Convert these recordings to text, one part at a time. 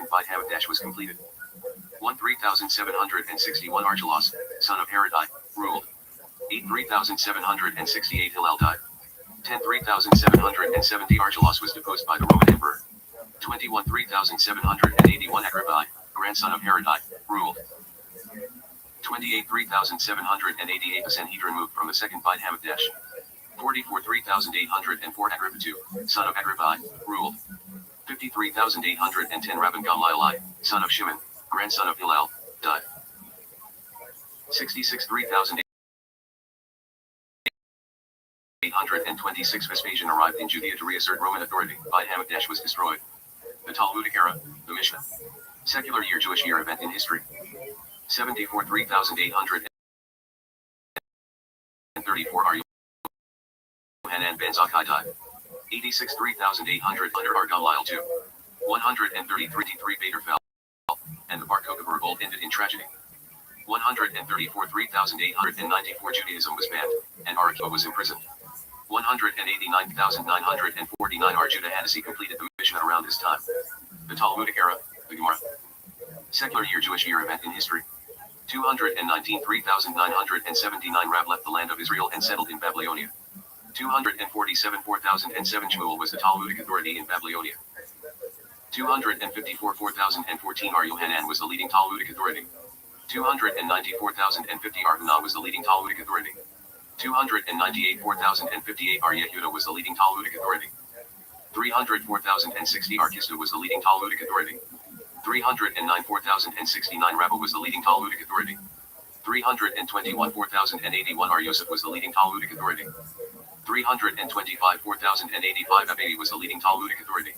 fight Hamadash was completed. 3761 Archelaus, son of Herodai, ruled. 3768 Hillel died. 3770 Archelaus was deposed by the Roman emperor. 3781 Agrippa, grandson of Herodai, ruled. 38,788 the Sanhedrin moved from the second fight Hamadash. 44,804 Agrippa II, son of Agrippa, ruled. 53,810 Rabban Gamliel, son of Shimon, grandson of Hillel, died. 826 Vespasian arrived in Judea to reassert Roman authority. Fight Hamadash was destroyed. The Talmudic era, the Mishnah. Secular year Jewish year event in history. 74 3,834 are Yohanan ben Zakkai died. 86 3,800 under Gamliel II. 133 Bader fell, and the Bar Kokhba revolt ended in tragedy. 134 3,894 Judaism was banned, and Arachba was imprisoned. 189,949 Judah Hadassi completed the mission around this time. The Talmudic era, the Gemara. Secular year Jewish year event in history. 219 3,979 Rab left the land of Israel and settled in Babylonia. 247 4007 Shmuel was the Talmudic authority in Babylonia. 254 4014 Yohanan was the leading Talmudic authority. 294,050 Huna was the leading Talmudic authority. 298 4058 Yehuda was the leading Talmudic authority. 304,060 Kista was the leading Talmudic authority. 309 4069 Rabbah was the leading Talmudic authority. 321 4081 Yosef was the leading Talmudic authority. 325 4085 Abedi was the leading Talmudic authority.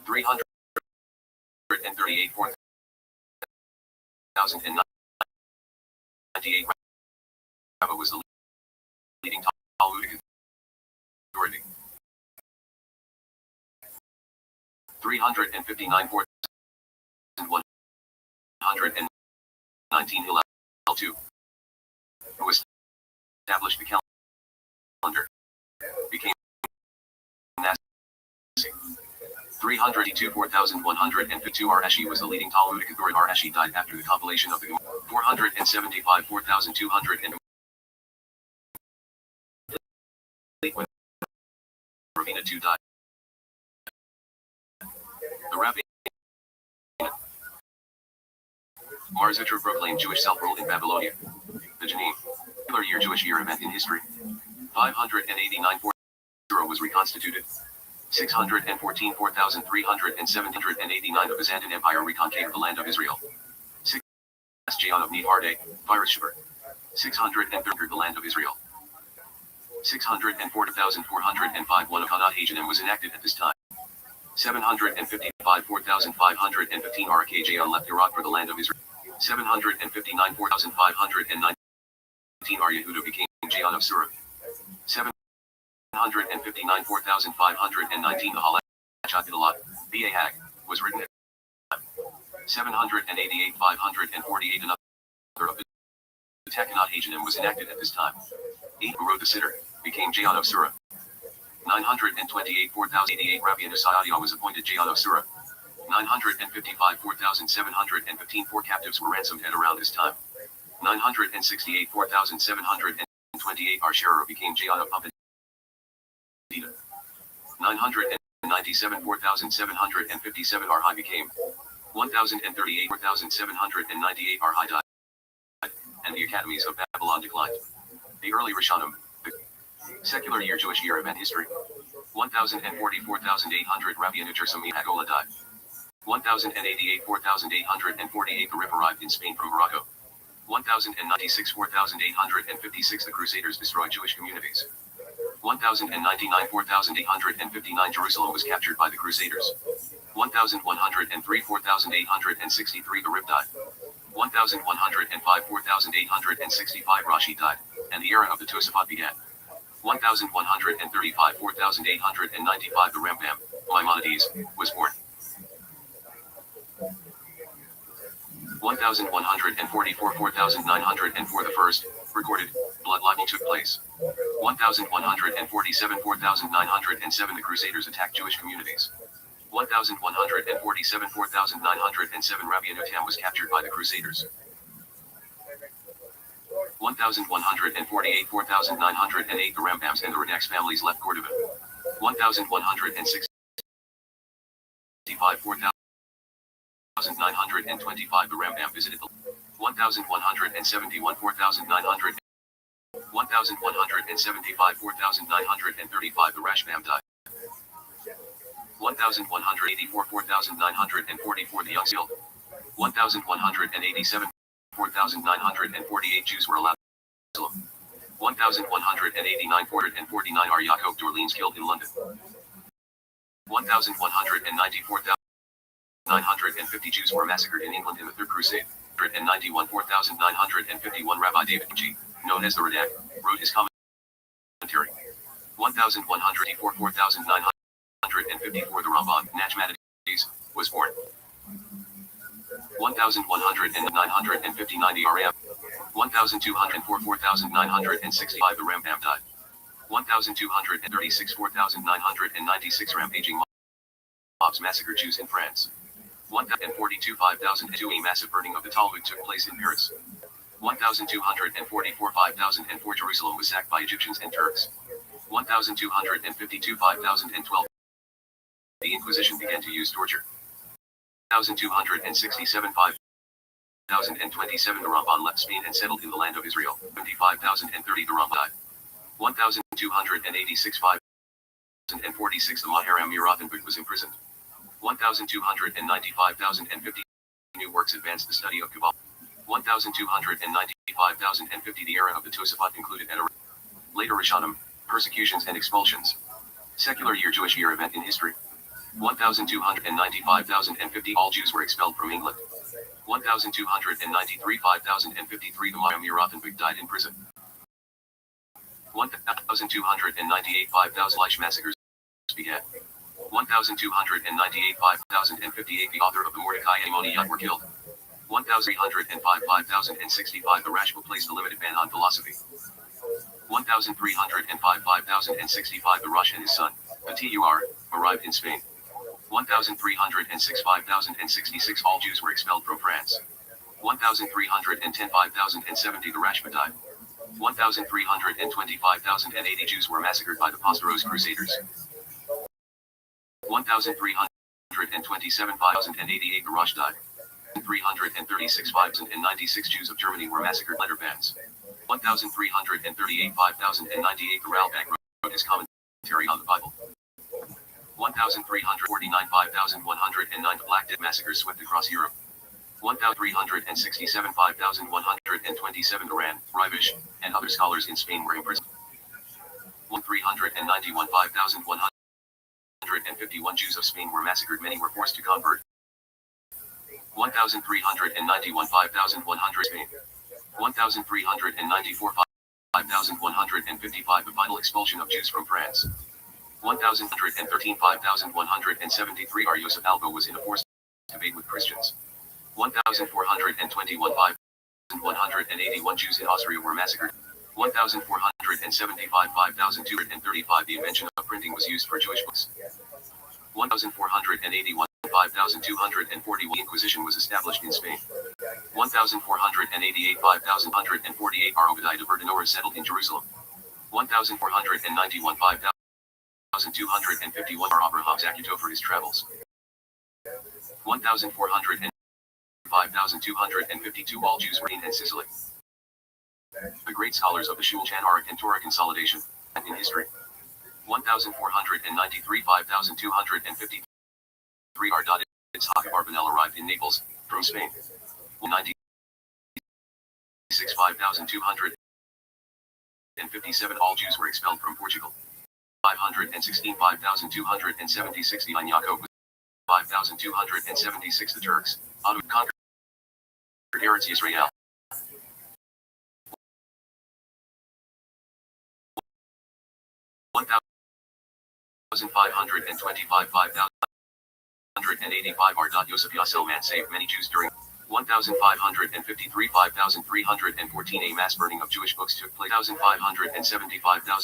338 4098 Rabbah was the leading Talmudic authority. 359 4119 Hillel II, who established the calendar, became Nasi. 382 4152 Arashi was the leading Talmudic authority. Arashi died after the compilation of the Gemara. 475 4200 when Ravina II died. The Rabbbi Mar Zutra proclaimed Jewish self-rule in Babylonia. The Janim. Secular year Jewish year event in history. 589 40 was reconstituted. 614 4,389 the Byzantine Empire reconcaved the land of Israel. 6 Jaon of Nevarde, Virushaber. 630 the land of Israel. 604,405 one of Hanat Hajanim was enacted at this time. 755 4,515 Jaon left Iraq for the land of Israel. 759 4,519 Yehuda became Jaon of Surah. 759 4,519 the Halachat Idalat, Bahag, was written at 788 548 another of the Takanat Hajanim was enacted at this time. 8 who wrote the Siddur, became Jaon of Surah. 928 4,088 Rabbi Asadia was appointed Jaon of Surah. 955 4,715 4 captives were ransomed at around this time. 968 4,728 Sherer became Jaon of Pumped. 997 4,757 Arhai became. 1,038 4,798 Arhai died. And the academies of Babylon declined. The early Rishonim. The secular year Jewish year event history. 1,044,800 Rabbi Anuchersami Hagola died. 1,088 4,848 the Rip arrived in Spain from Morocco. 1,096 4,856 the Crusaders destroyed Jewish communities. 1,099 4,859 Jerusalem was captured by the Crusaders. 1,103 4,863 the Rip died. 1,105 4,865 Rashi died, and the era of the Tosafot began. 1,135 4,895 the Rambam, Maimonides, was born. 1,144 4,904 the first, recorded, blood libel took place. 1,147 4,907 the Crusaders attacked Jewish communities. 1147 4907 Rabbi Anotam was captured by the Crusaders. 1148 4908 The Rambams and the Renaks families left Cordoba. 1165 4925 The Rambam visited the 1171 4900 1175 4935 The Rashbam died. 1184 4944 The Young Seal. 1187 4948 Jews were allowed. 1189 449 are Yaakov Dorleans killed in London. 1194 950 Jews were massacred in England in the Third Crusade. 191 4951 Rabbi David G., known as the Radak, wrote his commentary. 1184 4954 The Ramban, Nachmanides, was born. 1159 The Aram. 1204 4965 The Rambam died. 1236 4996 Rampaging mobs massacred Jews in France. 1042 5002 A massive burning of the Talmud took place in Paris. 1244 5004 Jerusalem was sacked by Egyptians and Turks. 1252 5012 The Inquisition began to use torture. 1267 5027 The Ramban left Spain and settled in the land of Israel. 25,030 The Ramban died. 1286 5046 The Maharam Mirathenbuk was imprisoned. 1295,050 New works advanced the study of Kabbalah. 1295,050 The era of the Tosafot concluded at a later Rishonim, persecutions and expulsions. Secular year Jewish year event in history. 1295,050 All Jews were expelled from England. 1293 5053 The Maharam Mirathenbuk died in prison. 1298 5000 Leish massacres began. 1298 5058 The author of the Mordecai Ammoniyot were killed. 1305 5065 The Rashba placed a limited ban on philosophy. 1305 5065 The Rosh and his son, the Tur, arrived in Spain. 1306 5066 All Jews were expelled from France. 1310 5070 The Rashba died. 1325 5080 Jews were massacred by the Posteros Crusaders. 1327 5088 The Rosh died. 336 5096 Jews of Germany were massacred. Letter bands. 1338 5098 The Ralbag wrote his commentary on the Bible. 1349 5109 The Black Death massacres swept across Europe. 1367 5127 Iran, Rivish, and other scholars in Spain were imprisoned. 1391 5151 Jews of Spain were massacred. Many were forced to convert. 1391 5100 Spain. 1394 5155 The final expulsion of Jews from France. 1113 5173 Ar Yosef Albo was in a forced debate with Christians. 1421 5181 Jews in Austria were massacred. 1475 5235 The invention of printing was used for Jewish books. 1481 5241 The Inquisition was established in Spain. 1488 5148 Ar Obadiah de Verdenora settled in Jerusalem. 1491 5251 Ar Abraham Zacuto for his travels. 1400 5252 All Jews were in Sicily. The great scholars of the Shulchan Aruch and Torah consolidation, and in history. 1493 5253 Ar Dad Itzhak Barbanel arrived in Naples, from Spain. 96 5257 All Jews were expelled from Portugal. 516 5276 The Yaakov 5276 The Turks, Otto conquered Eretz Yisrael. 1525 5085 Ar Yosef Yasselman saved many Jews during 1553 5314 A mass burning of Jewish books took place. 1575 300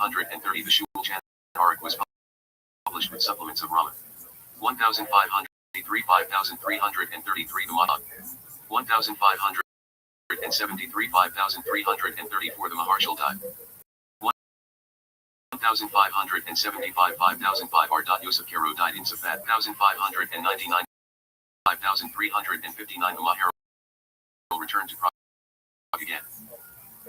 1830 the Shulchan Aruch was published with supplements of Rama. 1503 5333 the Mahan. 1573 5334 the Maharshal died. 1575 5005 R. Yosef Karo died in Safat. 1599 5359 the Maharo returned to Prague again.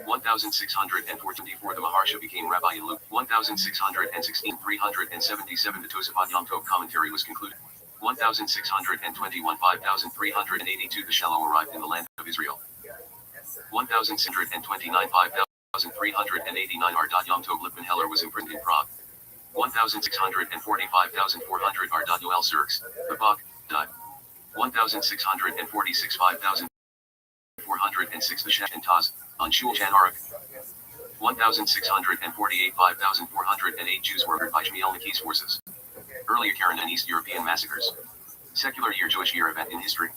1624 the Maharsha became Rabbi in Luke. 1616 377 the Tosafot Yom Tov commentary was concluded. 1621 5382 the Shalom arrived in the land of Israel. 1629 5389 R. Yom Tov Lippman Heller was imprinted in Prague. 1640 5400 R. Yoel Sirks, the Bach, died. 1646 5406 the Shet and Taz, on Shulchan Aruch. 1648 5408 Jews were murdered by Shmuel forces. Earlier Karen and East European massacres. Secular year Jewish year event in history.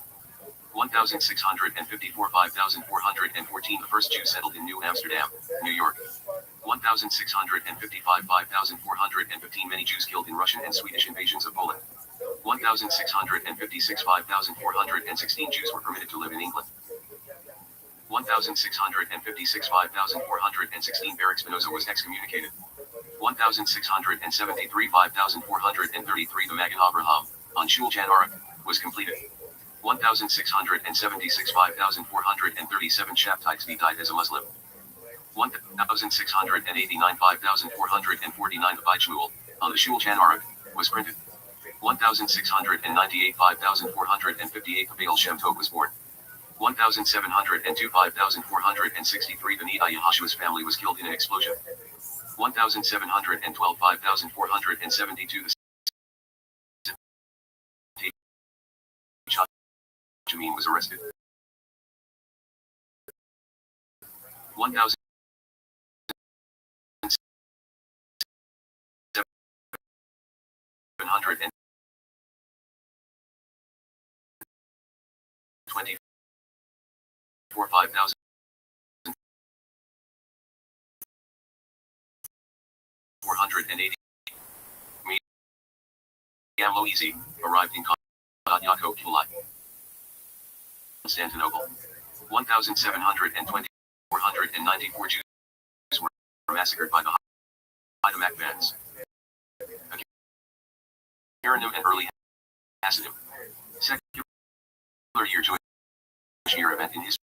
1654 5414 the first Jews settled in New Amsterdam, New York. 1655 5415 many Jews killed in Russian and Swedish invasions of Poland. 1656 5416 Jews were permitted to live in England. 1656 5416 Baruch Spinoza was excommunicated. 1673 5433 the Magen Avraham, on Shulchan Aruch, was completed. 1676 5437 Shabtai died as a Muslim. 1689 5449 the Beit Shmuel, on the Shulchan Aruch, was printed. 1698 5458 the Baal Shem Tov was born. 1702 5463 the Nidai Yahushua's family was killed in an explosion. 1712 5472 the Jamin was arrested. 1724 5480 Miriam Loizi arrived in Yaakov Kulai, Constantinople. 1720 494 Jews were massacred by the Haidamach bands. Karanim and early Hasidim. Secular year Jewish year event in history.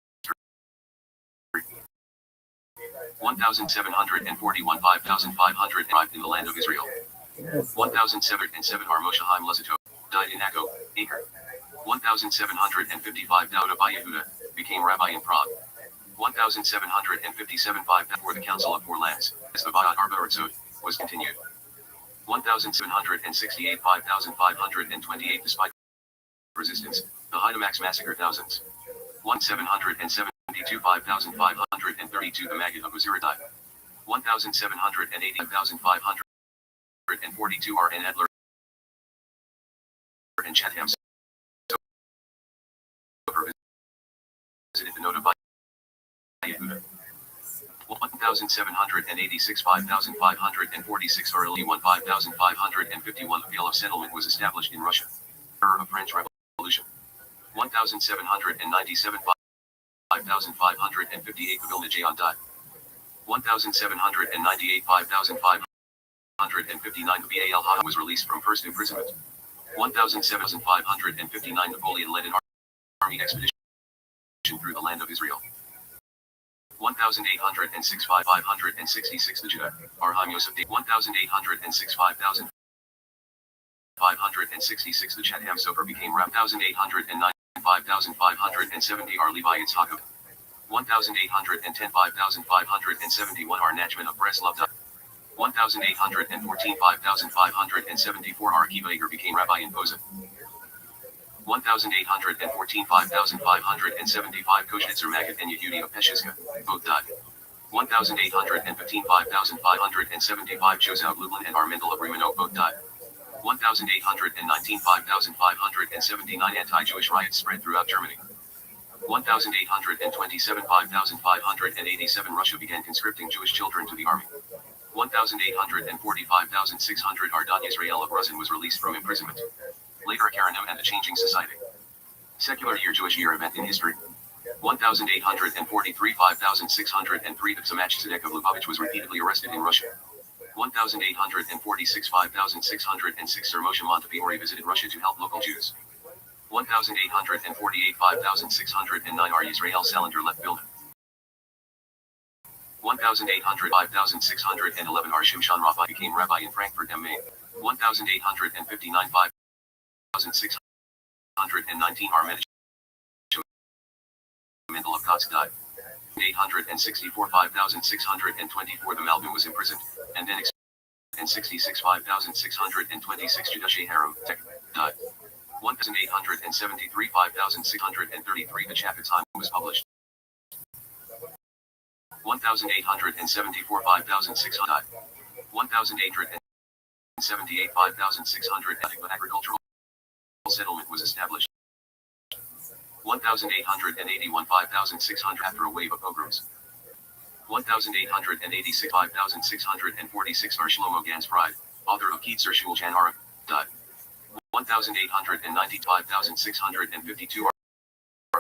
1741 5500 arrived in the land of Israel. 1007 R. Moshe Chaim Luzatov died in Akko, Acre. 1755 Dauda Bar Yehuda became rabbi in Prague. 1757 5 before the Council of Four Lands, as the Bayat Arba Urzot was continued. 1768 5528 despite resistance, the Haidamachs massacred thousands. 1772 5532 the Maggid of Uzira died. 1780 5542 R. N. Adler and Chatham visited the Noda by Yehuda. 1786 5546 early 5551 the Pale of Settlement was established in Russia. Era of French Revolution. 1797 5558 the Vilna Gaon died. 1798 5559 the Bal Ha was released from first imprisonment. 1759 Napoleon led an army expedition through the land of Israel. 1806 566 the Judah, Arhaim Yosef 1806 5566 the Chatham Sofer became Rab 1809 5570 R. Levi Yitzhakov. 1810 5571 R. Nachman of Breslov. 1814 5574 R. Akiva Eger became rabbi in Posen. 1814 5575 Koznitzer Maggid and Yehudi of Peshizka, both died. 1815 5575 Joseph of Lublin and R. Mendel of Rimanov both died. 1819 5579 anti-Jewish riots spread throughout Germany. 1827 5587 Russia began conscripting Jewish children to the army. 1,845,600 Ardat Israel of Rusin was released from imprisonment. Later a Karanim and the Changing Society. Secular year Jewish year event in history. 1,843 5,603 The Tzemach Tzedek of Lubavitch was repeatedly arrested in Russia. 1,846 5,606 Sir Moshe Montefiore visited Russia to help local Jews. 1,848 5,609 R. Yisrael Salander left Vilna. 1,800 5,611 R. Shimshon Rabbi became rabbi in Frankfurt am Main. 1,859 5,619 R. Menachem Mendel of Kotsk died. 864 5,624 The Malbim was imprisoned, and then and 66 5,626 Judashe Haram died. 1,873 5,633 The Chapit's Time was published. 1,874 5,600 died. 1,878 5,600 agricultural settlement was established. 1,881 5,600 after a wave of pogroms. 1,886 5,646 R. Shlomo Gans Fried, author of Kietzer Shul Jan Arup, died. 1,890 5,652 R.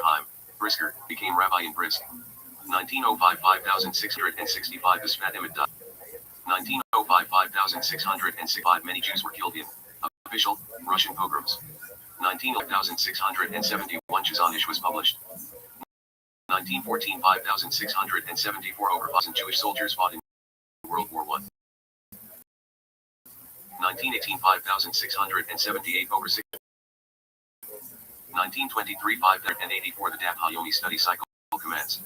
Haim Brisker became rabbi in Brisk. 1905 5,665 The Sfat Emet died. 1905 5,665 Many Jews were killed in official Russian pogroms. 19,671 Chazanish was published. 1914 5,674 over 1,000 Jewish soldiers fought in World War I. 1918 5,678 over 6. 1923 5,084 The Dab Hayomi study cycle commenced.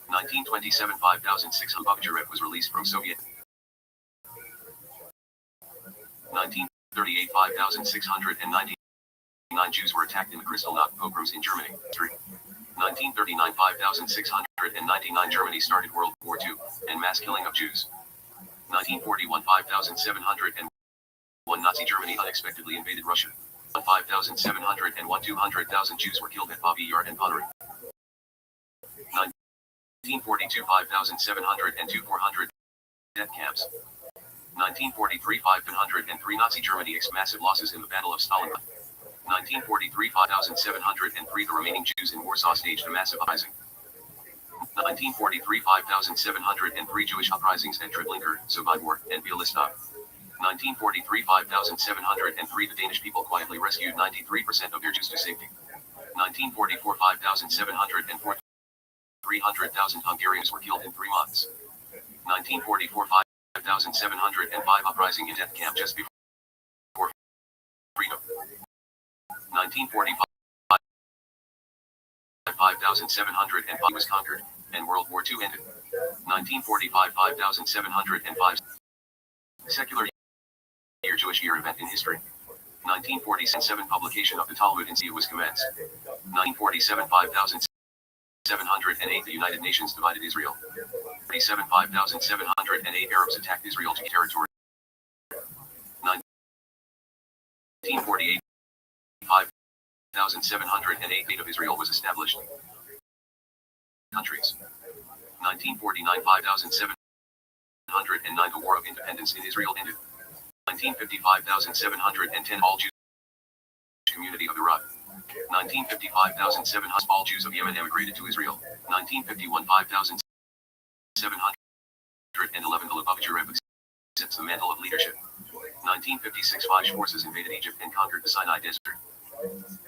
1927 5,600 Lubavitcher was released from Soviet. 1938 5,699 Jews were attacked in the Kristallnacht pogroms in Germany. 1939 5,699 Germany started World War II and mass killing of Jews. 1941 5,701 Nazi Germany unexpectedly invaded Russia. 5,701 200,000 Jews were killed at Babi Yar and Pottery. 1942 5,702 400 death camps. 1943 503 Nazi Germany experienced massive losses in the Battle of Stalingrad. 1943 5,703 The remaining Jews in Warsaw staged a massive uprising. 1943 5,703 Jewish uprisings at Treblinka, Sobibor, and Bialystok. 1943 5,703 The Danish people quietly rescued 93% of their Jews to safety. 1944 5,704 300,000 Hungarians were killed in 3 months. 1944 5,705 uprising in death camp just before freedom. 1945 5,705 was conquered, and World War II ended. 1945 5,705 Secular year Jewish year event in history. 1947 publication of the Talmud in Sia was commenced. 1947 5,708 The United Nations divided Israel. 37 5,708 Arabs attacked Israel to territory. 1948 5,708 State of Israel was established. Countries. 1949 5,709 The War of Independence in Israel ended. 1955 5,710 All Jews community of Iraq. 1955 5,700 All Jews of Yemen emigrated to Israel. 1951 5,711 The Lubavitcher Rebbe accepts the mantle of leadership. 1956 5 forces invaded Egypt and conquered the Sinai Desert.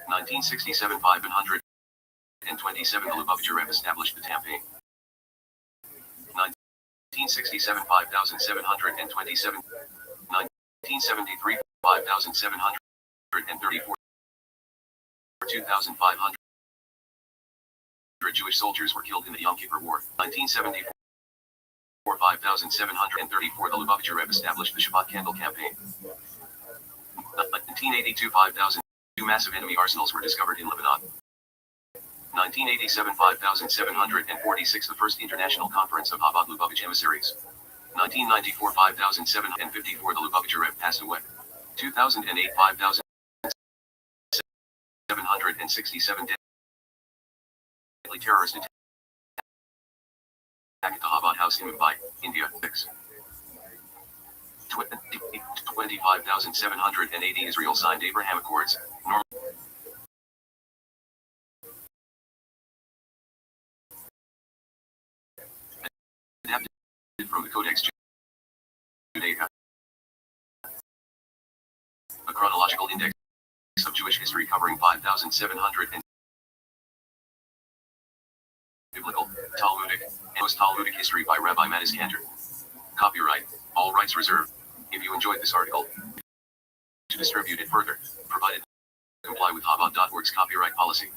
1967 527 The Lubavitcher Rebbe established the campaign. 1967 5,727 1973 5,734 2,500 Jewish soldiers were killed in the Yom Kippur War. 1974 5,734 The Lubavitcher Rebbe established the Shabbat Candle Campaign. 1982 5,000 Two massive enemy arsenals were discovered in Lebanon. 1987 5,746 The first international conference of Chabad Lubavitch emissaries. 1994 5,754 The Lubavitcher Rebbe passed away. 2008 5,767 deadly terrorist attacks. Ahmedabad House in Mumbai, India. 25,780 Israel signed Abraham Accords. Adapted from the Codex Judaica. A chronological index of Jewish history covering 5,700 and biblical, Talmudic, and post-Talmudic history by Rabbi Manis Cantor. Copyright, all rights reserved. If you enjoyed this article, to distribute it further, provided comply with Chabad.org's copyright policy.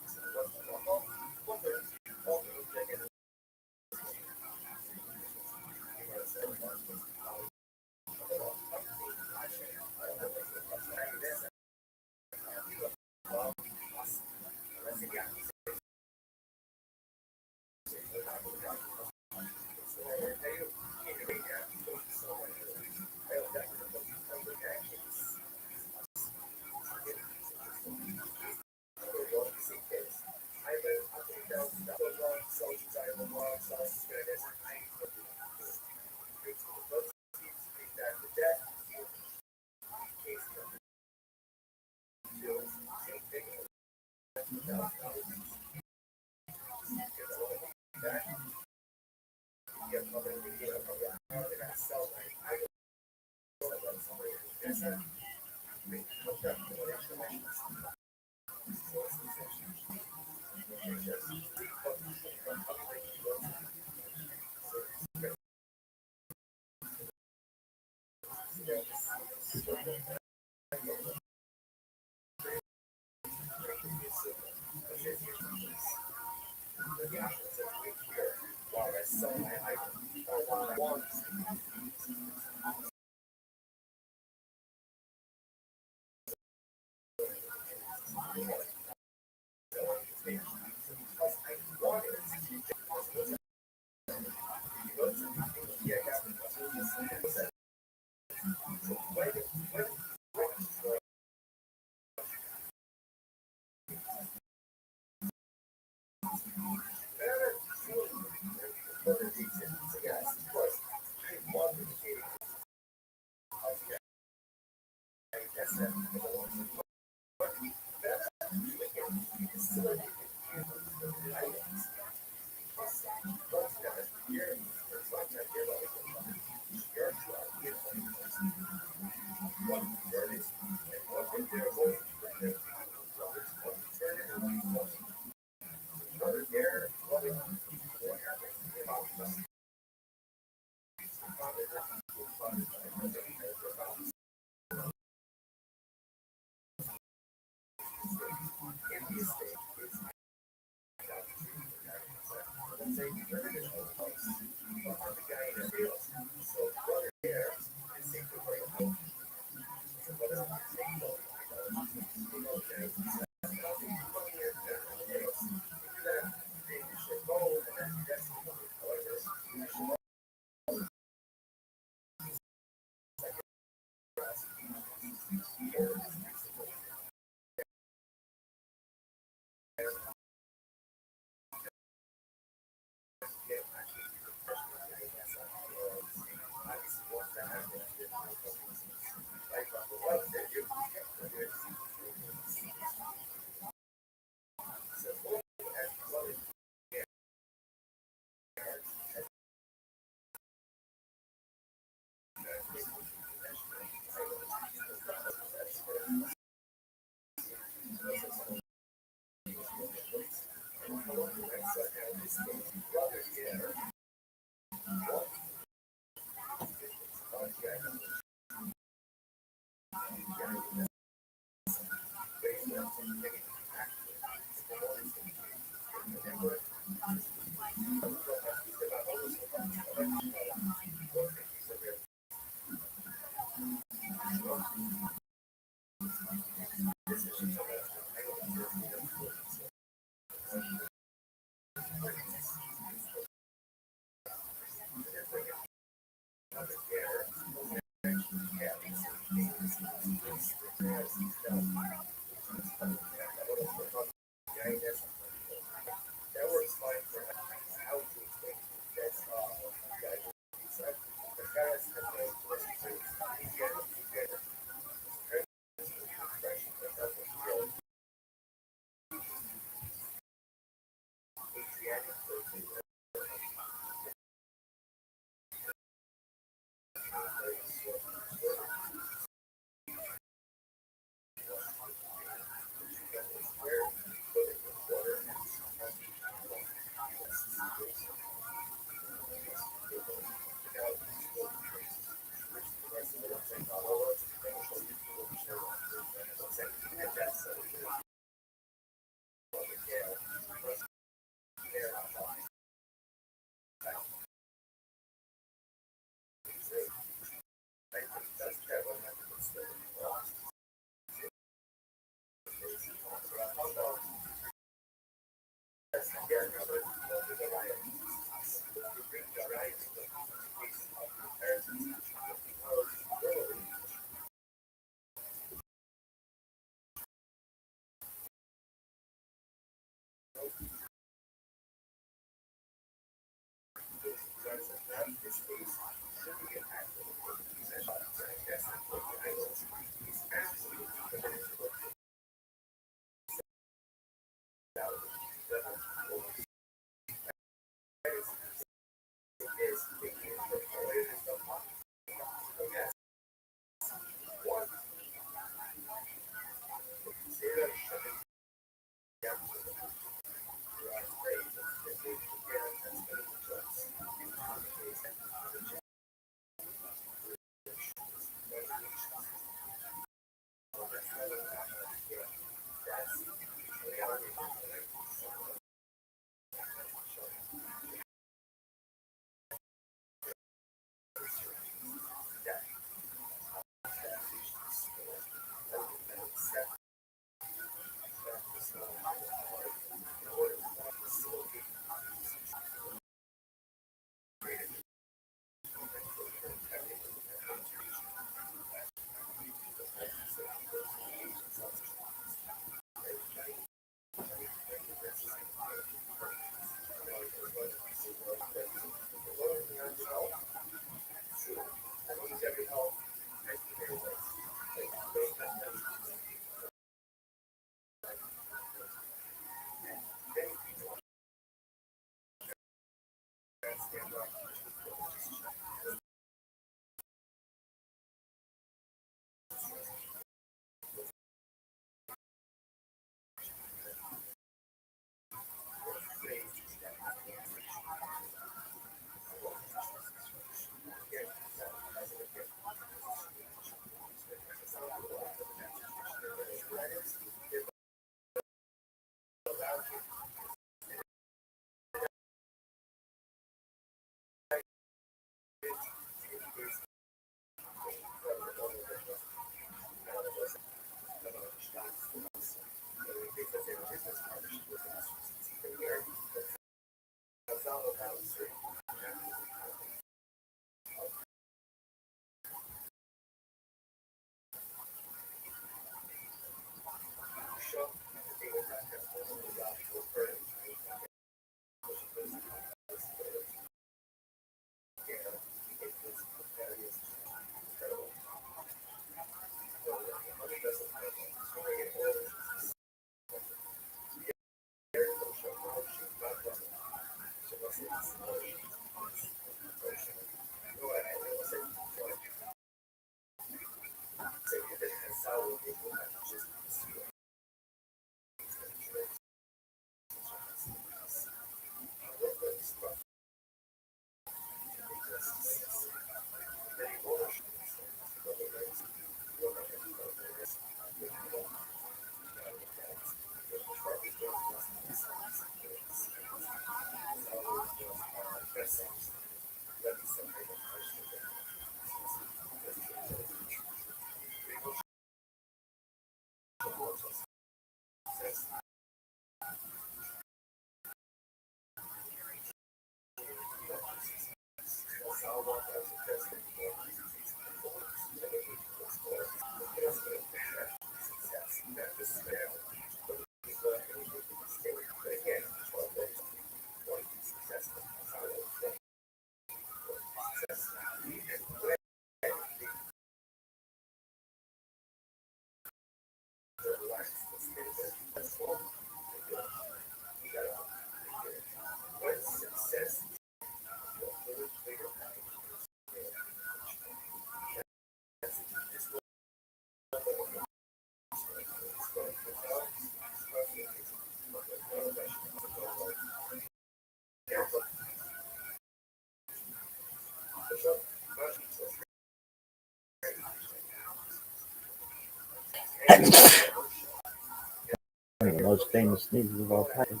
One of the most famous sneakers of all time.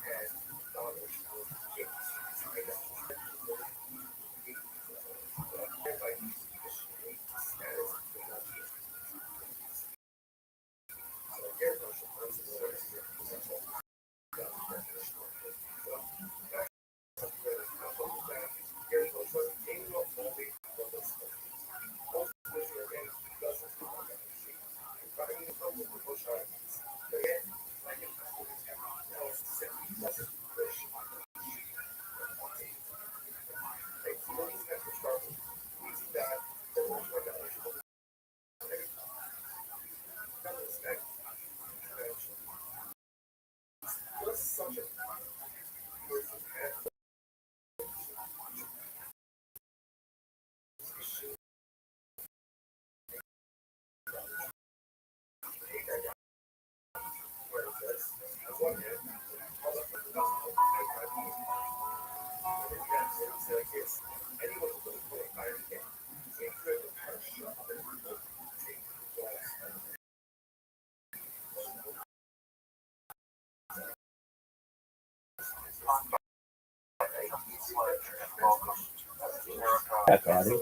Back at it.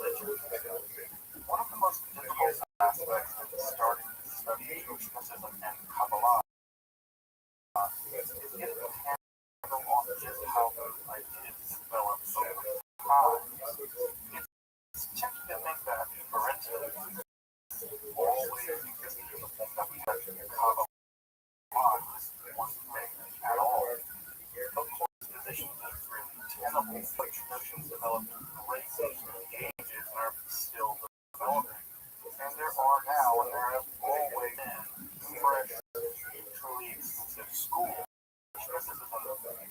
One of the most difficult aspects of starting to study mysticism and Kabbalah is getting a handle on just how those ideas develop over time. It's tempting to think that, for instance, always existed in the form that we have in Kabbalah wasn't made at all. Of course, positions is really tenable, but traditions developed in great ages and are still developing. And there are now, and there have always been, numerous truly exclusive schools, mysticism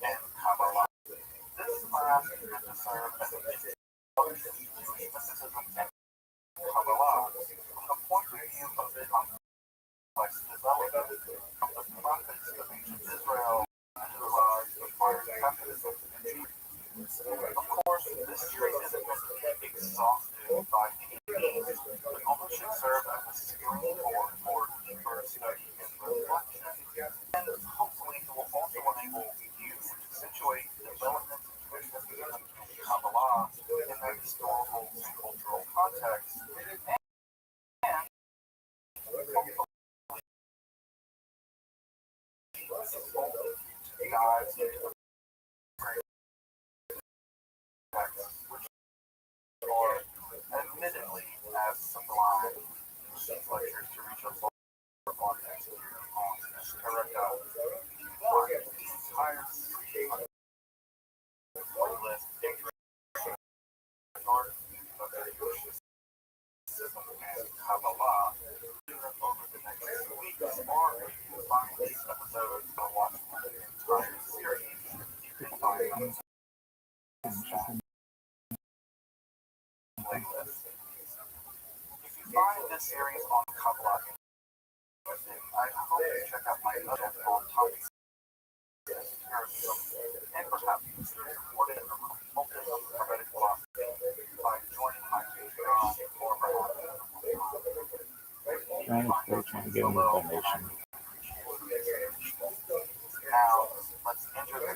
and Kabbalah. This class is meant to serve as an introduction to mysticism and Kabbalah from the point of view of the complex development of the prophets of ancient Israel to the rise of modern Catholicism and Judaism. Of course, this tree isn't meant to be exhaustive by any means, but only should serve as a springboard for deeper study and reflection, and hopefully it will also enable you to situate the development of mysticism and Kabbalah in their historical and cultural context, and hopefully dives into the texts, which are admittedly as sublime as these lectures to reach a lower audience here on Erecta. If you want the entire series on the playlist, Mysticism and Kabbalah over the next 2 weeks, or if you can find these episodes or watch the entire series, you can find them on playlist. If you find this series on Kabbalah interesting, I hope you check out my other on topics and perhaps support it from occultism, prophetic philosophy by joining my Patreon or perhaps Trying to give him a donation. Now, let's enter the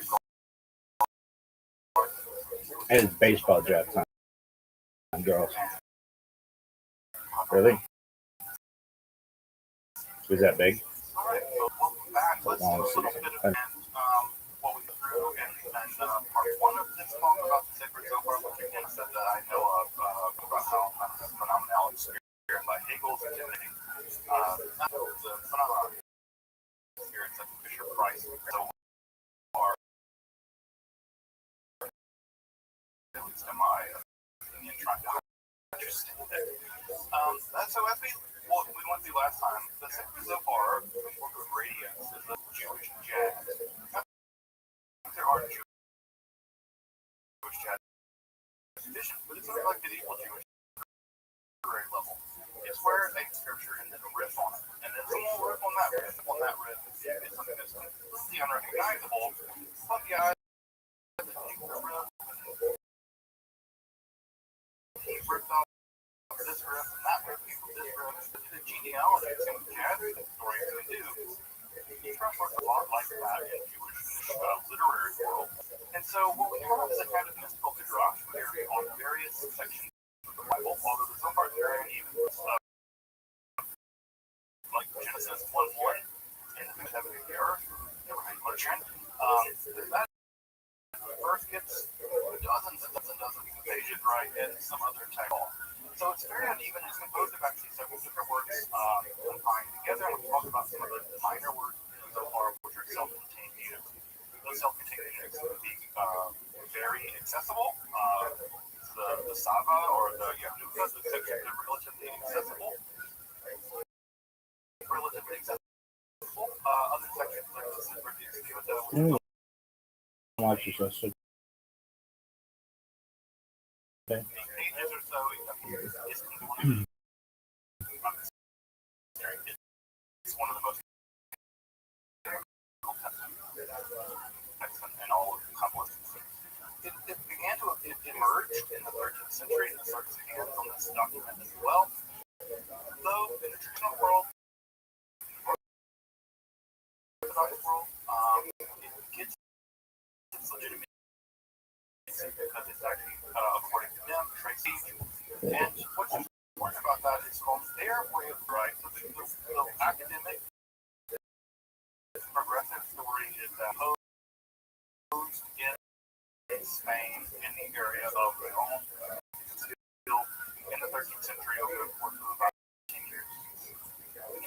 And it's baseball draft time, girls. Really? Is that big? All right, so welcome back. It's a Let's long do a little season. bit of what we go through and part one of this talk about the sacred Zohar, which again said that I know of about how phenomenal experience by Hegel's activity. That was a phenomenal experience at Fisher Price. So far, at least in my opinion, trying to understand it. So as we went through last time, the sacred Zohar, the book of radiance, is a Jewish jazz. There are Jewish jazz traditions, but it's not like medieval Jewish literary level. It's where they take scripture and then riff on it, and then someone will riff on that riff, it's something that's completely unrecognizable. But the guys that take the riff, he ripped off this riff and that riff, this riff, the genealogy of some jazz stories can do. He tries to work a lot like that in Jewish literary world. And so what we have is a kind of mystical midrash theory on various sections of the Bible, although the Zohar is very even like Genesis 1:1 and the heaven and the earth, never had much that verse gets dozens and dozens and dozens of pages, right, and some other title. So it's very uneven. It's composed of actually several different works combined together. And we'll talk about some of the minor works in the Zohar, which are self-contained units. Those self-contained units can be very accessible. The Sava or the Yanuka, the sections are relatively accessible. Other sections like the Super Dixie, Watch yourself. So okay. pages or so is completely. It's one of the most and all of the compositions. It began to emerge in the 13th century and started its hands on this document as well. Though in the traditional world, it gets its legitimate because it's actually, according to them, Tracy. And what's important about that is from their way of writing, the academic progressive story is that posed in Spain, in the area of Rome, still in the 13th century over the course of about 10 years. 12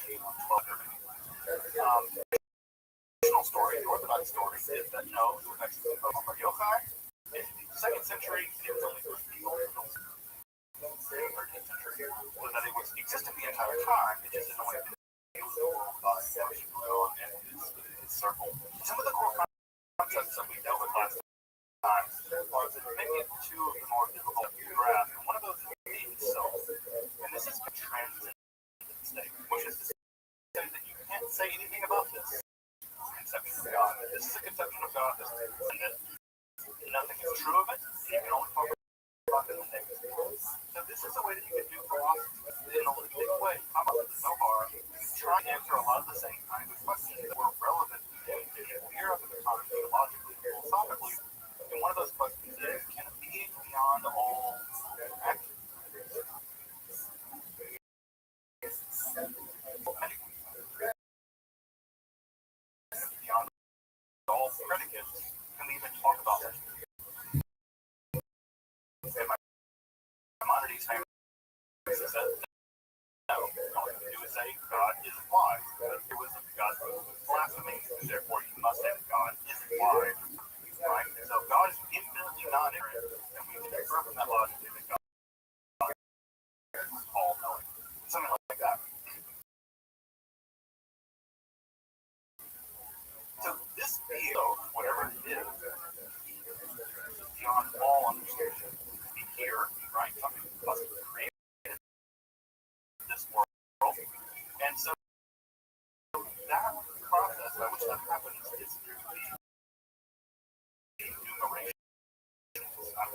traditional story, the Orthodox story, is that no, it was actually Bar Yochai. In the 2nd century, it was only supposed to be over the 13th century, was that it was existing the entire time, it just didn't want to be and its circle. Some of the core concepts that we dealt with last time are that maybe two of the more difficult to grasp, and one of those is being self. And this is a transcendent state, which is to say that you can't say anything about this conception of God. This is a conception of God that's transcendent. Nothing is true of it. You can only talk about it in the negative. So this is a way that you can do philosophy in a big way. How about the Zohar? Try to answer a lot of the same kinds of questions that were relevant to the era of the time, theologically, philosophically. And one of those questions is, can it be beyond all action? Beyond all predicates, can we even talk about it? And Maimonides says, no, all you can do is say God isn't wise. There was a God blasphemy, and therefore you must say God isn't wise. Right? So God is infinitely non-ignorant, and we can infer from that logic that God is all-knowing. Something like that. So this being, whatever it is beyond all understanding. Be here, right? Something must have created this world. And so that process by which that happens is through the enumeration. I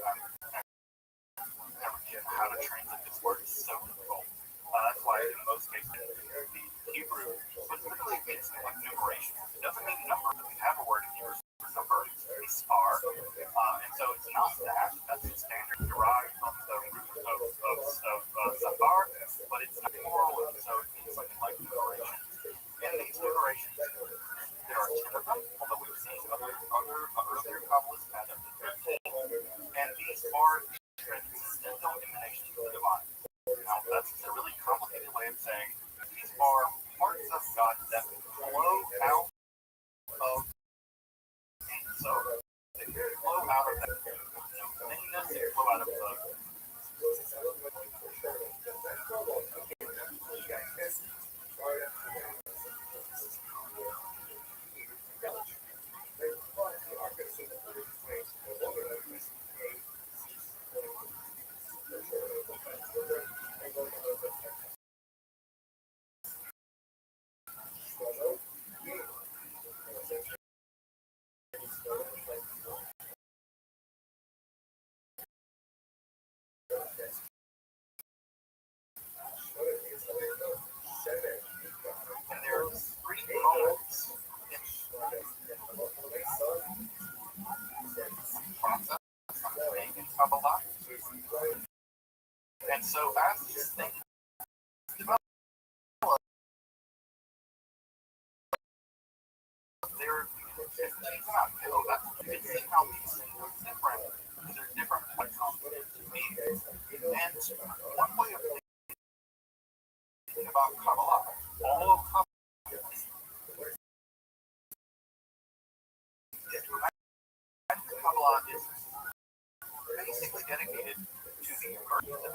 never get how to translate this word. It's so difficult. That's why in most cases the Hebrew, but literally it's like numeration. It doesn't mean number. We have a word in Hebrew for number. It's R. And so it's not that. That's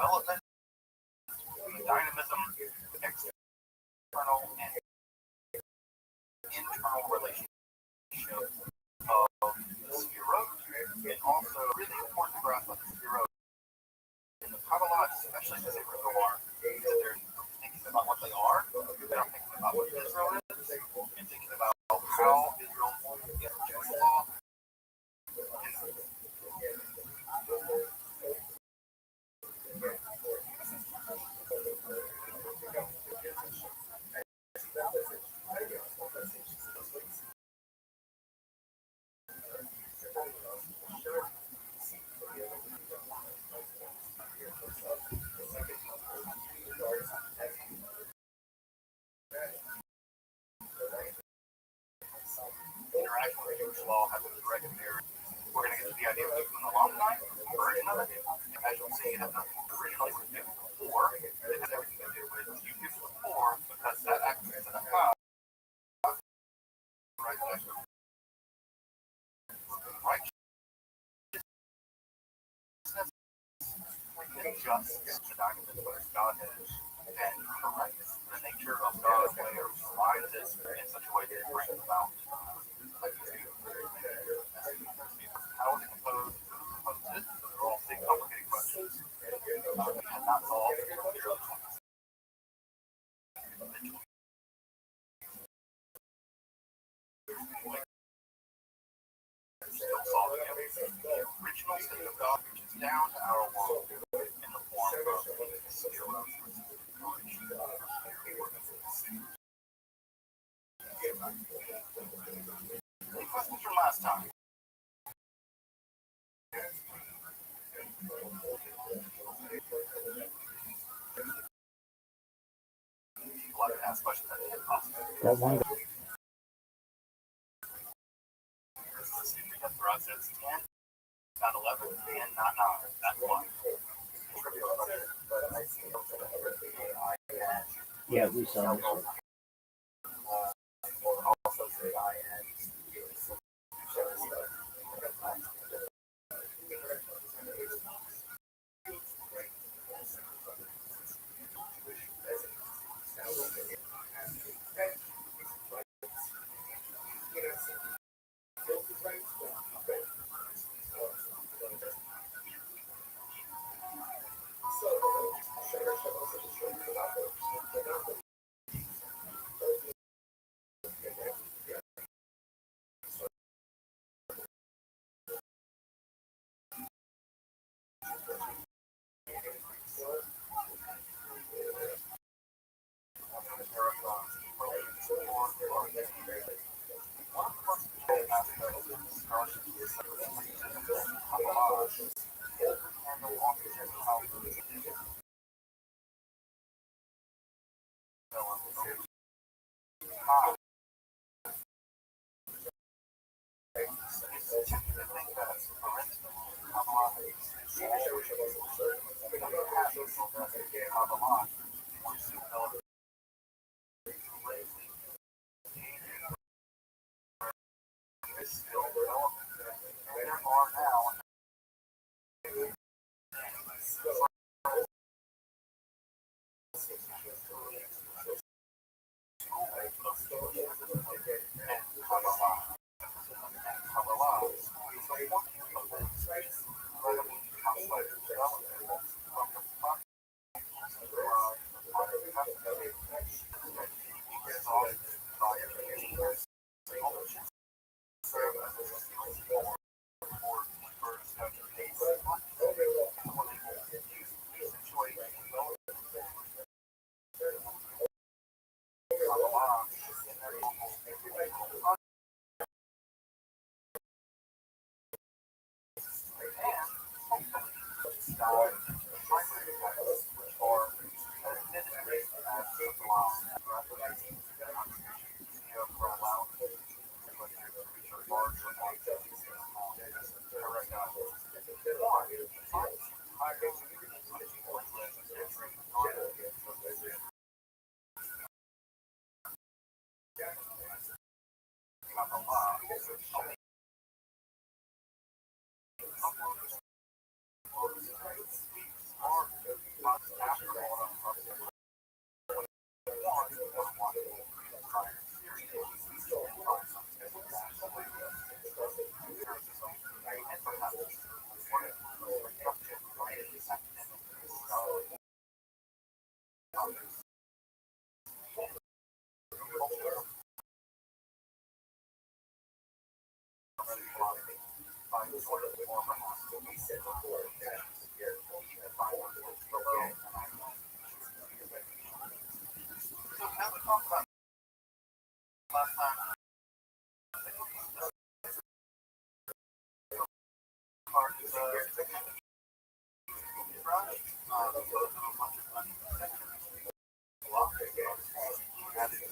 development, the dynamism, external and internal relationship of the spherot, and also really important to grasp about the spherot in the Kabbalah, especially as a reservoir, that they're thinking about what they are, they're thinking about what Israel is, and thinking about how Israel gets Jewish law. Interaction with Jewish law has a direct bearing. We're going to get to the idea of an alumni version of it. As you'll see, it has nothing to do originally with Yom Kippur. It has everything to do with Yom Kippur because that actually is an account. Righteousness just the dynamism of Godhead and correct the nature of God's way of mind this in such a way that it brings about. How is it composed? Those are all big complicated questions. We have not solved the early 20s. Still solving everything. The original state of God reaches down to our world in the form of spherot. Any questions from last time? People have to ask questions at the end possible. That one guy. That's where I said 10, not 11, and not 9. That's why. Yeah, we saw this. Also say I and sort of more from us. We said before that the final below. So as we talked about last time, part is both of a bunch of money sections. Block added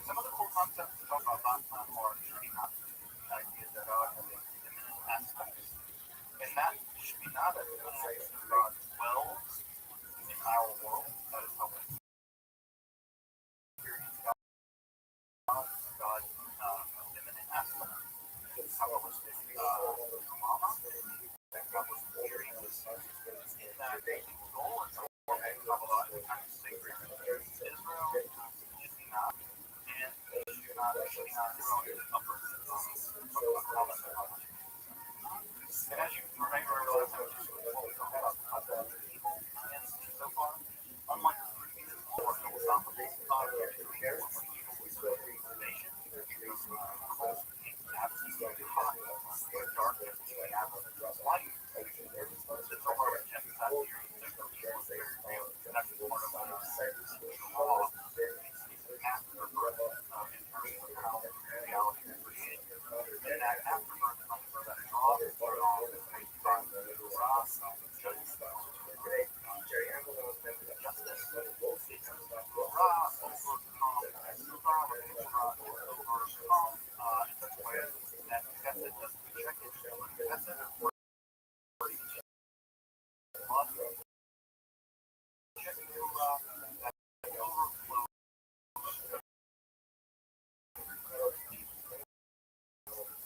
some of the cool concepts to talk about last time are shooting up ideas that are imminent aspects. And that should be not a concept of God dwells in our world. That is how we experience God. God's imminent aspect. However, Mama, that God was hearing this in that goal and so forth, and Kabbalah is kind of sacred to Israel, Yishinah, and Yishinah is upper. And as you remember, what we talked about evil and so far, unlike the previous more philosophical evil was a realization, absence of hot, darkness, light. It's so hard to check that theory. That's part of law. It's afterbirth in terms of how reality is created. And that afterbirth comes from that draw on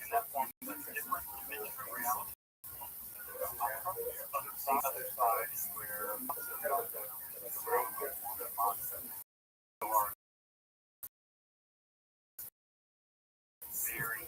in that form is a different dimension of reality. Other side is where very,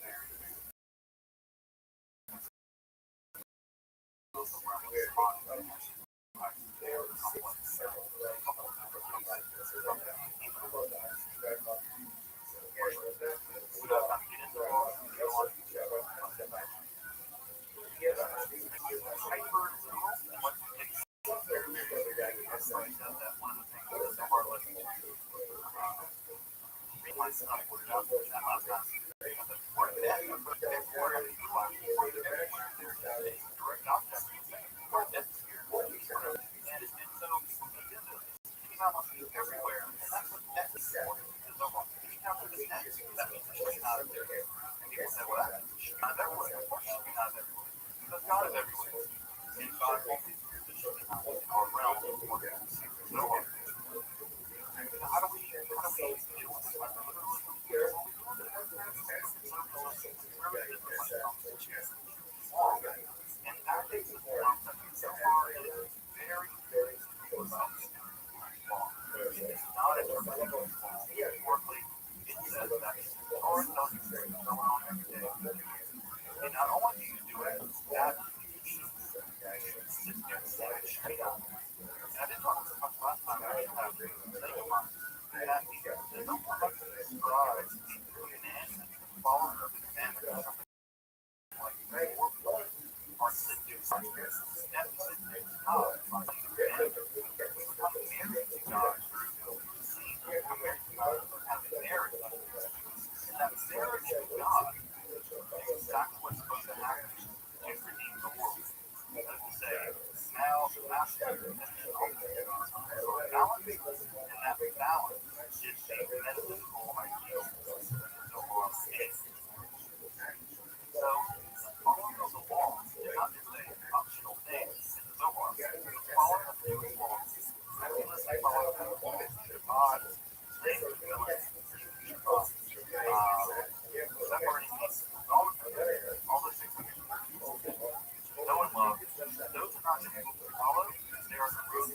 everywhere. And that's what that is. Anytime there's an X, that means it should be not there. And people say, well, that should be not everywhere. Of course it should be not everywhere. Because God is everywhere. And God only exists in our realm of organs. So, how do we deal with this? Like, literalism here, what we do with it. And that takes us down to so far it is very, very philosophical. It is not a terminology. Workly, it says that our thoughts are going on every day. And not only do you do it, that just get set straight up. And I didn't talk so much last time. I actually have a thing of mine. That there's no one like to describe the following of the commandments or something like or seduce. That seduce God. We become married to God through married to God or having marriage. And that marriage to God is exactly what's supposed to happen to redeem the world. As we say, now the master and then balance, and that balance is the metaphysical ideal of it. So, following the law is not just an optional thing in the Zohar. Following the Jewish law, meticulously following the law, God, staying with humility, separating us, all the things we do. Know and love, those are not difficult to follow. They are the root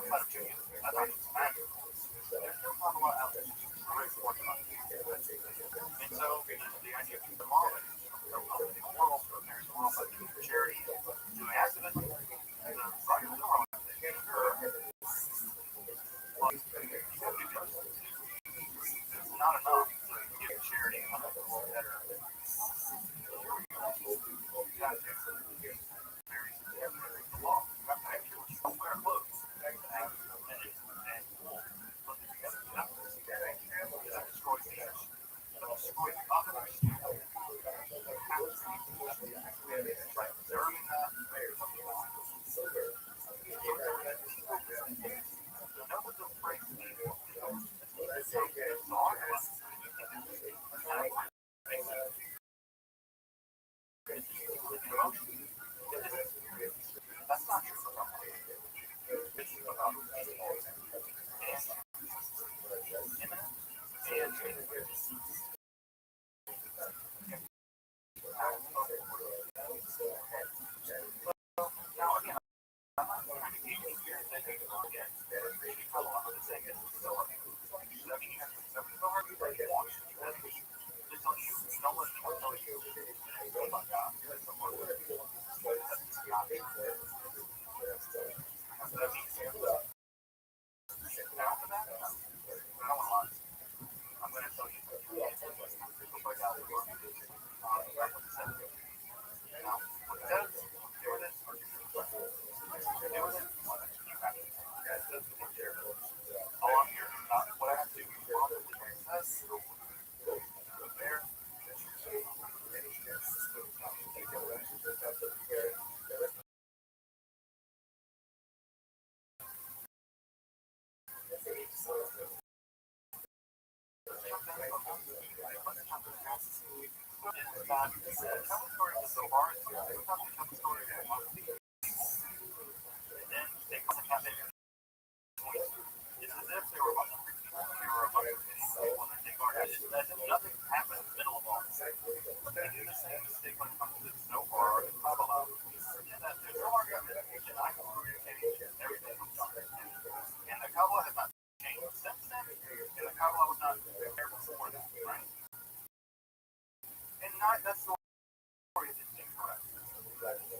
about a Jew. I thought it was magic. There's no Kabbalah out there. Very fortunate. And so the idea of demolishing the world, so there's a world of charity, doing activism, and the Rothschild it's not enough to give charity and other people better. You got to do the law. You have to actually wear clothes and wool. Put it together. That destroys the earth. That destroys the others. By preserving that, that's not true. I'm going to tell you what I have to do there. So hard. And then they come and have it. It's as if they were a bunch of people that they guard. As if nothing happened in the middle of all this. They do the same mistake when it comes to the snowbar or the Kabbalah. And that there's no argument, and I can communicate, and everything was done. And the Kabbalah has not changed since then, and the Kabbalah was not there before that, right? And not that's the story is incorrect.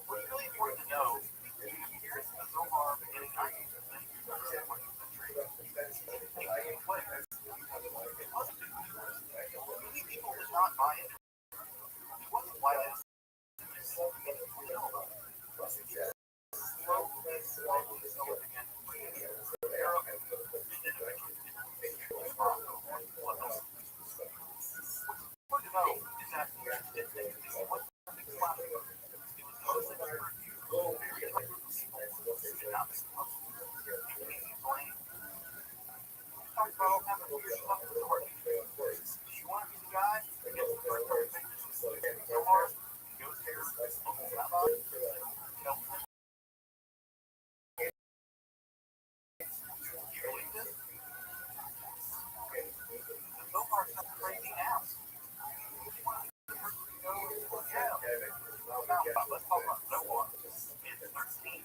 What's really important to know is here's the Zohar beginning 19th century. Many people did not buy into it. It wasn't why this let's talk about Zohar. It's 13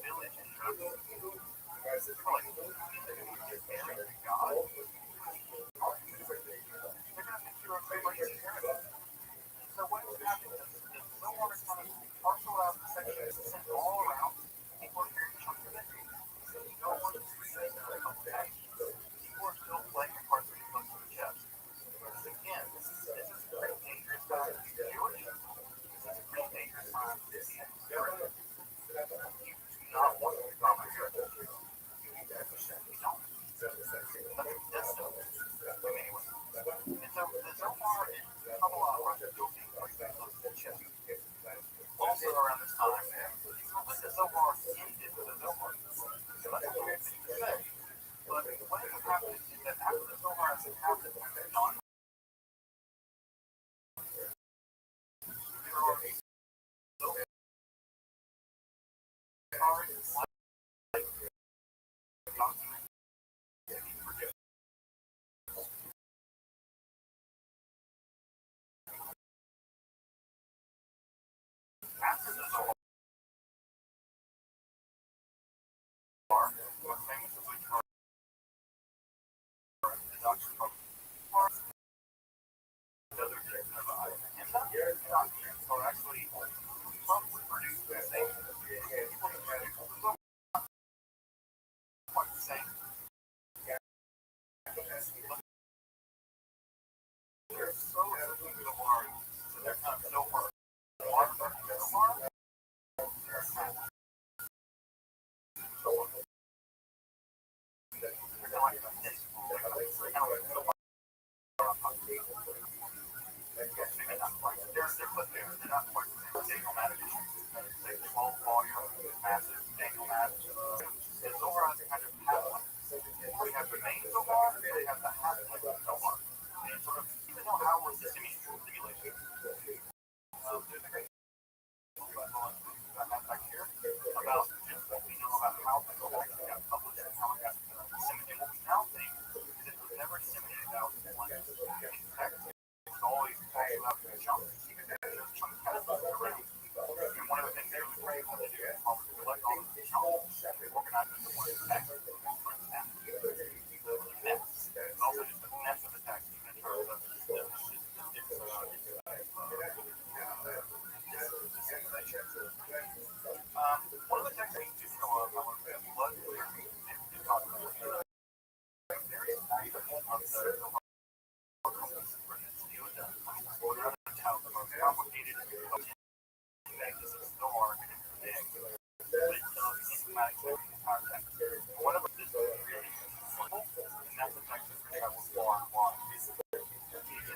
village and so what happens is the Zohar is kind of parceled out sections sent all around. People are hearing chunks of it. No one is reading it. People are still playing a part pretty close to the chest. Again, this is a pretty dangerous time to be Jewish. This is a pretty dangerous time to be American. You do not want to become a Jew. You don't. That's no. Anyway. And so the Zohar and Kabbalah are still being pretty close to the chest. Also around this time, but the Zohar ended with the Zohar. So that's a weird thing to say. But what ends up happening is that after the Zohar has happened, non after the Zohar doctor other things about it. And not or actually probably produce the same. People can produce quite the same. They're so addicted to Mars, so they're kind of so hard. Mars are so hard. They're put there. They're not quite the same. Daniel Maddox. They slow volume, massive Daniel Maddox. And Zohar has kind of half one. We have the main Zohar, they have the half one Zohar. And sort of, even though how was the simulation? There's a great back here about just what we know about how the Zohar got published and how it got disseminated. What we now think is it was never disseminated out in one text. It's always out in chunks. Chunks kind of around. And one of the things they were able to do is collect all of the chunks, organize them into one text, and print them. Nets. It's also just the nets of the text in terms of one of the techniques you know of, however, is blood clear and concentrate. There is how the most complicated this is so hard to predict, but it's systematic in the entire text. One of them is really simple, and that's the text that travels far and wide. It's incredibly difficult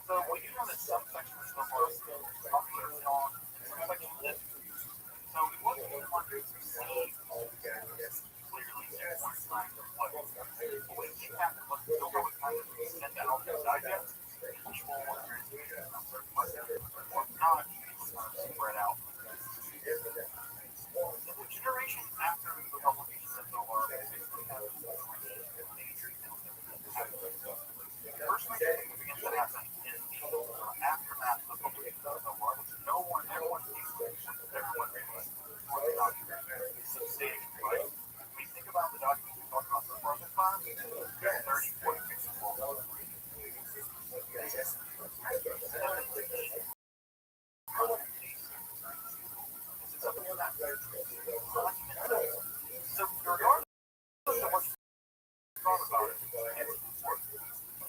So when you know that some sections of our talking early on, some sections that so it wasn't one to see clearly at one time what happened was the silver was kind of sent out to digest people or certain questions or not spread out. So the generation after the publication of Zohar basically has major the first major thing that begins to happen is the aftermath of the publication of Zohar, which everyone sees, everyone reads the document. It's substantial, right? When you think about the documents we talked about so far this time, they're 30, 40 pictures long. So regardless of what you thought about it, it's important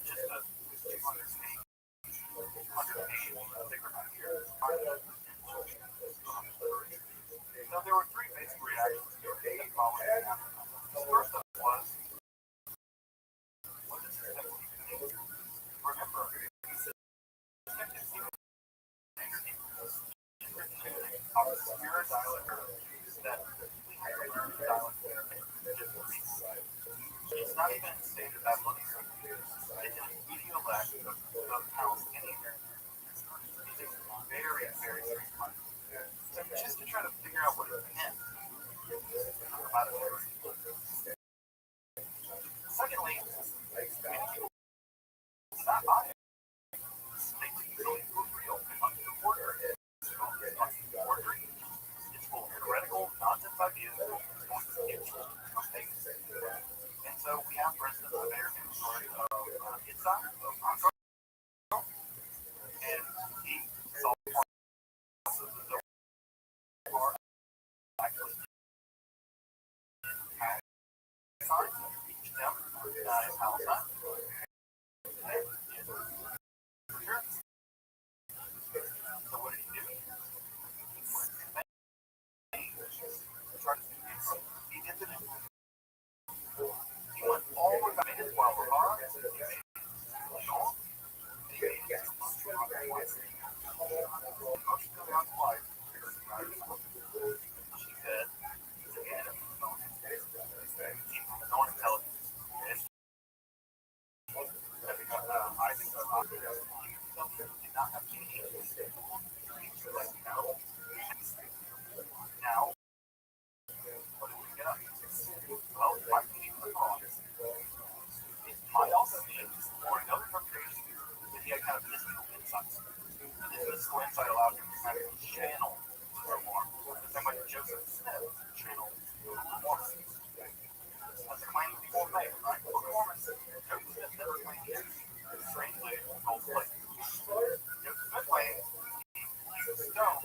just to understand. So there were three basic reactions that followed. The first of them was, what does the text even mean? Remember, obscure dialect that we had to learn the dialect it's not even stated that much. It's an idiolect of Palestinian. It's very, very strange. So just to try to figure out what it meant. Secondly, many people not buy it. They think it's real. It's full of heretical nonsense ideas. And so we have, for instance, the American story of Yitzhak, and he saw parts of the Zohar actually in Palestine. So what did he do? He did it. He went all the way back to while Ramah, he made it Sean, he made it most of God's life. She said, he's a man of his own intelligence. performance. Joseph never played yet. Translated from both places. Joseph Midway, Stone,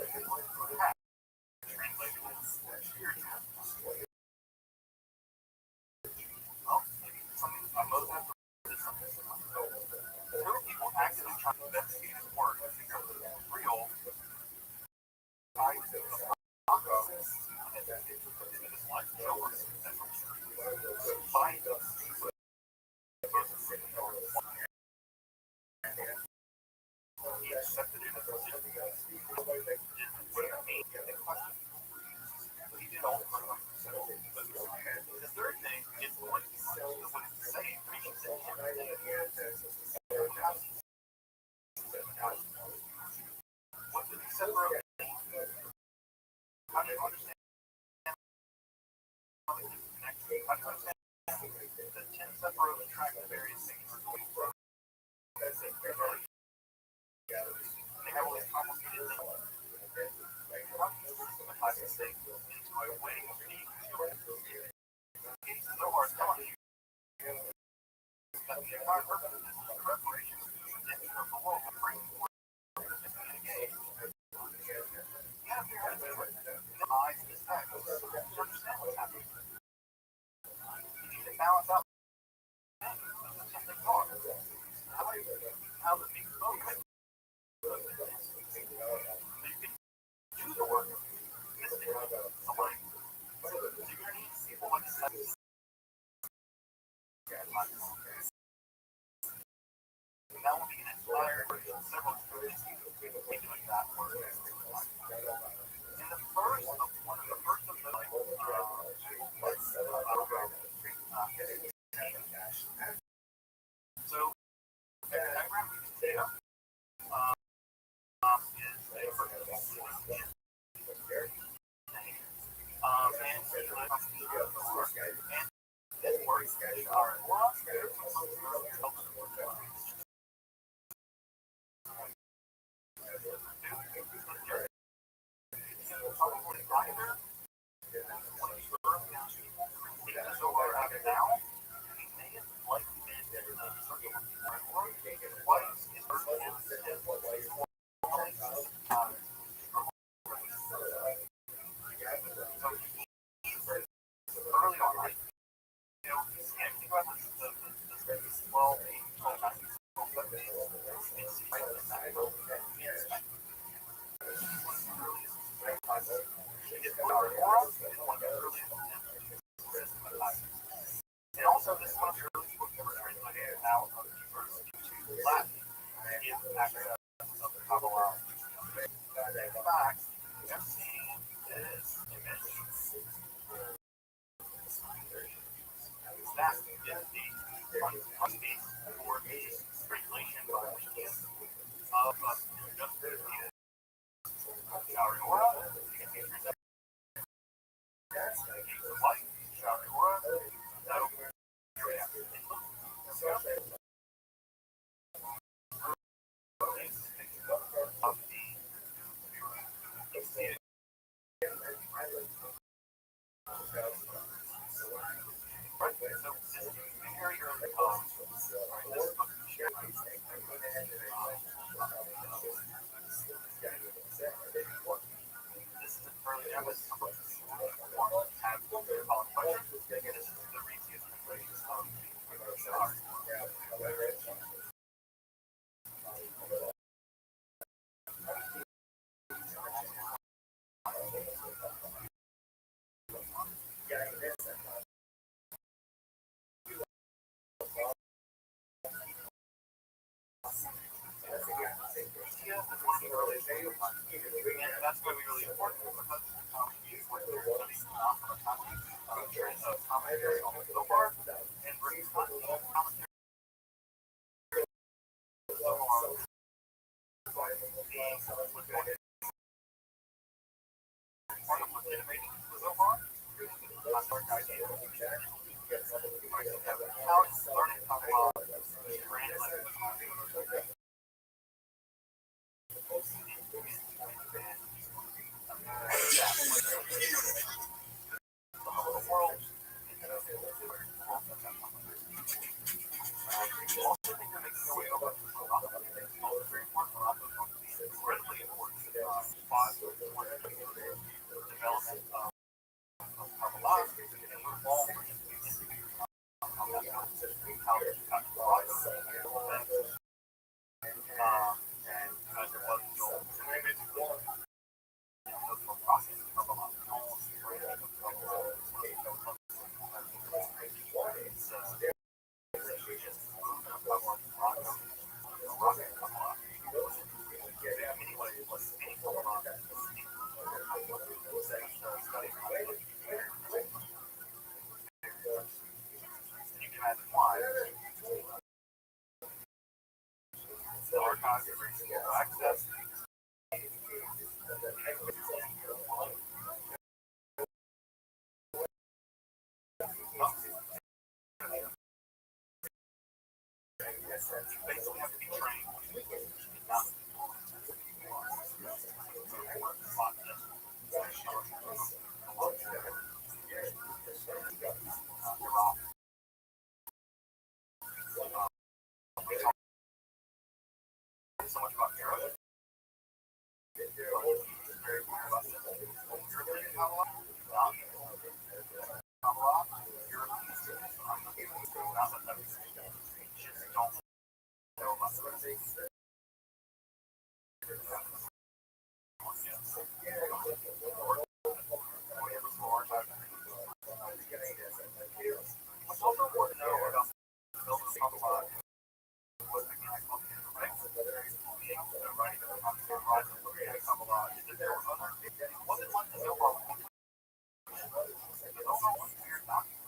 Hat, translated as spiritual. Well, maybe something on both ends of something. Several people actively try to investigate his work to figure out if it's real. I to the Morocco and that it was in his life children and find us he accepted it as a sin. What it mean in question. He did all the work. The third thing is what he's saying. I mean, he's saying what did he separate? How do you understand? How do you understand the 10 separate track of various things? They have all these complicated things. Systematize these things into a way of being so hard telling you that the entire purpose of this is the reparation of the redemption of the world and bringing forth the engaged. You have to minimize this text to understand what's happening. You need to balance out something hard. How to make both. So you can do the work of missing somebody. So you're going to need people like this. That will be an entire several years doing that work. In the first of one of the first of the so the diagram we can see is a and this works are early on, right? You know, think about the 12, 8, 12, 9, it's right in that world. And also, this is one of the earliest books ever translated out of Hebrew to Latin to give access of the Kabbalah. In fact, we have seen this image. That is the front piece for the translation by Wikipedia of just the Shower Aura. You can see the light, Shower Aura. So, here we have it. Of the and that's going to be really important because use what they're studying commentary on the so far and bring commentary so far. That's our idea. How it's learning to talk about the world. how they got the process. And because there was no, so they basically no process of a lot of tools, you can imagine why. The archives are reasonable access. You basically have to be trained. So much about Europe. What's also important to know about was the guy called right? Is that there were other things. It wasn't like the Zohar. The Zohar was weird document.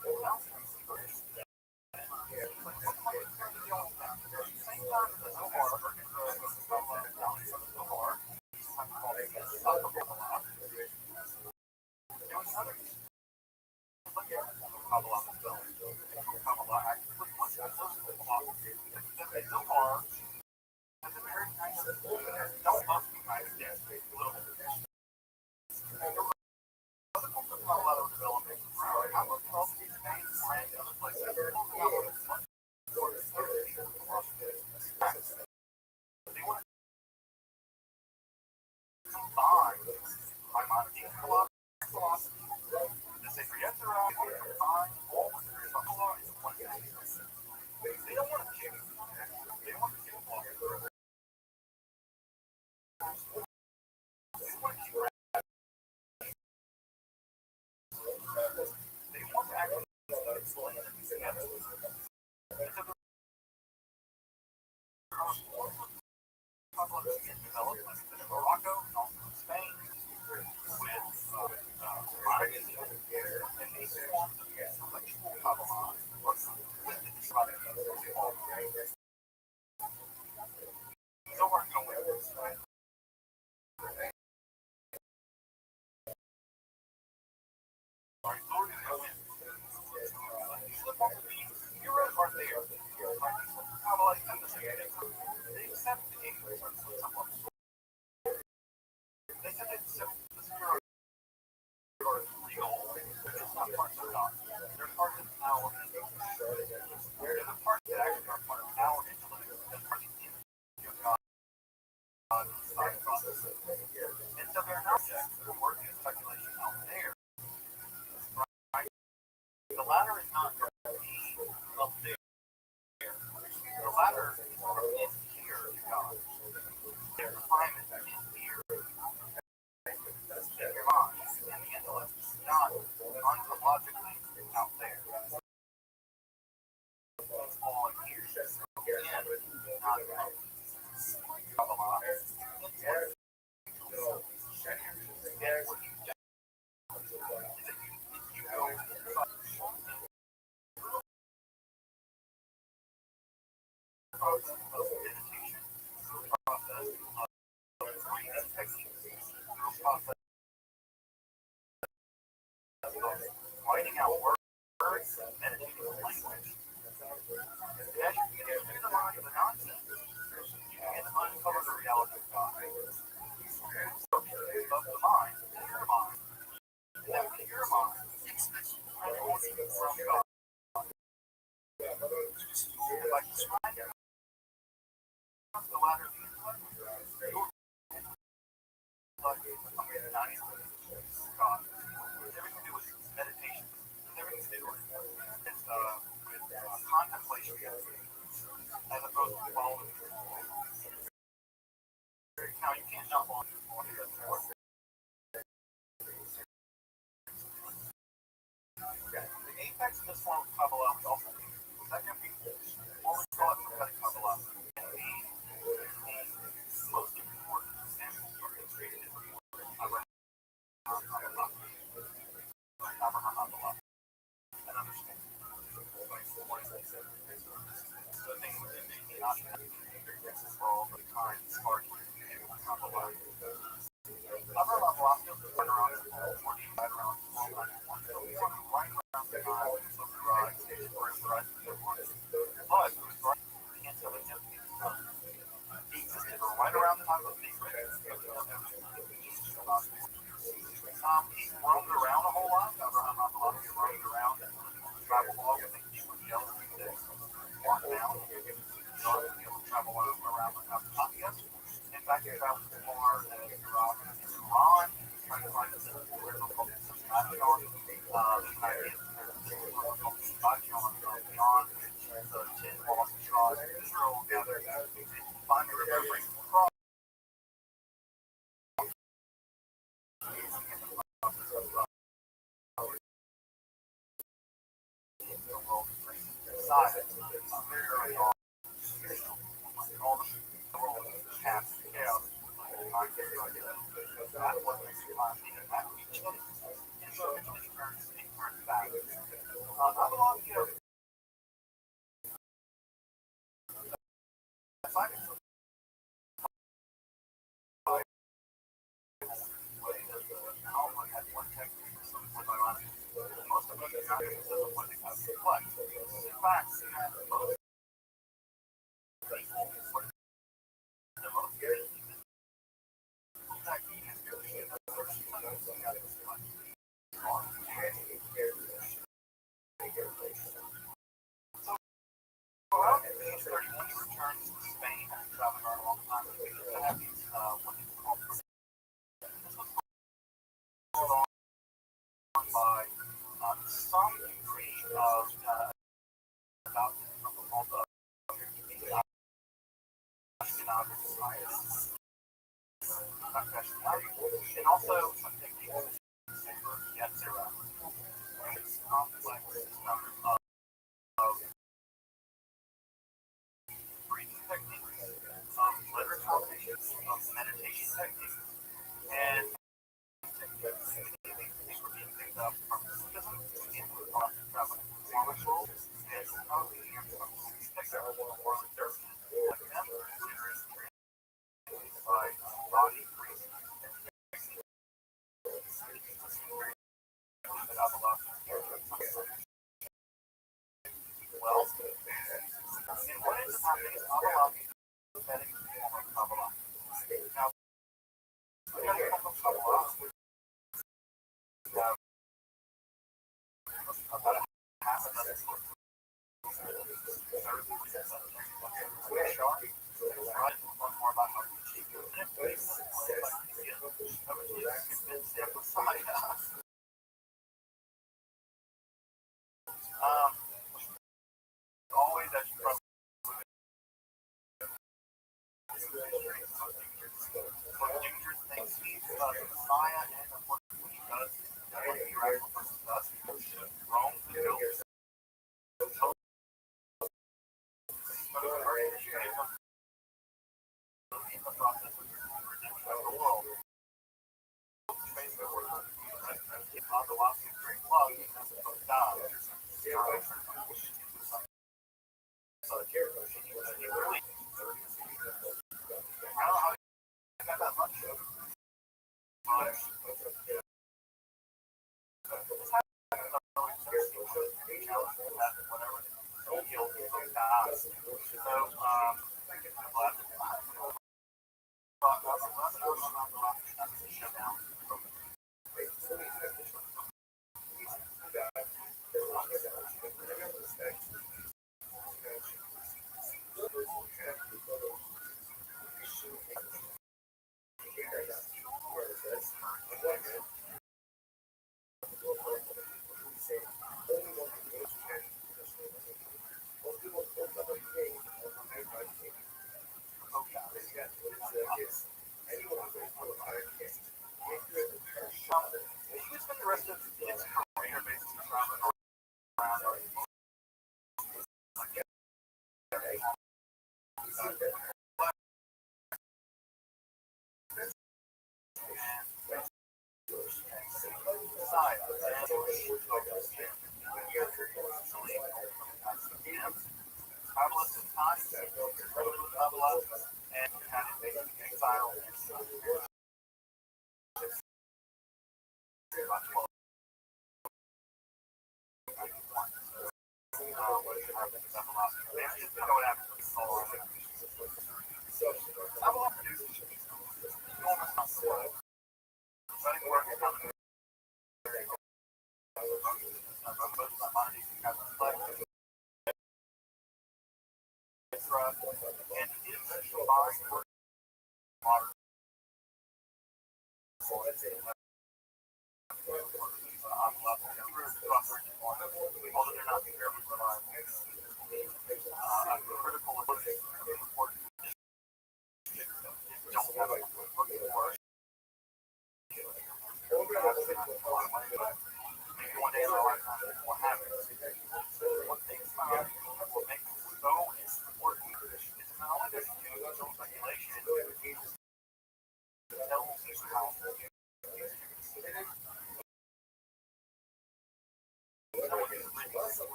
And so they're not just working speculation out there. The latter is not going to be up there. The latter is in here to God. Their climate is here. In your mind, and the intellect is not ontologically out there. It's all in here. Again, not Kabbalah. Writing out words and meditating on language. And as you begin to do the mind of the nonsense, you begin to uncover the reality of God. Of the mind, your mind, and then with your mind, transporting from God. By describing the latter of the intellect, God. Everything to do with meditation. Everything to do with contemplation. The apex of this form of Kabbalah is also second what we call it prophetic Kabbalah. And the most important and orchestrated is Abraham Kabbalah. Abraham Kabbalah. And understand. The thing with it may not be for all the time, it's hard to do Kabbalah. Abraham Kabbalah is right around 45 around 1291. So he's right around the time of the rise, or the rise of the one. But can't tell it just because he existed right around the time of the he roamed around a whole lot. Abraham Kabbalah roamed around and traveled all the things he was jealous that walk down. Travel around the Mesopotamia. In fact, he traveled as far as Iraq and Iran, trying to find a river called Babylon. Beyond which the 10 lost tribes of Israel gathered and finally remembering across. By some degree of about economic science, and also some techniques for yet zero. It's complex system of breathing techniques, of literature techniques, of meditation techniques, and techniques these were being picked up from Buddhism and rituals and probably picked up more like their by body breathing well, and what ends up happening is Kabbalah becomes a pathetic form of Kabbalah. Now, pathetic form of Kabbalah have about a half a dozen books. More about how to achieve your always as you probably dangerous things the Messiah and what he does, what the irrational person does, Rome builds in the process of redemption of the world. The loss of great love because of God. So I don't know how you got that much of it.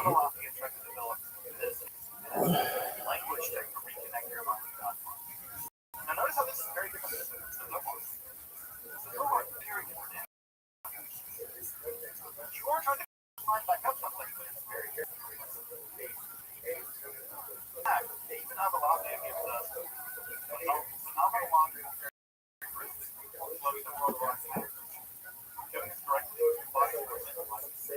Philosophy is trying to develop this language that can reconnect your mind with God. Now notice how this is very different than the Zohar. The Zohar is very different. You are trying to climb back up someplace, but it's very different. In fact, even Avalabia gives us phenomenal laundry of very fruits. Floats the world around today. Giving us directly to the body or mental life.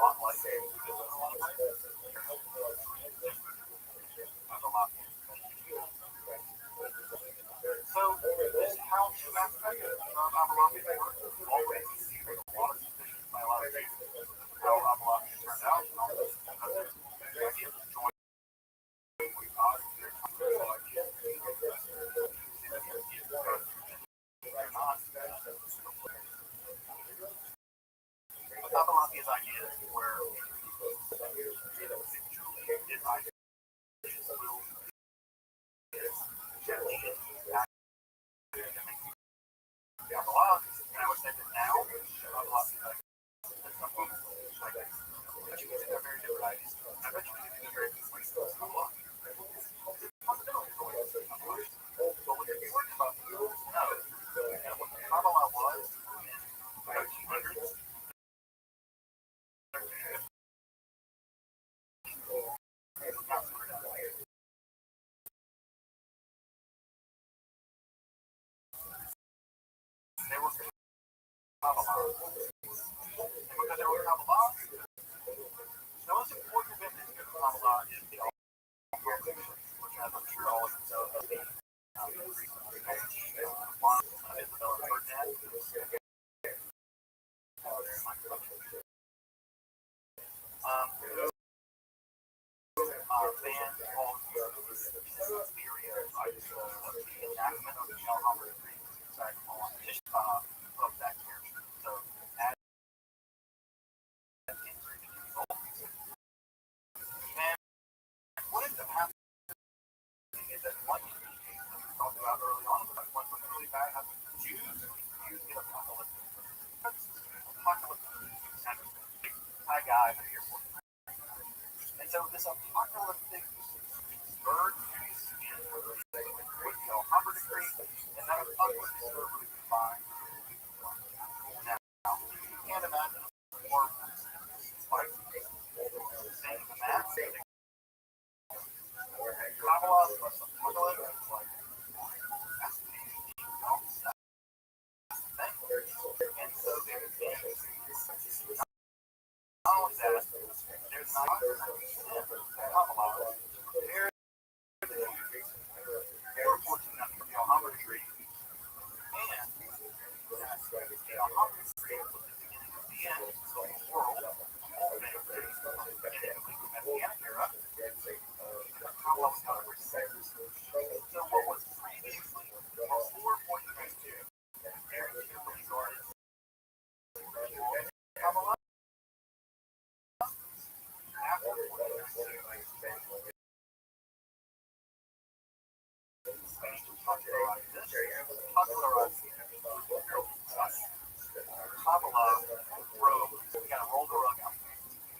lot like it. There's a lot of places. There's a lot. So this how-to aspect of Avalon always receiving a lot of suspicion by a lot of people. How Avalon turned out, and also because there's the idea of joy we got here. But Avalon's idea where his ideas will gently impact Avalon, and I would say that now Avalon is like some people like but you can see they're very different ideas. I bet you can see they're very different ways to Avalon. Fundamentally the way to Avalon. But what you're worried about no. And what Avalon was in the 1900s. They were Avalon. And because they were Avalon, the most important event in Avalon is the organization, which as I'm sure all of you know, Isabella Ferdinand. Band called Theory of the enactment of the Alhambra Decree on of that character. So as and what ends up happening is that one thing that we talked about early on, but when something really bad happens to Jews get apocalyptic. Hi guys, I'm here for you. And so this apocalyptic bird in with the Alhambra Decree, and that apocalypse is really defined. Now, you can't imagine more spicy saying than that. Kabbalah plus apocalypse, like, that's the and so there's not only that, there's not Kabbalah. They're fortunate enough to be Alhambra Decree, and the Alhambra Decree was the beginning of the end of the world, all mankind, in the Messianic era. Kabbalah was not received. So what was previously before 1492, regarded Kabbalah after 1492. Popularized Kabbalah road. We gotta roll the rug out.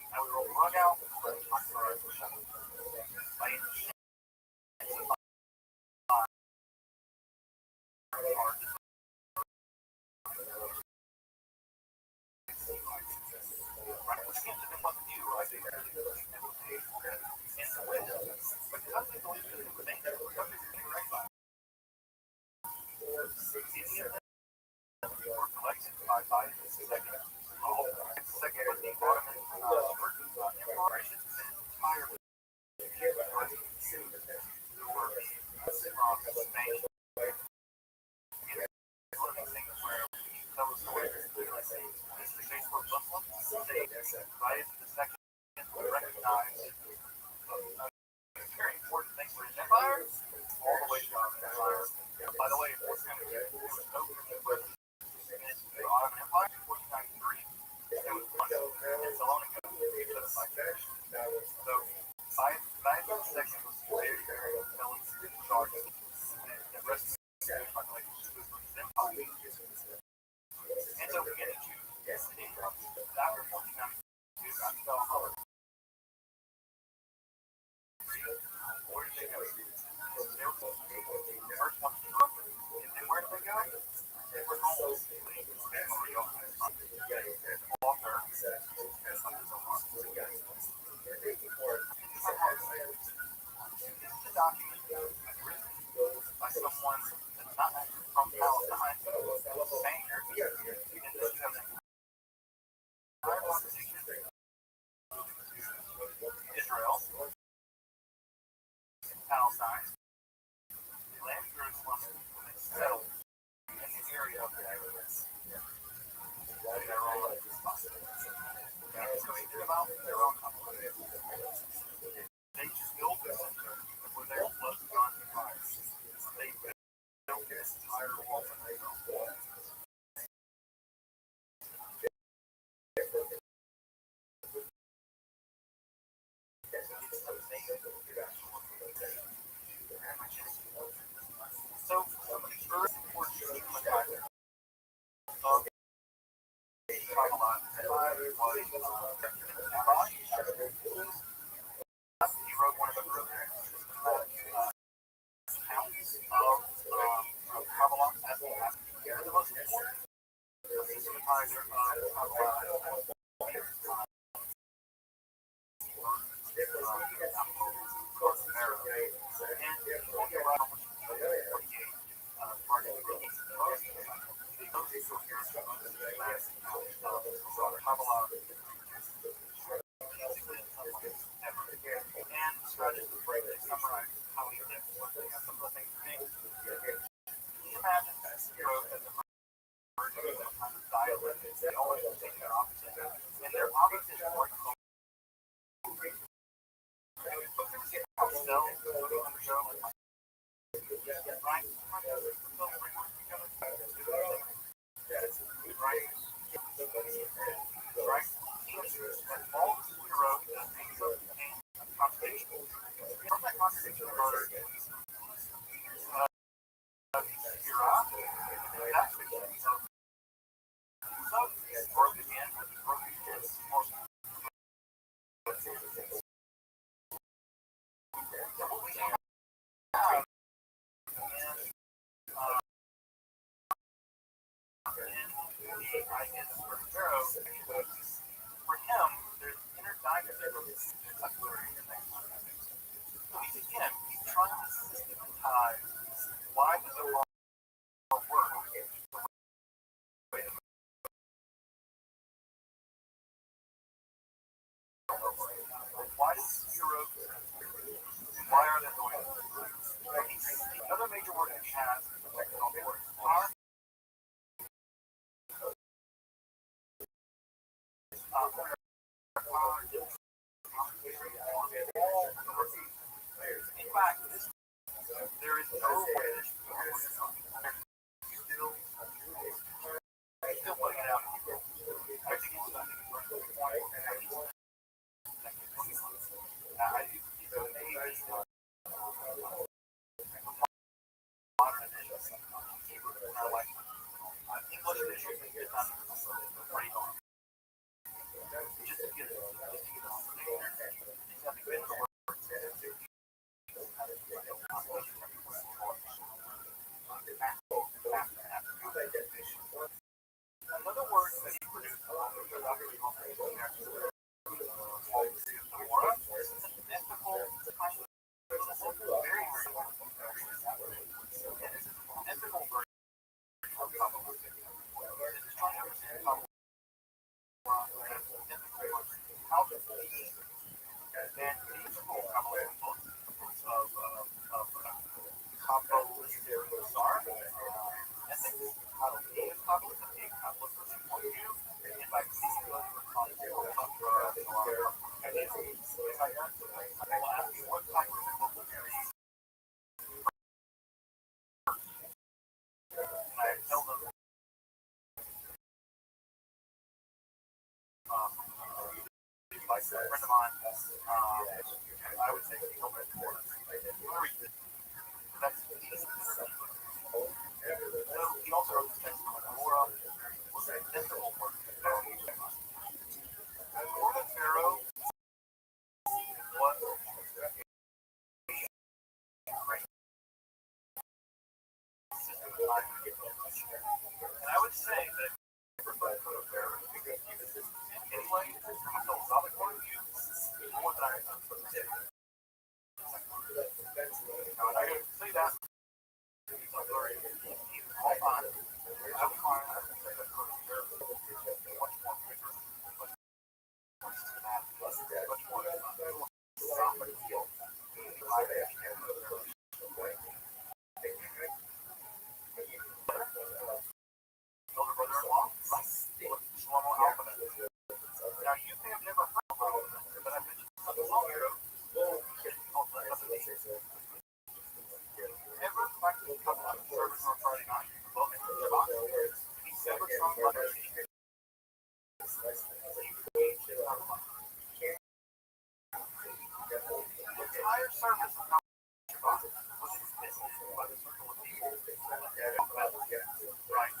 Now we roll the rug out, popularize the by which means that it wasn't new, right? It was in the window. But because they believed that it was ancient, because they were right by any of them were collected by the second was the Ottoman Empire entirely. There were from Spain. One of the things where tell the story, like this is the case for Muslims. They invited the second to recognize a very important thing for his empire, all the way to the Ottoman Empire. By the way, it was no with the Ottoman Empire in 1493. It was in Thessalonica, their own company. They just built this center where there was not fire. They built this entire wall and they built so some of these early reports of he wrote one of the earlier accounts of Kabbalah as the most important systematizer of Kabbalah. And started to summarize how he did some of the things he imagined Europe as a merging of kind of dialect. They always take their opposite, and their opposite is more right? Right? All we wrote is things of contradiction. From that contradiction emerged that's the case. So, broke again, broke again, more what we have in the ideas for Pharaoh, for him, there's inner dynamism so he's trying to systematize why does the law work why does Europe why are they going another major word that he has is the technical word in fact, there is no way still putting it out. I think it's something I think he's amazing. Modern editions. I like English editions is not pretty long. Just to get it another word that he produced by a friend of mine, I would say he's over at the border. That's so he also wrote this text on Torah, was a mystical work. Before the Pharaoh was and I would say that anyway, from a philosophic point of view, more than I did. Now, and I gotta say that he's all fine. I would find I would say that for much more quicker, much more systematic, much more philosophic feel. Elder brother-in-law, Shlomo Alphabet. Now, you may have never heard of service of Shabbat was dismissed by the circle of people right?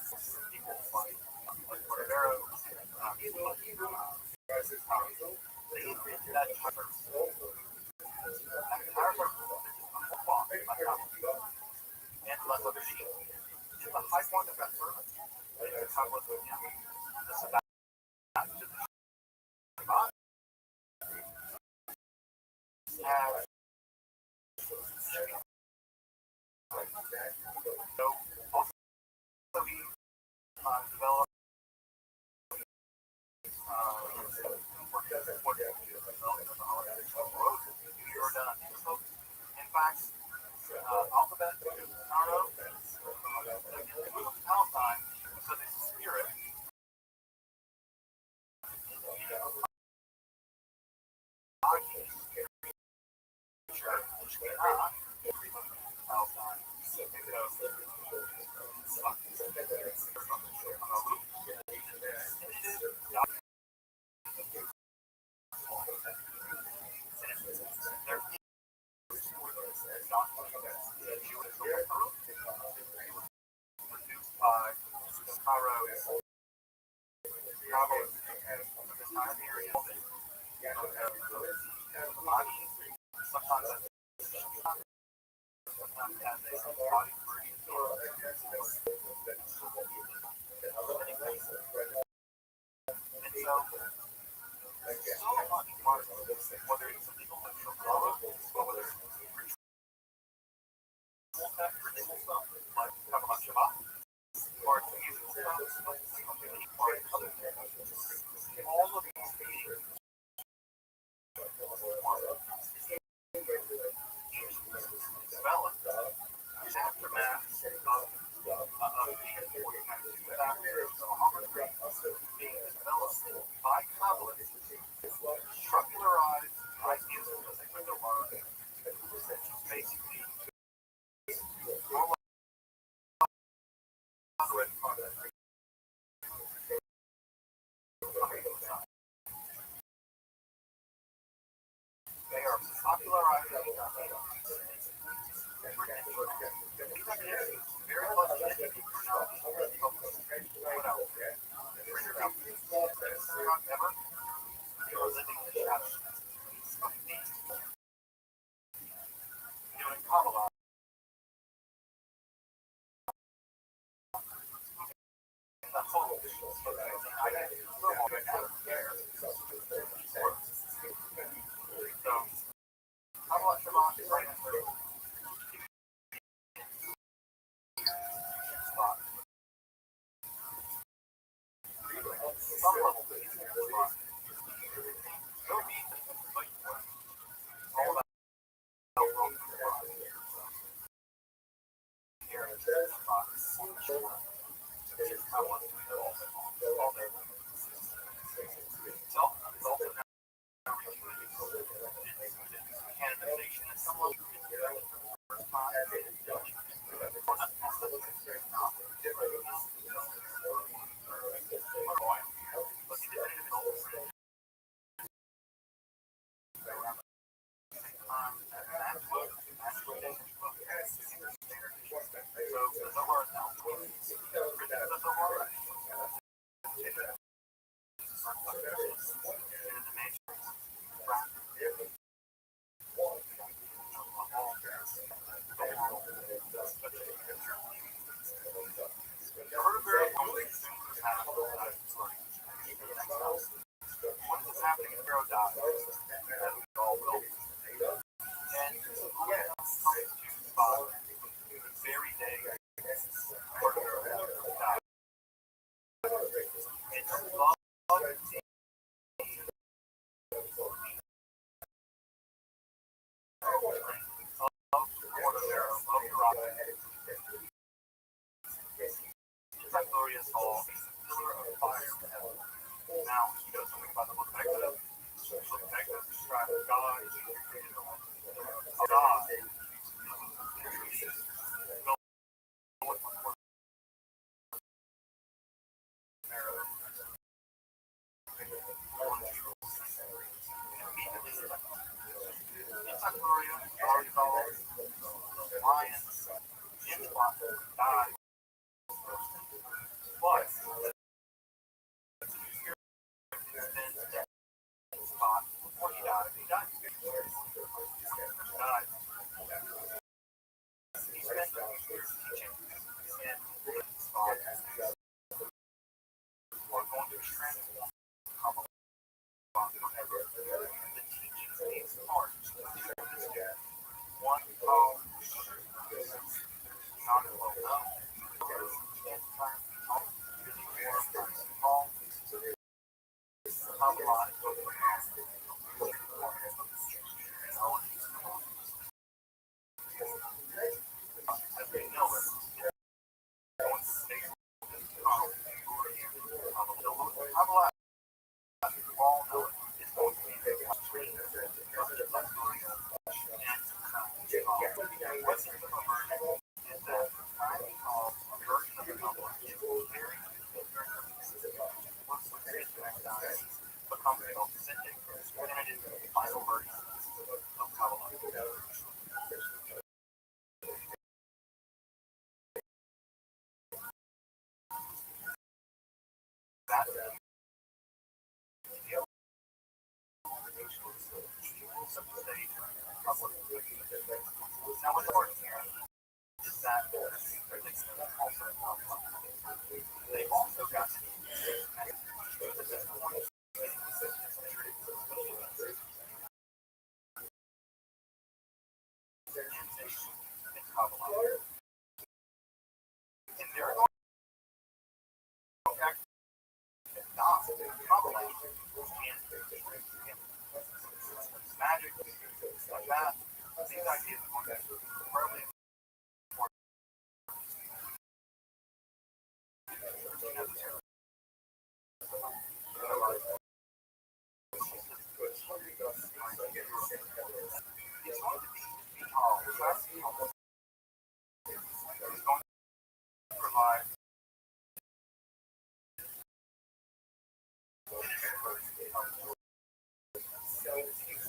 People like Cordero, they invented that term. And less of it is the high point of that service. It's how was with him. The Sabbath to the Shabbat has so also we developed you're done. In fact, alphabet Arrow Palestine because it's a spirit. Produced by Cairo, whether it's a legal or whether it's ritual stuff like Kabbalah Shabbat, or it's musical stuff, or other things. All of these things developed in aftermath of being factors being developed by Kabbalists, structuralized ideas of the secular world, basically they are popularized very much ever you are living in the shadows of me doing Kabbalah. The whole Kabbalah Shabbat is right through spot. Some level spot. No need to fight for it. All about here in this spot. This is how one all day. So, it's also now canonization at some level. First time. Happening in Paradise, as we all will. And by the very day Cordero died. It's love Cordero, of Rabbbi. It's like glorious hall, pillar of fire in heaven. Now, he knows something about the book of Exodus. The book of Exodus describes God, died. But spot before he died. He died. He spent years teaching and spot or going to transform forever. The teachings of these parts one not as well known. Now, what's important here is that they also got and they're going back not magic like that. These ideas are going to be incredibly provide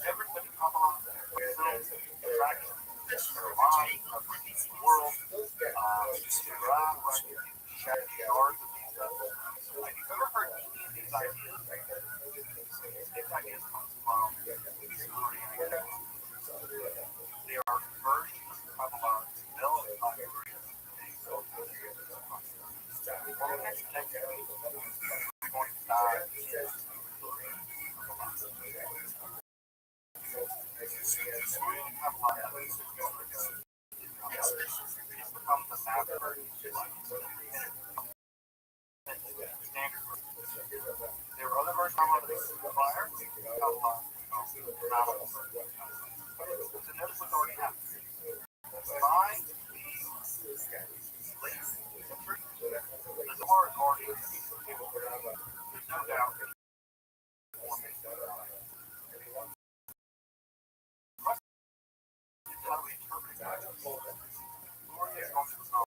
everybody come along world Have you ever heard any of these ideas? These ideas come from they are versions of Babylon's developed there were other versions of the fire. So notice what's already happened. By the late century, the door is already there's no doubt. How do we interpret that? Gloria is going to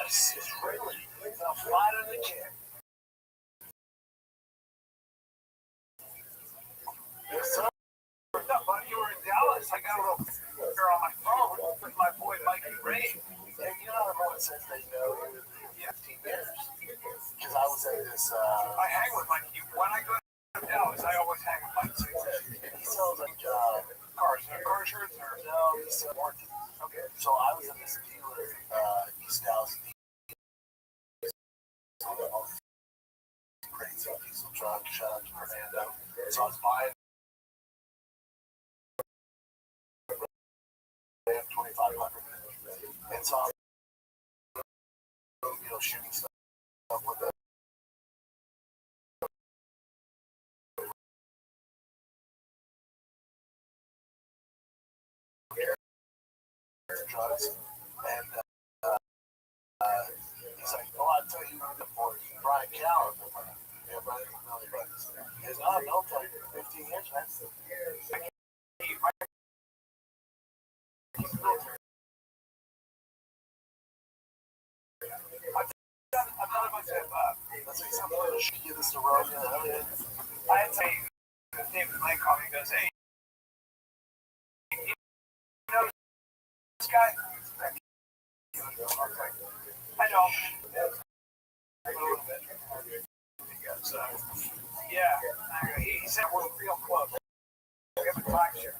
Yes, it's really fell flat on the kid. Yes, sir. No, buddy, you were in Dallas. I got a little picture on my phone with my boy Mikey Ray. And you know, everyone says they know him in 15 years. Because I was at this, I hang with Mikey. When I go to Dallas, I always hang with Mikey. And he sells like car shirts or no, he sells warranty. Okay. So I was at this dealer, East Dallas. Crazy diesel truck, shout out to Fernando. So I was buying 2,500, and so I'm shooting stuff with the drugs, and he's like, "Oh, I'll tell you the boy, Brian Callen." Yeah, Brian Callen, right? He goes, "Oh, no, for like 15 years, man." I've done a bunch of, let's say something like this. Give this to Rogan. I had to say, David Blake called me and goes, "Hey, you know this guy?" I know. A little bit. He goes, yeah. He said we're real close. We haven't talked yet.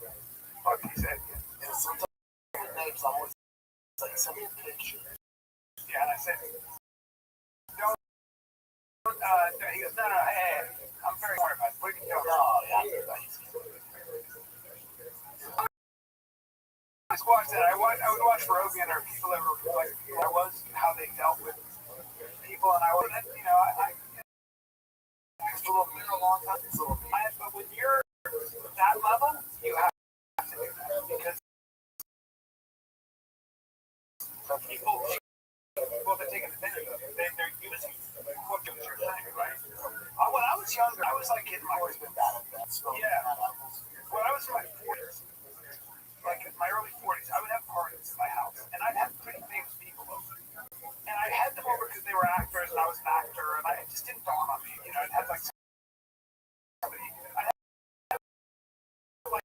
He said, and sometimes names I'm always like, send me a picture. Yeah, and I said, no, he goes, no, hey, I'm very worried about it. What do you know? No, yeah, I watched that. I would watch Rogan or people that were like who I was, how they dealt with people, and I would, I it's a little bit a long time. But when you're that level, you have to do that because people have been taking advantage of it. They're using what you're saying, right? When I was younger, I was like, I've always been bad at that. So yeah. When I was in my 40s, like in my early 40s, I would have parties in my house, and I'd have pretty famous people over. And I had them over because they were actors, and I was an actor, and it just didn't dawn on me. I'd have like somebody, I'd have like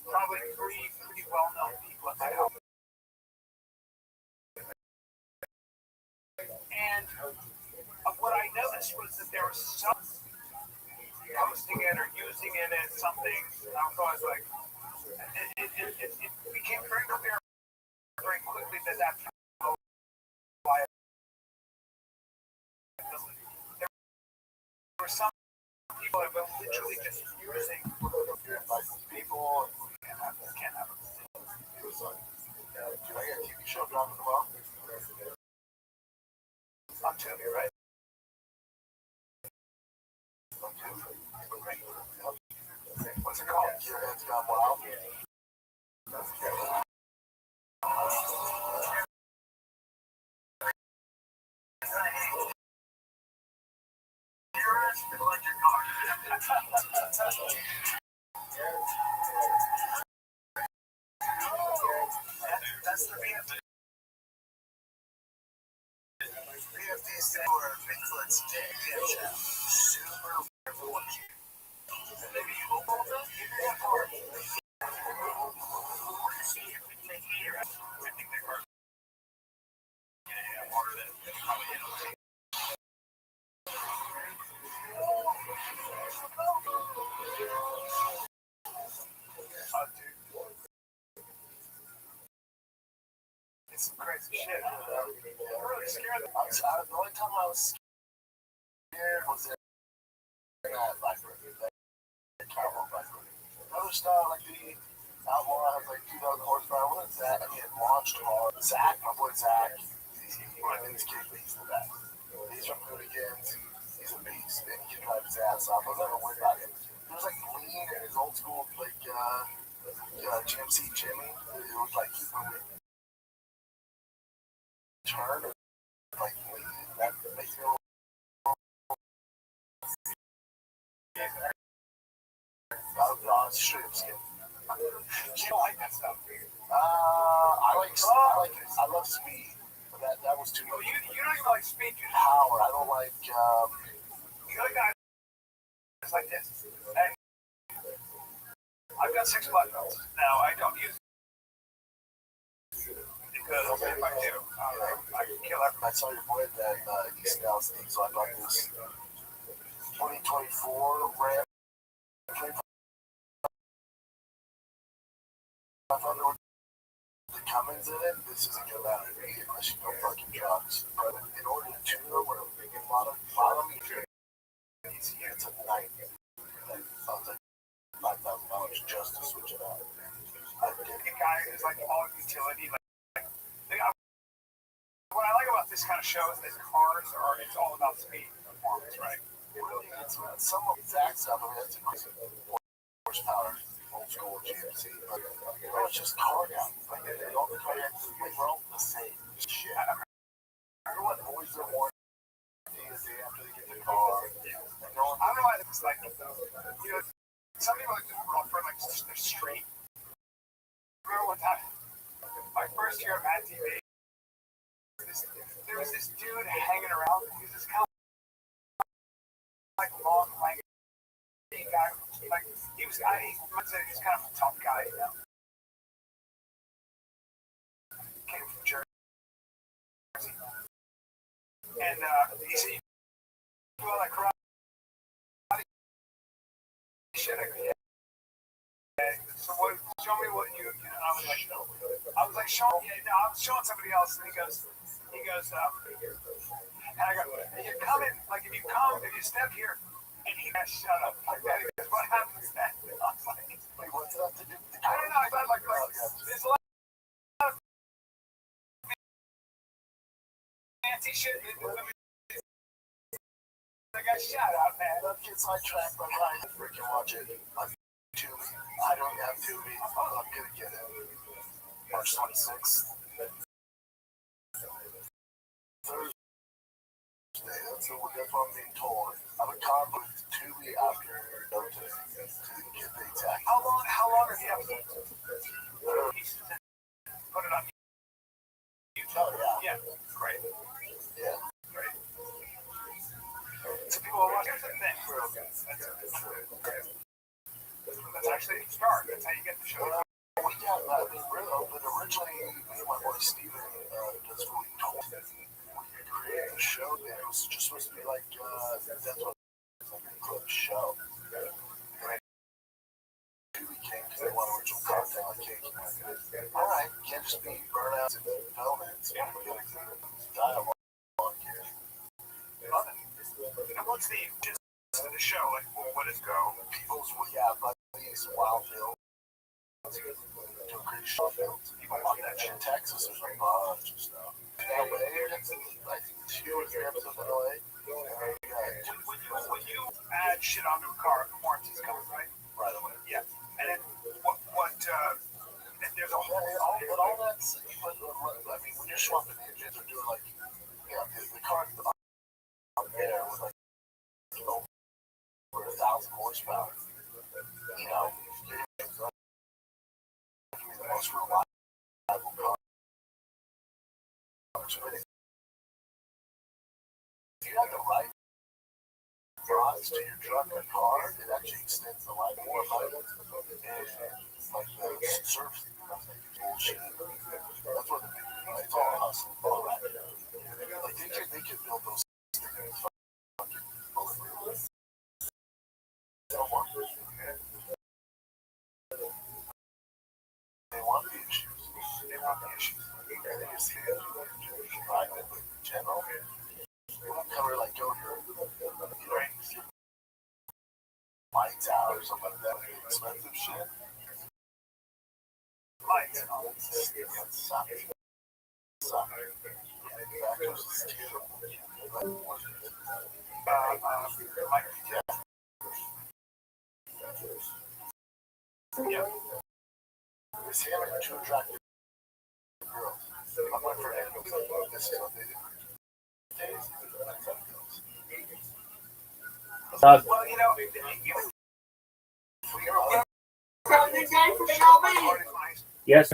probably three pretty well-known people at my house. And what I noticed was that there was some posting it or using it as something. I was always like, it became very clear very quickly that that's why there were some people that were literally just using people. Can't have it. It was like, do I get a TV show dropping tomorrow? On Tubi, right? On Tubi. Great. What's it called? Your Head's Gone Wild. That's the BFD. BFD stands for Bigfoot's Dick. Super everyone. Maybe you will hold up? You can have part. See if we take here. I think they were. Yeah, harder than probably hit them. It's some crazy shit. I'm really scared. The only time I was scared was in that library. That cowboy library. Another style like the Outlaw has like 2,000 horsepower. What is that? He had launched hard. Zach, my boy Zach, he's one of these kids, but he's the best. He's from Hooligans. He's a beast. And he can drive his ass off. I was never worried about him. He was like lean and his old school, like GMC Jimmy. It was like he would turn or like lean. That makes me a little. Straight up skin. You don't like that stuff. I like it. I love speed. That was too much. You don't even like speed power. I don't like. The other guy is like this. And I've got 6 black belts. Now I don't use because if I do, I can kill everyone. I saw your boy that East Dallas thing, so I bought this 2024 Ram. The Cummins in it. This isn't gonna matter to me unless you know fucking drugs. But in order to tune them, we're making a lot of it's a night. Sounds like $5,000 just to switch it out. The guy is like all utility. What I like about this kind of show is that cars are, it's all about speed and performance, right? It really is. Some of the exact stuff, I mean, it's increasing horsepower, old school GMC, but it's just car now. Like, all the cars, we're all the same shit. I remember what boys are more day after they get the car. I don't know why it's like, you know, some people like to call for like just their street. Remember one time, my first year at Mad TV, there was this dude hanging around. He was this kind of like long, like guy. Like he was kind of a tough guy, you know. Came from Jersey, and he said, "You do all that karate shit." So what? Show me what you. And I was like, showing. Yeah, no, I was showing somebody else, and he goes, and I go, you come in, like if you step here, and he goes, shut up. Like that. He goes, what happens then? I was like, wait, what's that to do? I don't know. I thought like there's a lot of fancy shit. I got shot out, man. That gets sidetracked, but I freaking watch it on YouTube. I don't have Tubi. I'm gonna get it. March 26th. Thursday. That's what I'm being told. I'm a combo with Tubi after to get the exact. How long are the episodes? Put it on YouTube. Oh, yeah. Yeah. Great. Yeah. Great. So people will watch it. That's actually a start. That's how you get the show. We got that. But originally, me and my boy Steven does really cool. We created a show that it was just supposed to be like, that's what it's like a clip show. And Tubi came because they want original content like Cake. Alright, you can't just be burnouts and film it. So we're getting dialogue here. And what's the gist of the show? Like, what is go? People's, buddies, wild film. Doing crazy short films. People want that shit. In Texas, there's a bunch of stuff. In LA, I think 2 or 3 episodes in LA. When you add shit onto a car, warranty's coming, right? Right away. Yeah. And then and there's a whole. All that's. I mean, when you're swapping engines or doing like, the car's up there with like, over 1,000 horsepower. You know, it's the most reliable car. If you have the right rods to your truck or car, it actually extends the life more of it. And like the surface, bullshit. That's what it's all hustle. All right. Like they could build those things fucking bulletproof. They don't want this. They want the issues. They want the issues. And they just see it. Right? But in general, they won't cover like go here. Lights out or something like that. Expensive shit. Lights out. Suck. Manufacturers is terrible. Yeah. This hammer too attractive girls. I'm going for an this is what they do. Well, you know, Yes.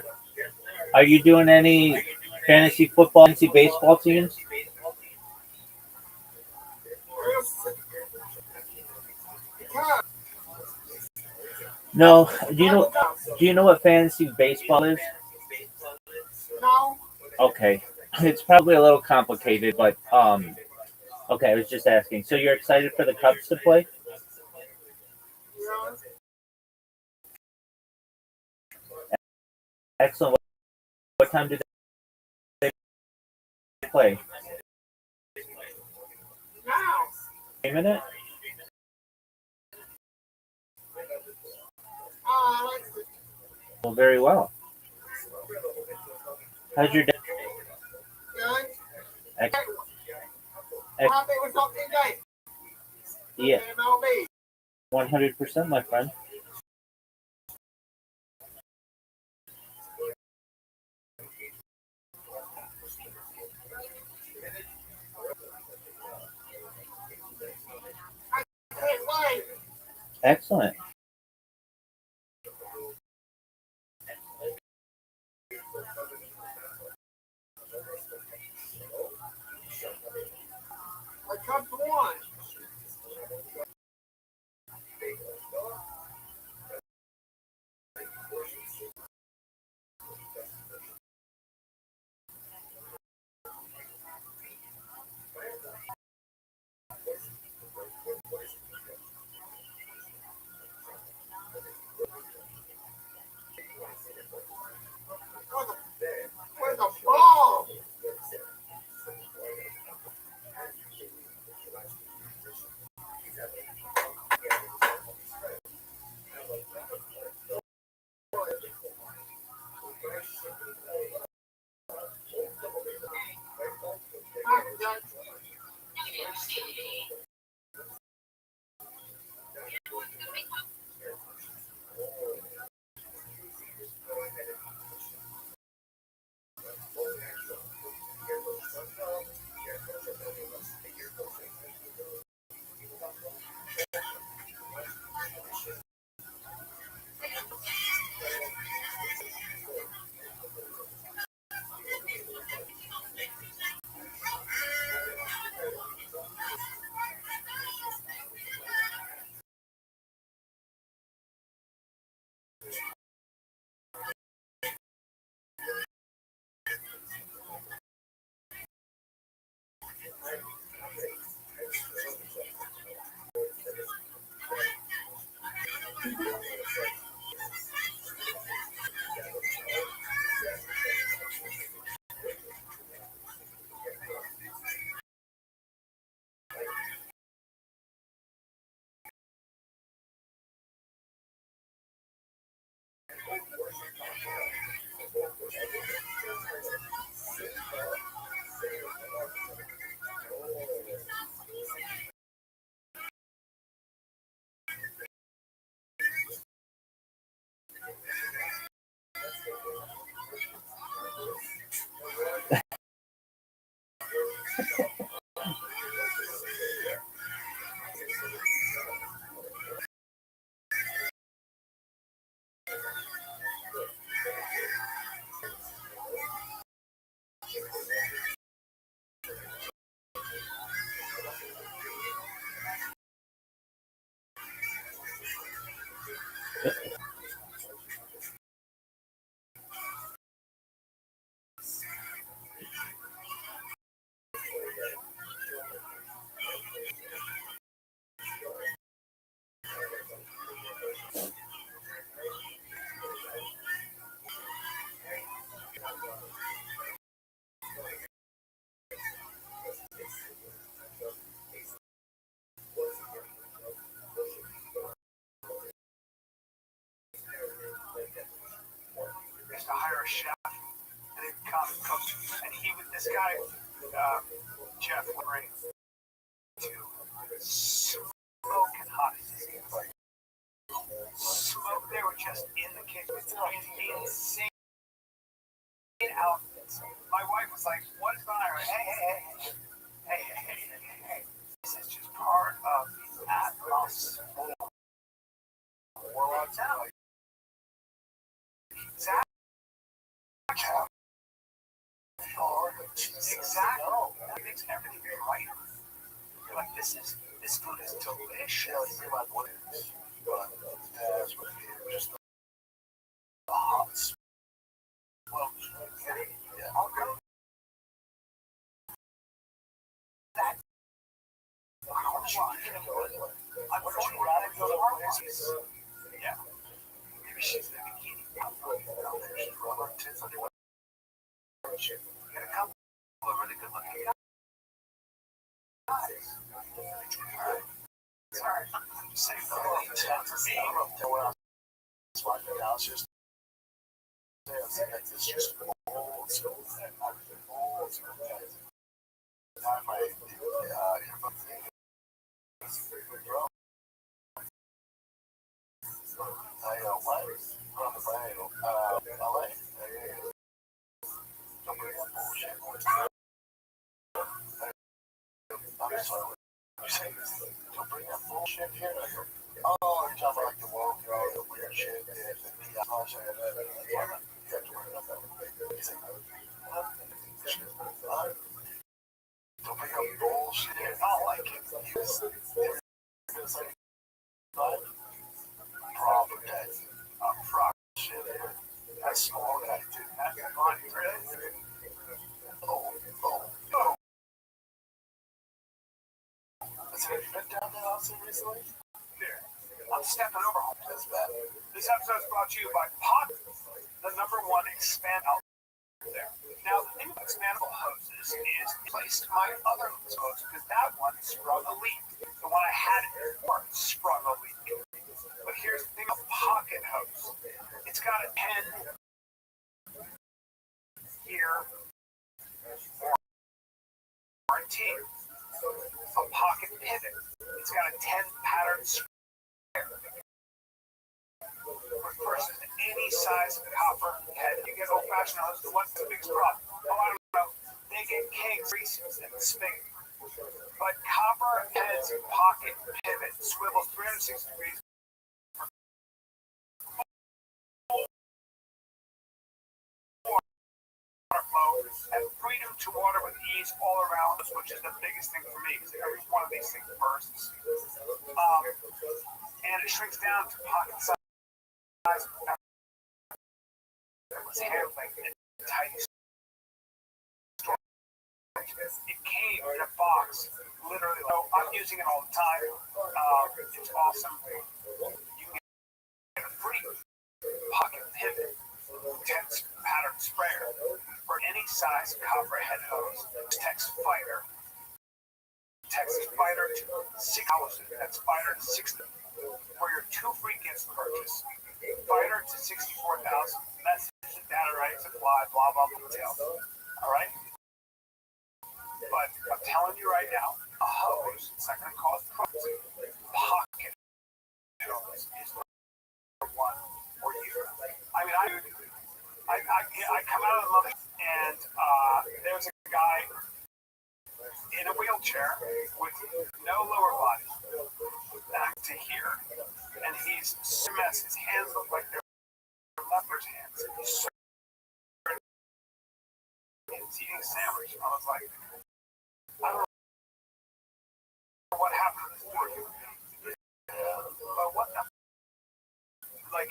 Are you doing any fantasy football, fantasy baseball teams? No. Do you know what fantasy baseball is? No. Okay. It's probably a little complicated, but okay, I was just asking. So you're excited for the Cubs to play? Excellent. What time do they play? A minute? Well, very well. How's your day? Ex- yeah, 100%, my friend. Excellent. Where's the ball? To hire a chef and he'd come and cook. And he would, this guy, Jeff, right, to smoking hot. Smoke, they were just in the kitchen. Insane outfits. My wife was like, what is going on? Hey. This is just part of the atmosphere. We're on town. Exactly. this food is delicious. Yeah, you realize what it is. But that's what it is. Just the hot well, yeah. Okay. That I'm going to rather go to our places. Yeah. Maybe she's in a bikini. She's rubber tits on your Get a couple of really good looking guys. Sorry. I'm just saying for me. I don't know where I was watching now. It's just it's just old school. Old school. Now my earbuds thing is bro. What? From the plane, LA. Don't bring that bullshit. I'm sorry. You say don't bring that bullshit here. Oh, you're talking about like the woke, the weird shit. Yeah, I'll show you that. You have to worry about that. He's like, don't bring up bullshit. I don't like it. It's like, proper day. Proper shit. That's small guy, dude. That's funny, really. Oh. Have you been down there also recently? Here. I'm stepping over home. That's bad. This episode is brought to you by Pot, the #1 expand out there. Now, the thing about expandable hoses is placed my other hose because that one sprung a leak. The one I had before sprung a leak. But here's the thing about pocket hose. It's got a 10-year warranty. A pocket pivot. It's got a 10 pattern square. Versus any size copper head. You get old-fashioned hoses. What's the biggest problem? Oh, I don't know. They get cakes, greases, and spin. But copper heads, pocket pivot, swivels 360 degrees. And freedom to water with ease all around us, which is the biggest thing for me, because every one of these things bursts. And it shrinks down to pocket size. It was handling it tiny. It came in a box, literally. So I'm using it all the time. It's awesome. You can get a free pocket pivot, 10 pattern sprayer for any size copperhead hose. Text Fighter to 6,000. That's Fighter to 60 for your 2 free gifts purchase. Fighter to 64,000. Message and data rights apply. Blah blah blah. Details. All right. But I'm telling you right now, a hose, it's not going to cause problems. Pocket hose is the one for you. I mean, I come out of the mother and there's a guy in a wheelchair with no lower body back to here, and he's so messy. His hands look like they're leopard's hands. He's eating a sandwich. I was like, I don't know what happened to this poor human being. But what the? Like,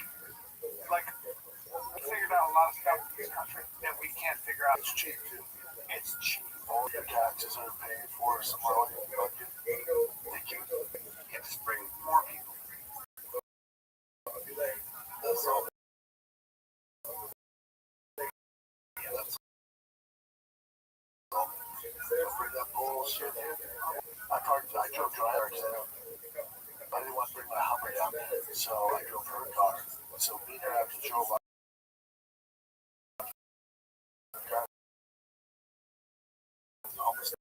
we figured out a lot of stuff in this country that we can't figure out. It's cheap, too. It's cheap. All your taxes are paid for somewhere on your budget. Thank you. You just bring more people. That's all. Yeah, that's all. Bring that bullshit in. I drove driver today. I didn't want to bring my Hummer down there, so I drove her car. So me and her actually drove up. Almost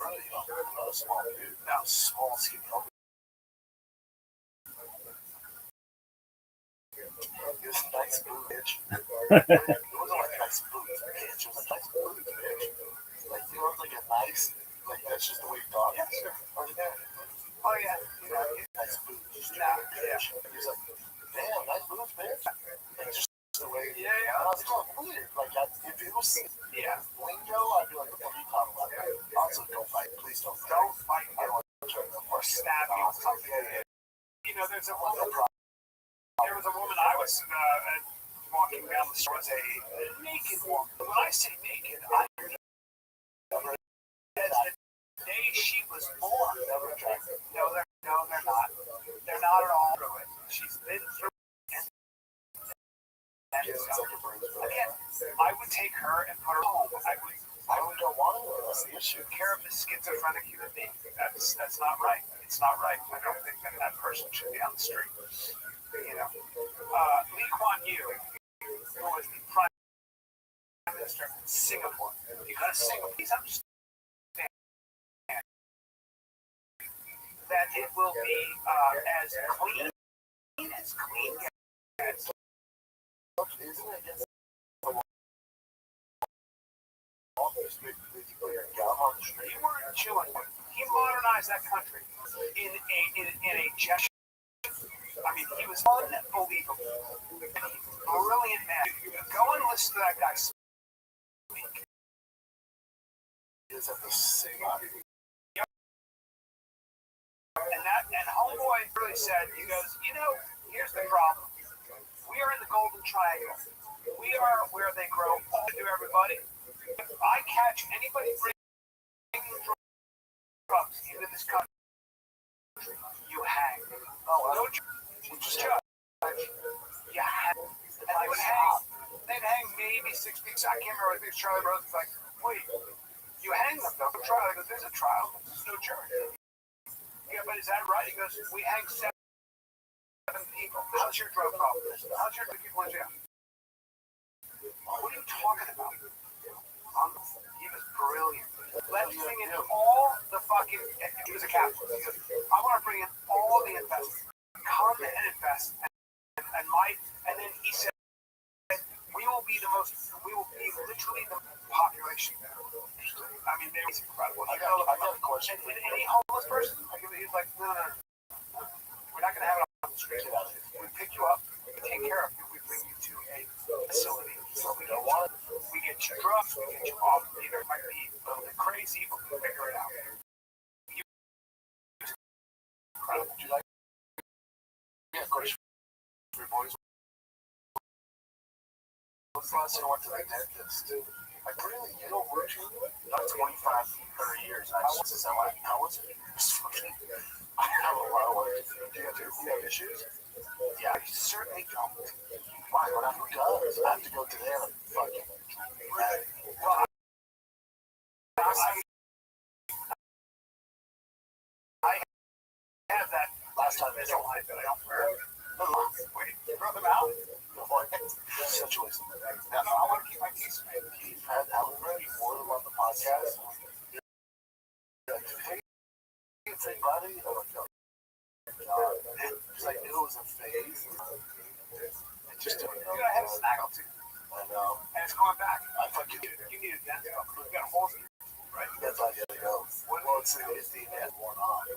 not a small dude. Now small skinny. It was a nice boot, bitch. It wasn't like nice boots, bitch. It was a nice boot, bitch. Like, you know, like a nice, like, that's just the way you talk. Yeah, sure. Oh, yeah. Oh, yeah. You know, Nice boots. Just yeah. He's like, damn, nice boots, bitch. Like, just the way. Yeah. And I was like, weird. Like, if it was Yeah. lingo, I'd be like, what are you talking about? Also, don't fight. Please don't fight. Don't fight I don't want to turn them or stab you or something. You know, there's a woman. There was a woman I was walking down the street. Was a naked woman. When I say naked, I mean the day she was born. No, they're not. They're not at all through it. She's been through it. And again, I would take her and put her home. I would don't want to. That's the issue. Care of the schizophrenic human being. That's not right. It's not right. I don't think that person should be on the street. You know, Lee Kuan Yew, who was the prime minister of Singapore. You go to Singapore, please understand that it will be as clean as clean gets. Isn't it against the law? You weren't chewing. He modernized that country in a gesture. I mean, he was unbelievable. Brilliant man. Go and listen to that guy speak. He is at the same. And homeboy really said, he goes, you know, here's the problem. We are in the Golden Triangle. We are where they grow all to everybody. If I catch anybody bringing drugs into this country, you hang. Oh, no judge. You hang. And they would hang. They'd hang maybe 6 weeks. I can't remember. I think Charlie Rose was like, wait, you hang them, though. Trial. I go, there's a trial. There's no jury. Yeah, but is that right? He goes, we hang 7 people. How's your drug problem? How's your people in jail? What are you talking about? He was brilliant. Let's bring in all the fucking. He was a capitalist. He goes, I want to bring in all the investors. Come and invest. And then he said, we will be literally the population. I mean, they was incredible. I got a question. And any homeless person, he's like, no. We're not going to have it on the street. We pick you up, we take care of you, we bring you to a facility. So we don't want it. We get you drugs, we get you off. Either it might be a little bit crazy, but we figure it out. Incredible. Would you like? Yeah, question for boys. What's the last time I went to the dentist? Like, really? You don't work? Not 25, 30 years. How was it? How was it? I have a lot of work. Do you have issues? Yeah, I certainly don't. Why? Who does? I have to go to them and fucking ready. Well, I have that last time I don't like that I don't wear. Wait, throw them out? Situation. Now, I want to keep my teeth straight. Keith had already more than on the podcast. Like, hey, say buddy, or like, because I knew it was a phase. It just didn't know. I had a snaggle too. I know. And it's going back. I fucking you need a dent. You got a hole in it, right? That's how you gotta go. Well, it's the net worn off.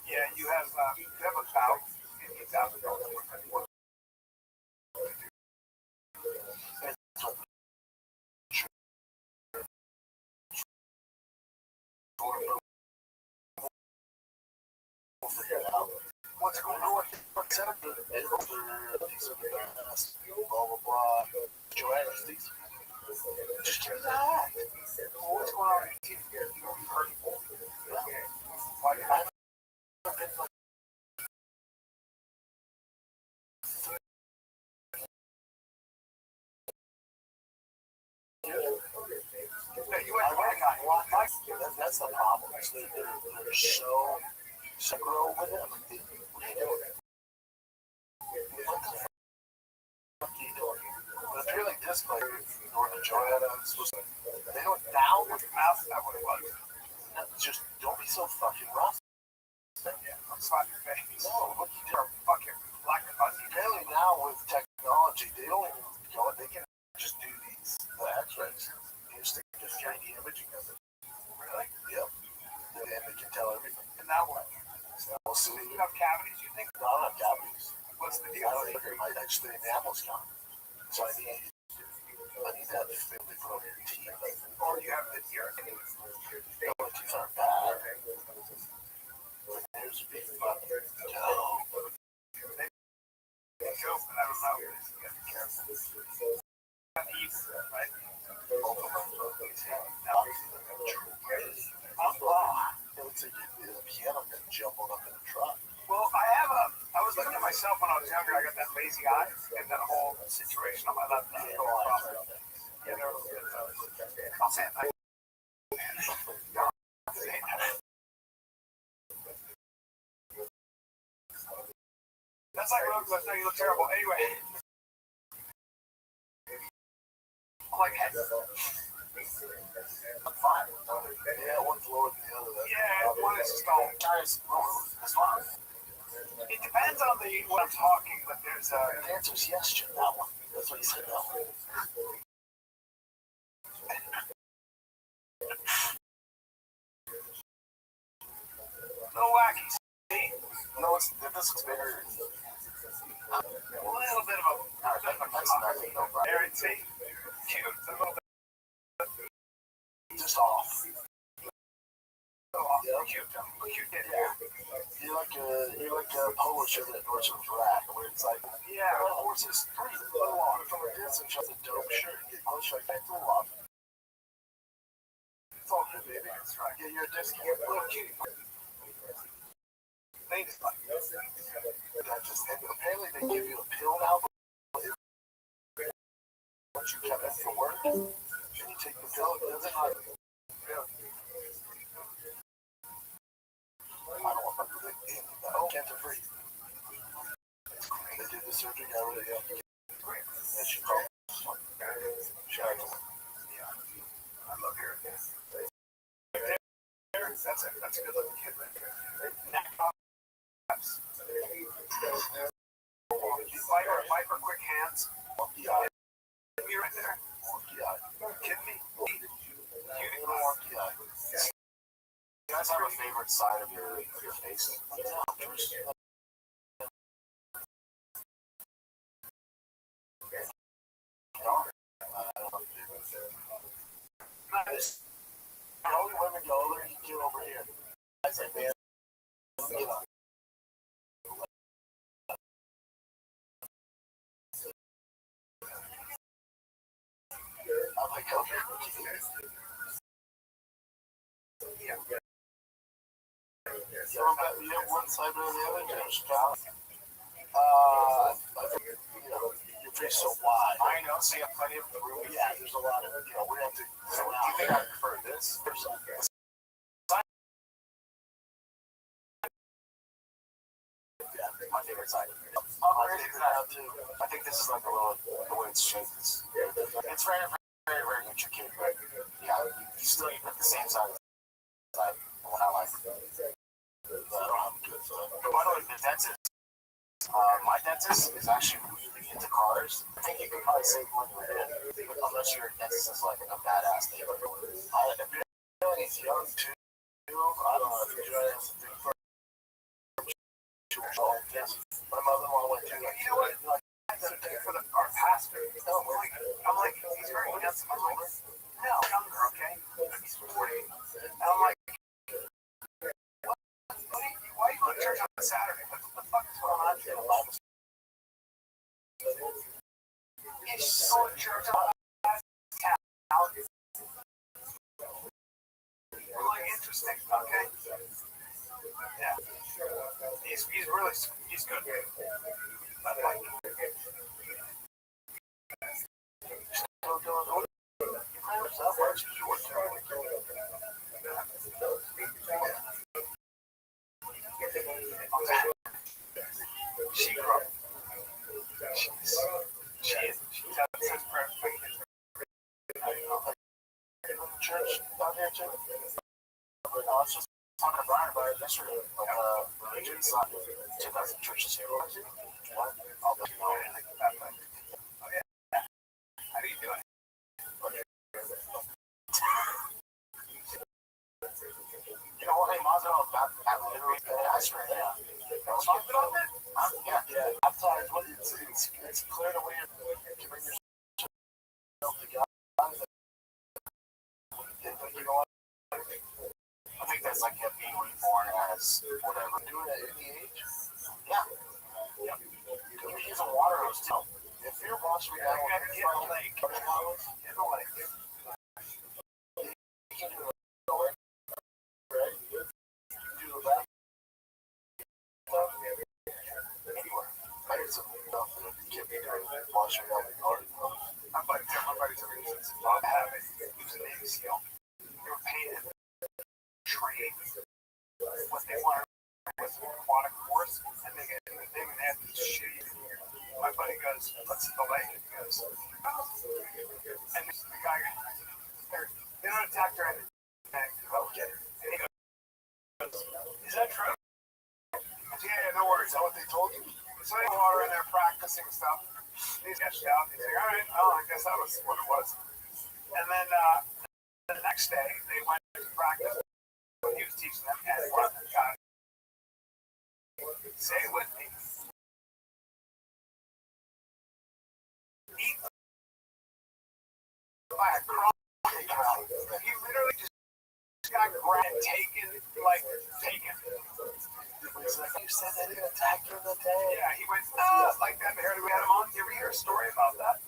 Yeah, you have about $50,000 worth of work. We'll figure it out. What's going on with what's up? These are the best. Blah blah blah. Joanna's these. Just give that. What's going on with you? You hurt. Why you have been like that's the problem. They're so grow with it. What are you doing? What the fuck are you doing? But apparently this player, Northern Joanna's, they went down with the mouth. Is that what it was? Just don't be so fucking rough. Yeah, I'm slapping your face. No, look, you're fucking black and fuzzy. Apparently now with technology, they don't even go. They can just do the X-rays. You just take the 3D imaging of it. Really? Yep. And they can tell everything. And now what? So you have cavities, you think? No, I don't have cavities. What's the deal? I don't think my actually enamels gone. So I need that to fit the protein teeth. Or you have the ear. cookies aren't bad. Here's a big fucking dough. They go, but I don't know. You gotta be careful. Eat, right? Both of them. It looks like the piano got jumbled up in a truck. Well, I was looking at myself when I was younger. I got that lazy eye and that whole situation on my left eye. Yeah, I'll say it. That's like Rothschild. You look terrible. Anyway. I'm like, hey. I'm fine. Yeah, one's lower than the other. Yeah, one is stone. Guys, that's fine. It depends on what I'm talking, but there's The answer's yes, Jim. That one. That's what he said. No. little wacky. See? No, this looks bigger. A little bit of a. That's nothing, no problem. There, see? Cute. A little bit. Just off. Yeah. Cute. Cute. Yeah. You're like a polo shirt at Nordstrom's rack, where it's like, Yeah. the horse is pretty little off. From a distance, just a dope shirt. You get close, like that's a little off. It's all good, baby. That's right. Get your discount. Little cutie. Ladies like apparently they give you a pill now. Once you come in for work, and you take the pill, it doesn't hurt. I don't want to put it in, but cancer free. They did the surgery, got rid of it. And she called. Shout out to her. I love hearing this. That's a good looking kid right there. Fight for quick hands. Monkey eye. Me right there. Monkey eye. Kidding me? Monkey eye. You guys have a favorite side of your face? Nice. All the women go over, you get over here. I say, man, you know. I'm like, okay. Yeah. You have one side or the other, James Scott. Your face so wide. I know, so you have plenty of room. Yeah, there's a lot of, we have to. So do you think I prefer this or something? Yeah, my favorite side. I think this is like a little, the way it's shaped. It's very, very, very intricate, but yeah, you still eat at the same side as what I like. But I don't have a good side. By the way, the dentist, my dentist is actually really into cars. I think you could probably save money with it, unless your dentist is like a badass neighbor. He's young too. I don't know if you're trying to have something for my mother-in-law went to. You know what? For our pastor. I'm like, he's very handsome. I'm like, no, younger, okay? He's 40. And I'm like, why are you going to church on Saturday? What the fuck is going on here? He's going to church on Saturday. We're like, interesting, okay? Yeah. He's really, he's good. I like him. She grew up. She says prayer for church down here too. I was just talking to Brian about it yesterday. Religion side, 2,000 churches here. I'll let you know. Oh yeah. How do you do it? You know what? Hey, Mazel, that literally asked for that. Yeah. Baptized. It's clear the way to bring yourself to God. You know what? Once we got Get in the lake. in the lake. You can do it in the lake, right? You can do the back. Anywhere. I did some stuff that you can't be doing washing out the garden. My buddy's a reason. Bob Habit, he was a Navy SEAL. They were painted train. What they wanted was an aquatic course, and they get in the thing and they had this shitty. My buddy goes, let's hit the lake. He goes, and the guy, they don't attack her in the neck. Okay. And he goes, is that true? Yeah, no worries. Is that what they told you? So they water in there practicing stuff. He's sketched out. He's like, all right, I guess that was what it was. And then the next day, they went to practice. He was teaching them, and one guy, say it with me. Eat by a crowd. He literally just got grabbed, taken. You said they didn't attack you in the day. Yeah, he went, like that. We had him on. You ever hear a story about that?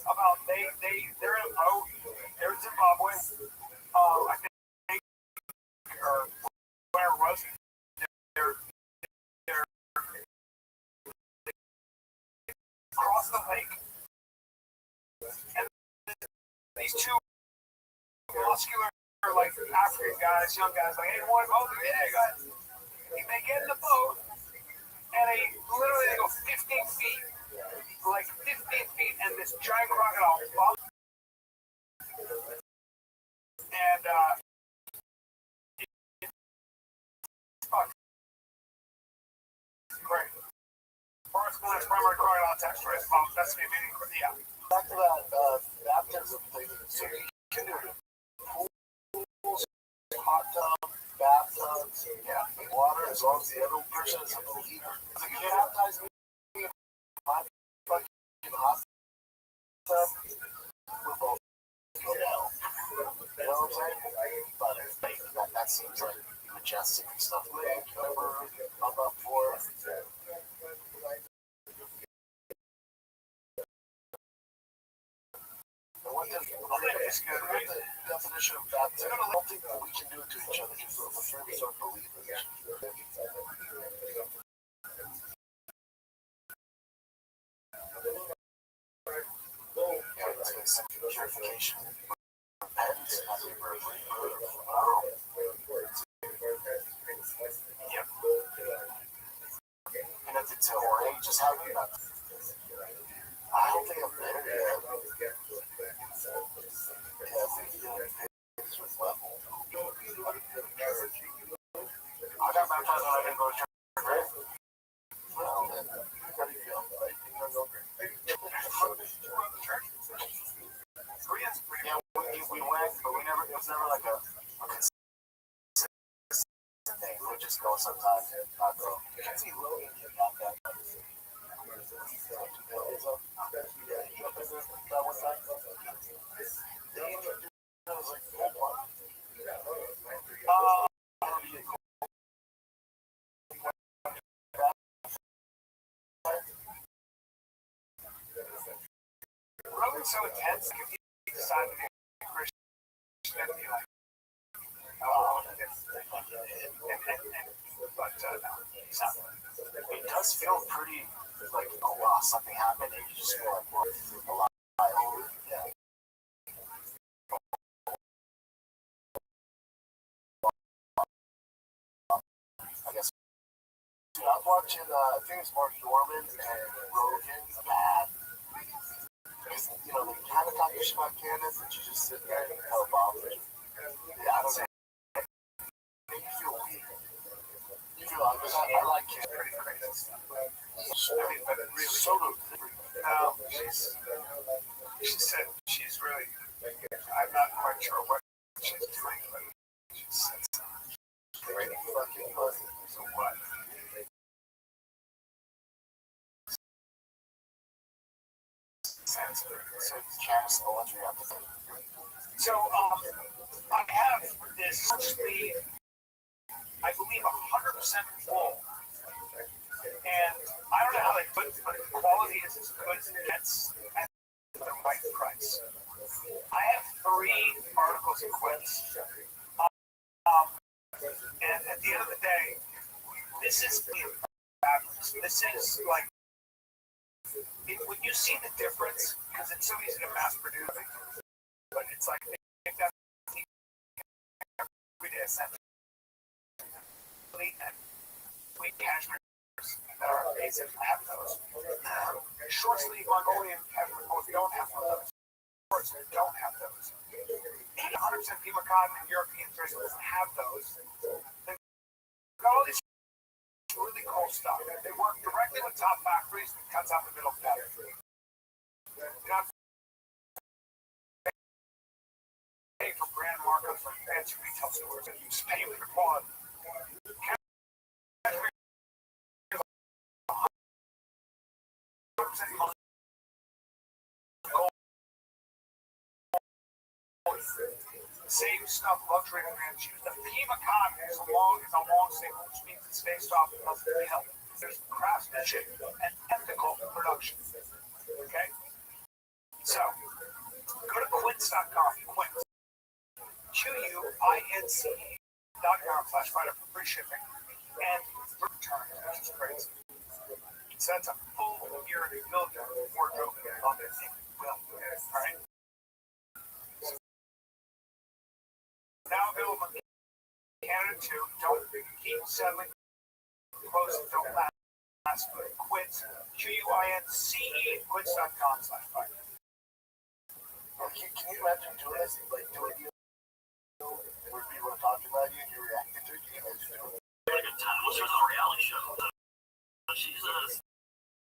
About they're in a boat. They're in Zimbabwe. I think, or where it was. They're across the lake. And these two muscular, like African guys, young guys, like, hey, want to go? Yeah, guys. They get in the boat, and they go 15 feet, like 15 feet, and this giant crocodile bumps. And great. Forrest Gump's primary crocodile attack story is bump. That's me, yeah. Back to that baptism thing. So you can do it. Pools, hot tub, bathtubs, water, as long as the other person is a believer. Like, you baptize me in my fucking hot tub, we're both go down. You know what I'm saying? But that seems like majestic and stuff. Like, I'm up for it. What the definition of baptism? I don't think that we can do it to each other because we're friends or believers. Purification, repentance, as a believer. Yep. And if it's a right, just have you. I don't think I'm there yet. I think it's with level. I got baptized when I didn't go to church, right? Well, then, how do you feel? Like, you know, go great. Yeah, we went, but it was never like a consistent thing. We would just go sometimes and not go. You can see Logan get baptized. Really so intense, if you decide to be a Christian, then be like, but no, it's not. It does feel pretty like, oh wow, something happened, and you just feel like, well, a lot. Yeah. I guess. Dude, I was watching, I think it's Mark Dorman and Rogan, bad. Because, you know, they kind of talk shit about Candace, and she just sit there and help out. Yeah, I don't know. You feel weird. You feel like, I like Candace. Pretty crazy stuff. I mean, but really, so good. She said she's really, I'm not quite sure what she's doing, but she said something. Really fucking funny. So what? So Candace, the ones we have to think. So, I have this sleeve, I believe 100% full. And I don't know how they put it, but the quality is as good as it gets. right price. I have 3 articles in quits. And at the end of the day, this is fabulous. This is like, when you see the difference, because it's so easy to mass produce, but it's like, they've got every day essentially, and we cashmeres that are amazing have those. Short sleeve Mongolian cashmere coats don't have one of those. Shorts don't have those. 100% Pima cotton and European thread doesn't have those. They've got all this really cool stuff. They work directly with top factories and cuts out the middle better. Not pay for brand markups from fancy retail stores, and you just pay for the quality. Same stuff luxury brands use. The Pima cotton is a long staple, which means it stays soft and doesn't help. There's craftsmanship and ethical production. Okay? So, go to quince.com, quince, QUINCE.com/fighter for free shipping and return, which is crazy. So that's a full year in military wardrobe on this thing. Well, all right? Now available in Canada too. Don't keep settling close and don't last. Quince, QUINCE, quince.com/fighter. Can you imagine doing this, like doing you where people are talking about you and you reacted to it? You guys do it. Had a good time. Well, she was on a reality show. But she's a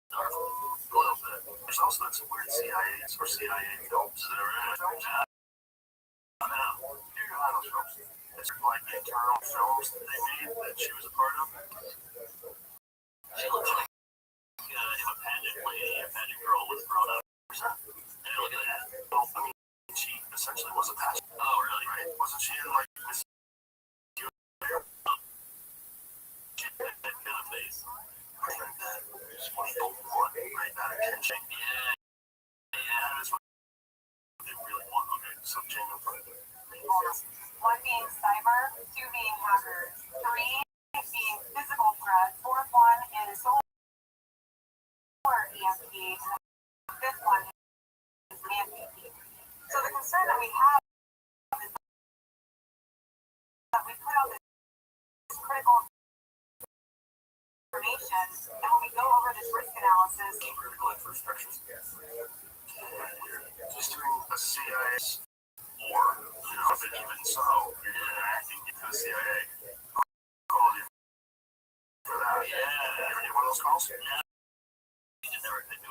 star for a little bit. There's also been some weird CIA films that are in it. I know. You're gonna have those films. It's like internal films that they made that she was a part of. She looks like a pageant lady, a pageant girl with grown up. And look at that. Well, I mean, she essentially was a pageant. Oh, really? Right? Wasn't she in like Miss USA? She had that kind of face. That people want, right? That attention. Yeah. That's what they really want. Okay, so Jamie, One being cyber, 2 being hackers, 3 being physical threats, 4th one is solar EMP, and the 5th one is EMP. So the concern that we have is that we put out this critical information, and when we go over this risk analysis, critical infrastructures. Just doing a CIA or, if it even so, you're interacting with the CIA. Call you for that. Yeah. You ever get one of those calls? Yeah. You just never did that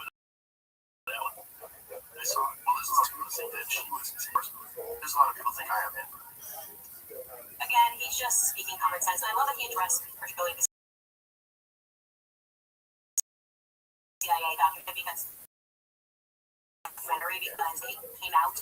one. I saw it. Well, there's a lot of people that think that she was personally. There's a lot of people think I am him. again, he's just speaking common sense. And I love that he addressed particularly the CIA document because it came out.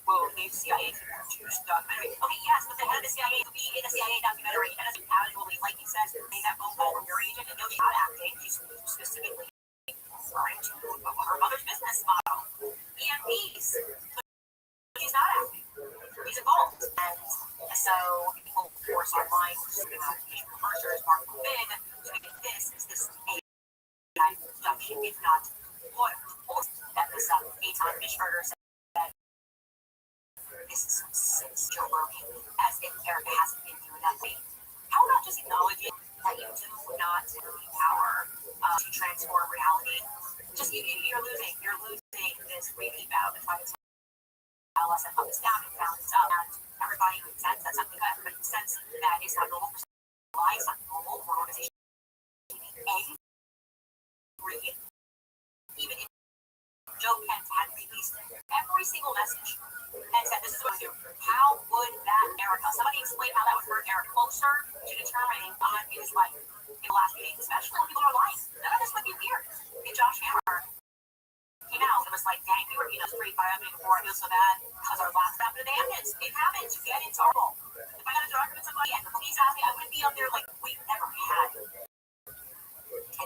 Well, the CIA documentary. Okay, yes, but the head of the CIA could be in a CIA documentary and doesn't casually, like he says, make that phone call from your agent and know she's not acting. She's specifically referring to her mother's business model. EMPs. But he's not acting. He's involved. And so people force online, commercials, Mark Big, to get this AI production, if not what that was 8-time fish murder said this is Joe Rogan, as if Erica hasn't been through that way. How about just acknowledging that you do not have power to transform reality? Just you're losing this repeat battle to try to tell us and put this down and balance up, and everybody makes sense. That's something that everybody makes sense. That is not normal for life, not normal for an organization. Angry, even if Joe Kent had released every single message and said, this is what I do. How would that Erica, somebody explain how that would bring Eric closer to determining in his life in the last few days, especially when people are lying. None of this would be weird. If Josh Hammer came out and was like, dang, we were pretty fire up before I feel so bad because our last happened today. It happens. You get it's horrible. If I got into an argument with somebody and the police asked me, I wouldn't be up there like, we've never had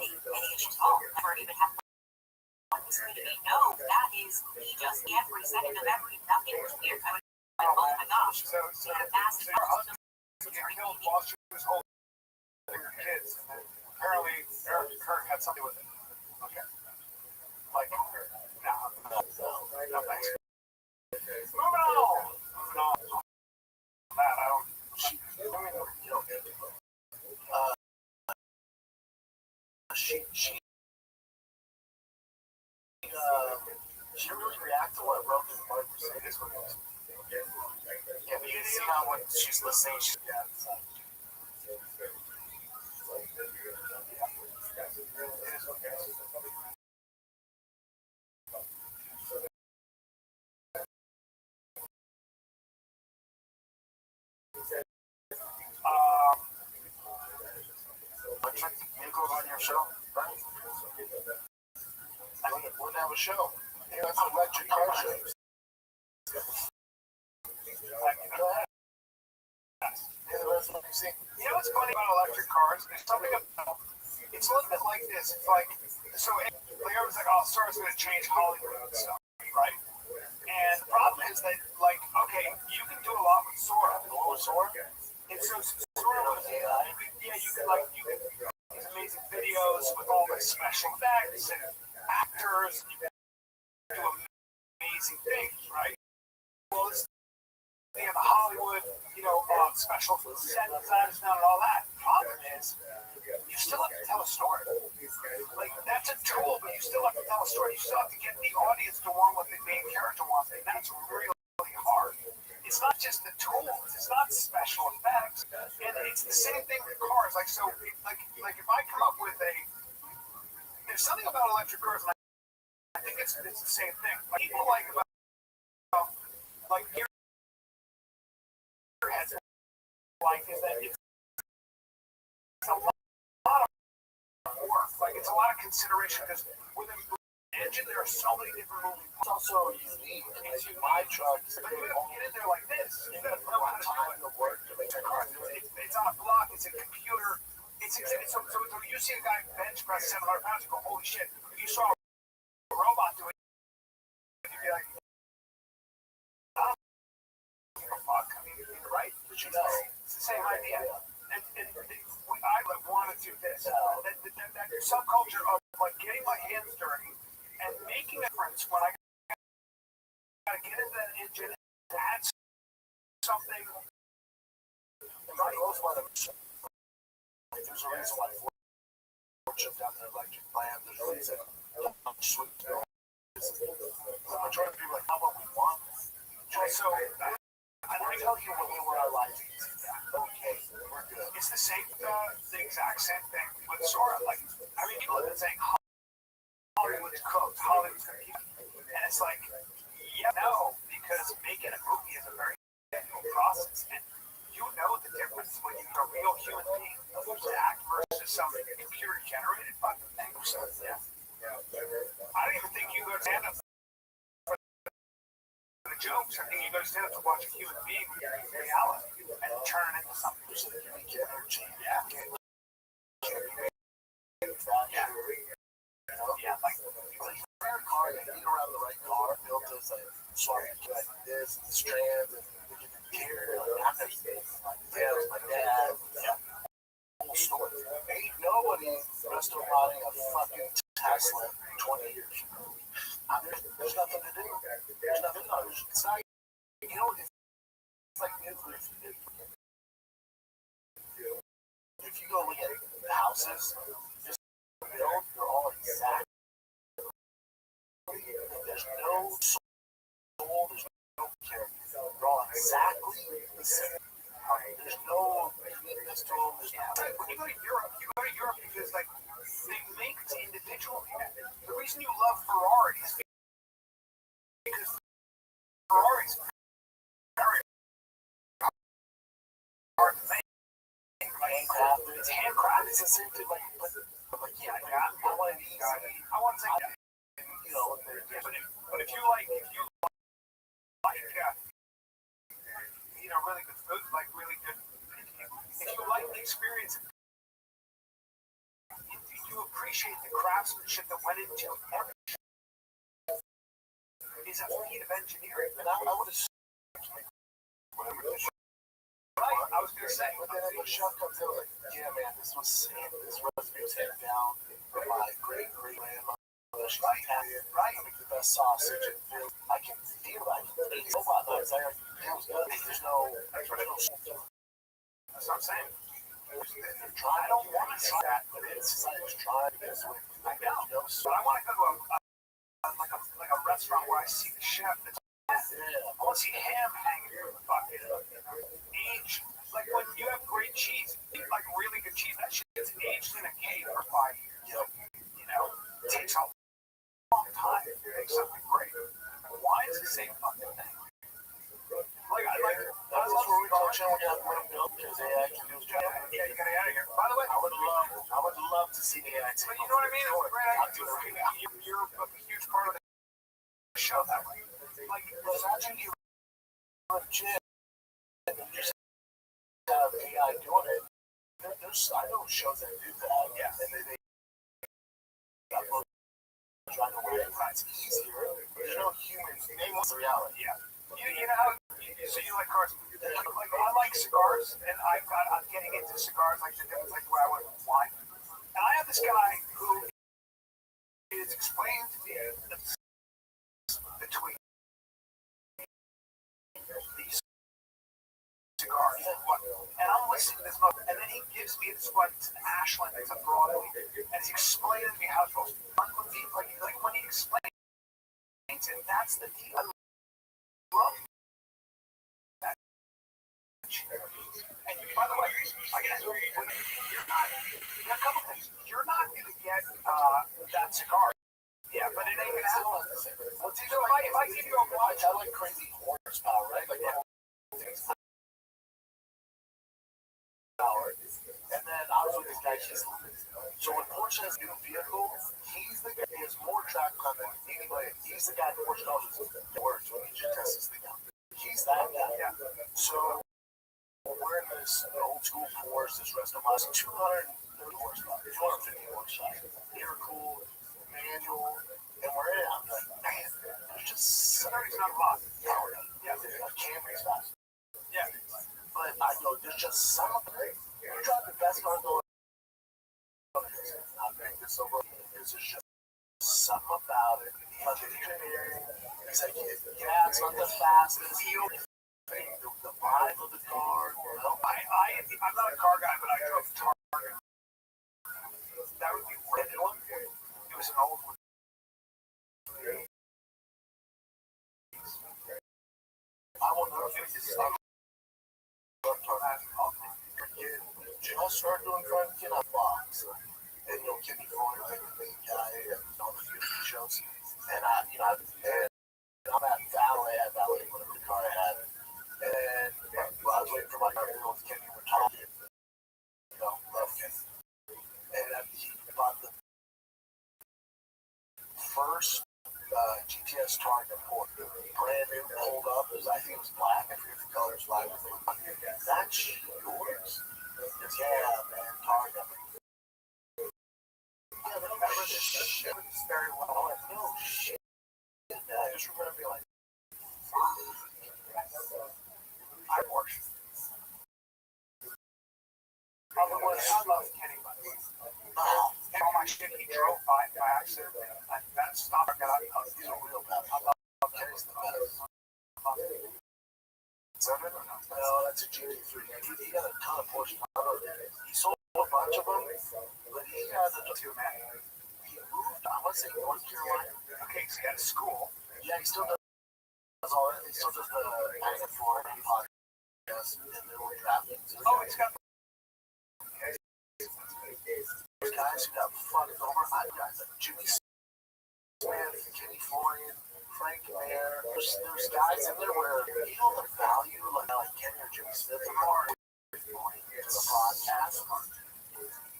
any issues at all. Never even had one. to be, no, that is me just every second of every, nothing was weird. I was like, oh my gosh, So she had a massive your husband house. get killed while she was holding your kids, and then apparently Eric Kirk had something with it. Okay. Like, no, thanks. Moving on. Matt, I don't. She didn't really react to what Rogan and Mark were saying. Yeah, but you can see how when she's listening, she's electric vehicles on your show, right? I wouldn't have a show. You know, it's an electric car show. Go ahead. You know what's funny about electric cars? There's something about it's a little bit like this. It's like so. Like everyone's like, "Oh, Star's going to change Hollywood and stuff," right? And the problem is that, like, okay, you can do a lot with Sora. And so Sora was, yeah, you can these amazing videos with all the special effects and actors. You can do amazing things, right? Well, they have the Hollywood, special set designs and all that. The problem is, you still have to tell a story. Like, that's a tool, but you still have to tell a story. You still have to get the audience to want what the main character wants, and that's really hard. It's not just the tools. It's not special effects. And it's the same thing with cars. Like, so, like if I come up with there's something about electric cars, and I think it's the same thing. Like, people like about, like, gearheads, like, is that it's a lot of work. Like, it's a lot of consideration, because with an engine, there are so many different moving parts. It's also unique. It's my truck. But you have to get in there like this. You have to know how to do it. Work to make the car. It's on a block. It's a computer. So you see a guy bench press 700 pounds, you go, holy shit. If you saw a robot do it, you'd be like, oh, fuck. I mean, you're right. But you know, it's the same idea. And I want to do this. That subculture of, like, getting my hands dirty and making a difference when I gotta get into that engine to add something. And I always want to. There's a reason why Ford shut down their electric plant. There's a reason. The majority of people are like, how about we want? So, I tell you when we were our lives. Okay, we're good. it's the exact same thing with Sora. Like, I mean, people have been saying Hollywood's cooked, Hollywood's computer. And it's like, yeah, no, because making a movie is a very technical process. And you know the difference when you're a real human being who's act versus something computer generated fucking thing. Yeah. I don't even think you go stand up for the jokes. I think you go stand up to watch a human being in reality and turn it into something. There's a unique energy. Yeah. Yeah, like Rare car, you need around the right car, built as a sorry, like this, the strands, and we can hear like I'm not like this, my dad, whole story. Ain't nobody restoring a fucking Tesla in 20 years. There's nothing to do. There's nothing to do. It's not, it's like nuclear. If you go look at the houses, just built, they're all exact. There's no soul, there's no care. They're all exactly the same. There's no uniqueness to them. when you go to Europe because, like, they make the individual. The reason you love Ferraris is because Ferraris are very hard to make. Handcrafted. It's handcrafted. It's the same thing, like yeah, I want it easy. I want to say that. But if you like, really good food, like really good, if you like the experience, you appreciate the craftsmanship that went into everything. is a feat of engineering. And I would have whatever the chef. Right. I was gonna say. But then the chef comes in like, yeah, man, this recipe was handed down from my great grandmother. She's Italian. Right. I make the best sausage and Philly. I can feel it. I can feel it. It was good. There's no. That's what I'm saying. I don't want to try that, but it's like trying this with. I know. But I want to go to like a restaurant where I see the chef. I want to see ham hanging from the fucking aged. Like when you have great cheese, like really good cheese, that shit gets aged in a cave for 5 years. You know, it takes a long time to make something great. Wine is the same fucking thing. That's where we call channel got one milk because AI can do his job. Yeah, you gotta get out of here. By the way, I would love to see the AI take. But you know what I mean? It's a great idea. You're a huge part of the show that way. Like, imagine you legit and you just have AI doing it. I know shows that do that. Yeah. And they upload trying to win. It's easier. There's no humans. They want the reality. Yeah. You know how, so you like cars, like I like cigars, and I'm getting into cigars, like the difference, like where I went with wine. And I have this guy who is explaining to me the between these cigars, and I'm listening to this book, and then he gives me this one, it's an Ashland, it's a Broadway, and he's explaining to me how it's supposed to be, like when he explains it, that's the deal. And by the way, I guess you're not. A couple things. You're not going to get that cigar. Yeah, but it ain't going to happen. Well, if I give you a watch, I like crazy horsepower, right? Like power. And then I was with this guy. So when Porsche has a new vehicle, he's the guy. He has more track time than anybody. He's the guy Porsche knows the words when he should test this thing out. He's that guy. Yeah. So we're in this old school Porsche, this rest of us, 230 horsepower, 250 horsepower, air cooled, manual, and we're in it. I'm like, man, there's just Cigar's not a lot. power. Yeah, Camry's fast. Yeah. But I know there's just something. You drive the best car in the world. I think this over. There's just something about it. Like the engineering. He's like, yeah, it's not the fastest. The vibe of the car. You know? I'm not a car guy, but I drove Target. That would be weird. It was an old one. I will never forget this. Just start doing trying to get a box. And you'll give me going like the main guy and all the YouTube shows. And I'm at Valet, whatever the car I had. And I was waiting for my car to go with Kenny. We're talking. Love Kenny. And he bought the first GTS Target port. Brand new, pulled up. I think it was black. I forget the color. It's black. That's yours. It's, yeah, man, Target. I remember this shit very well. I'm like, no shit. I just remember being like, I worked. I love Kenny, by the way. And all my shit he drove by accident. That stop I got out. He's a real bad. I love Kenny's the best. No, that's a GT3. He had a ton of Porsche. He sold a bunch of them, but he has a two man. He moved, I want to say North Carolina. Okay, so he had a school. Yeah, he still does all that. He still does the Magnet Florida podcast and the old drafting. Oh, he's got. Those guys who got fucked over. I got Jimmy Smith, Kenny Florian, Frank Mayer. There's guys in there where you know the value, like Kenny or Jimmy Smith, are to the podcast.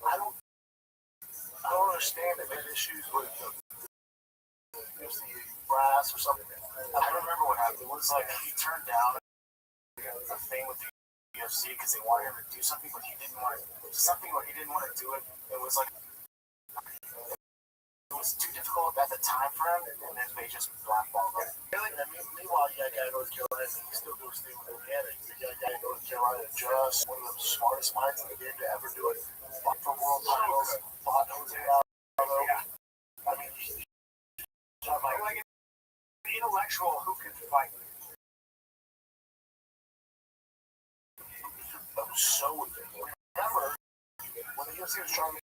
I don't understand if they had issues with the brass or something. I remember what happened. It was like he turned down a thing with the UFC because they wanted him to do something, but he didn't want to. Something where he didn't want to do it. It was like it was too difficult at the time for him, and then they just blackballed him. Really? then meanwhile, you got a guy who goes to Carolina and he still goes through with organics. You got a guy who goes to Carolina just one of the smartest minds in the game to ever do it. Fought for world titles, fought Jose Aldo. I mean, like an intellectual who can fight. That was so remember when the UFC was trying to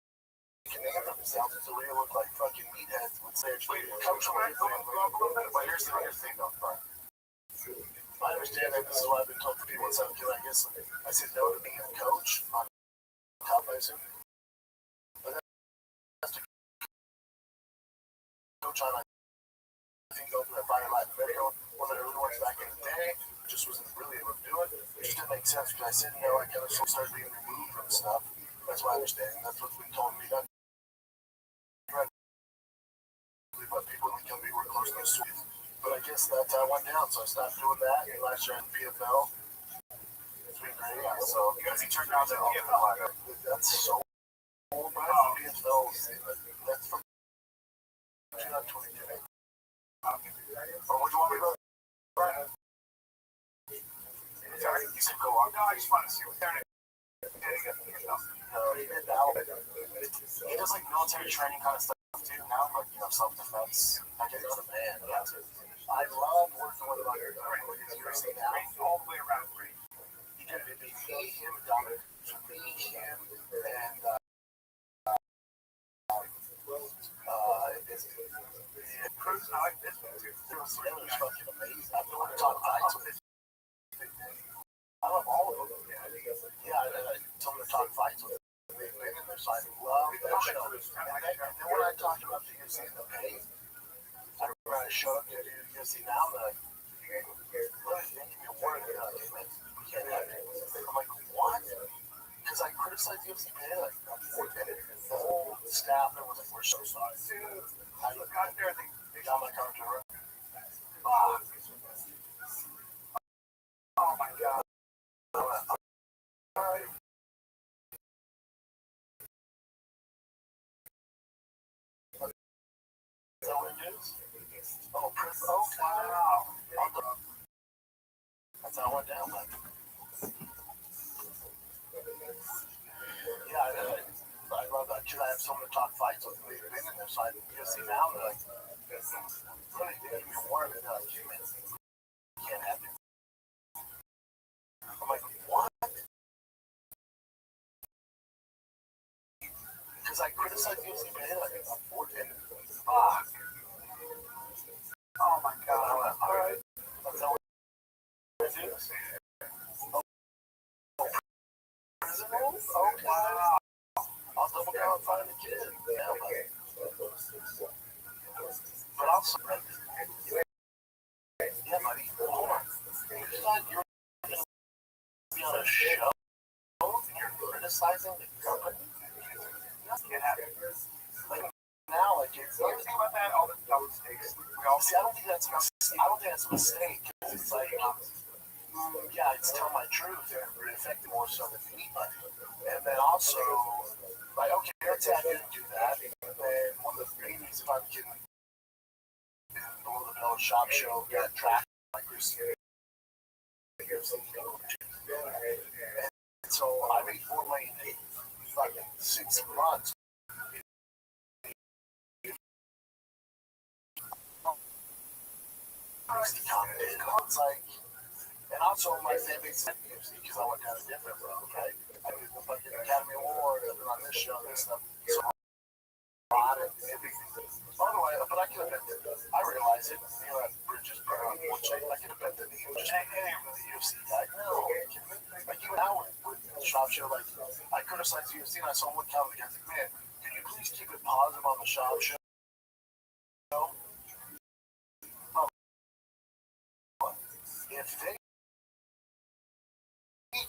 command themselves, so they looked like fucking meatheads would say, coach, but here's the thing though, I understand that this is what I've been told to people at 17, I guess. I said no to being a coach on top, I assume. But that's to coach on, I think, go through that Friday Night video, one of the early ones back in the day, just wasn't really able to do it. It just didn't make sense because I said, I kind of started being removed from stuff. That's my understanding. That's what's been told to me. But people in the company were close to those streets. But I guess that went down, so I stopped doing that. And last year in PFL, it's been great. So Because he turned out to PFL. that's so old, man. PFL, that's from 2022. Or would you want me to go? Sorry, you said go on. No, I just want to see what they're doing. He did now. He does like military training kind of stuff too now, like self-defense. I get another man. I love working with him on your university now. All the way around. He did it. Me, him, Dominic, me, him, and Cruz, I like this one too. it was fucking amazing. I've been to talk fights with him. I love all of them. Yeah, I told him to talk fights with him. They've been in there, so I love that show. And then when I talked about the UFC and the pay, I remember I showed up to do UFC now, and they're like, really, they give me a warning. They're like, hey, man, we can't have it. I'm like, what? Because I criticized UFC pay, like, the whole staff, and was like, we're so sorry. I got there, they got my counter. Oh my God. All right. Is that what it is? Oh, wow. That's how it went down, man. Yeah, I love that. Should I have someone to talk fights with? They've been in there, so I see now, they're like, really, they give me a warning. They're like, hey, man, you can't have it. I'm like, what? Because I criticized UFC, man, like, I'm 14. Fuck. Oh my God. I went, all right. That's how it is. Oh, prison rules? Okay. I'll double down and find the kid. Yeah, but I'll surrender. Yeah, buddy. Hold on. You thought you were going to be on a show and you're criticizing the company? Can't have it. Like, now, like, it's You think about that? All the dumb mistakes. We all see, I don't think that's a mistake. It's like, yeah, it's tell my truth and it affected more so than me. And then also, like, okay, let's say I didn't do that. And then one of the main reasons I'm getting below the belt shop show got tracked by Chris. And so I made 4 million in fucking 6 months. It's like, and also my fan base is UFC because I went kind of different, bro. Okay, I did the fucking Academy Award, I've been on this show, this stuff. So by the way, but I could have been. I realize it. That bridge is burned. I could have been the just hanging with the UFC guy. No, like even now with the shop show, like I criticized the UFC and I saw one comment against it. Man, can you please keep it positive on the shop show? If they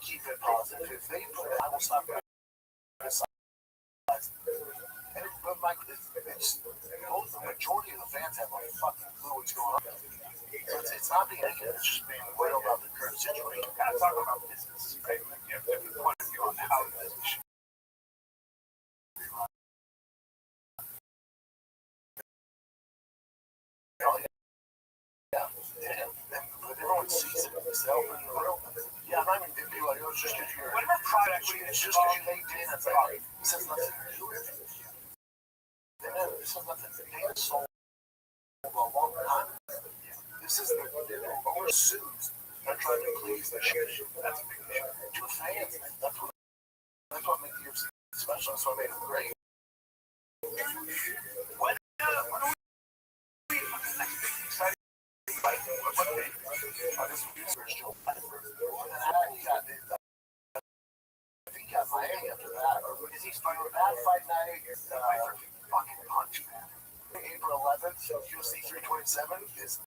keep it positive, if they put it, I will stop criticizing. But Mike, the majority of the fans have a fucking clue what's going on. So it's not being negative, it's just being real about the current situation. kind of talk about business, right? Like, you have different point of view on how the business should be run. Oh, yeah. Yeah. myself in the room. Yeah, I'm not even dippy, like, it's just because you're. What about private equity? It's just because you hate in. It's like, this has nothing to do with it. This has nothing to do with it. So, a long time. This is the owner suits. They're trying to please the shit. That's a big issue. To the fans, that's what makes UFC special. That's what made it great. What are we excited about? What day? This producer is Joe Biden. And then he got Miami after that. Is he fighting with That fight night is fucking punch, man. April 11th, UFC 327 is.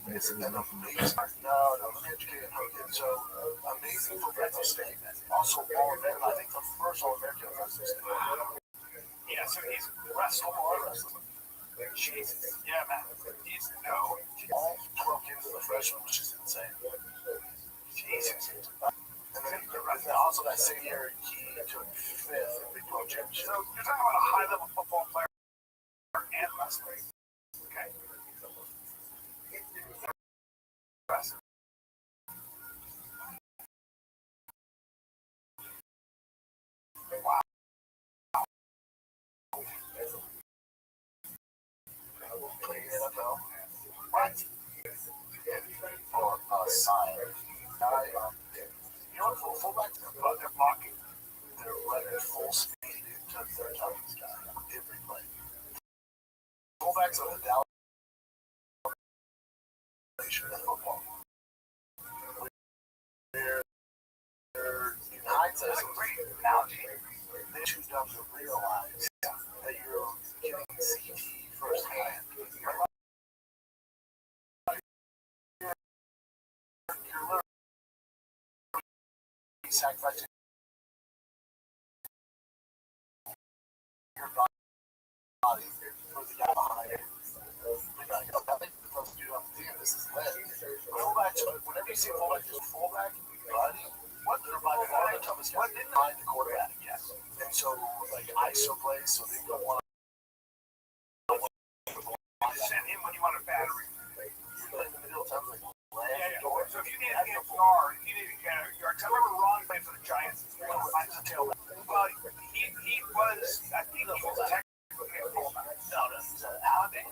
It's an amazing. No, let me educate you. So amazing for Fresno State. Also All-American. I think the first All-American of Fresno State. Yeah, so he's wrestling. Jesus. Yeah, man. He's All 12 games as a freshman, which is insane. Jesus. And then also that same year, he took 5th in Big 12 championship. So you're talking about a high-level football player and wrestling. Okay. Impressive. Wow. Playing NFL. What? For sign. You know what? Fullback, They're blocking. they're running full speed to their toughest guy every play. Fullbacks are the Dallas nation of football. They're in hindsight, That's a great analogy. they're too dumb to realize that you're getting CT firsthand. You're literally sacrificing your body for the guy behind you. This is lit. Fullbacks, whenever you see fullback, just fullback, buddy, what they're by far the toughest guy behind the quarterback. Yes. And so, like, ISO plays, so they go one Send him when you want a battery. in the middle of time, like, Yeah. So if you need to get a guard, you need to get a yard. I remember Ron playing for the Giants. Finds the tailback. Well, he was, I think he was technically a fullback. No, he's an outback.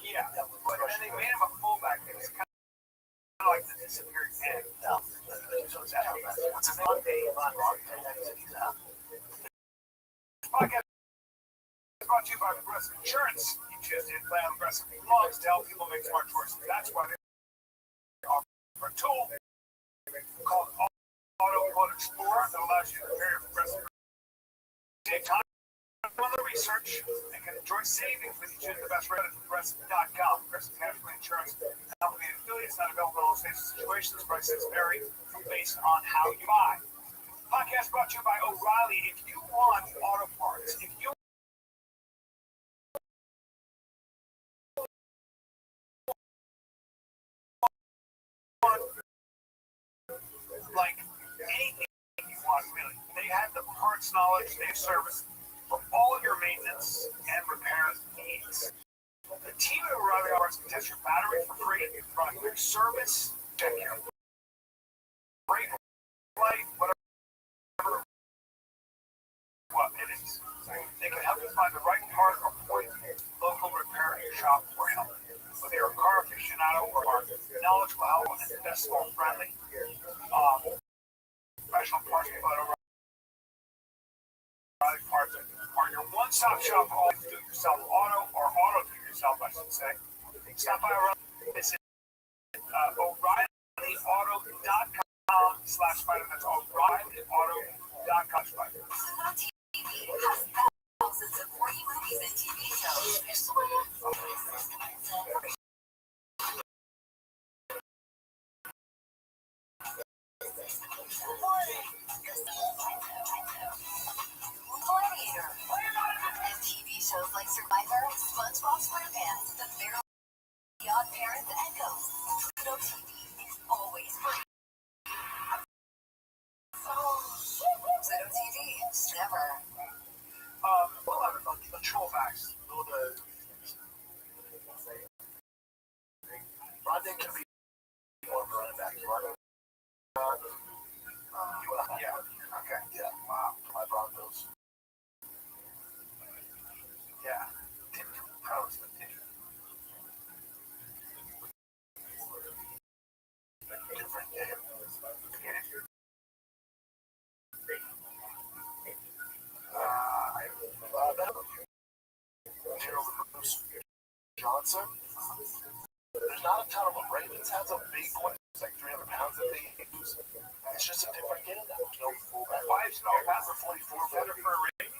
Yeah. But then they made him a fullback. It was kind of like the disappearing man. No. So it's out. What's his name? He's out. Podcast is brought to you by Progressive Insurance. You choose to plan Progressive loans to help people make smart choices. That's why they offer a tool called Auto Quote Explorer that allows you to compare your Progressive. Take time on the research and can enjoy savings when you choose the best rate at Progressive.com. Progressive Casualty Insurance Company affiliates not available in all states and situations. Prices vary based on how you buy. Podcast brought to you by O'Reilly. If you want auto parts, if you want like anything you want, really, they have the parts knowledge, they have service for all your maintenance and repair needs. The team at O'Reilly Auto can test your battery for free, run a quick service, check your brake light, whatever what it is. They can help you find the right part or point local repair shop for help. Whether you're a car aficionado or knowledgeable, helpful, and decimal friendly, professional parts provider O'Reilly Parts are your one-stop shop for all do-it-yourself auto or auto-do-it-yourself, I should say. Stop by O'Reilly. Visit O'ReillyAuto.com/spider. That's O'ReillyAuto.com/spider. Has thousands of free movies and TV shows. And TV shows like Survivor, SpongeBob SquarePants, The Fairly Odd Parents, and Ghosts. Pluto TV is always free. Pluto TV, never. What about the trollbacks? Rodney can be more of a running back. Yeah. Okay. Yeah. Wow. My Broncos. Yeah. Didn't do pros, but did you? Different game. Johnson. There's not a ton of them. Ravens has a big one. It's like 300 pounds that they use. It's just a different game now. No fullback. Why is it all Pass about for 44 better better. for a rating?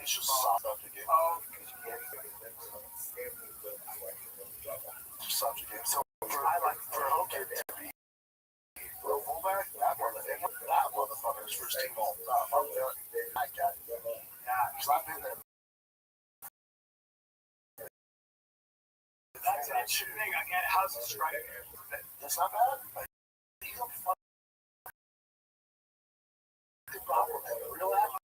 It's just soft up to get. Oh, because you can't. subject game. So for a whole kid to be a fullback, that motherfucker's first team all the time. I'm telling you, that guy. Yeah, because I've been there. That's the thing. Again, how's the strike? That's not bad. Like, he's a fucking problem. Real athlete.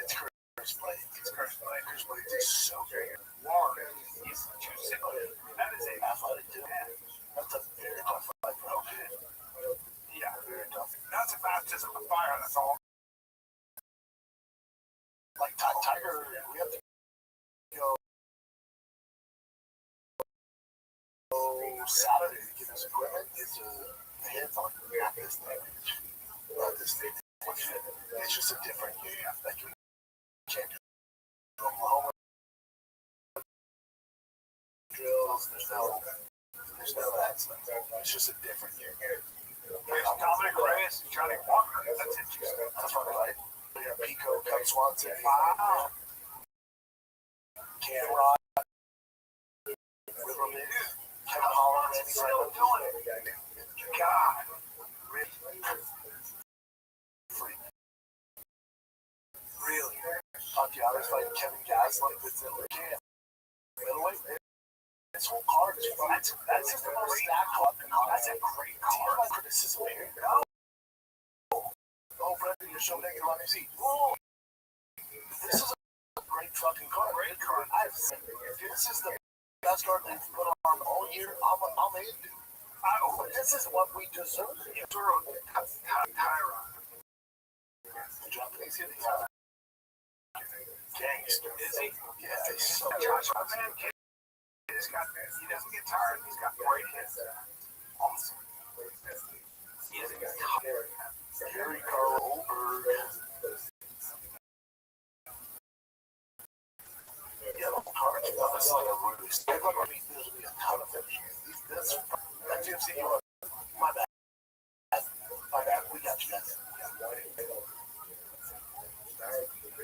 It's Chris Blake. Chris Blake is so great. Warren, He's too simple. That is a athletic too. That's a very tough fight for a kid. yeah. Very tough. That's a baptism of fire. That's all. Like Tiger, we have to go Saturday to get his equipment. It's a hands on this thing. This thing. It's just a different game. Like you can't do Oklahoma drills. There's no that stuff. It's just a different game. There's Dominic Reyes and Johnny Walker. That's interesting. That's what I like. We have Pico, Cub Swanson, Wow. Cameron, Riverman, Kevin Holland, Randy Still Reynolds. doing it. God. Really? Others fighting Kevin Gasly with the camp. Middleweight. This whole card is fun. That's just the most stacked card. That's a great card. My criticism here. Oh, Brendan, you're so negative on MC. Oh, this is a great fucking card. Great card. This is the best card they've put on all year. I'm in, dude. This is what we deserve. Tyron. The Japanese hit these gangster. Is he? Yeah, he's so Josh, my man, he doesn't get tired. He's got great hits. Awesome. He isn't tired. Harry Carl Oberg. Yellow card. That's like a roost. There's going to be a ton of finishes. That GMC, you want my bad. My bad. We got you guys.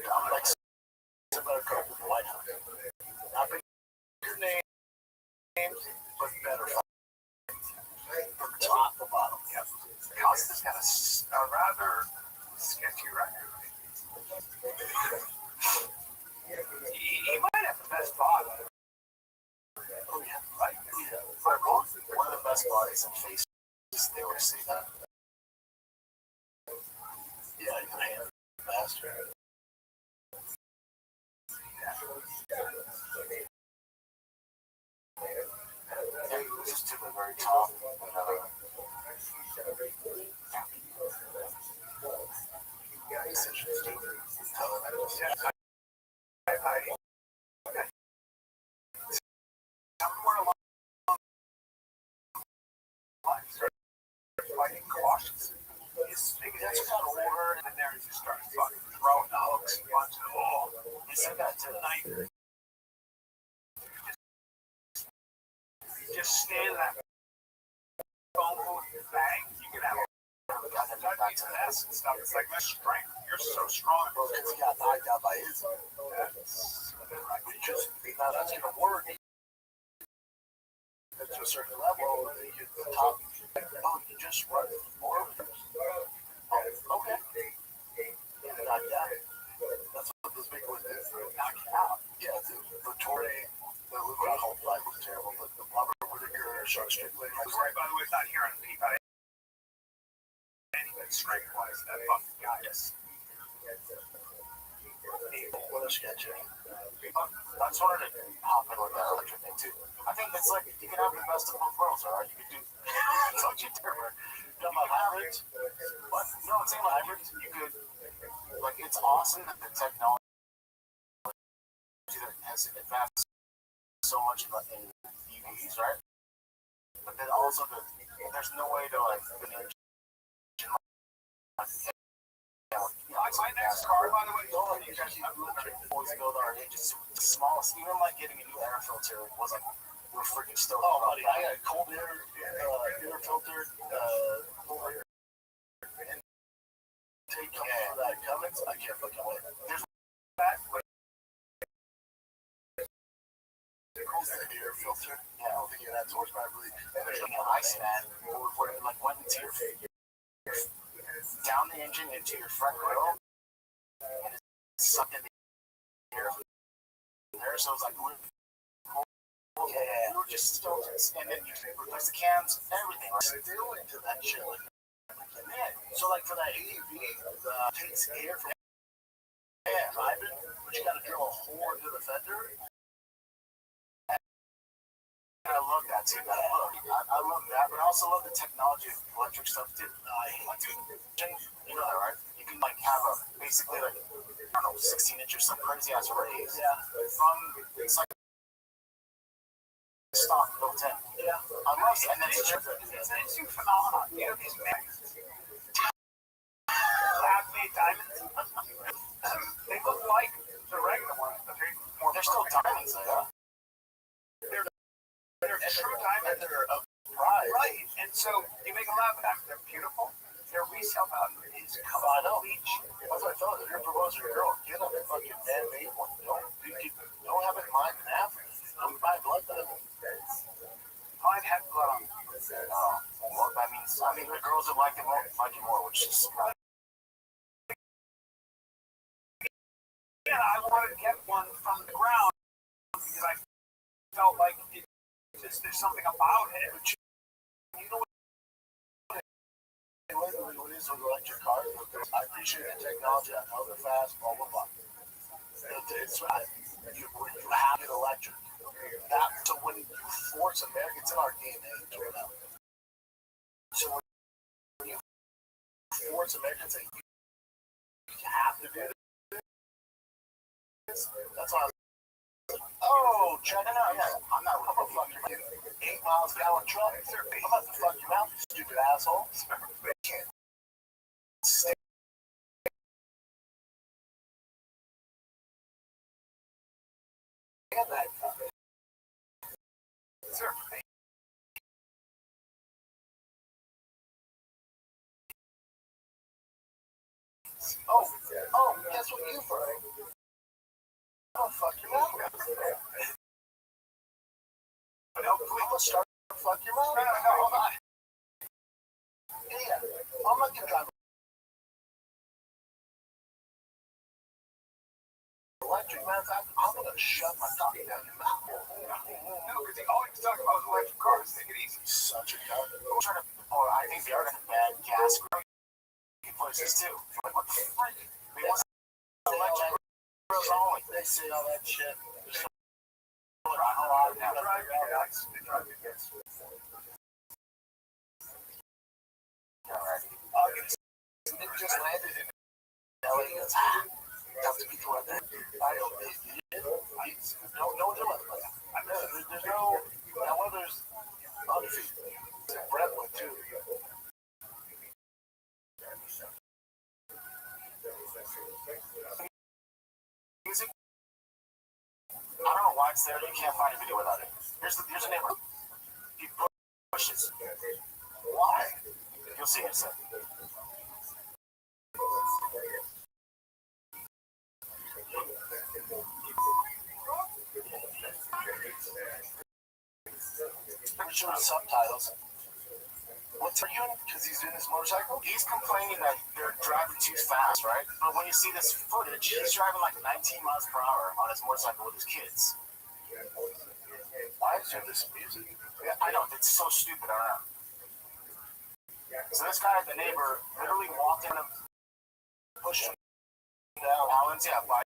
I'm like a better card with the White House. Not big your name, but better from top to bottom. Yep. Costa's got a rather sketchy record. He might have the best body. Oh yeah, right. Yeah. One of the best bodies in faces. They always say that. Yeah, he's a hand master. Yeah, he was to the very top. Decisions too. Fighting cautious. That's kind of order, and there he just starts fucking throwing the hooks and punching. Oh, he said that tonight. Just stand that phone booth and bang. You can have judges and S and stuff. It's like, that's strength. You're so strong. Because he got knocked out by his. Because now that's going to work. At a certain level, you get the top. Oh, you just run more. Oh, okay. Knock you out. That's what this big one is. Knock you out. Yeah, Vittori, the Luke whole fight was terrible, but the Robert Whittaker, Sean Strickland. Right, by the way, it's not here on the peep. Anything strength wise, that fucking guy is. What else you got, Jay? I just wanted to hop in with that electric thing too. I think it's like you can have the best of both worlds, all right? You can do don't you dare. You know about hybrids? What? You know what I'm saying about hybrids? You could like it's awesome that the technology that has advanced so much in EVs, right? But then also there's no way to like My next car, by the way, you guys always build our engines the smallest, even like getting a new air filter was like we're freaking stoked. Oh, buddy, I got a cold air filtered intake for that Cummins. I can't fucking wait. there's that. Is the air filter? Yeah, I don't think it adds horsepower, really. And there's like an ice mat where it like went into your down the engine into your front grill, and it sucked in the air from there. So it's like, yeah, we were just stoked. And then you replace the cams, everything. Still into that shit. Like, man. So like for that AEV, takes air from driving, but you gotta drill a hole into the fender. I love that too. I love that, but I also love the technology of electric stuff too. You know that, right? You can like have a basically like I don't know 16-inch or some crazy ass raise. Yeah. From it's like stock built in. Yeah. I love it, and then it's an interesting phenomenon. You know these lab-made diamonds. They look like the regular ones, but they're still diamonds, though. They're true diamonds. They're a prize. Right. And so you make a lab of them. They're beautiful. Their resale value is comfortable each. That's what I told you. If you're proposing to a girl, get a fucking man-made one. Don't have it mine and half. Don't buy blood diamond. Mine had blood on it. Well, that means the girls that like it more, which is Yeah, I wanted to get one from the ground because I felt like there's something about it. you know what it is with electric cars? I appreciate the technology. I know they're fast, blah, blah, blah. It's right. You have it electric. So when you force America, it's in our DNA to it out. So when you force Americans and you have to do this, that's why oh, check it out. Yeah, I'm not gonna fuck your 8 miles an hour truck. I'm about to fuck you out, you stupid asshole. They can't say that. Oh, guess what you for? Oh, fuck your mouth. I'm gonna start to fuck your mouth. No, hold on. Yeah, I'm not gonna drive electric, man. I'm gonna shut my dog down your mouth. No, because they always talk about electric cars. Take it easy. Such a dog. I think they are gonna ban gas places too. Like, what the fuck? They want electric grills only. They say all that shit. It just landed in LA. Have to be toward that. I don't no, there's no. However, there's other people. Brentwood too. Music. I don't know why it's there. You can't find a video without it. Here's a neighbor. He pushes. Why? You'll see in a second. I'm sure the subtitles. What's he doing? Because he's doing this motorcycle? He's complaining that they're driving too fast, right? But when you see this footage, he's driving like 19 miles per hour on his motorcycle with his kids. Why is there this music? Yeah, I know, it's so stupid, I don't know. So this guy, the neighbor, literally walked in and pushed him down. Alan's, yeah, by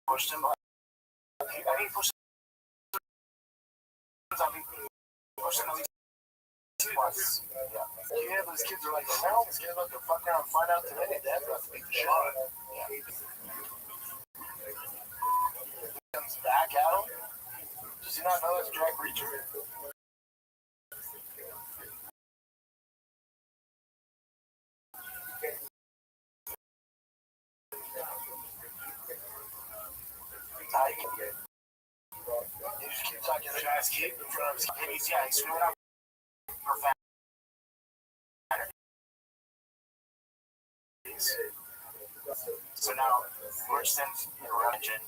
pushed him. He pushed him. Pushed him at least twice. Yeah, but his kids are like, hell, his kids are about to fuck around and find out today. Dad's about to beat the shit out of him. Yeah. He comes back at him. Does he not know it's Jack Reacher? You just keep talking to the guy's kid in front of his kid. He's screwing up profanity. So now, Rich sends intervention.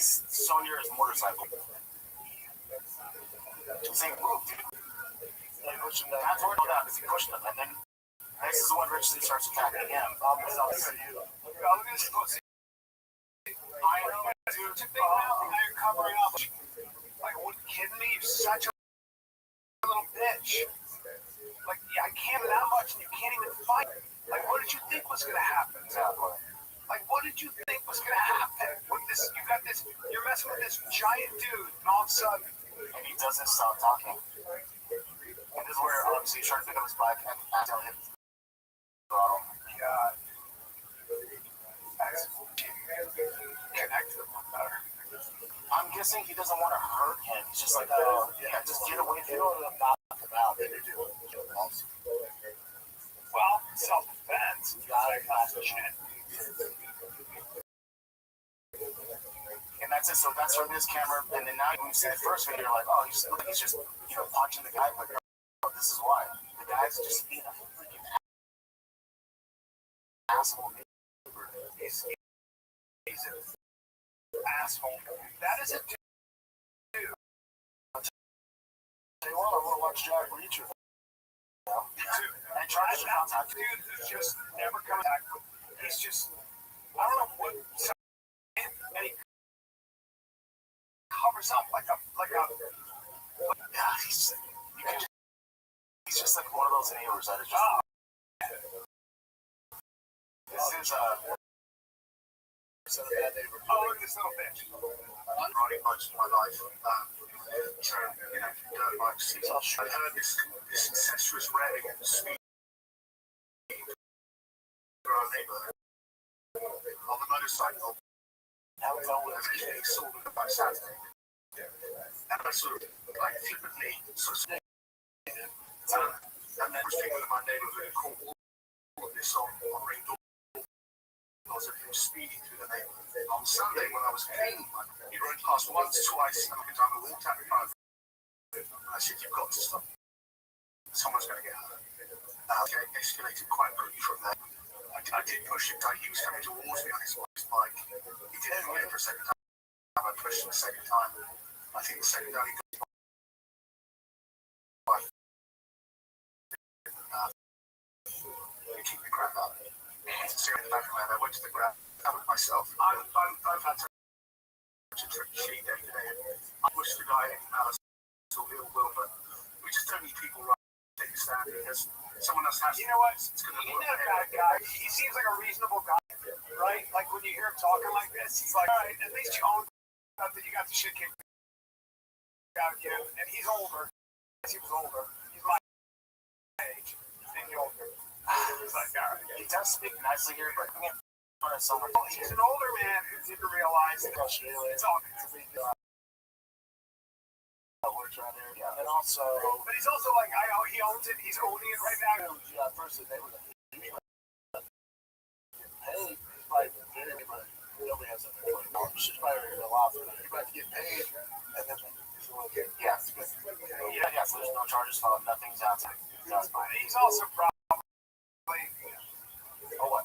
race Sonia's motorcycle. Same move, dude. They pushed him down. That's where he down because he pushed him, and then this is when Richardson starts attacking him. Look at this pussy. I know, dude. Now you're covering up. Like, what, kidding me? You're such a little bitch. Like, yeah, I can't that much, and you can't even fight. Like, what did you think was gonna happen? Exactly. Like, what did you think was gonna happen? With this, you got this. You're messing with this giant dude, and all of a sudden, And he doesn't stop talking. And this is where obviously he's trying to pick up his bike and accidentally hit the throttle. God, that's connected a lot better. I'm guessing he doesn't want to hurt him. He's just like, oh, yeah, just get away from him. Knock him out. They do. Well, self-defense. You gotta pass the Shit. And that's it. So that's from his camera. And then now when you see the first video, you're like, oh, he's just punching the guy. But oh, this is why. The guy's just being a freaking asshole. He's an asshole. That is a dude. Say, well, I want to watch Jack Reacher. And try to contact Dude who's just never coming back. He's just, I don't know what, and he covers up like a, yeah, he's just like one of those neighbors that is just. This is oh, look at this little bitch. I'm riding bikes in my life. So, dirt bikes. I heard this incestuous rabbit speak for our neighborhood on the motorcycle. Now it's all originally sold by Saturday. And I sort of like flippantly suspected. And then people in my neighborhood caught all of this on ring door. Because of him speeding through the neighborhood. On Sunday, when I was cleaning, he rode past once, twice, and every time I walked out in front of him, I said, you've got to stop. Someone's going to get hurt. Okay, escalated quite quickly from there. I did push him. He was coming towards me on his bike. He didn't go in for a second time. I pushed him a second time. I think the second time he got his bike. He kicked the crap out of me. In the back of my head, I went to the ground, covered myself. I've had to shitty day today. I wish the guy in Alice still ill will, but we just don't need people right to take a stand because someone else has to. You know what? It's going to He's not a bad guy. He seems like a reasonable guy, right? Like when you hear him talking like this, he's like, all right, at least you own that you got the shit kicked out of you. And he's older. He was older. He's my age. And you're older. He's like, all right. He does speak nicely here, but in front of someone. He's an older man who didn't realize that it's all works right here. Yeah, and also. But he's also like, he owns it. He's owning it right now. Yeah, first they were hey, like, but nobody has that $20. She's probably a lot for that. You're about to get paid, and then yeah, so there's no charges filed, nothing's out. That's fine. He's also probably. Oh, what?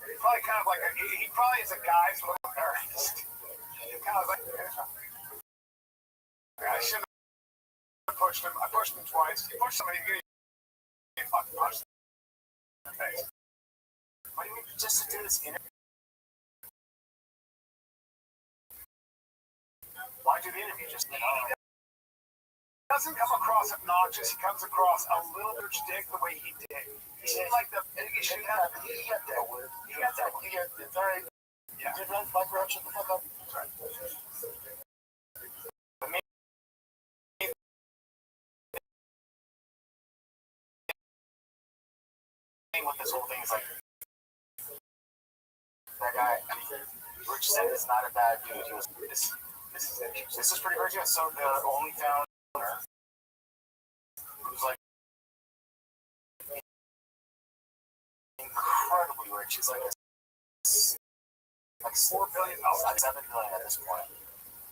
He's probably kind of like he probably is a guy's little embarrassed. He's kind of like, I shouldn't have pushed him. I pushed him twice. He pushed somebody, you fucking pushed him in the face. What do you mean, just to do this interview? Why do the interview? Just, He doesn't come across obnoxious. He comes across a little bit dick the way he did. He seemed like the. He should have. He got that word. He got that. He got it. All right. Yeah. Did that bike route shut the fuck up? Right. With this whole thing is like that guy. I mean, Rich said is not a bad dude. He was this is pretty rich. So the only founder who's like incredibly rich. He's like $4 billion, like $7 billion at this point. He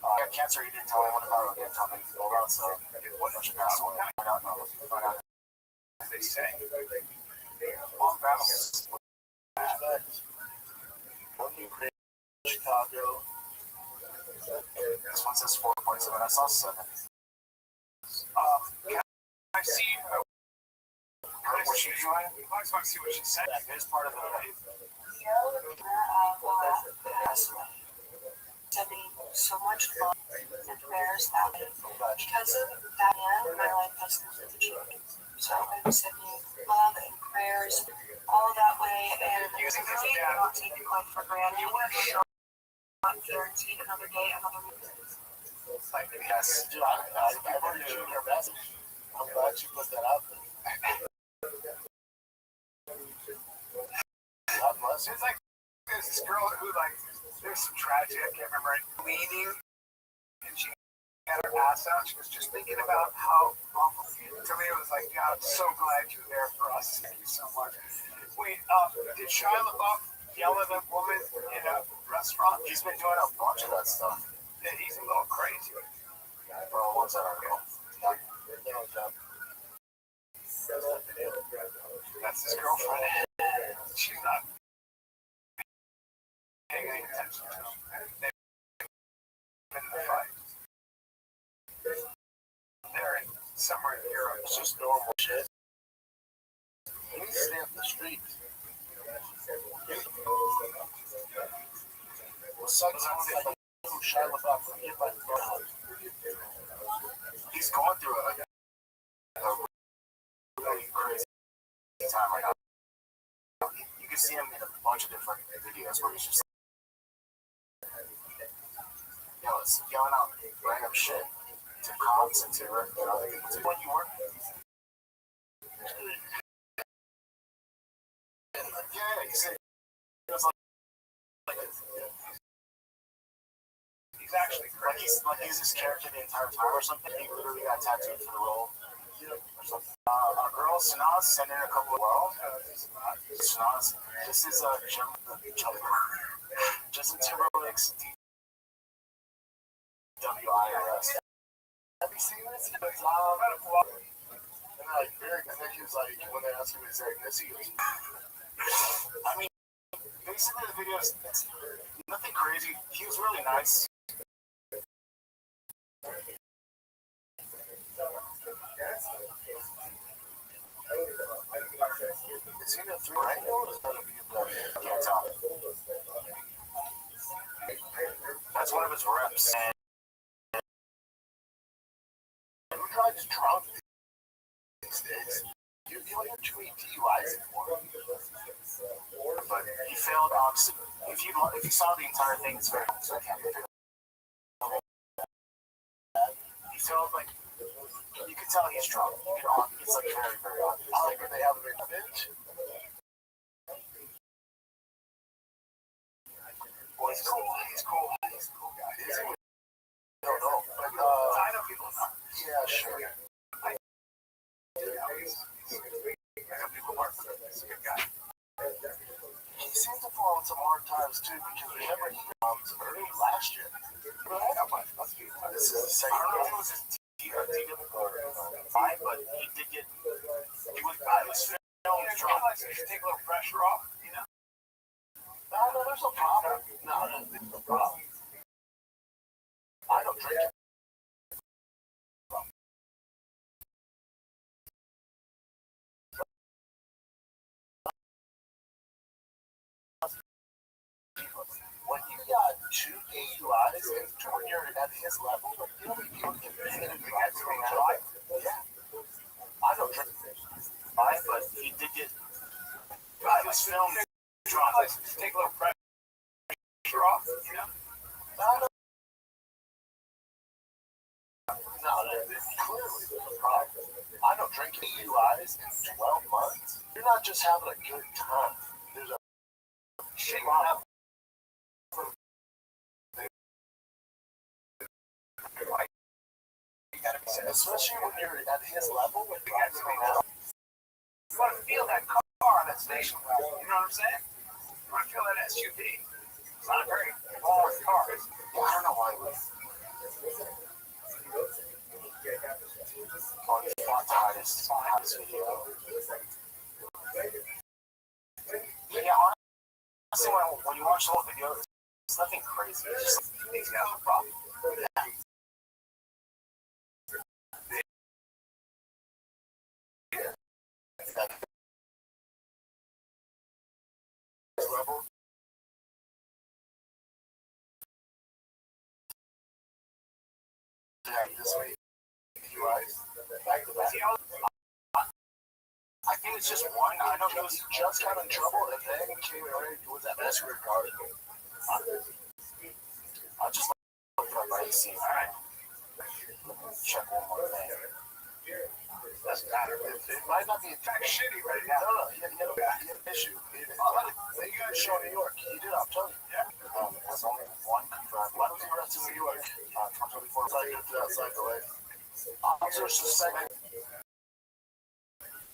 got cancer. He didn't tell anyone about it. He didn't tell me anything about. So what should pass away? I don't know. Find out. They say. Long battles. Chicago. This one says 4.7. I saw 7. Can I see what she's doing? I just want to see what she said. It's part of the Sending so much love and prayers that way. Because of that man, my life has completely changed. So I'm sending love and prayers all that way, and I really do not take life for granted. You want to not guaranteed another day, another minute. Yes, dude, I heard you in your message. I'm glad you put that out there. God bless you. It's like there's this girl who there's some tragedy, I can't remember it, leaning, and she had her ass out. She was just thinking about how awful. To me, it was like, God, I'm so glad you're there for us. Thank you so much. Wait, did Shia LaBeouf yell at a woman in a restaurant? He's been doing a bunch of that stuff. Yeah, he's a little crazy. Bro, what's that article? That's his girlfriend. She's not paying any attention to him. They've been in a fight. They're in somewhere in Europe. It's just normal shit. He needs to stay off the street. Well, sucks like Shia LaBeouf when he hit by the car. He's going through a really crazy time right now. You can see him in a bunch of different videos where he's just it's yelling out random shit to cops and to other people. To when you work. Yeah, he said it was like He's actually crazy. he's this character the entire time or something. He literally got tattooed for the role. Or something. Our girl Sanaz sent in a couple of Sanaz. This is Justin Timberlake's DWIRS. Have you seen this? And very good. He was like, when they asked him his ethnicity, he goes, I mean, basically the video is nothing crazy. He was really nice. Is he in a 3 right now or is that a view? I can't tell. That's one of his reps. And we're probably just drunk these days. You don't have too many DUIs anymore. But he failed, obviously. If you saw the entire thing, it's very so I can't do it. He failed, like, you can tell he's drunk. It's like very, very obvious. Like, they have a big bitch. Well, he's cool. He's cool. He's a cool guy. Is he? I don't know. But, I know people know. Yeah, sure. I know people work for him. He's a good guy. He seems to fall into hard times, too, because remember he early last year. This is the second year. I don't know if it was his fine, but he did get. I was feeling strong. You should take a little pressure off, you know? No, there's no problem. No, there's no problem. I don't drink it. When you got 2 DUIs and when you're at his level, you know, people get paid to drive. Yeah. I don't drink fine, but he did get. I was filmed. Take a little pressure off, you know? No, clearly there's a problem. I don't drink DUIs in 12 months. You're not just having a good time. There's a shit problem. Especially when you're at his level. You want to feel that car on that station level. You know what I'm saying? You want to feel that SUV. It's not a very long car. Yeah, I don't know why it was. Hottest video. Yeah, honestly, when you watch the whole video, it's nothing ain't crazy. It's just these guys are problem. Level. This way, back to back. I think it's just one. I know he was just got in trouble and then came ready to do that best regard. I'll just look up right and see. Alright. Let me check one more thing. Doesn't matter. It might not be kind of shitty right now. No, he had an issue. When you guys show New York, he did, I'm telling you. Yeah. There's only one confirmed. When was he arrested in New York? 2024. Outside the way. Officer suspected.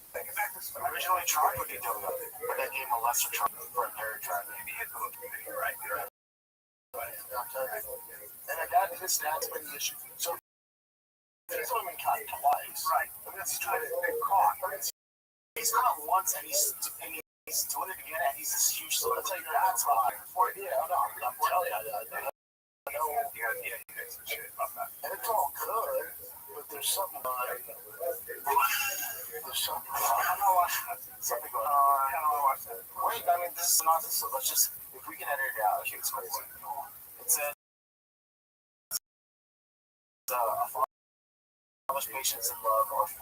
Originally charged with DWI, but they gave him a lesser charge for impaired driving. Maybe you're right. And a guy his dad's been the issue. So he's only been caught twice. Right. I mean, that's trying to get caught. He's caught once and he's doing it again and he's this huge. So that's like that's why. Yeah, no, I'm telling you, I know. Yeah, you guys some shit about that. And it's all good, but there's something like. There's something. I don't know what. Something going on. I don't know what. Wait, I mean, this is nonsense. So let's just, if we can edit it out, it's crazy. It says, how much patience and love are on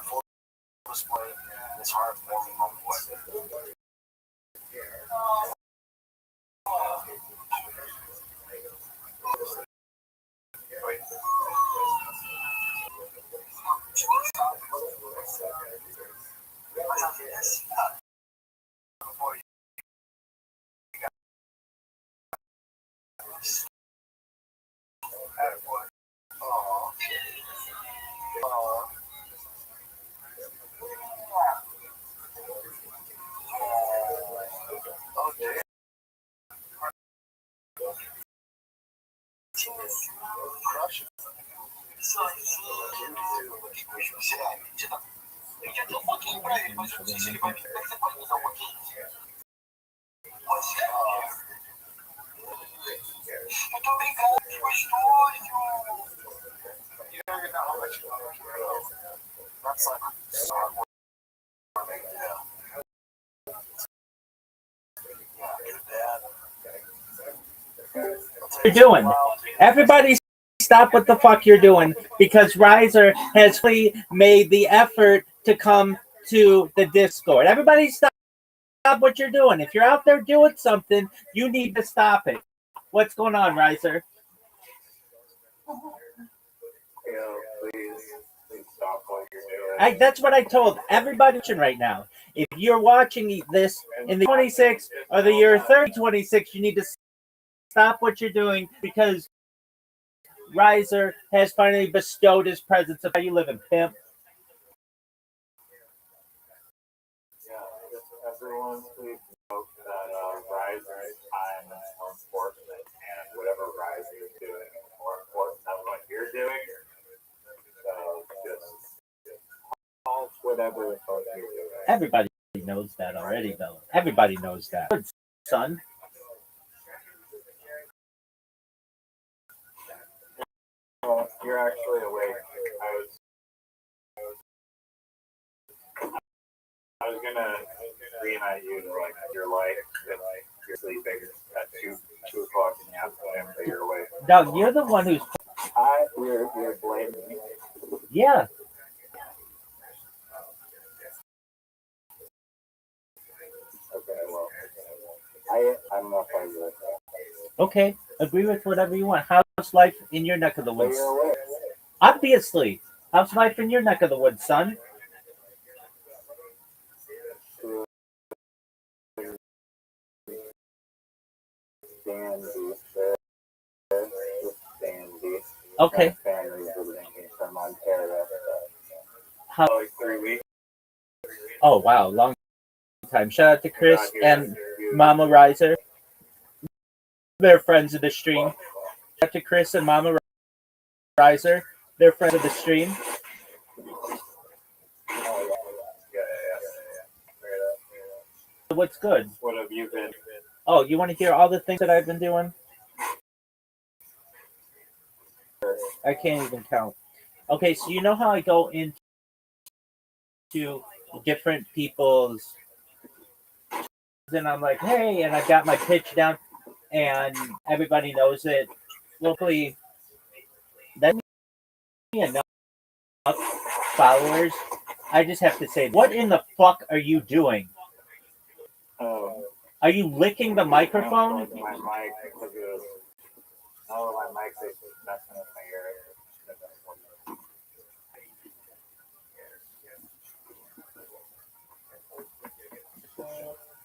full display in this heartwarming moment. That's like You're doing. Everybody stop what the fuck you're doing because Riser has made the effort to come to the Discord. Everybody stop what you're doing. If you're out there doing something, you need to stop it. What's going on, Riser? Please stop what you're doing. That's what I told everybody right now. If you're watching this in the 26 or the year 3026, you need to stop what you're doing because Riser has finally bestowed his presence of how you live in pimp. Yeah, everyone please note that Riser is time is more important and whatever Riser is doing is more important than what you're doing. So just pause whatever the fuck you're doing. Everybody knows that already, though. Everybody knows that. Good, son. You're actually awake. I was gonna scream at you to like you're like you're sleeping at 2 o'clock in the afternoon, but you're awake. Doug, you're the one who's. You're blaming me. Yeah. Okay, well, I don't know if I agree with that. Okay, agree with whatever you want. How's life in your neck of the But woods? you're awake. Obviously. How's life in your neck of the woods, son? Okay. Family visiting me from Ontario. How? Like 3 weeks. Oh, wow. Long time. Shout out to Chris and Mama Riser. They're friends of the stream. Shout out to Chris and Mama Riser. They're friends of the stream. Yeah. What's good? What have you been? Oh, you want to hear all the things that I've been doing? I can't even count. Okay, so you know how I go into different people's, and I'm like, hey, and I've got my pitch down, and everybody knows it. Locally, that's enough followers. I just have to say, what in the fuck are you doing? Are you licking the microphone? My mic, because it was, no, my mic's like messing with my ear.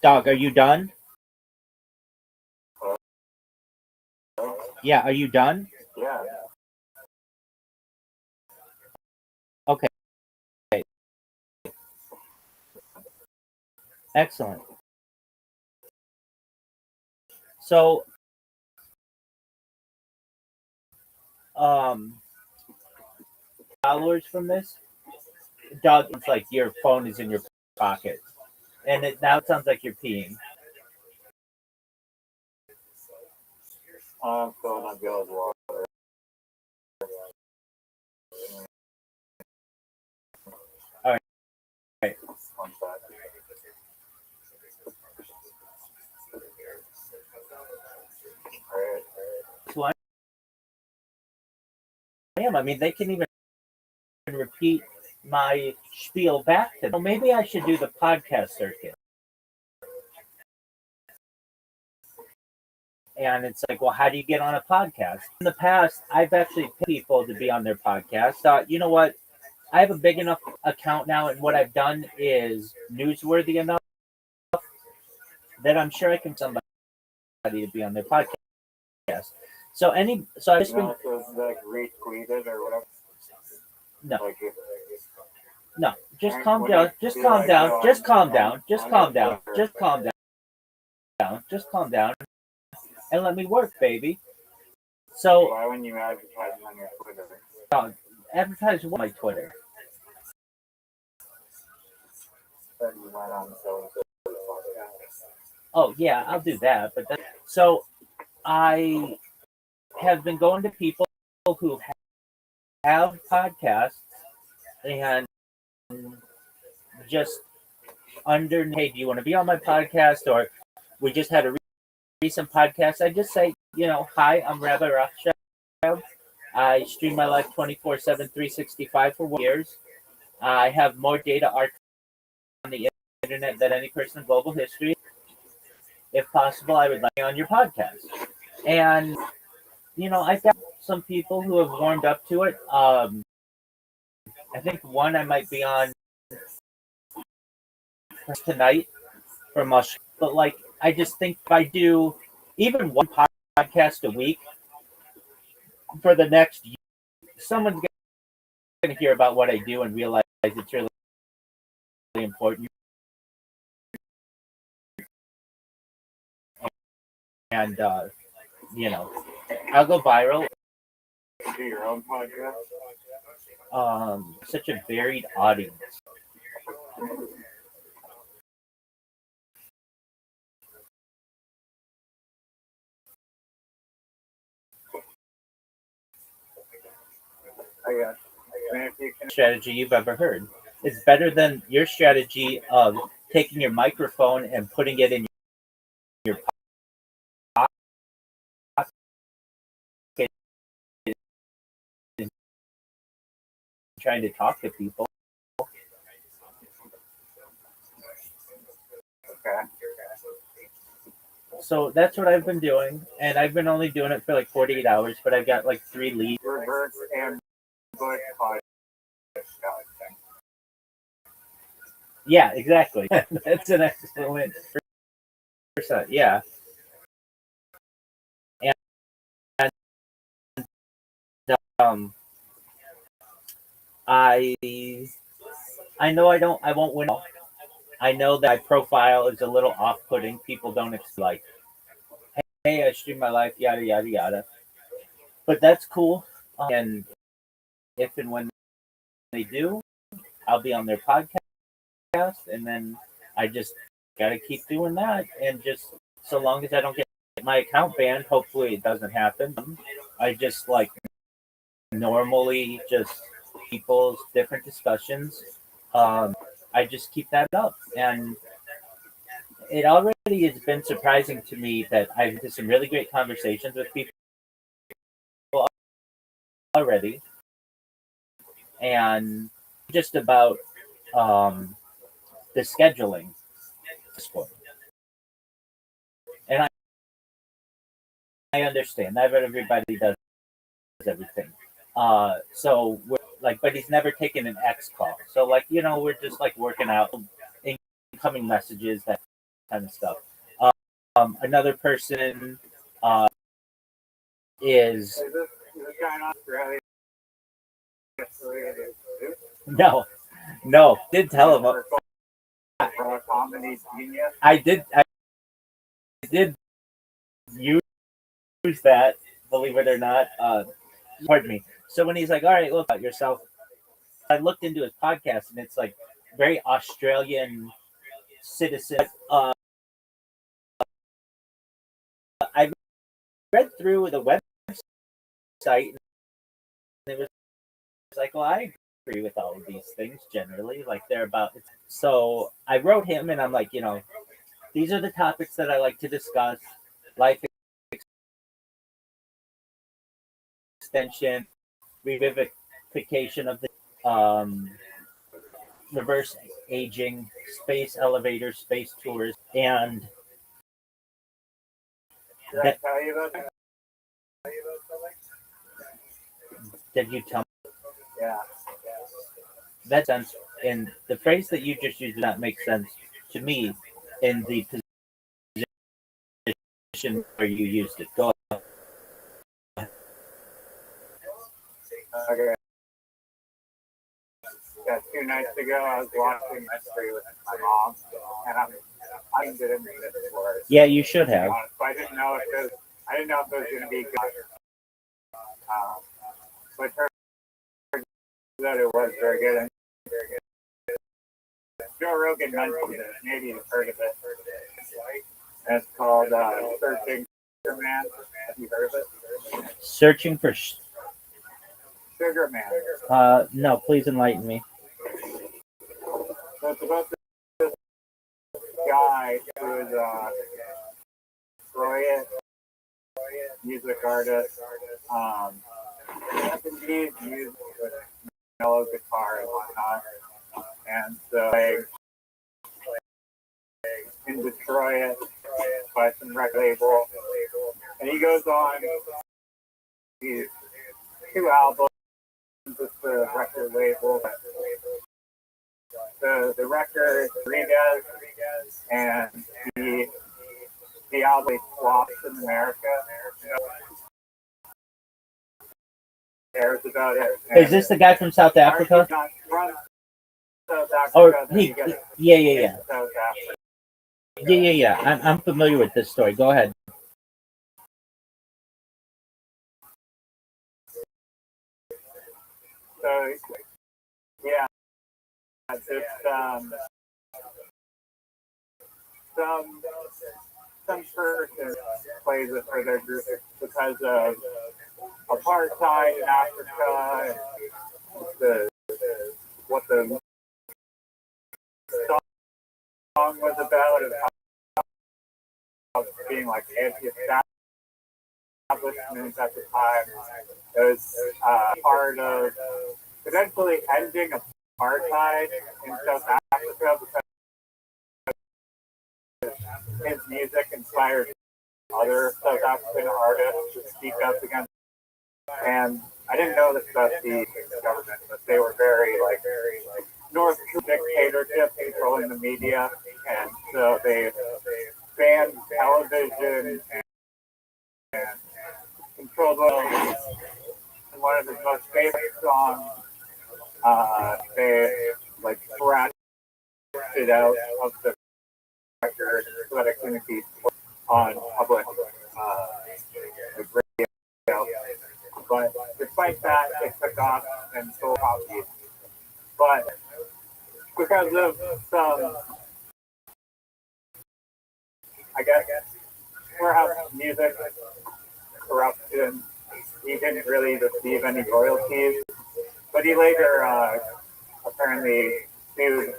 Dog, are you done? Yeah, are you done? Yeah. Okay. Excellent. So, followers from this, dog, it's like your phone is in your pocket. And it now sounds like you're peeing. I'm filling up Bill's water. All right. One sec. So I am. I mean, they can even repeat my spiel back to them. So maybe I should do the podcast circuit. And it's like, well, how do you get on a podcast? In the past, I've actually paid people to be on their podcast. You know what? I have a big enough account now, and what I've done is newsworthy enough that I'm sure I can somebody to be on their podcast. So I've just been like retweeted or whatever. no. Like No, just calm down. Just calm down. Just calm down. Just calm down. Just calm down. Just calm down. And let me work, baby. So why wouldn't you advertise on your Twitter? Advertise on my Twitter. Oh yeah, I'll do that. But so I have been going to people who have podcasts and just hey, do you want to be on my podcast? Or we just had a recent podcast. I just say, hi, I'm Rabbi Rothschild. I stream my life 24/7, 365 for 1 years. I have more data archives on the internet than any person in global history. If possible, I would like you on your podcast. And, I've got some people who have warmed up to it. I think one I might be on tonight from us. But, I just think if I do even one podcast a week for the next year, someone's going to hear about what I do and realize it's really important. And, I'll go viral. Do your own podcast? Such a varied audience. Strategy you've ever heard. It's better than your strategy of taking your microphone and putting it in your pocket and trying to talk to people. Okay. So that's what I've been doing, and I've been only doing it for like 48 hours, but I've got like 3 leads. Reverse and Bush podcast. Yeah, exactly. That's an excellent percent. Yeah. And I know I won't win. I know that my profile is a little off-putting. People don't like, hey, I stream my life, yada yada yada. But that's cool. And if and when they do, I'll be on their podcast, and then I just gotta keep doing that and just so long as I don't get my account banned, hopefully it doesn't happen. I just like normally just people's different discussions. I just keep that up, and it already has been surprising to me that I've had some really great conversations with people already, and just about the scheduling sport. And I understand not everybody does everything. So we're like, but he's never taken an X call. So like, we're just like working out incoming messages, that kind of stuff. Another person is this guy in Australia? no, did tell him. For a comedy genius? I did use that, believe it or not. Pardon me. So when he's like, all right, look at yourself, I looked into his podcast and it's like very Australian citizen. I read through the website and it was like, well, I agree with all of these things generally. Like they're about. So I wrote him and I'm like, these are the topics that I like to discuss: life extension, revivification of the reverse aging, space elevators, space tours, and Did I tell you about that? did you tell me Yeah. that sense? And the phrase that you just used did not make sense to me in the position where you used it. Go ahead. Okay. Yeah, 2 nights ago, I was watching Mystery with my mom, and I didn't read it before. Yeah, you should have. So I didn't know if it was going to be good. But it turns out it was very good. And Joe Rogan mentioned it. Maybe you've heard of it. And it's called Searching Sugar Man. Have you heard of it? Searching for Sugar Man. no, please enlighten me. So it's about this guy who is Detroit music artist. Japanese music with mellow guitar and whatnot. And so in Detroit by some record label. And he goes on these 2 albums with the record label. The record Rodriguez, and the album flops in America. Cares about it. Is this the guy from South Africa? Not from South Africa. Or Yeah. South Africa. Yeah. I'm familiar with this story. Go ahead. So yeah, it's some person plays it for their group because of apartheid in Africa and what the song was about and how being like anti-establishment at the time. It was part of eventually ending apartheid in South Africa because his music inspired other South African artists to speak up against. And I didn't know this about the government, but they were very North dictatorship controlling the media, and so they banned television and controlled oil. And one of his most favorite songs, they scratched it out of the record so that it couldn't be put on public radio. But despite that, it took off and sold copies. But because of some, I guess, perhaps music corruption. He didn't really receive any royalties, but he later apparently sued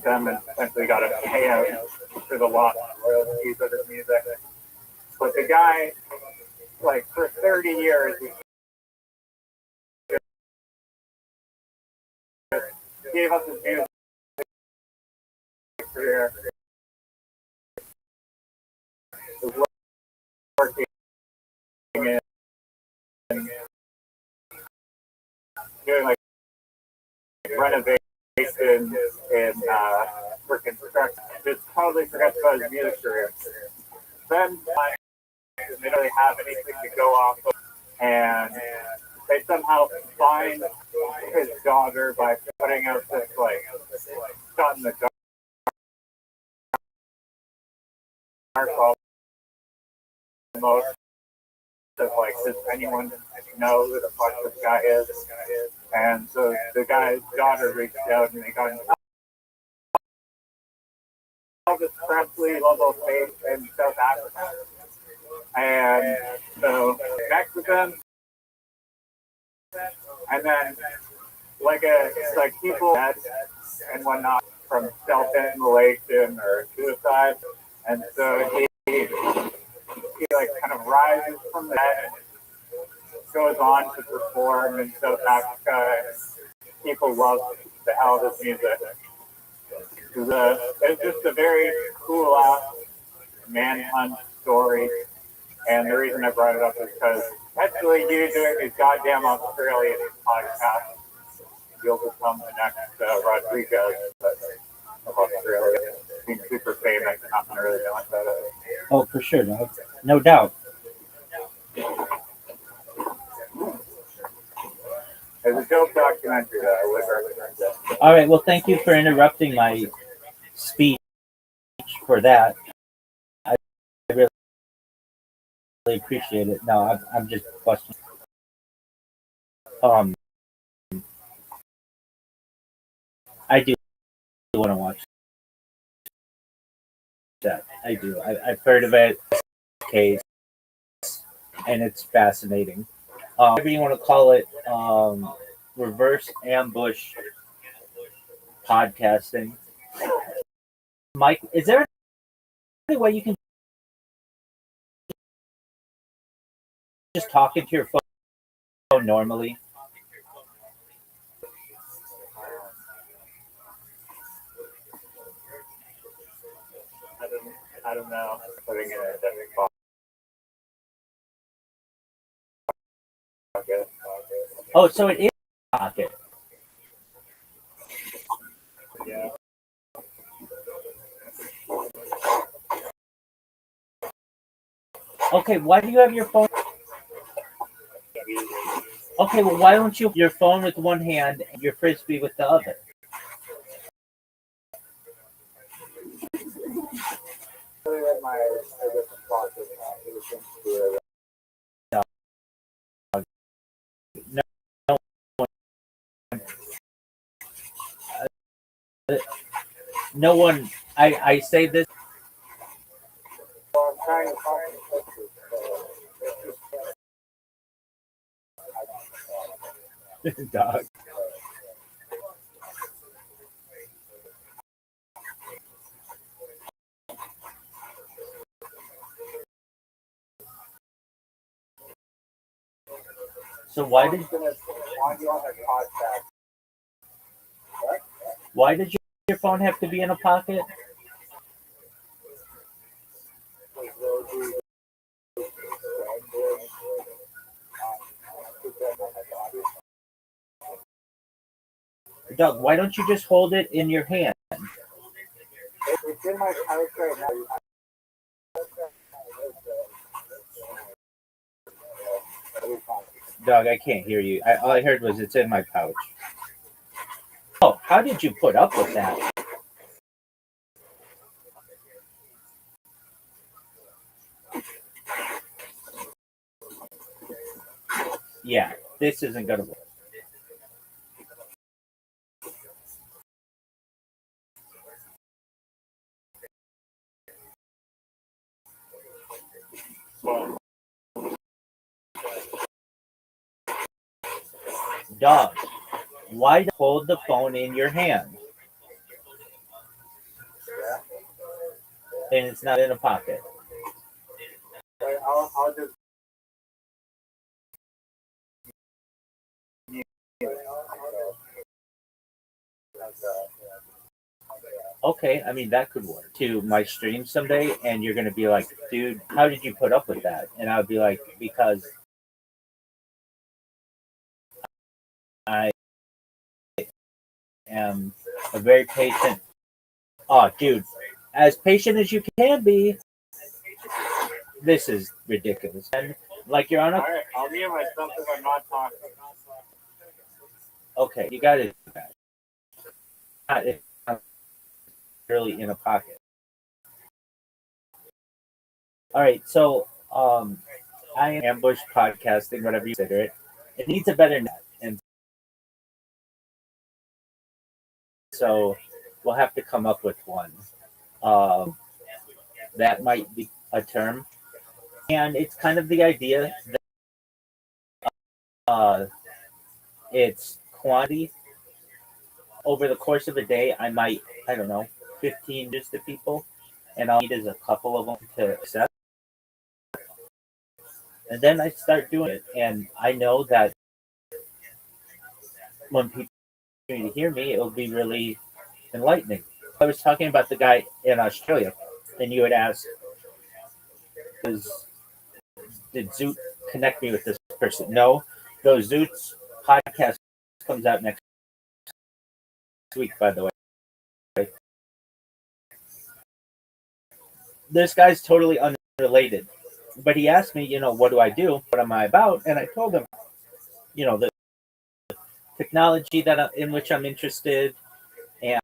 them and essentially got a payout for the lost royalties of his music. But the guy, like for 30 years, he gave up his music career. Was working in doing like renovations in for construction. Just totally forgets about his music career. Then they don't really have anything to go off of, and they somehow find his daughter by putting out this like shot in the dark almost of like, does anyone know who the fuck this guy is? And so the guy's daughter reached out and they got Elvis Presley level faith in South Africa. And so connect with them. And then like people dead and whatnot from self-immolation or suicide. And so he like kind of rises from the dead and goes on to perform in South Africa. And people love the hell of his music. It's just a very cool ass manhunt story. And the reason I brought it up is because actually you doing these goddamn Australian podcasts, you'll become the next Rodriguez of Australia. Being super famous and not really knowing about it. Oh, for sure, no doubt. It's a dope documentary that I would recommend it. All right, well, thank you for interrupting my speech for that. I really appreciate it. No, I'm just questioning. I do want to watch that. I do. I've heard of it, case, and it's fascinating. Whatever you want to call it, reverse ambush podcasting. Mike, is there any way you can just talk into your phone normally? I don't know. Putting it in a different box. Oh, so it is a pocket. Yeah. Okay, why do you have your phone? Okay, well, why don't you have your phone with one hand and your frisbee with the other? No, no one. I say this. Well, I'm trying to find Dog. So why did your phone have to be in a pocket? Doug, why don't you just hold it in your hand? It's in my pouch right now. Doug, I can't hear you. All I heard was it's in my pouch. Oh, how did you put up with that? Yeah, this isn't gonna work. Dog, why hold the phone in your hand and it's not in a pocket? I'll just Okay, I mean that could work. To my stream someday, and you're gonna be like, dude, how did you put up with that? And I would be like, because I am a very patient. Oh, dude, as patient as you can be. This is ridiculous. And like you're on a. Alright, I'll mute myself if I'm not talking. Okay, you got to do that. It's not really in a pocket. All right, so I am ambush podcasting, whatever you consider it. It needs a better net, and so we'll have to come up with one. That might be a term, and it's kind of the idea that it's quantity. Over the course of a day, I don't know, 15 just to people, and all I need is a couple of them to accept. And then I start doing it, and I know that when people hear me, it will be really enlightening. I was talking about the guy in Australia, and you had asked, did Zoot connect me with this person? No, though Zoot's podcast comes out next week, by the way. This guy's totally unrelated, but he asked me, what do I do? What am I about? And I told him, the technology in which I'm interested and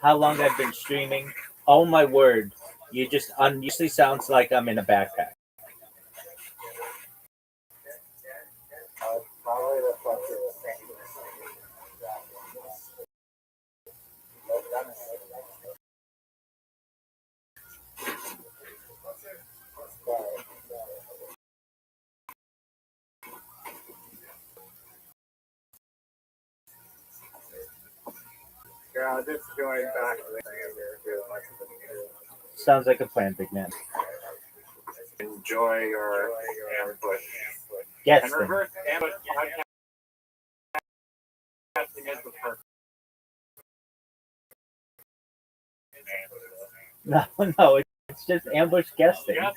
how long I've been streaming. Oh my word, you just usually sounds like I'm in a backpack. Probably the fucking yeah, I'll just join back the thing I'm gonna do much of the Sounds like a plan, big man. enjoy your ambush. Yes. And reverse ambush podcasting is the first. No, it's just ambush guesting. Ambush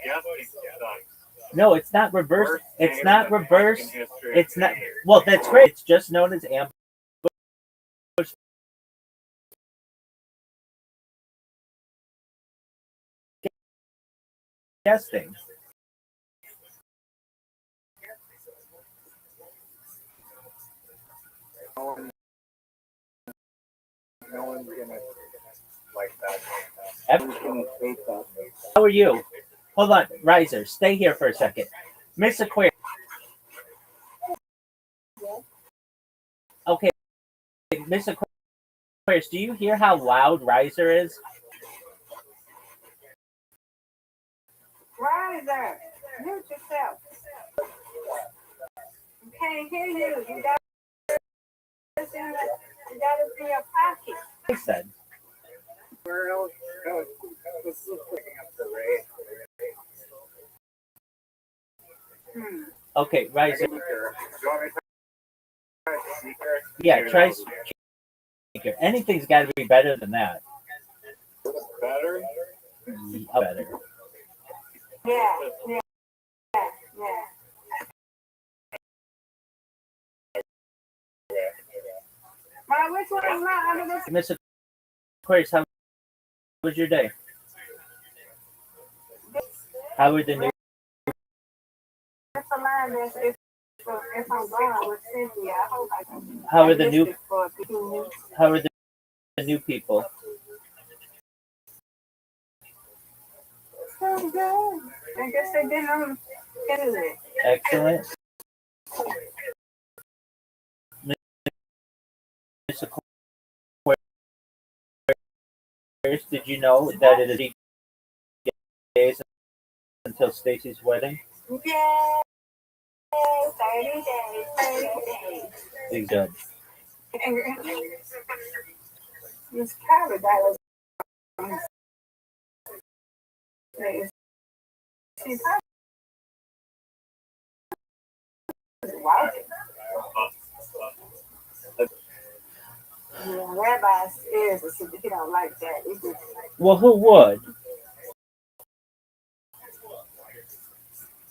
guesting sucks. No, it's not reverse. It's not reverse. It's not. Well, that's great. It's just known as ambush guesting. No one's gonna like that. Everyone's gonna hate that. How are you? Hold on, Riser. Stay here for a second. Miss Aquarius. Okay, Miss Aquarius, do you hear how loud Riser is? Riser, mute yourself. We can't hear you. You got this in your pocket. I said. This is picking up the rate. Okay, Riser. Do you want me to try Seeker? Yeah, try Seeker. Anything's got to be better than that. Better? Better. Yeah. My which one is not under this? Miss Aquarius, how was your day? How were the new? That's a line that's if I'm gone with Cynthia. I hope I can. How are the new? For a few minutes. How are the new people? So good. I guess they did on it. Excellent. Miss Aquarius, did you know that it is days until Stacy's wedding? Yeah. 30 days, 30 days. It's good. It's paradise. She's walking. Yeah, Rabbi is he don't like that. It's just, Well, who would?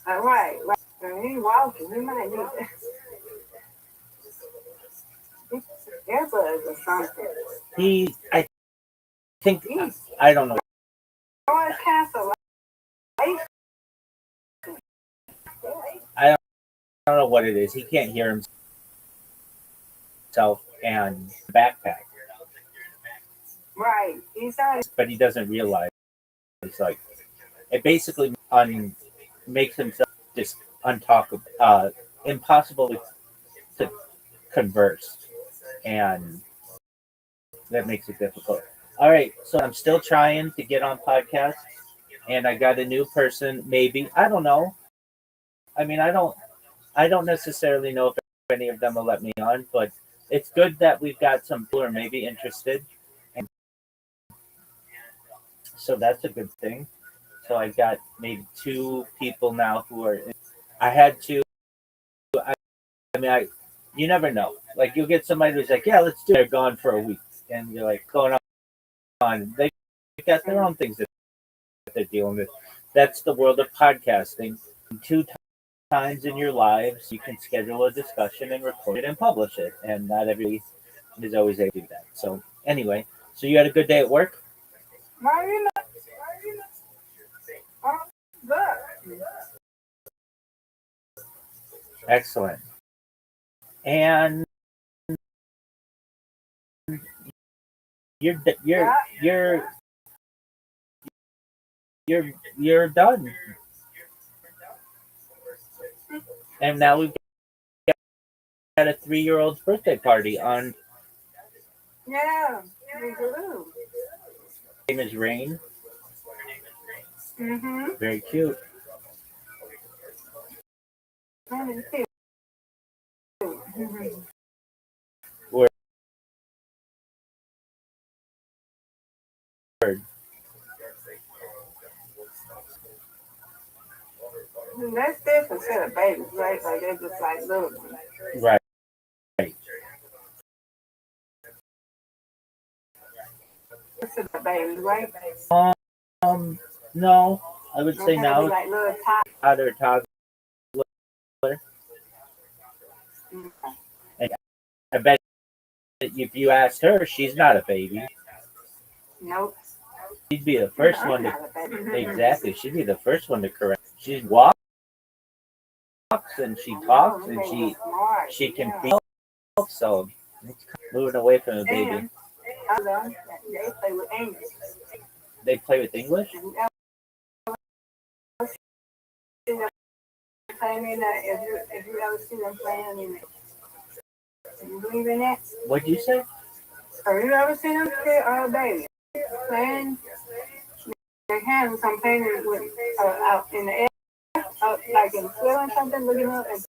right. He walking. He might need that. Earbuds or something. I think, I don't know. Or cancellation. I don't know what it is. He can't hear himself and backpack, Right. He's not. but he doesn't realize. It's like it basically makes himself just untalkable, impossible to converse, and that makes it difficult. All right, so I'm still trying to get on podcasts, and I got a new person. Maybe I don't know. I mean, I don't necessarily know if any of them will let me on, but it's good that we've got some people who are maybe interested, and so that's a good thing. So I got maybe two people now who are. I had to. I mean, you never know. Like you'll get somebody who's like, yeah, let's do it. They're gone for a week, and you're like, going on. They got their own things that they're dealing with. That's the world of podcasting. Two times in your lives, you can schedule a discussion and record it and publish it, and not everybody is always able to do that. So anyway, so you had a good day at work? Good. Excellent. And you're you're done. And now we've got a 3-year-old's birthday party on. Yeah. We do. Name is Rain. Mm-hmm. Very cute. Word. That's different set of babies, right? Like they're just like little ones. Right. Set of babies, right? No, I would say now like little tots. either toddler. Mm-hmm. And I bet if you asked her, she's not a baby. Nope. She'd be the first one to exactly. She'd be the first one to correct. She walks and she talks and she can feel. So it's moving away from a baby. They play with English. They play with English. If you ever see them playing in it, you believe in that? What'd you say? Have you ever seen them play baby playing? Their hands, I'm playing with out in the air, like in the field or something, looking up and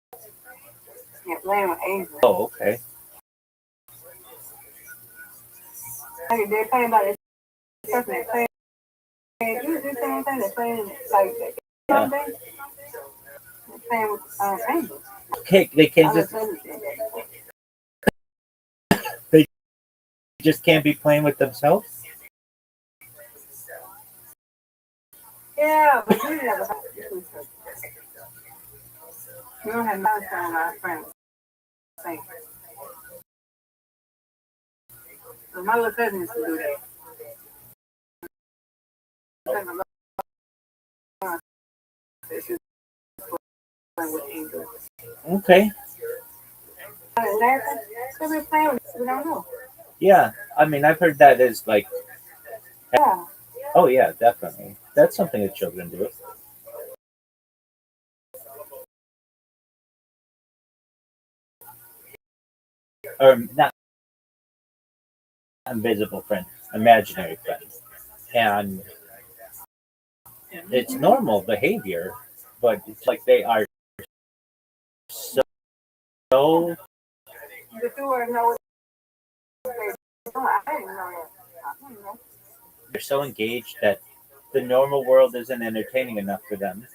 playing with angels. Oh, okay. They're playing by themselves. They're playing. You do the same thing. They're playing like something. They're playing with angels. Okay, they can't just. They just can't be playing with themselves. Yeah, but you never have to. You don't have no time, my friends. So my little cousin used to do that. Okay. We don't know. Yeah, I mean, I've heard that as like. Yeah. Oh yeah, definitely. That's something that children do. Or not invisible friend, imaginary friend, and it's normal behavior, but it's like they are so The two are know what they do. I didn't know that. I didn't know. they're so engaged that the normal world isn't entertaining enough for them,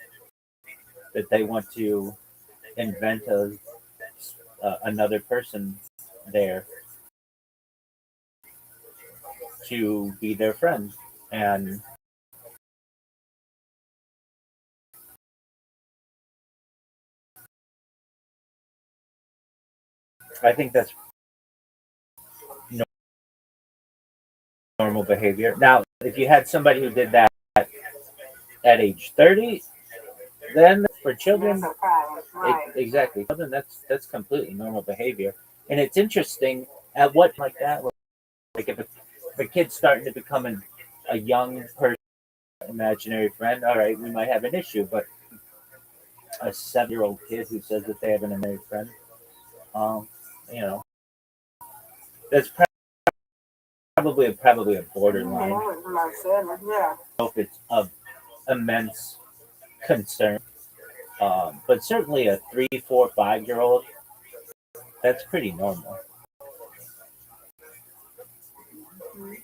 that they want to invent another person there to be their friend. And I think that's normal behavior. Now, if you had somebody who did that at age 30, then for children, That's a problem. Right. exactly, children, that's completely normal behavior. And it's interesting at what like that, like if a kid's starting to become a young person, imaginary friend, all right, we might have an issue. But a 7-year-old kid who says that they have an imaginary friend, um, you know, that's probably a borderline. Yeah, that was my son. Yeah. If it's of immense concern. But certainly a 3, 4, 5 year old, that's pretty normal.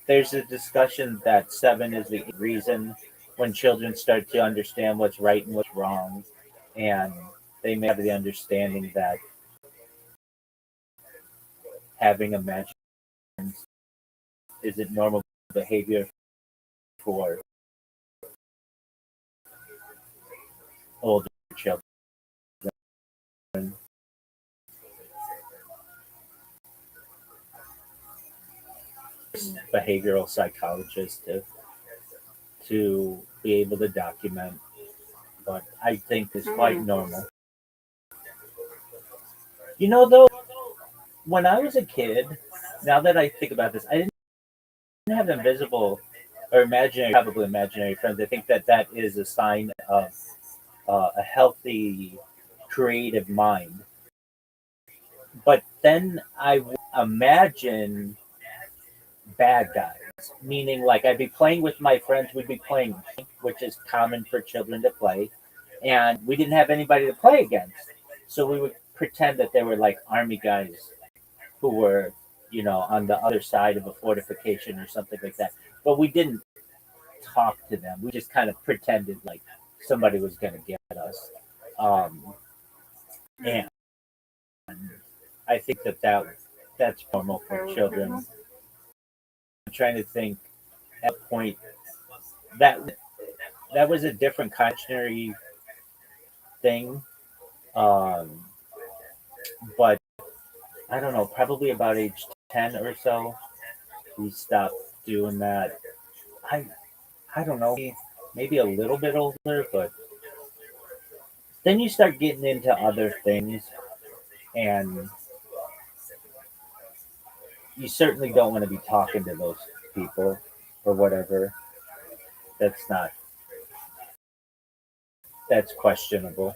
There's a discussion that 7 is the reason when children start to understand what's right and what's wrong, and they may have the understanding that having imagination isn't normal behavior for older children. Behavioral psychologist to be able to document, but I think it's quite normal. You know, though, when I was a kid, now that I think about this, I didn't have invisible or imaginary, probably imaginary friends. I think that that is a sign of a healthy, creative mind. But then I would imagine bad guys, meaning like I'd be playing with my friends, we'd be playing, which is common for children to play, and we didn't have anybody to play against. So we would pretend that they were like army guys who were, on the other side of a fortification or something like that. But we didn't talk to them. We just kind of pretended like somebody was going to get us. And I think that's normal for children. I'm trying to think at a point that that was a different cautionary thing. Um, but I don't know, probably about age 10 or so, we stopped doing that. I I don't know, maybe a little bit older, but then you start getting into other things, and you certainly don't want to be talking to those people or whatever. That's not that's questionable.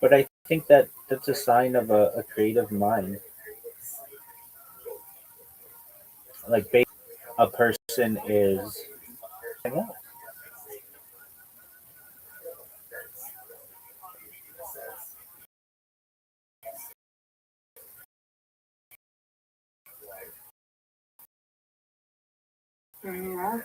But I think that that's a sign of a creative mind. Like a person is. Yeah.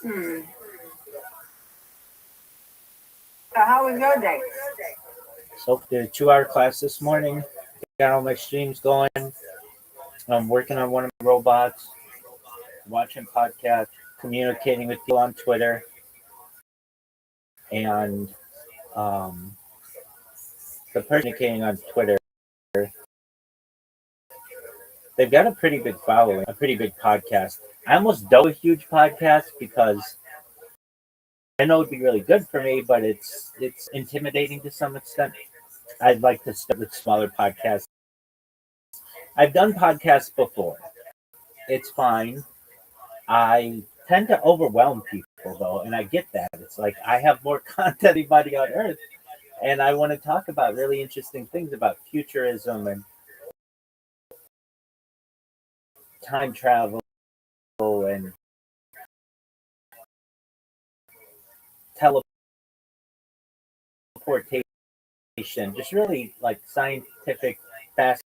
Hmm. So how was your day? So did a 2 hour class this morning. Got all my streams going. I'm working on one of my robots, watching podcasts, communicating with people on Twitter, and um, the person communicating on Twitter, they've got a pretty big following, a pretty big podcast. I almost do a huge podcast because I know it'd be really good for me, but it's intimidating to some extent. I'd like to start with smaller podcasts. I've done podcasts before. It's fine. I tend to overwhelm people though, and I get that. It's like I have more content than anybody on earth, and I want to talk about really interesting things about futurism and time travel and teleportation, just really like scientific fast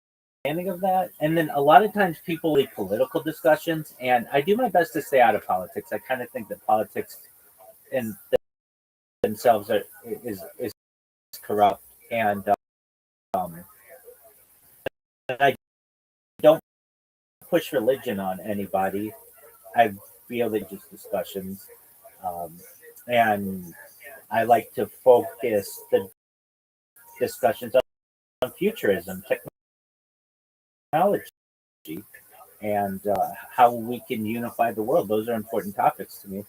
understanding of that. And then a lot of times people leave political discussions, and I do my best to stay out of politics. I kind of think that politics in themselves is corrupt, and I don't push religion on anybody. I feel that just discussions, um, and I like to focus the discussions on futurism, technology, and how we can unify the world. Those are important topics to me.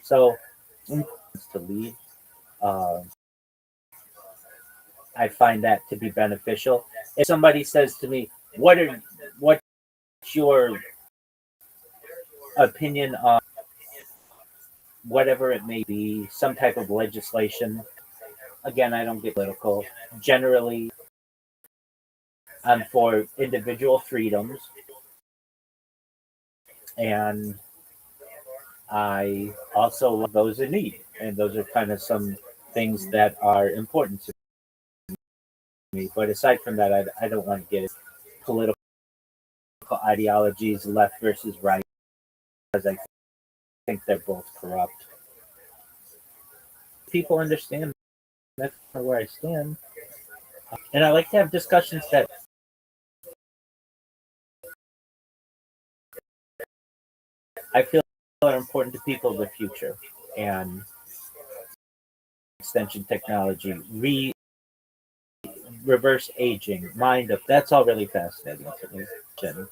So, to lead, uh, I find that to be beneficial. If somebody says to me, what's your opinion on whatever it may be, some type of legislation?" Again, I don't get political. Generally, I'm for individual freedoms, and I also love those in need. And those are kind of some things that are important to me. But aside from that, I don't want to get into political ideologies, left versus right, because I think they're both corrupt. People understand that's where I stand. And I like to have discussions that I feel are important to people of the future. And extension technology, reverse aging, mind up. That's all really fascinating to me, Jen.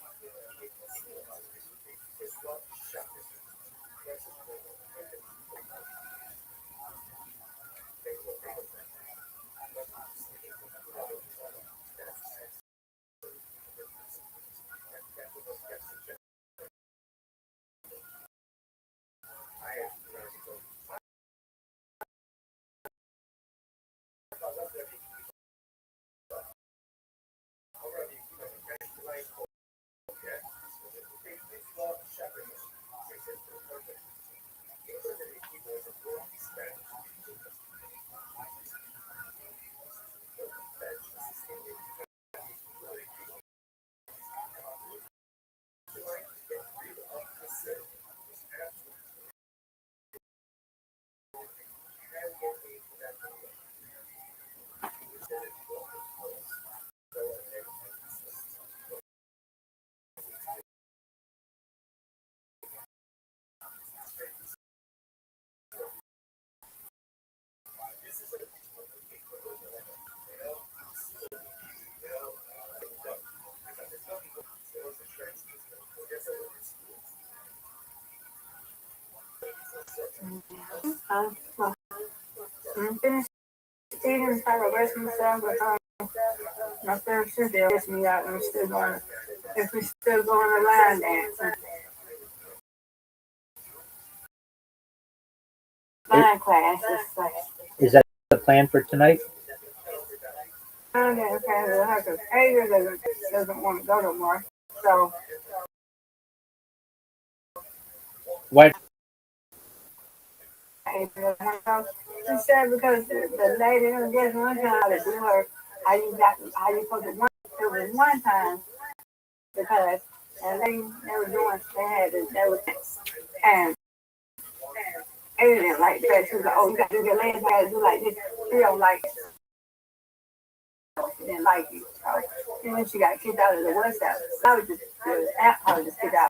Well, I'm finished eating, trying to rest myself, but my friend Cynthia asked me out, and if we still going to line dance, line class. Is that the plan for tonight? Line dance class, because Asia doesn't want to go no more. So What? she said because the lady in the one time to do her, how you put the one, it was one time because and they were doing, they were, and Amy didn't like that. She was like, oh, you got to do your legs, you got to do like this. She don't like it. She didn't like it. So, and then she got kicked out of the West House. I was just, I was just kicked out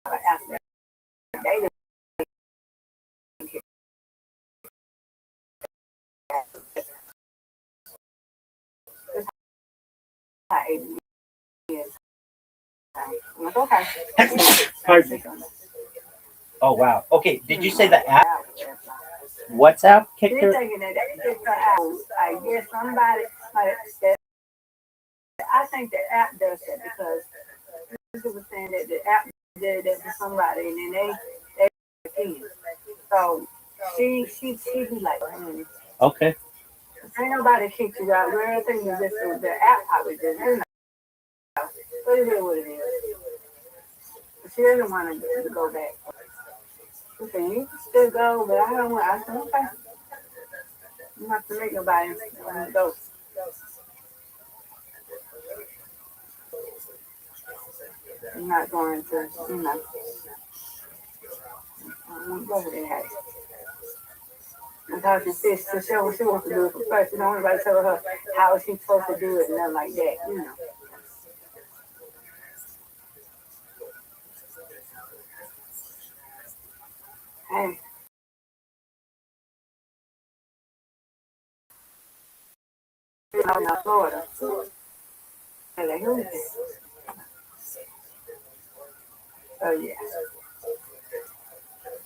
after they didn't kick out. That's how Amy is. I'm like, okay. Pardon me. Oh wow. Okay. Did you say the app? WhatsApp kicked They're her? thinking that they kicked her out. I guess somebody, like, that, I think the app does that because people were saying that the app did that for somebody, and then they in. So she be like, Okay. ain't nobody kicked you out. Girl, I think it's just the app probably did. You know, but it is what it is. She doesn't want to go back. She said, you can still go, but I don't want. I said, okay. You don't have to make nobody want to go. I'm not going to, you know. I won't go there. Because she says to show what she wants to do it for first. You don't want anybody tell her how she's supposed to do it and nothing like that, you know. Hey. I'm in Florida. Oh, yeah.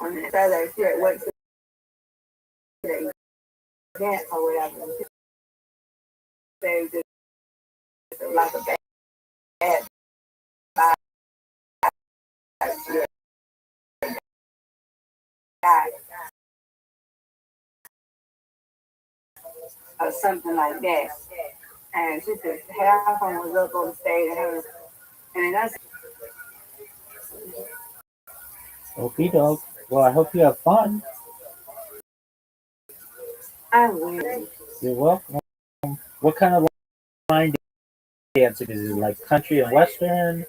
On the Saturday, she had went to the event or whatever. They just like a bad vibe or something like that. And she said half of them was up on the stage and that's Okay, dog. Well, I hope you have fun. I will. You're welcome. What kind of line dancing is it? Like country and western?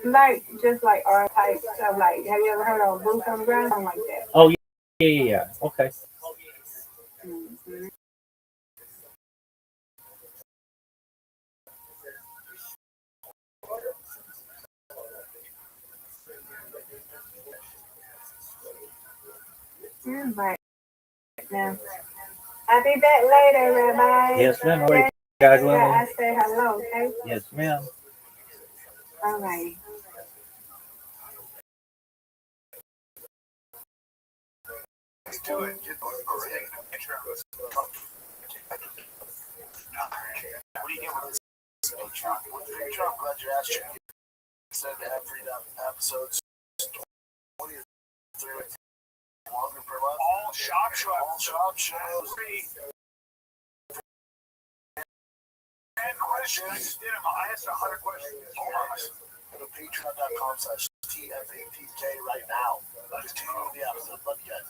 Like just like art type stuff. Like, have you ever heard of boots on the ground? Something like that. Oh yeah. Okay. Mm-hmm. Right now. I'll be back later, Rabbi. Yes, ma'am. All right. God willing. I say hello, okay? Yes, ma'am. All right. Do it. Get or take a picture of us. What do you get with this Patreon? With Patreon, I'm glad you asked. You said every episode's 20 or 30 longer per month. All shop shows. And questions. I asked 100 questions. Go to patreon.com/TFAPK right now. Just tune in the episode. Love you guys.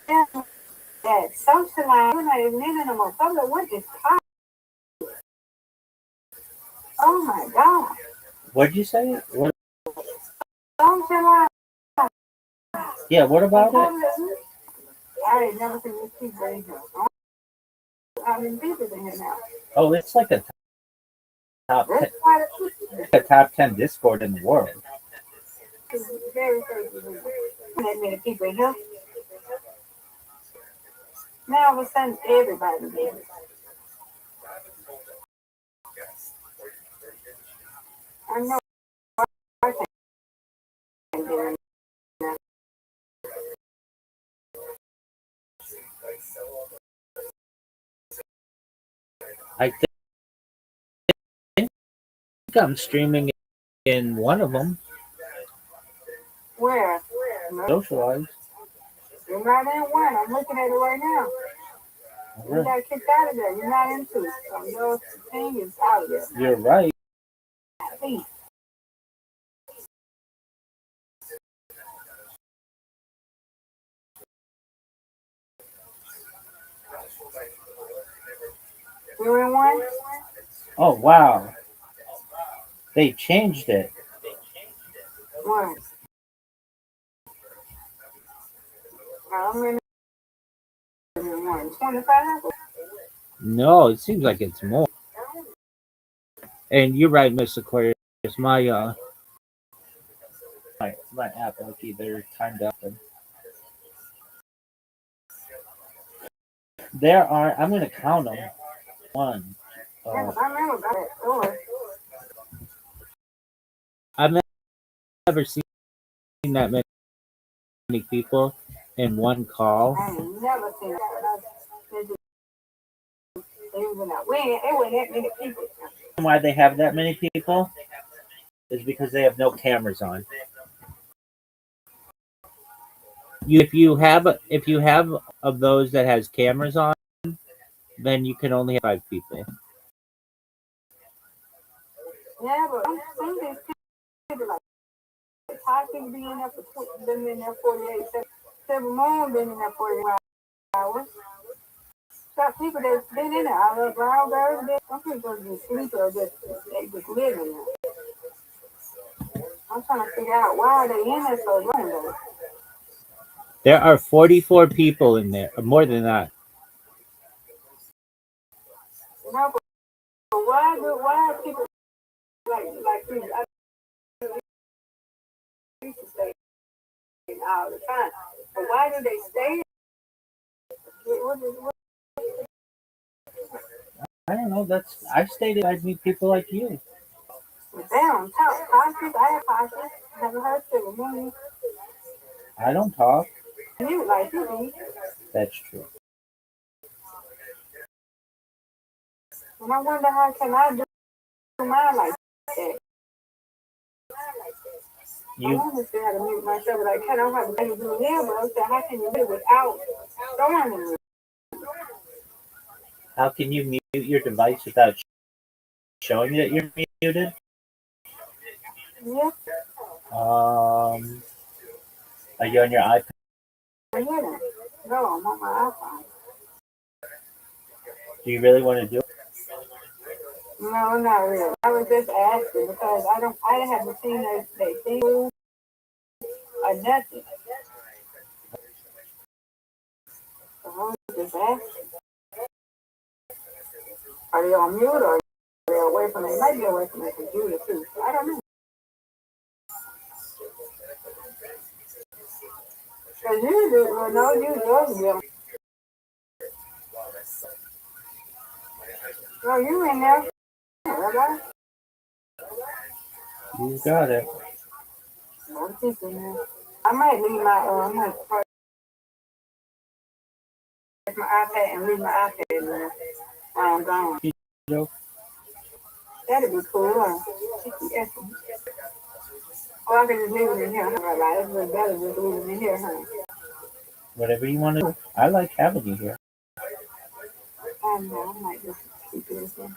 Yeah, that socialize. We're not even in no more public. What is pop? Oh my God. What'd you say? What? Socialize. Yeah. What about it? I ain't never seen these people in here. How many people in here now? Oh, it's like a top 10, That's quite a few. a top 10 Discord in the world. Very, very good. That many people in here. Now all of a sudden, everybody did it. I know I can't do it. I think I'm streaming in one of them. Where? Socialize. You're not in one. I'm looking at it right now. You got kicked out of there. You're not into it. So your thing is out of there. You're right. Please. You're in one? Oh wow. They changed it. One. I'm in one 25? No, it seems like it's more. And you're right, Miss Aquarius. My app like either timed up and there are. I'm gonna count them. One. I remember about that store. I've never seen that many people in one call. I ain't never seen that. It wasn't that many people. Why they have that many people is because they have no cameras on. If you have of those that has cameras on, then you can only have 5 people. Yeah, but I'm seeing these people like Tyson be in there for been in there 48. Seven more been in there 48 hours. Got people that's been in there. I love brown girls. Some people just sleep or just they just live in there. I'm trying to figure out why they in there so long though. There are 44 people in there, or more than that. No, but why are people like people? I used to stay all the time. But why do they stay? What I don't know. I've stayed. I meet people like you. they don't talk. Podcasts, I have podcasts. Never heard of them. I don't talk. You like you be. That's true. And I wonder how can I do mine like that? I understand how to mute myself, but I can't. I don't have to do it now, but I said, how can you do it without throwing it? How can you mute your device without showing that you're muted? Yeah. Are you on your iPad? Yeah. No, I'm on my iPhone. Do you really want to do it? No, not really. I was just asking because I haven't seen they thing or nothing. So I was just asking. Are they on mute or are they away from they might be away from the computer too. So I don't know. Cause you do well, no, you do. No, you in there. Right? You got it. I'm thinking there. I might leave I might take my iPad and leave my iPad in there while I'm gone. That'd be cool, huh? Yes. Or I can just leave it in here, huh? Like, it's really better just leave it in here, huh? Whatever you want to do. I like having you here. I know, I might just keep it in here.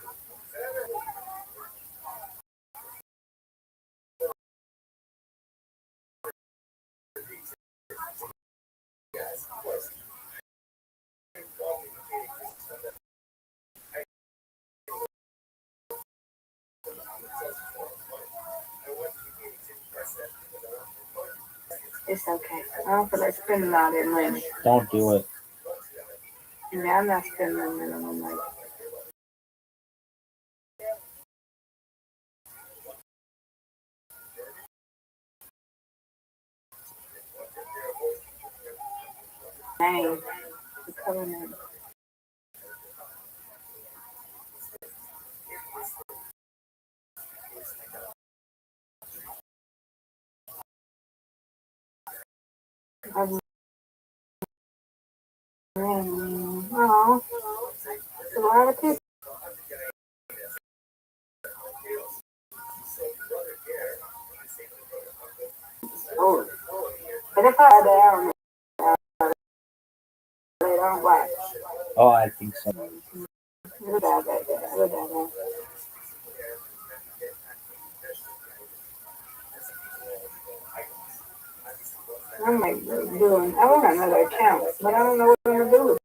It's okay. I don't feel like spending all that money. Don't do it. Yeah, I'm not spending that money on money. Name. The color name. Oh, it's a lot of people. Oh, but if I had that later on, watch. Oh, I think so. Look at that. Look at that. I might be doing. I want another account, but I don't know what I'm gonna do with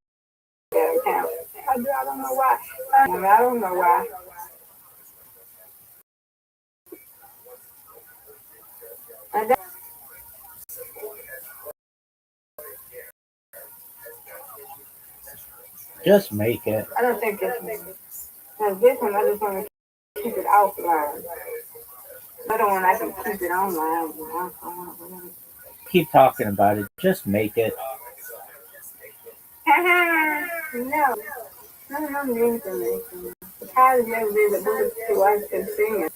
that account. I don't know why. I don't know why. And that, Just make it. I don't think this one. Now this one, I just want to keep it offline. The other one, I can keep it online. Keep talking about it. Just make it. No. I don't need to make it. The college never did the books to I could sing it.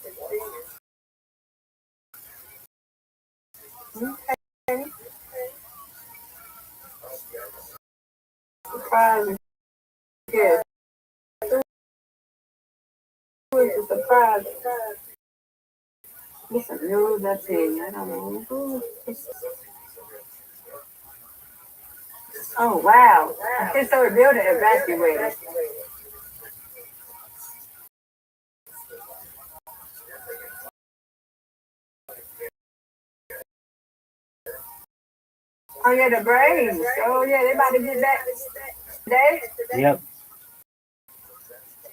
Okay. Surprise. Yes. Who is the surprise? It's some news I tell you. I don't know who. Oh wow! It's so the building evacuated. Oh yeah, the Braves. Oh yeah, they about to get back today. Yep.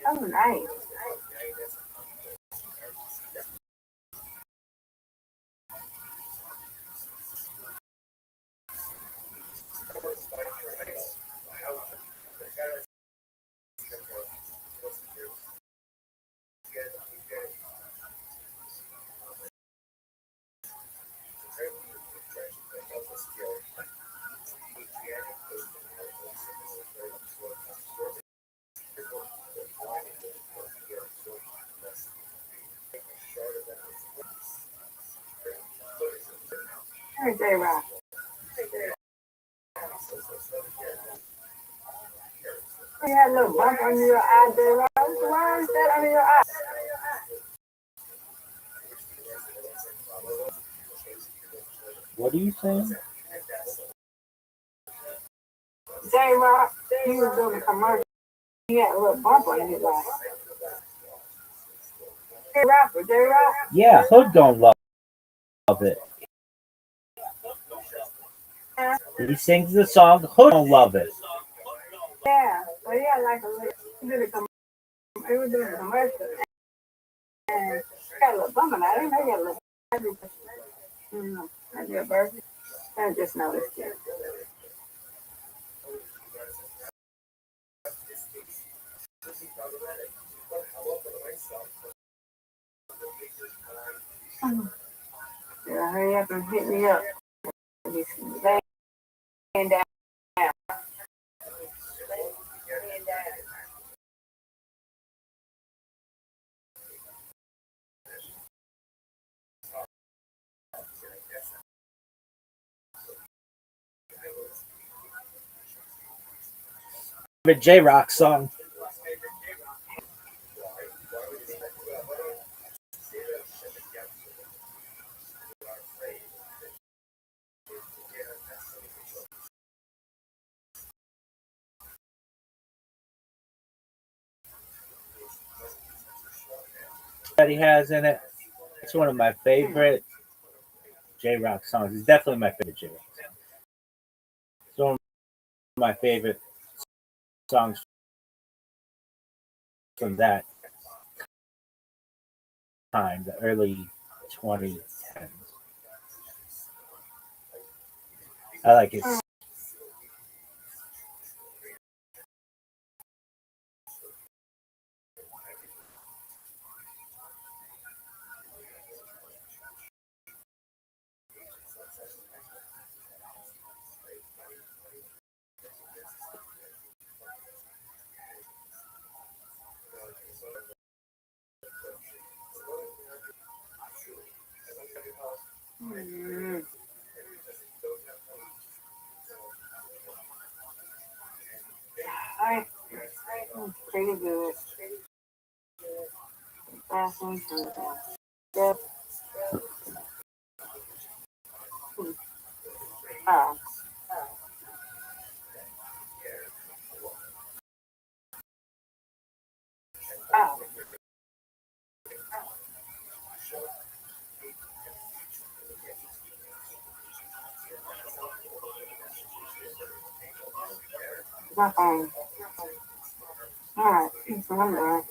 Oh nice. Hey J-Rock. You had a little bump under your eye, J-Rock. Why is that under your eye? What are you saying? J-Rock, he was doing a commercial. He had a little bump on his eye. Hey, rapper, J-Rock. Yeah, Hood don't love it. He sings the song. Hood don't love it. Yeah, so he had like a little, he was doing a commercial. And he got a little bump on it. I didn't know he had a little, that's your birthday. I just noticed it. Yeah, hurry up and hit me up. He's laying down. The J-Rock song. That he has in it. It's one of my favorite J-Rock songs. It's definitely my favorite J-Rock song. It's one of my favorite songs from that time, the early 2010s. I like it. Alright, pretty good. Last one from Yep. Oh. Oh. My phone. Alright, so I'm done.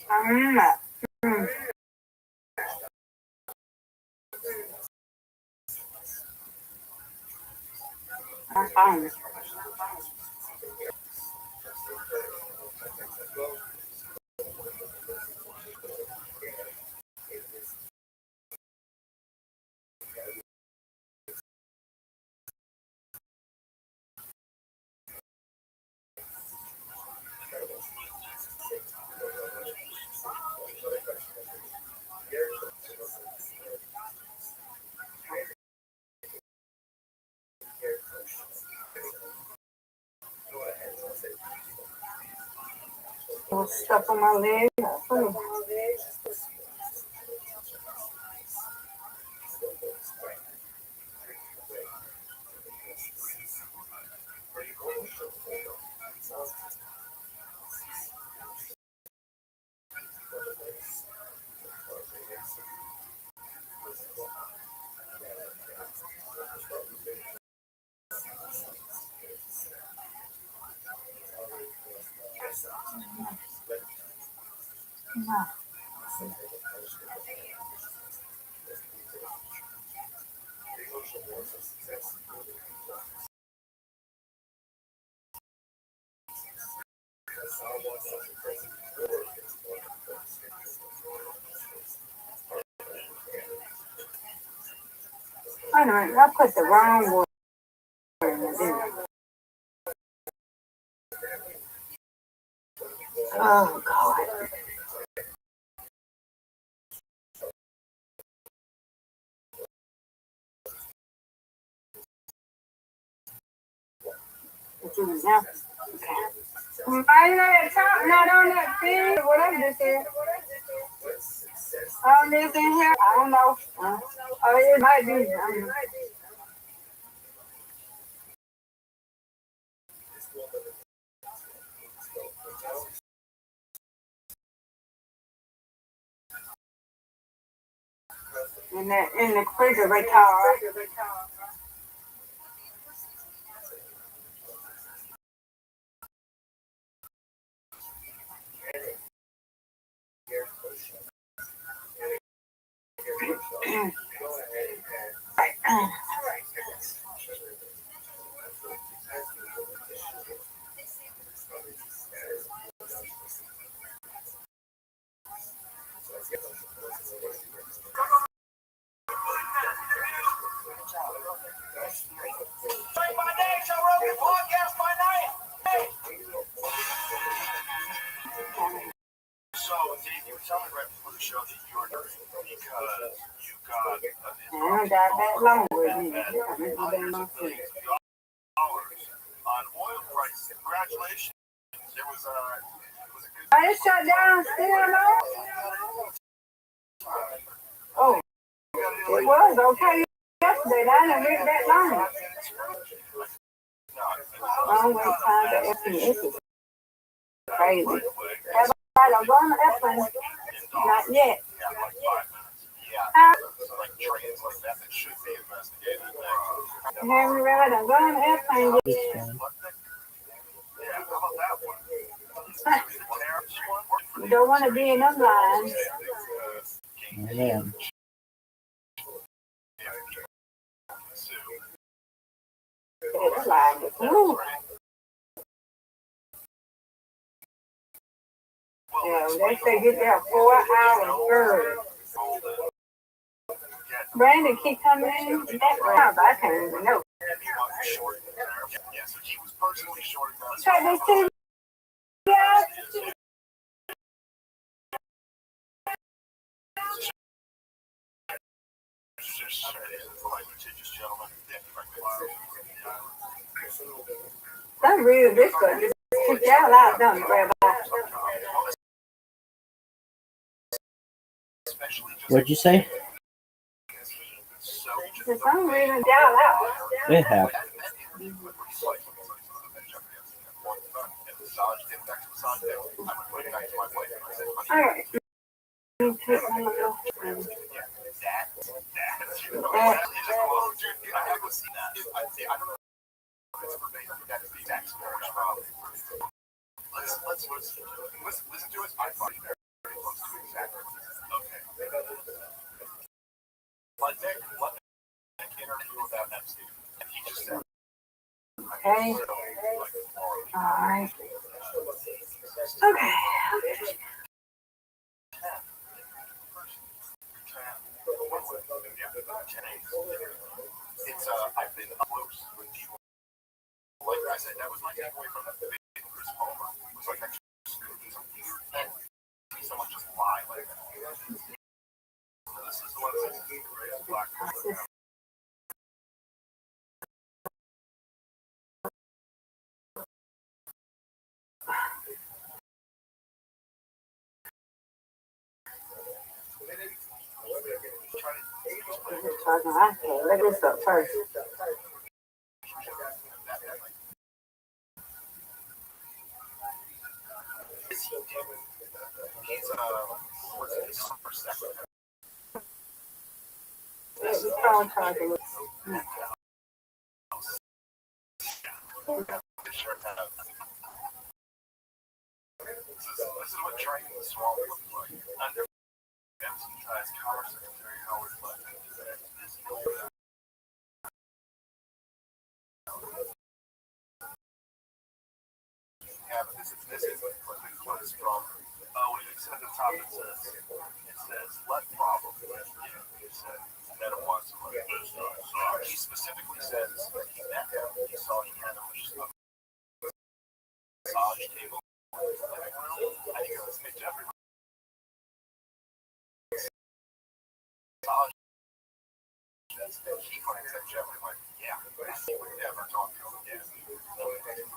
I'm fine. Was stuck on my leg. Wait a minute, I put the wrong word in it. Oh, God. It's in now. Okay. Not on that thing. Whatever this is. On this in here. I don't know. Oh, it might be. I don't know. In the refrigerator. So, Dave, you were telling me right before the show that you were nervous because you got I got that long with me. on oil prices. Congratulations. There was a good. Are you shut down still now? Oh, it was okay yesterday. I didn't read that long. Long wait time to airplane. This is crazy. Everybody don't go on the airplane. Not yet. Haven't read don't go on the airplane yet. You don't want to be in them lines. Amen. It's like, ooh. Yeah, they say get there 4 hours early. Brandon keep coming in that round. I can't even know. So they say, yeah. I'm real this good. Just kick y'all out, don't you, Rabbi? What'd you say? For some reason, y'all out. It happened. All right. Listen to us. I find it Let Nick interview about Epstein. And he just said, Okay. Alright. Okay. It's I've been close with people. Like I said, that was my takeaway from that debate with Chris Palmer. It was like actually someone just lie like that. So this is one of the greatest black people. Let this up first. He's what's his super secretary? He's throwing charges. This is what training the swamp looks like. Under Epstein's Commerce Secretary Howard Lutton. Yeah, but this is what is from. Oh, it's at the top. It says let problem. It says that it wants to let. He specifically says that he met him. He saw he had a massage table. I think it was Mick Jeffrey. He finds that Jeffrey like, yeah, he would never talk to him again. Terrible.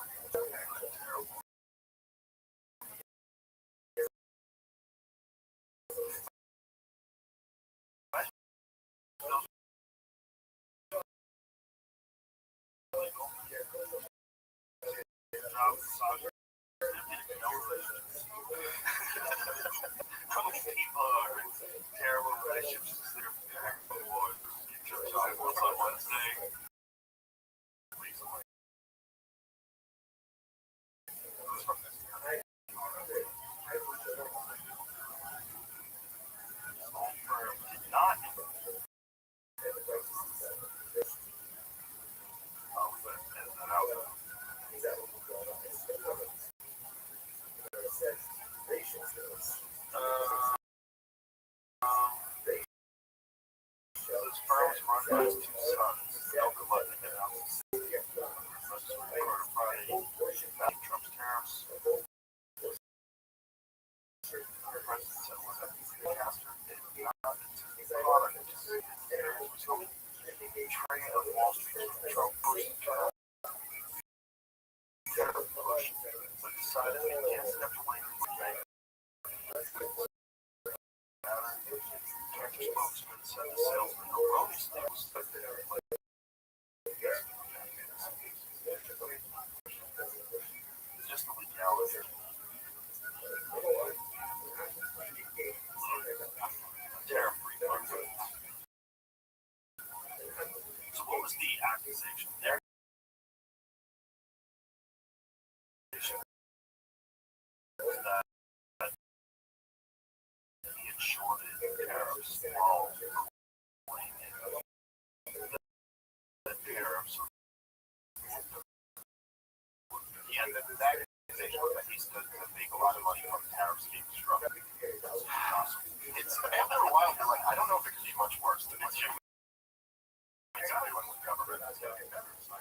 How many people are in terrible relationships that are on Wednesday? Not those firms run by his two sons, Elka Lutton and Alex. Trump's tariffs. The president said was that the caster did not trade of Wall Street from Trump pushing tariff push, but decided he can't step away from the bank. Turkey spokesman said the salesman erroneously was expected to play. It's just a legality. Tariff-free market. So what was the accusation there? That he had shorted tariffs while claiming that tariffs are. He ended that accusation that he stood to make a lot of money from tariffs being struck. It's after a while you're like, I don't know if it could be much worse than it's you. It's everyone with government that's getting better. As long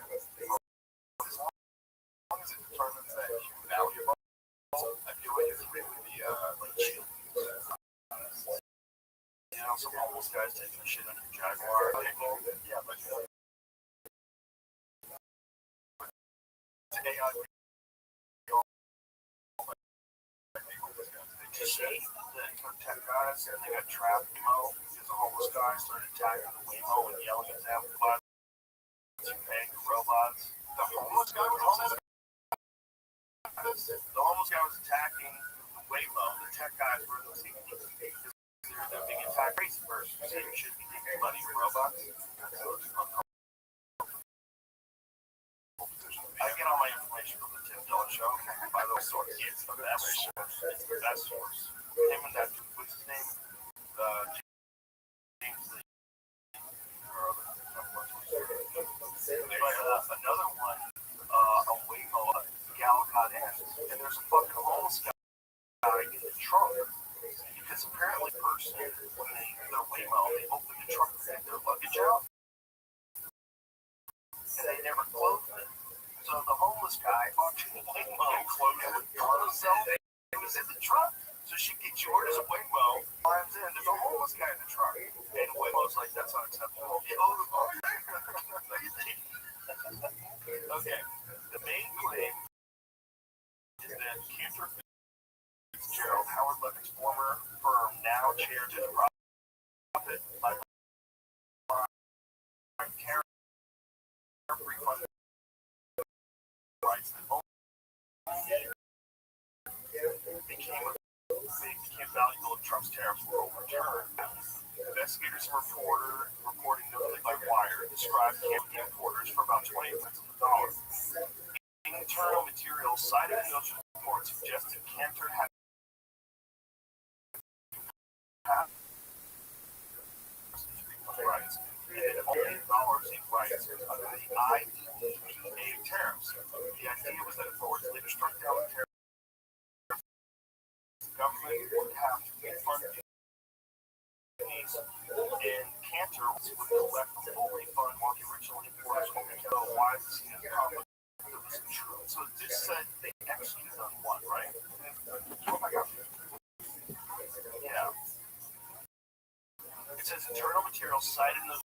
as it determines that you value it, I feel like it's really the like shield. You know, some homeless guys taking a shit on your Jaguar. Yeah, but today they say that tech guys and they got trapped, because a homeless guy started attacking the Waymo and yelling at them about paying the robots. The homeless guy was on that. The homeless guy was attacking the Waymo. The tech guys were listening to they're being attacked. Crazy person saying you should be giving money to robots. I get all my information from the Tim Dillon show. By those sources, it's the best source. It's the best source. Him and that, what's his name? James, there's a fucking homeless guy in the trunk. Because apparently the person, when their Waymo, they open the trunk to take their luggage out, and they never closed it. So the homeless guy fucking Waymo closed it on himself. It was in the trunk. So she gets you orders a Waymo, climbs in, there's a homeless guy in the trunk. And Waymo's like, that's unacceptable. Okay. The main claim is that Cantor Fitzgerald, Howard Levitt's former firm, now chair to the profit by care refund rights that became valuable if Trump's tariffs were overturned. Investigators and reporting notably by Wire described campaign importers for about 20 cents on the dollar. Internal materials cited in those reports suggested Cantor had rights and $1 in rights under the IEEPA tariffs. The idea was that if Ford later struck down the tariffs, the government would have to refund fees, and Cantor would collect the full refund while the original importers won't know why the scene of conflict was true. So this said they executed on one, right? Oh my God. Yeah. It says internal materials cited in the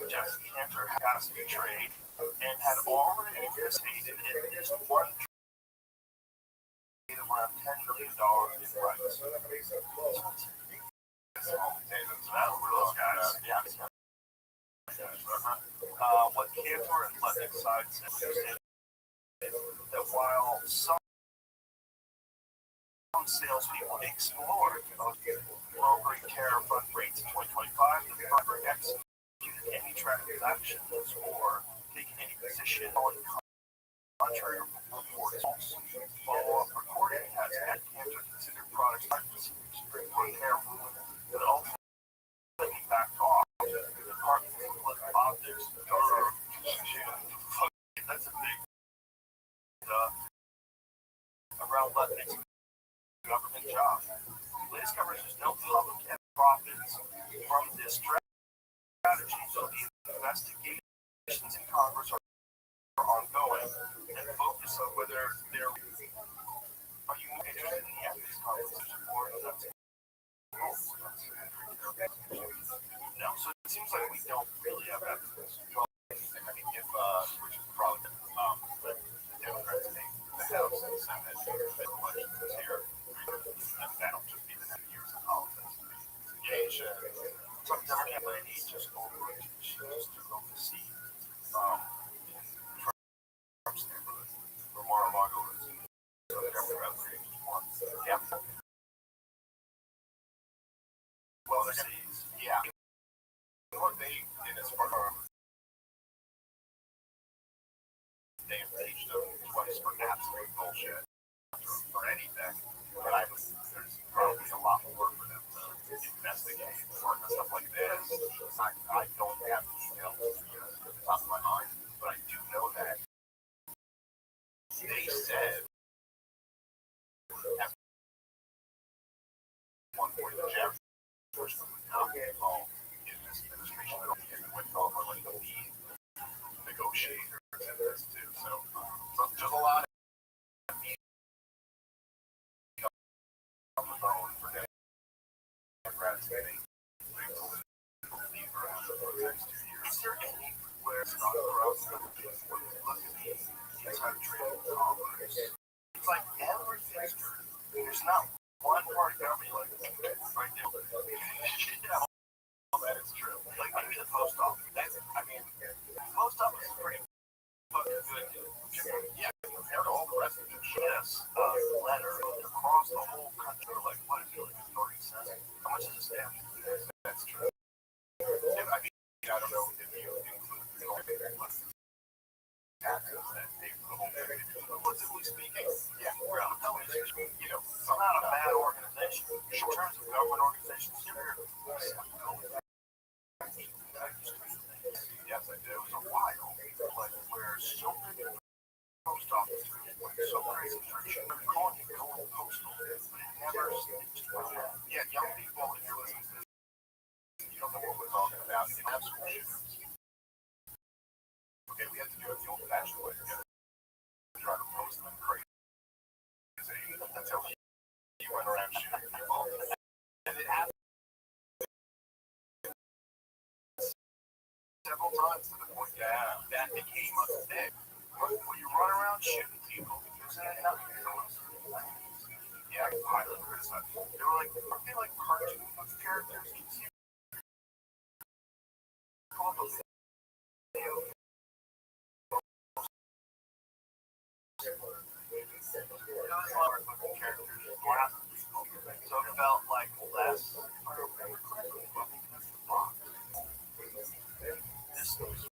Jeff Cantor has to trade and had already anticipated at least one trade of around $10 million in rights. So that's where those guys, yeah. What Cantor and Pletnick side said that while some salespeople explored lowering tariff on rates in 2025, the never executed any transactions or taken any position on contrary reports. Follow-up recording has had Cantor considered products on tariff that ultimately backed off. The Department of Optics, that's a big around Pletnick's government job. Latest coverage is no public profits from this strategy, so the investigations in Congress are ongoing and focus on whether there are you more interested in the ethics conversation or that's no, so it seems like we don't really have evidence. I mean, if which is probably the Democrats take the House and Senate elections this year, that'll just be the next years of politics. Some Democrat lady just took over the seat in Trump's neighborhood, where Mar-a-Lago is. So the Democrat lady just won. Yeah. Well, the cities, yeah. What they did is for they impeached them twice for absolute bullshit or anything. But there's probably a lot more for them to investigate or stuff like this. I don't have the details at the top of my mind, but I do know that they said at one point that Jeff Bush would not get involved in this administration at all, and would call for like the lead negotiator in this too. So there's a lot of on the phone for Democrats getting big political lever out of the next 2 years. Is there anywhere it's not around when you look at the entire trade commerce? It's like everything's true. There's not one part of government like right now. Yeah, all that is true. Like maybe the post office. The post office is pretty fucking good. Yeah, compared to all the rest of it. Yes, letter across the whole country. Like what is it like 30 cents? How much is a stamp? That's true. I don't know if you include taxes that pay for the whole thing. Politically speaking, yeah, we're out of it's not a bad organization. In terms of government organizations, yes, I do. It was a while, like where so many post offices so crazy friction. They're calling it going postal, but it never seems to happen. Yeah, young people, if you're listening to this, you don't know what we're talking about. You have school shooters. Okay, we have to do it the old-fashioned way. Try to post them crazy. That's how you went around shooting people. And it happened several times to the point that became a thing. When you run around shooting people, using it nothing. Yeah, I highly criticized. They were like, aren't they like cartoon characters? So it felt like less. This was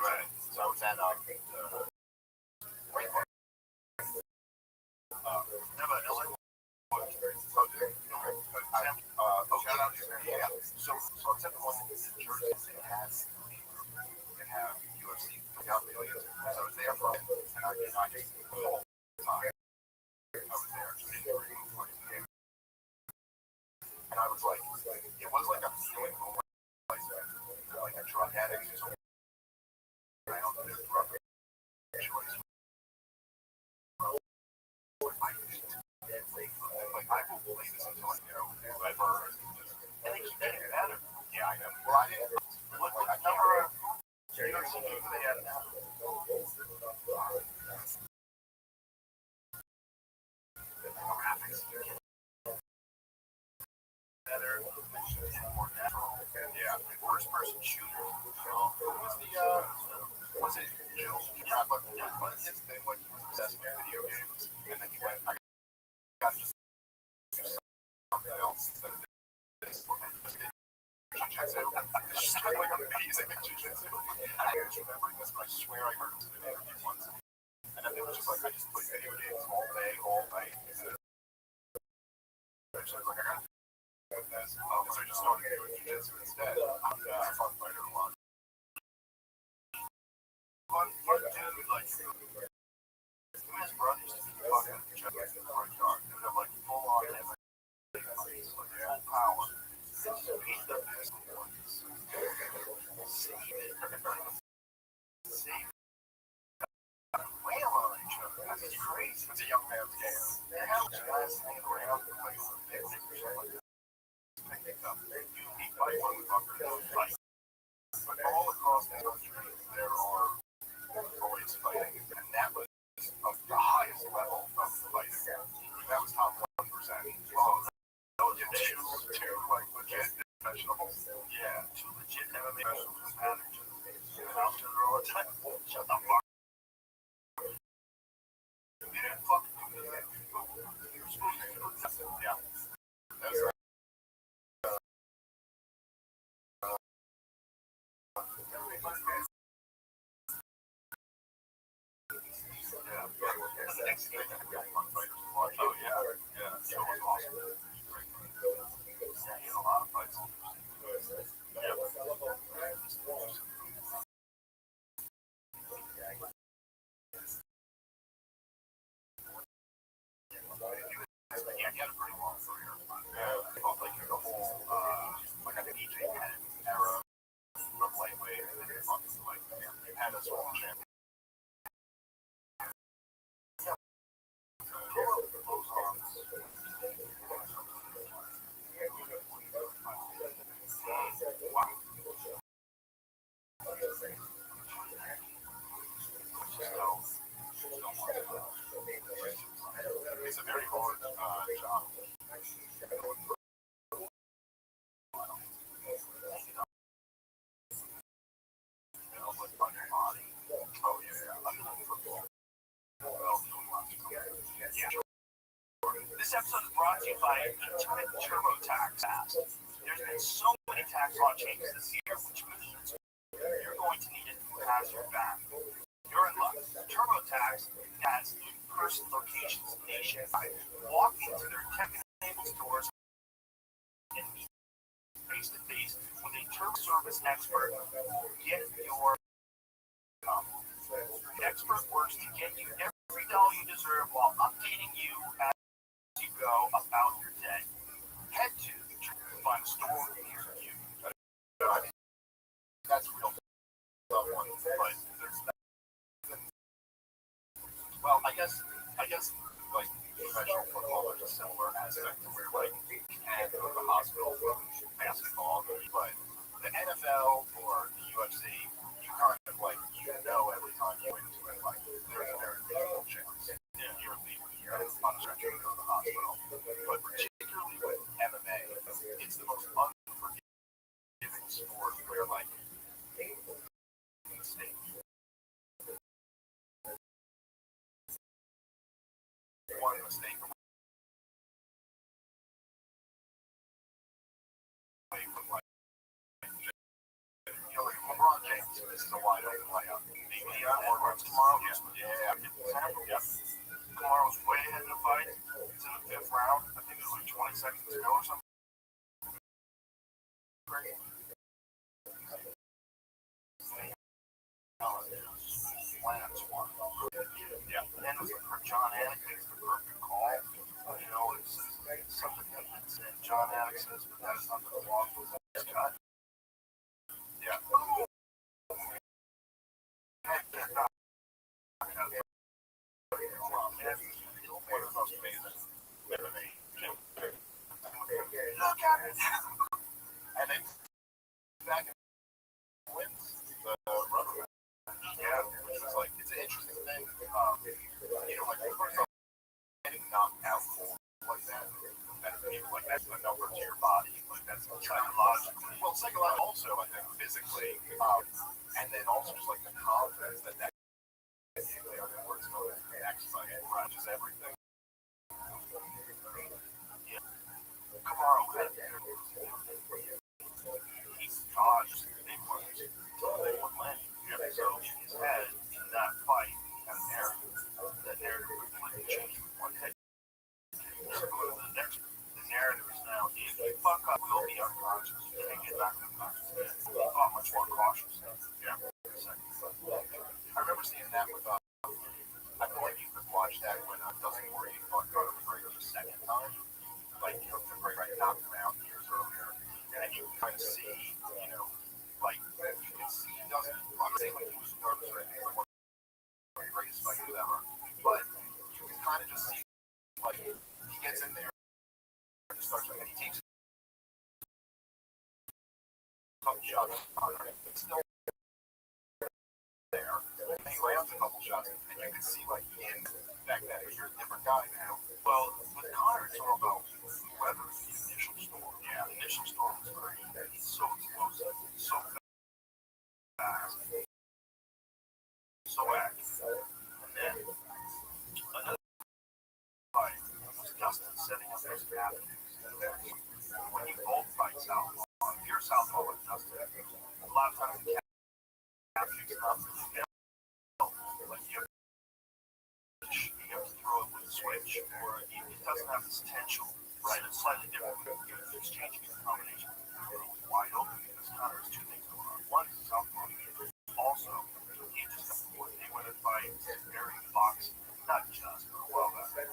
Right. So I was at never LA. Shout out to yeah. So I was at the one in Jersey that has UFC. So I was there for and I just the whole time I was there just in and I was like, it was like a feeling like a drug addict who's around their drug choice. Like I will play this until I whoever and they keep getting better. Yeah, I know. Well, I didn't. What number of UFC games they have now? Better, more natural. Yeah, first person shooter. Was it Joe? Yeah, but one of his thing when he was obsessed with video games, and then he went, I got just something else instead of this. Jiu-jitsu. It's just like amazing at jiu-jitsu. I can't remember this, but I swear I heard it in an interview once. And then it was just like, I just play video games all day, all night. I was like, I gotta do this. So I just started doing jiu-jitsu instead. I'm a fun fighter a lot. Fun dude, like, his brothers used to be talking to each other in the front yard. They would have like full on power. He's the best one. Whale on each other. That's crazy. It's a young man's game. How much guys hanging around the place with picnics or like picnic up? You meet by one fucker and fight. But all across the country, there are boys fighting, and that was of the highest level of fighting. That was top 1%. Oh, those two like legit professionals. Yeah, two legit MMA professionals matter to the out to all the time. Shut the fuck. You didn't fucking do that. You're supposed to do nothing. Yeah. That's right. The next thing that we got fighters to watch. Oh yeah, yeah, so it was awesome. Yeah, he had a lot of fights. Yeah. Yeah, he had a pretty long career. Yeah, like the whole, like I think EJ had era from lightweight, and then fucking like you had us all champion. It's a very hard job. On your body. Oh yeah. This episode is brought to you by Intimate TurboTax. There's been so many tax law changes this year, which means you're going to need it to pass your back. You're in luck. TurboTax has in-person locations nationwide. Walk into their tech-enabled stores and meet face-to-face with a Turbo service expert who will get your the expert works to get you every dollar you deserve while updating you as you go about your day. Head to the find a store near you. That's real tough one, but there's well, I guess like professional football there's a similar aspect to where like you can go to the hospital for basketball, but the NFL or the UFC, you kind of like every time you go into it, like there's a very reasonable chance you're leaving here on a stretcher to go to the hospital. But particularly with MMA, it's the most unforgiving sport where like mistake. One mistake away from like LeBron James So this is a wide open layout. Maybe tomorrow. Yeah. Tomorrow's way ahead in the fight. It's in the 5th round. I think it was like 20 seconds to go or something. Crazy. Lance won. Yeah. And then for John Anik, it's the perfect call. You know, it's something that John Anik says, but that's not the law. It's cut. Yeah. And then back and wins the rubber. Yeah, which was like, it's an interesting thing. You know, like, first off, getting knocked out cold like that, like that's a number to your body, like that's psychologically. Well, psychologically, also, I think physically, and then also just like the confidence that works on exercise, just everything. Yeah. Kamaru had he's dodged big ones until they were landing. Yeah. So in his head, in that fight, that narrative completely changed with one head. So go to the next. The narrative is now, if you fuck up, we'll be unconscious. You can't get back unconscious. He fought much more cautious. Yeah. I remember seeing that with, I feel like you could watch that when Dustin Poirier fought Conor McGregor the second time. Like, you know, McGregor knocked him out years earlier. And you can kind of see, you know, like, you can see Dustin, I'm saying like he was nervous or anything, like one of the greatest fighters ever. But you can kind of just see, like, he gets in there and just starts, and he takes a couple shots on Conor, but still there. And he lands a couple shots, and you can see, like, in back then, you're a different guy now. Well, with Conor, it's all about weather, the initial storm. Yeah, the initial storm is great. He's so explosive, so fast, so active. And then another fight was Dustin setting up those avenues. When you both fight Southpaw, if you're Southpaw with Dustin, a lot of times the avenues not really built. Like you have to throw it with a switch, or it doesn't have this potential, right? It's slightly different. You're exchanging a combination. It's wide open because Conor has two things going on. One is Southpaw. Also, he just they went and fight very boxing, not just for a while back, but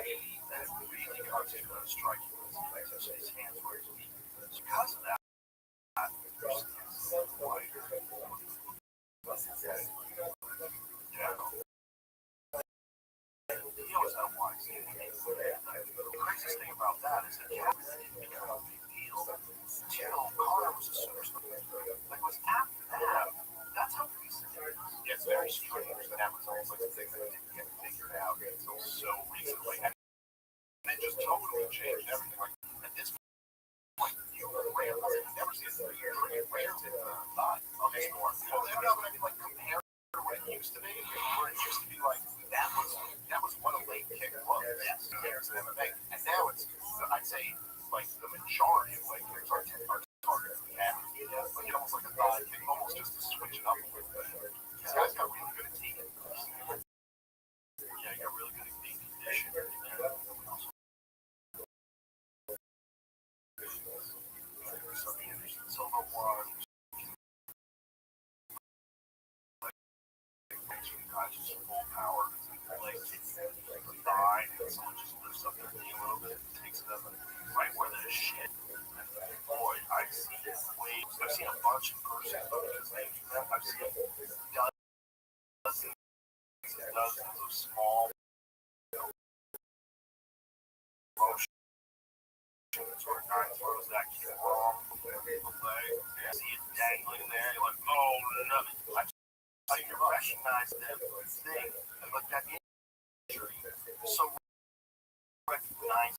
he that really comes to striking his hands where he's weak. So because of that, there's wide. Yeah. He always had wise. The craziest thing about that is that Kevin didn't become a big deal until Conor was a superstar. Like, was after that, that's how recent it is. Yeah, it's very strange that that was almost like a thing that didn't get figured out until so recently. And it just totally changed everything. Like, at this point, you never see it rare to thought on this sport. Well, no, but I mean, like, compared to what it used to be, where it used to be like, that was what a late kick was. Yes, compared to MMA. And now it's, I'd say, like, the majority of late kicks are targeted. Yeah, like, almost like a thigh kick, almost just to switch it up a little bit. These guys got really good at taking. Yeah, he got really good at being conditioned. Silva won. Just full power. Like, thigh, and someone just lifts up their knee a little bit, takes it up right where there's shit. And boy, I've seen it waves. I've seen a bunch in person. I've seen dozens and dozens of small motions where a guy throws that kick wrong with the leg. You see it dangling there. You're like, oh, no. I recognize that thing, and like that injury is so recognizable.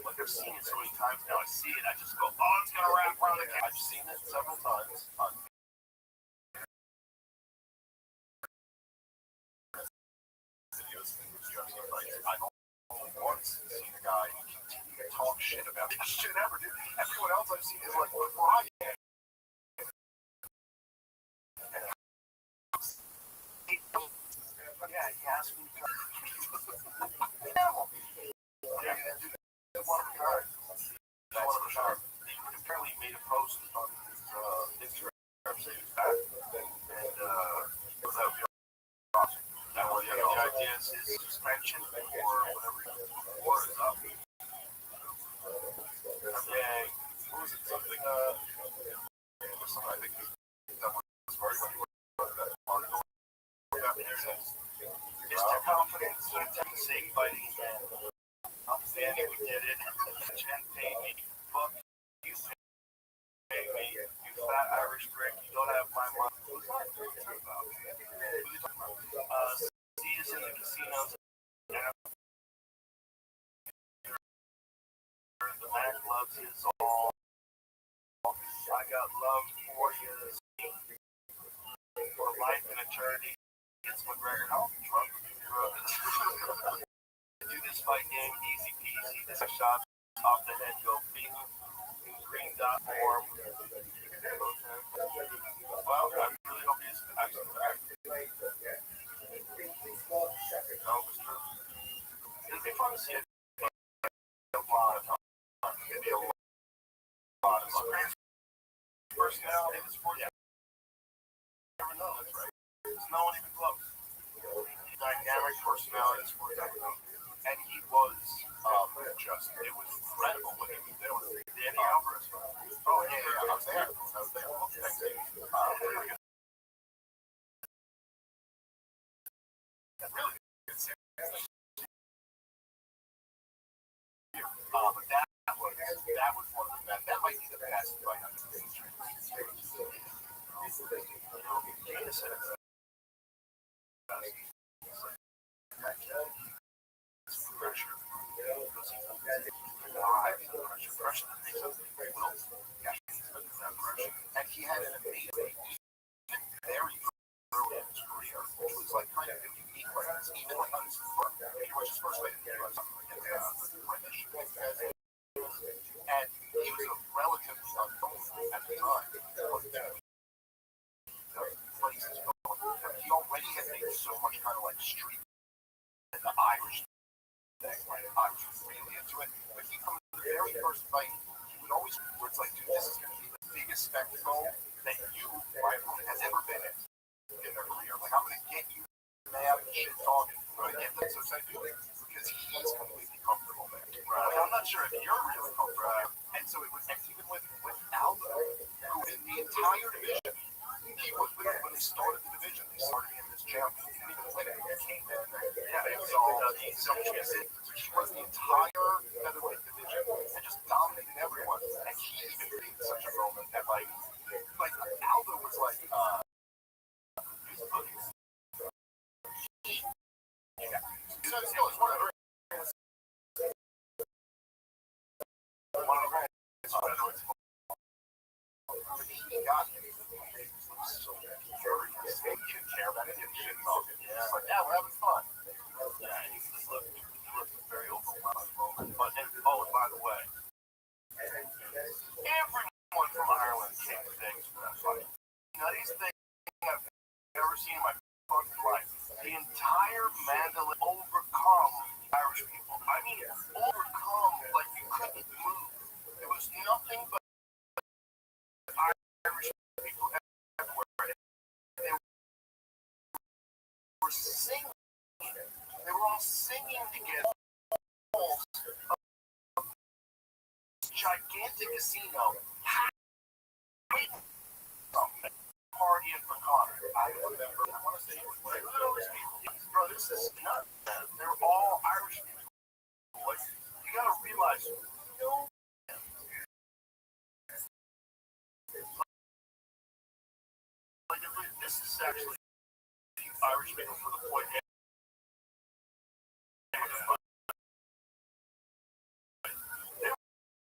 Like, I've seen it so many times now. I see it, I just go, oh, it's gonna wrap around the cat. I've seen it several times on videos and UFC fights. I've only once seen a guy continue to talk shit about this shit ever, dude. Everyone else I've seen is like, crying. think that was very much what that part of Is their confidence in Tennessee fighting again? Outstanding, we did it. And pay me. Fuck, you pay me. You fat Irish prick. You don't have my money. See us in the casinos. The man loves his all. I got love for you. For life and eternity. It's McGregor. How drunk do this fight game easy peasy. This a shot off the head, go bing, green dot form. Well, I really hope he's actually back. It'd be fun to see it. A lot of time. Maybe a lot of time. Personality is for you. Never know, that's right. It's no one even close. Dynamic personality is for you. And he was just, it was incredible what he was doing. Danny Alvarez. Oh, yeah, I was there. Really good series. But that was one of the best. That might be the best fight on the stage. Pressure. Pressure that makes up very well. And he had an amazing, very early in his career, which was like kind of a unique way. Even like on his front, he was his first fight in the US British. And he was a relatively unknown at the time. He already had made so much kind of like street and the Irish thing, right? I was really into it. But he, from the very first fight, he would always, where it's like, dude, this is going to be the biggest spectacle that you, my opponent, has ever been in their career. Like, I'm going to get you mad and shit talking. I'm going to get them so excited because he's completely comfortable there. Right. Like, I'm not sure if you're really comfortable. Right. And so it was, and even with Aldo, who in the entire division, he was, when they started the division, they started him as champion. He didn't even win it. He came in. Yeah, it was all so he was the entire featherweight division and just dominated everyone. And he even made such a moment that like Aldo was like, yeah. So it's one of the featherweights. He got him. So curious. He didn't care about any of the shit talking. He's like, yeah, we're having fun. Yeah, he just looked very overwhelmed moment. But, and by the way, everyone from Ireland came to Vegas for that fight. You know, these things I've never seen in my fucking life. The entire Mandalay overcome Irish people. I mean, overcome like you couldn't move. It was nothing but Irish people everywhere. They were singing. They were all singing together. Gigantic casino. Partying for Connor. I remember. I want to say it was like, look at all these people. Bro, this is nuts. They're all Irish people. Like, you gotta realize, this is actually the Irish people for the point.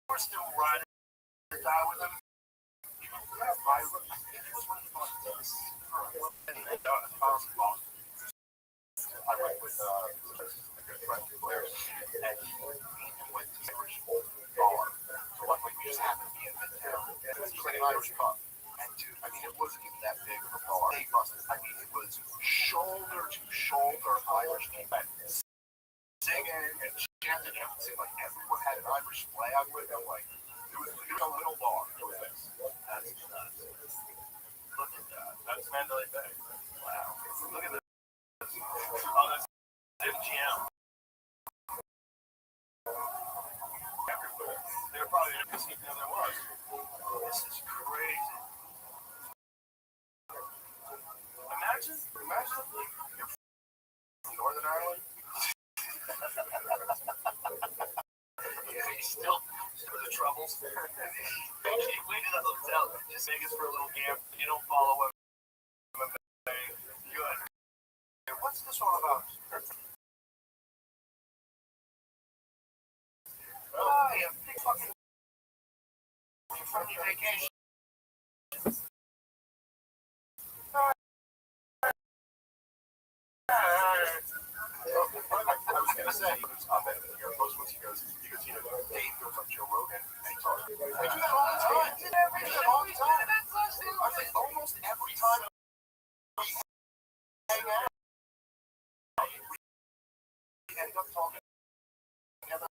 We're still riding or die with them. I went with a good friend of theirs, and he went to the Irish bar. So luckily we just happened to be in Midtown. It was like an Irish pub. And dude, I mean, it wasn't even that big of a bar. They busted. I mean, it was shoulder to shoulder Irish people. Singing and chanting, it seemed like everyone had an Irish flag with them. Like, it was a little bar. It was this. That's nuts. Look at that. That's Mandalay Bay. Wow. Look at this. Oh, that's MGM. Everywhere. They're probably in a casino there was. This is crazy. Imagine you're from Northern Ireland. Still the troubles. Wait in the hotel. Just Vegas for a little camp. You don't follow him. Good. What's this all about? Oh, yeah, big fucking friendly vacation. I was gonna say, I'm at the airpost once he goes, Dave goes on Joe Rogan and he talks. I do that all the time. I do that all the time. I think almost every time we hang out, we end up talking together.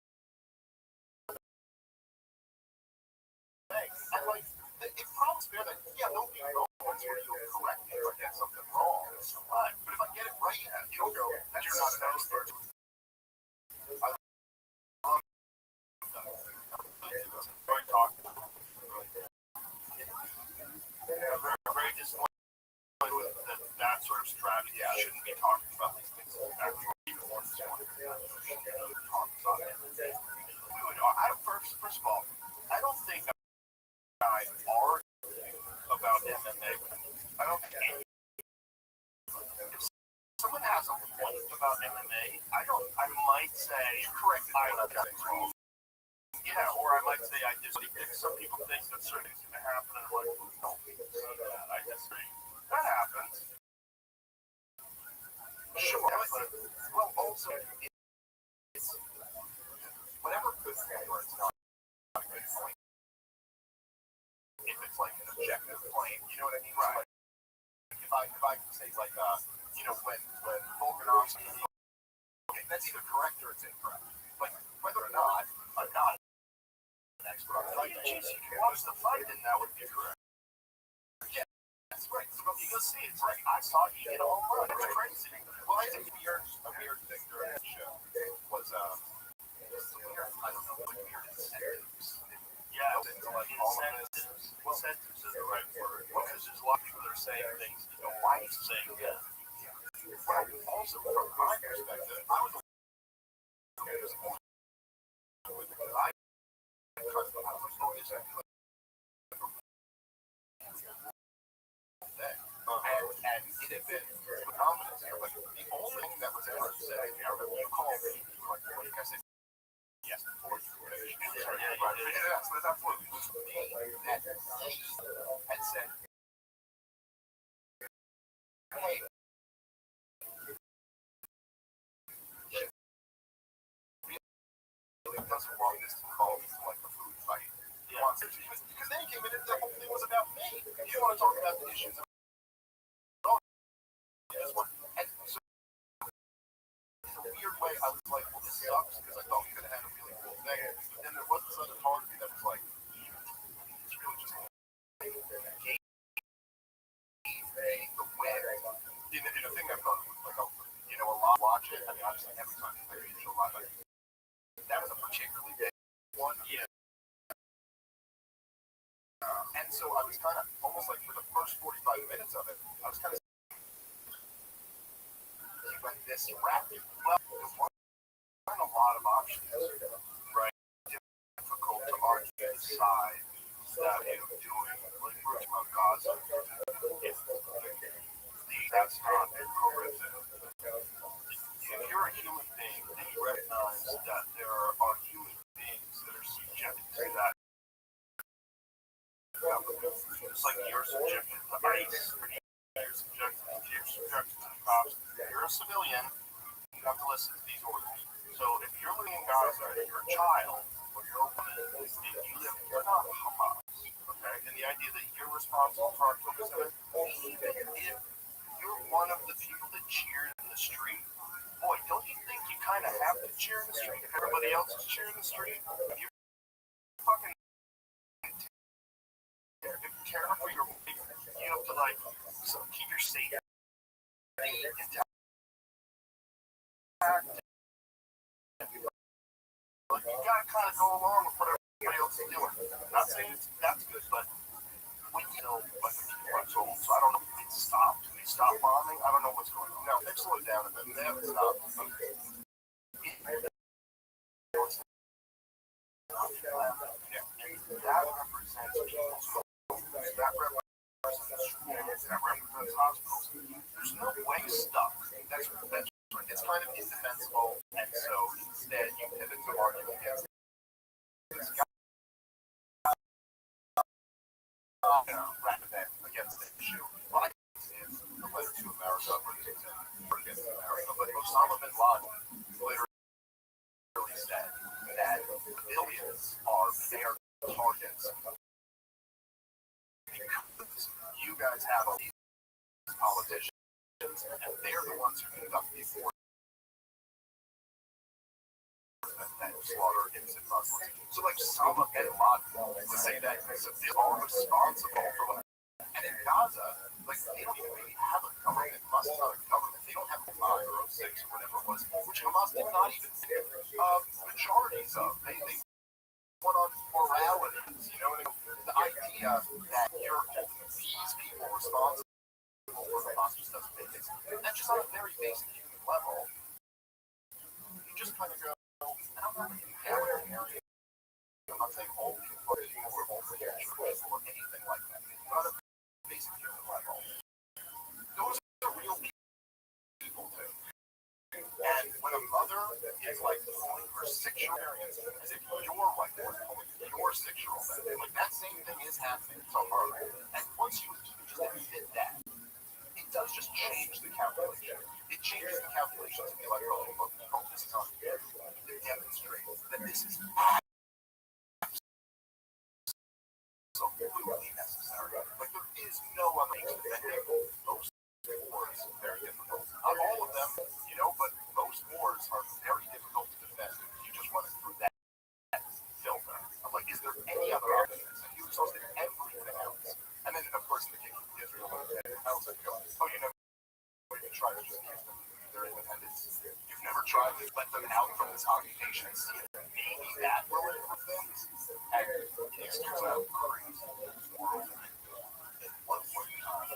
And like, it probably fair that, yeah, there'll be moments where you'll correct me if I get something wrong. But if I get it right, you'll go, you're not an expert. Very disappointed with that sort of strategy. I shouldn't be talking about these things actually even more than first of all, I don't think I argue about MMA. I don't think if someone has a point about MMA, I might say, correct, I love that wrong. Yeah, or I might say I disagree. Some people think that certain things are going to happen, and I'm like, no, I disagree. That happens. Sure, but, well, also, it's whatever good thing or it's not a good point. If it's like an objective claim, you know what I mean? Right. Like, if I can say, like, when Volkanovski, okay, that's either correct or it's incorrect. Like, whether or not, I'm not an expert on fight. Geez, you can watch the fight and that would be correct. Yeah, that's right. So you'll see, it's right. I saw you get a home run. It was crazy. Well, I think a weird thing during that show was, I don't know what weird incentives. Yeah, like incentives. Incentives is the right word. Because there's a lot of people that are saying things that don't like saying. Yeah. Well, also, from my perspective, I was disappointed because I trust them. I was always actually and it had been phenomenal. Like, the only thing that was ever said, you called me, you were like, what do you guys say? Yes, before you were finished. Yeah, so that's what it was for me. That he had said, hey, really doesn't want this to call me to like a food fight. Because then he came in and the whole thing was about me. You didn't want to talk about the issues. And so, in a weird way, I was like, well, this sucks because I thought we could have had a really cool thing. But then there was this other part of me that was like, it's really just the win. In a thing I've done, like, a lot watch it. I mean, obviously, every time I play a show live, but that was a particularly big one. Yeah. And so I was kind of, almost like for the first 45 minutes of it, I was kind of when this rapid, well, there weren't a lot of options, right? Difficult to argue the side that is doing, like, from Gaza. That's not horrific. If you're a human being, then you recognize that there are human beings that are subjected to that. Just like you're subjected to ICE, you're subjected to the cops. You're a civilian, you have to listen to these orders. So if you're living in Gaza and you're a child, or you're a woman, and you're not Hamas, okay? And the idea that you're responsible for October 7th, even if you're one of the people that cheered in the street, boy, don't you think you kind of have to cheer in the street if everybody else is cheering in the street? If you're fucking care for your wife, you have to, like, keep your safety intact. Like, you gotta kind of go along with what everybody else is doing. Not saying that's good, but when you know, like, so I don't know if it's stopped. stop bombing. I don't know what's going on. Now, they've slowed down a bit. They haven't stopped. That represents people's homes. That represents hospitals. There's no way stuck. That's it's kind of indefensible, and so instead you pivot to argue against this guy. Against the issue. Well, I think it's the letter to America against America, but Osama bin Laden literally said that millions are their targets because you guys have all these politicians, and they're the ones who conduct these wars that slaughter innocent Muslims. So, like, Osama bin Laden to say that they're all responsible for what. And in Gaza, like, they don't even really have a government. Hamas is not a government. They don't have a 5 or 06 or whatever it was, which Hamas did not even majorities of. They went on moralities, you know, the idea that you're these people responsible for Hamas just doesn't make sense. That's just on a very basic human level. You just kind of go, I don't know if you have an area. I'm not saying all people or all churches or anything like that. But on a basic human level, those are real people too. And when a mother is like pulling her 6-year-old as if you're like pulling your 6-year-old, like that same thing is happening to her. And once you just admit that, it does just change the calculation. It changes the calculation to be like, oh, look, this is on here to demonstrate that this is absolutely necessary. Like, there is no other way to defend most wars very difficult. Not all of them, you know, but most wars are very difficult to defend. You just run it through that filter. I'm like, is there any other options? And you exhausted everything else. And then, of course, in the case of Israel, I was like, oh, you never even tried to just give them their independence. You've never tried to let them out from this occupation and see if maybe that will improve things. And it's just out crazy. At one point in time,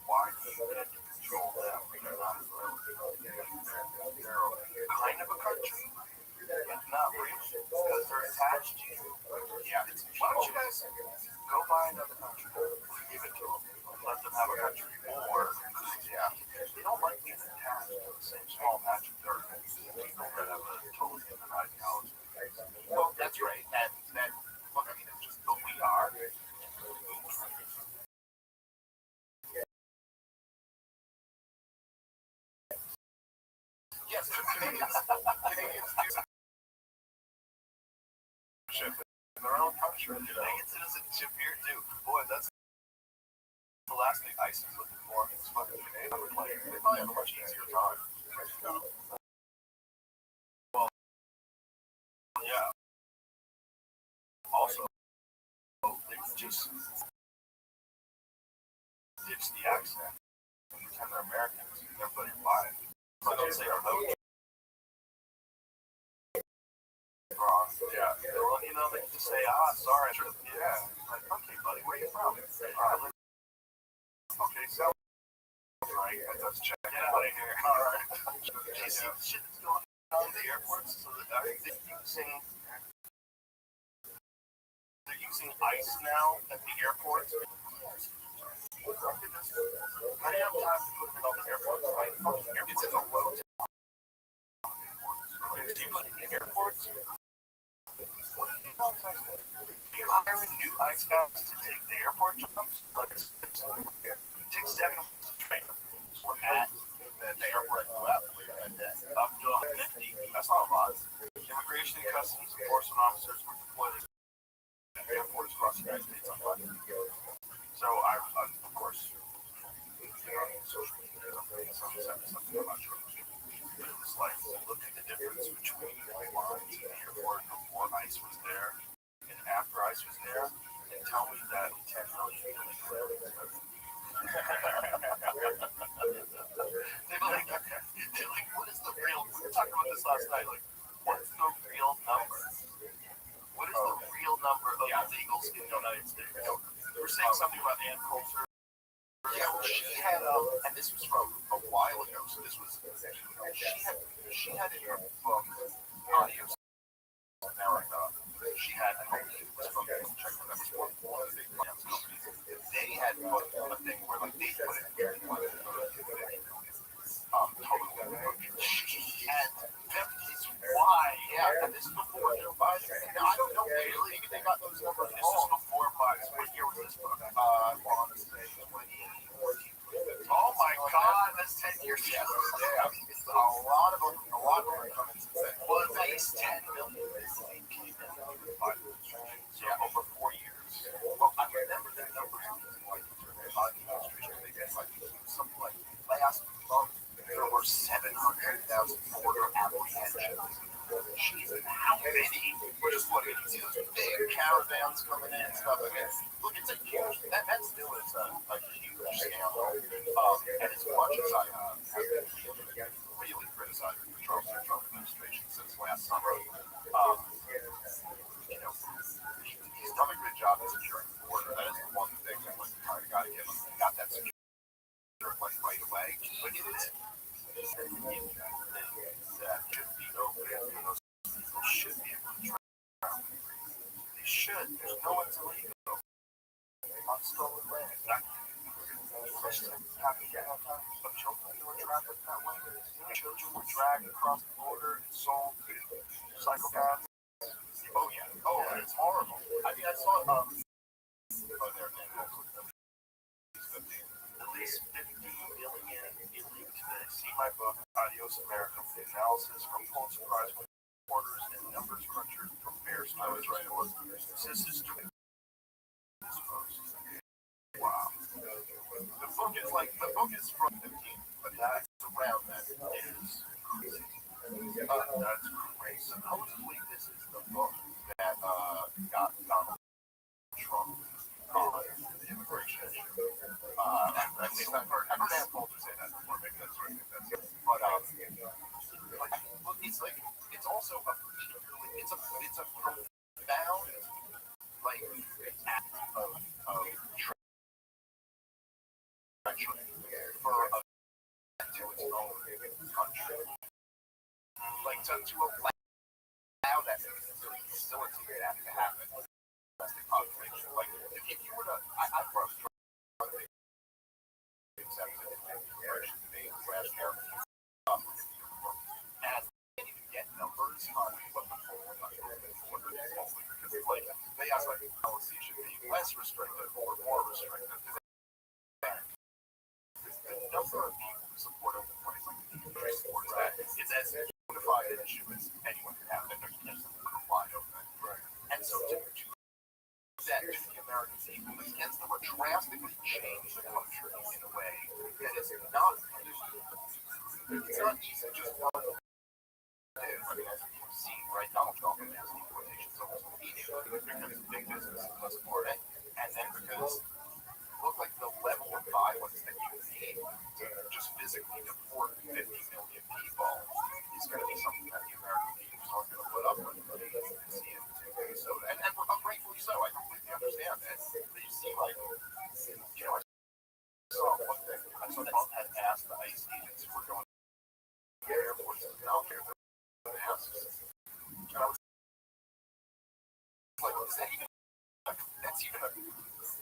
why do you let you control them? They're kind of a country, but not really, because they're attached to you. Yeah, why don't you guys go buy another country, give it to them, and let them have a country, or, yeah, they don't like being attached to the same small patch of dirt as people that have a totally different ideology. Well, that's right, and then, look, I mean, it's just who we are. Yes, Canadians do citizenship in their own country. Canadian citizenship here too. Boy, that's the last thing ISIS is looking for. It's fucking Canadian. Like, they probably have a much easier time. Well, yeah. Also, they just ditch the accent and pretend they're Americans and everybody lies. So don't say our vote. Wrong. Yeah. Well, you know, they just say, sorry. Yeah. Like, okay, buddy, where are you from? Okay, so. Right, let's check anybody here. Alright. You see the shit that's going on in the airports? So that they're using ice now at the airports. I don't have time to put it on the airports. It's in the road. Airports. You hire new ice guys to take the airport jumps. It takes 7 months to train them. We're at the airport up to 150. That's not a lot. Immigration and customs enforcement officers were deployed at airports across the United States on Monday. So I, of course, social media, something I'm not sure. But it was like, look at the difference between the lines in the airport before ICE was there and after ICE was there, and tell me that 10 million they're like, what is the real, we were talking about this last night, like, what's the real number? What is the real number of illegal else in the United States. You were saying something about Ann Coulter. Yeah, well, she had, and this was from a while ago, so this was, she had in her book, Adios America, she had, I believe it was from, check that was one of the big finance companies, they had put a thing where, like, they put it here, total and that is why, yeah, and this is before Joe Biden, and I don't know really, they got those numbers, this is before Biden, what year was this book? I want to say 2014. Oh my God, that's 10 years ago. Yeah, a lot of them are coming since then. Well, at least 10 million came in under the Biden administration. So over 4 years. Well, I remember the numbers like during the Biden administration, they did like something like last month there were 700,000 border apprehensions. Jesus, how many? We're just looking at these big caravans coming in and stuff. I mean, look, it's a huge, that still is a huge scandal. And as much as I have really criticized the Trump administration since last summer, you know, he's done a good job of securing the border. That is the one thing that was kind of got to give him. He got that secured like right away. But it is. That should be open. Those people should be able to travel. They should. There's no one's illegal on stolen land. Christians have to get out of children who were trafficked that way. Children were dragged across the border and sold to psychopaths. Oh yeah. Oh, and it's horrible. I mean, I saw at least 50 million illegals today. See my book, Adios America, the analysis from Pulitzer Prize reporters and numbers crunchers from Bear Stearns. Right, it was. This is true. Wow. The book is from 15, but that's around that is crazy. That's crazy. Supposedly, this is the book that got Donald Trump on the immigration issue. At least I've heard Ann Coulter say that before. Maybe that's right. But look, it's also a particularly, it's a profound like act of treachery for a to its own country. Like to allow that to facilitate that to happen. Domestic population. Like if you were to, I grew up accepted immigration debate last year. And I can't even get numbers on what the full border is because it's like they ask like policy should be less restrictive or more restrictive. The number of people who support open price supports that is as unified an issue as anyone can have, and there's wide open. And so to that to the American people begins to drastically change the country in a way that is not it's not easy to just want to do. I mean, as you've seen, right, Donald Trump has deportations almost immediately because big business was support it, and then because look like the level of violence that you need to just physically deport 50 million people is going to be something that the American people aren't going to put up with. So, and rightfully so. I completely understand that. They seem like, you know, I saw one thing. I saw Trump had asked the ICE agents who were going to the airports and out there the masks. And I was like, is that even, that's even a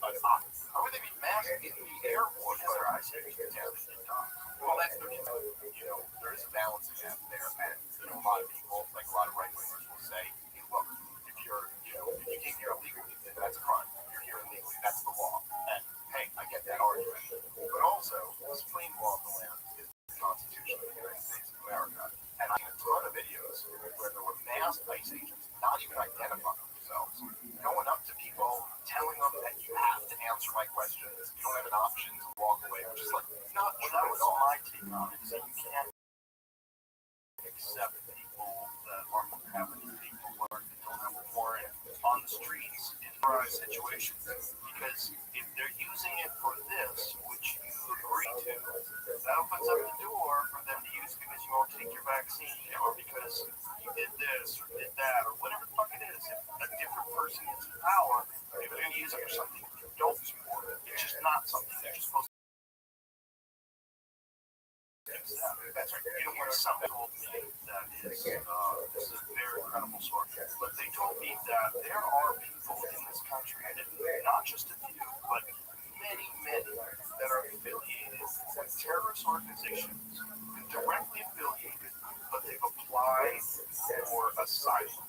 how would they be masked in the airport? Because their eyes are well, that's the you know, there is a balancing act there, and you know, a lot of people, like a lot of right-wingers will say, hey, look, if you're, you know, if you came here illegally, then that's a crime. If you're here illegally, that's the law. And hey, I get that argument. But also, the supreme law of the land is the Constitution of the United States of America. And I have a ton of videos where there were masked ICE agents, not even identifying themselves, going up to people, telling them that you have to answer my questions. You don't have an option to walk away, which is like not true at all. My take on it is that you can't accept people that aren't having people learn that don't have a warrant on the streets in surprise situations. Because if they're using it for this, which you agree to, that opens up the door for them to use it because you won't take your vaccine or because you did this or did that or whatever the fuck it is. If a different person gets power, maybe ideas are something you don't support. It's just not something that you're supposed to. That's right. You don't want to sound told me that is this is a very credible source. But they told me that there are people in this country, and not just a few, but many, that are affiliated with terrorist organizations, directly affiliated, but they've applied for asylum.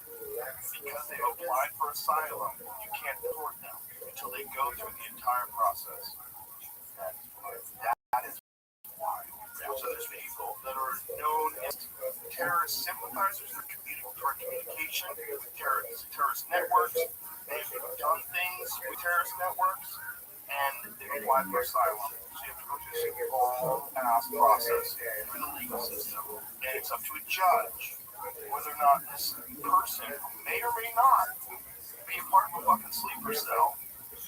Because they've applied for asylum, you can't deport them until they go through the entire process. And that is why. So there's people that are known as terrorist sympathizers. They're communication with terrorist networks. They've done things with terrorist networks, and they've applied for asylum. So you have to go through this long-ass process through the legal system, and it's up to a judge whether or not this person, who may or may not be a part of a fucking sleeper cell,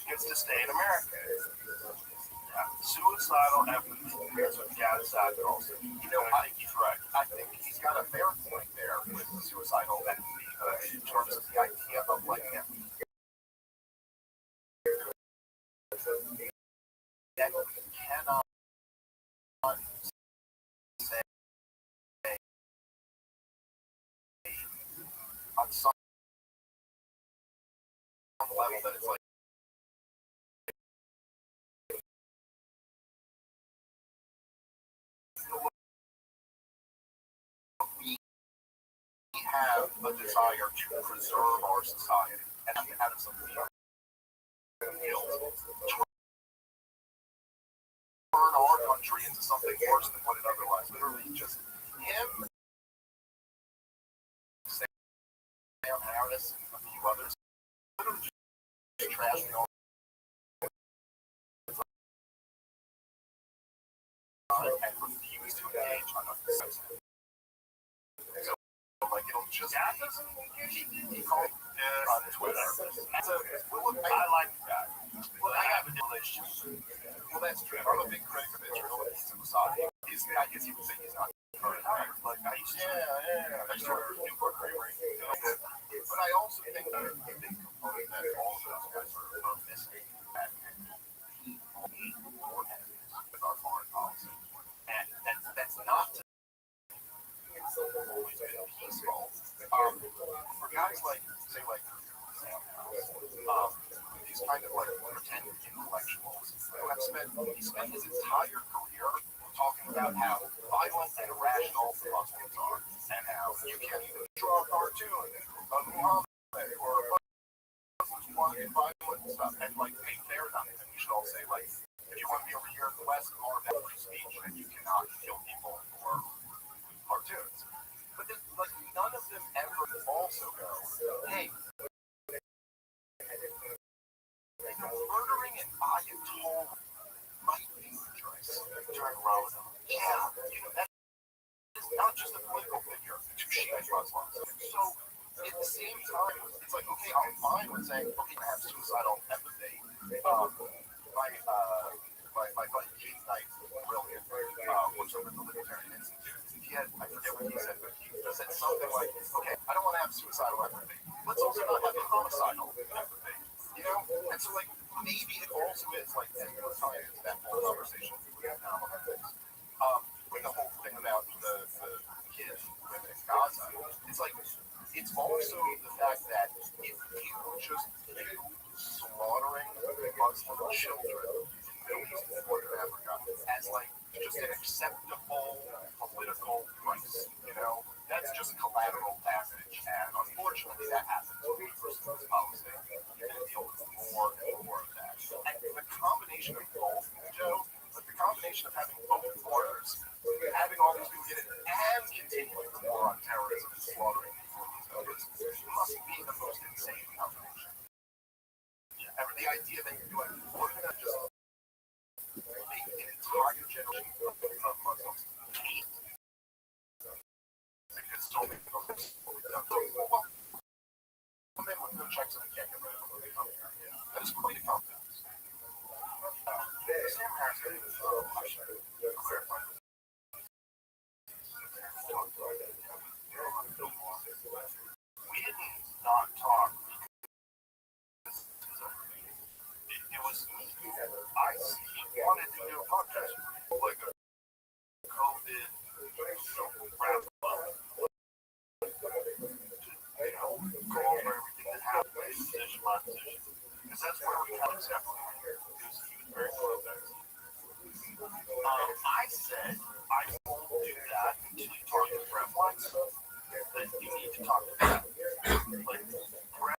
gets to stay in America. Suicidal empathy. That's what Gad said also. I think he's right. I think he's got a fair point there with suicidal empathy in terms of the idea of like that we cannot say on some level that it's like we have a desire to preserve our society and out of some guilt. Turn our country into something worse than what it otherwise literally just him, Sam Harris, and a few others literally just trashing all and refuse to engage on a sense. So, like, it'll just he called on Twitter. I like that. Well, I have a relationship. Well, that's true. I'm a big critic of Israel. He's a Messiah. I guess you would say he's not current. Like, I used to work with Newport Creamery. But I also think that a big component that all of those guys are missing with our foreign policy. And that's not always been peaceful. For guys like, say, like Sam House, these kind of like pretend intellectuals who have spent his entire career talking about how violent and irrational the Muslims are, and how you can't even draw a cartoon of Muhammad or Muslims who want to get violent and stuff. And like, hey, fair enough. And we should all say, like, if you want to be over here in the West, more about free speech, then you cannot kill people for cartoons. But then, like, none of them ever also go, hey, murdering an Ayatollah might be dangerous during Ramadan. Yeah, that is not just a political figure to Shiite Muslims. So, at the same time, it's like, okay, I'm fine with saying, okay, I have suicidal empathy. My buddy Keith Knight, brilliant, works over at the Libertarian Institute. I forget what he said, but he said something like, okay, I don't want to have suicidal empathy. Let's also not have homicidal empathy. And so, like, maybe it also is, like, tying into that whole conversation we have now about this. With the whole thing about the kids living in Gaza, it's like, it's also the fact that if you just view slaughtering Muslim children in the Middle East and North Africa as, like, just an acceptable political price, that's just collateral damage, and unfortunately that happens with Muslim policy. You're going to deal with more and more of that. And the combination of both, Joe, like the combination of having both borders, having all these people get in, and continuing the war on terrorism and slaughtering people in these countries, must be the most insane combination. Ever the idea that you're doing, we're going to just make an entire generation of Muslims hate. Because so many of them we've done. Well, they with no checks and can't get rid of them when they come here. That is quite a compound. Sam Harris I should clarify. We didn't not talk because politician. Because that's where we kind of separate. Because he was very pro-vaccine. I said, I won't do that until you talk to Brett once. That you need to talk to Brett. Like, Brett,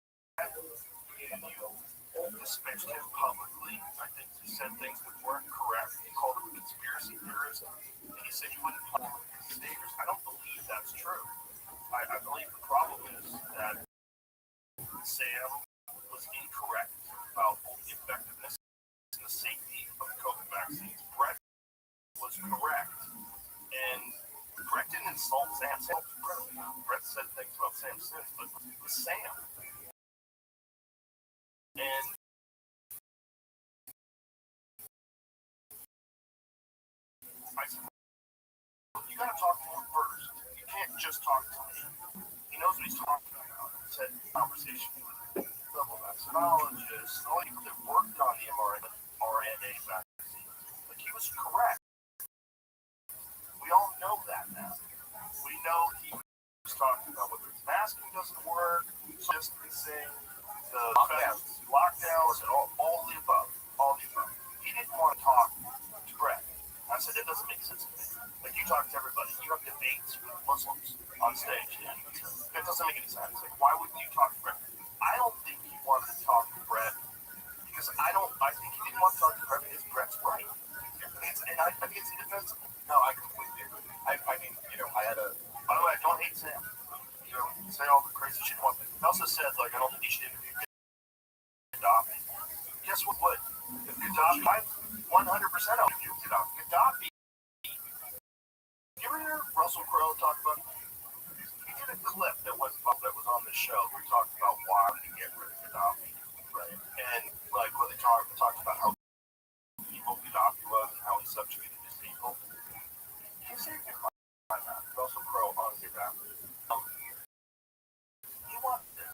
you dispatched him publicly. I think he said things that weren't correct. He called him a conspiracy theorist. And he said he wouldn't talk to staters. I don't believe that's true. I believe the problem is that Sam was incorrect about both the effectiveness and the safety of the COVID vaccines. Brett was correct. And Brett didn't insult Sam. Brett said things about Sam Smith, but it was Sam. And I said, you gotta talk to him first. You can't just talk to me. He knows what he's talking about. He's had conversations with several vaccinologists, all the people that worked on the mRNA vaccine. Like, he was correct. We all know that now. We know he was talking about whether his masking doesn't work, distancing, the lockdowns, and all the above. All the above. He didn't want to talk to Brett. I said, that doesn't make sense to me. Like, you talk to everybody. You have debates with Muslims on stage. And it doesn't make any sense. Like, why wouldn't you talk to Brett? I don't think he wanted to talk to Brett because I think he didn't want to talk to Brett because Brett's right. And I think it's indefensible. No, I completely agree. I mean, I had a... By the way, I don't hate Sam. Say all the crazy shit you want. He also said, like, I don't think he should interview Gaddafi. Guess what would? If Gaddafi, 100% I'll interview Gaddafi. You ever hear Russell Crowe talk about? He did a clip that was on the show where he talked about why to get rid of Gaddafi, right? And like when they talked about how evil Gaddafi was and how he subjugated his people. He saved your mind, man. Russell Crowe on Gaddafi. He wanted the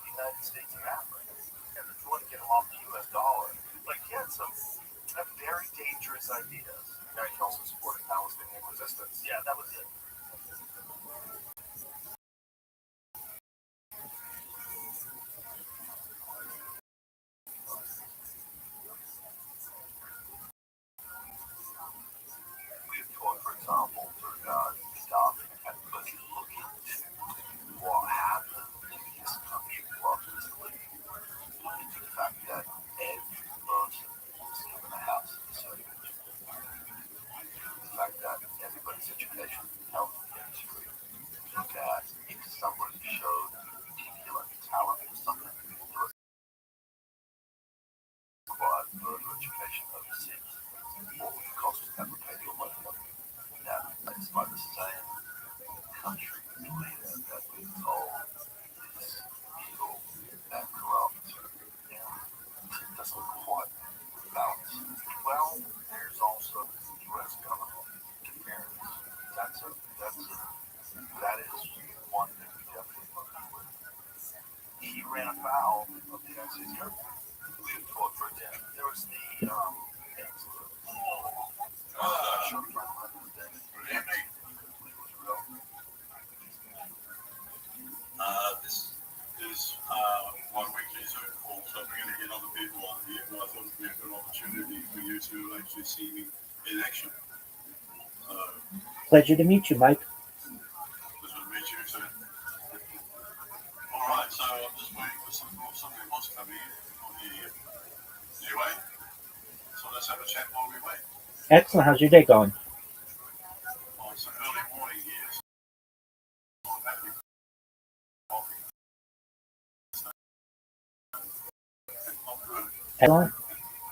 United States of Africa, and if you want to get him off the U.S. dollar, like he had some very dangerous ideas. Yeah, he also supported Palestinian resistance. Yeah, that was it. We've taught, for example, Gaddafi, but you look into what happened in his country recently, look into the fact that every person was given a house in the circuit. The fact that everybody's education, health, industry, look at if somebody showed particular talent or something, there was required further education overseas. What would it cost to replicate your money? Now, it's by the same country leader that we've told is evil and corrupt. It doesn't quite balance. Well, there's also the U.S. government interference. That is one thing we definitely look with. He ran afoul of the United States government. We have taught for example, there was the This is my weekly Zoom call, so we're going to get other people on here. But I thought it would be a good opportunity for you to actually see me in action. Pleasure to meet you, Mike. Pleasure to meet you too. All right, so I'm just waiting for somebody wants to come in on here. Anyway, so let's have a chat while we wait. Excellent. How's your day going? Oh, it's an early morning here, so I'm having coffee. Excellent.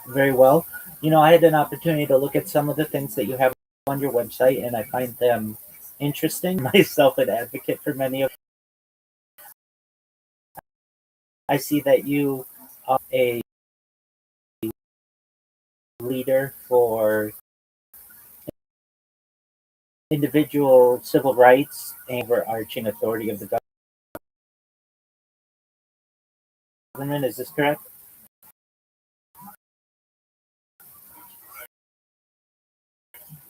Very well. I had an opportunity to look at some of the things that you have on your website, and I find them interesting. Myself, an advocate for many of. I see that you are a leader for individual civil rights and overarching authority of the government. Is this correct?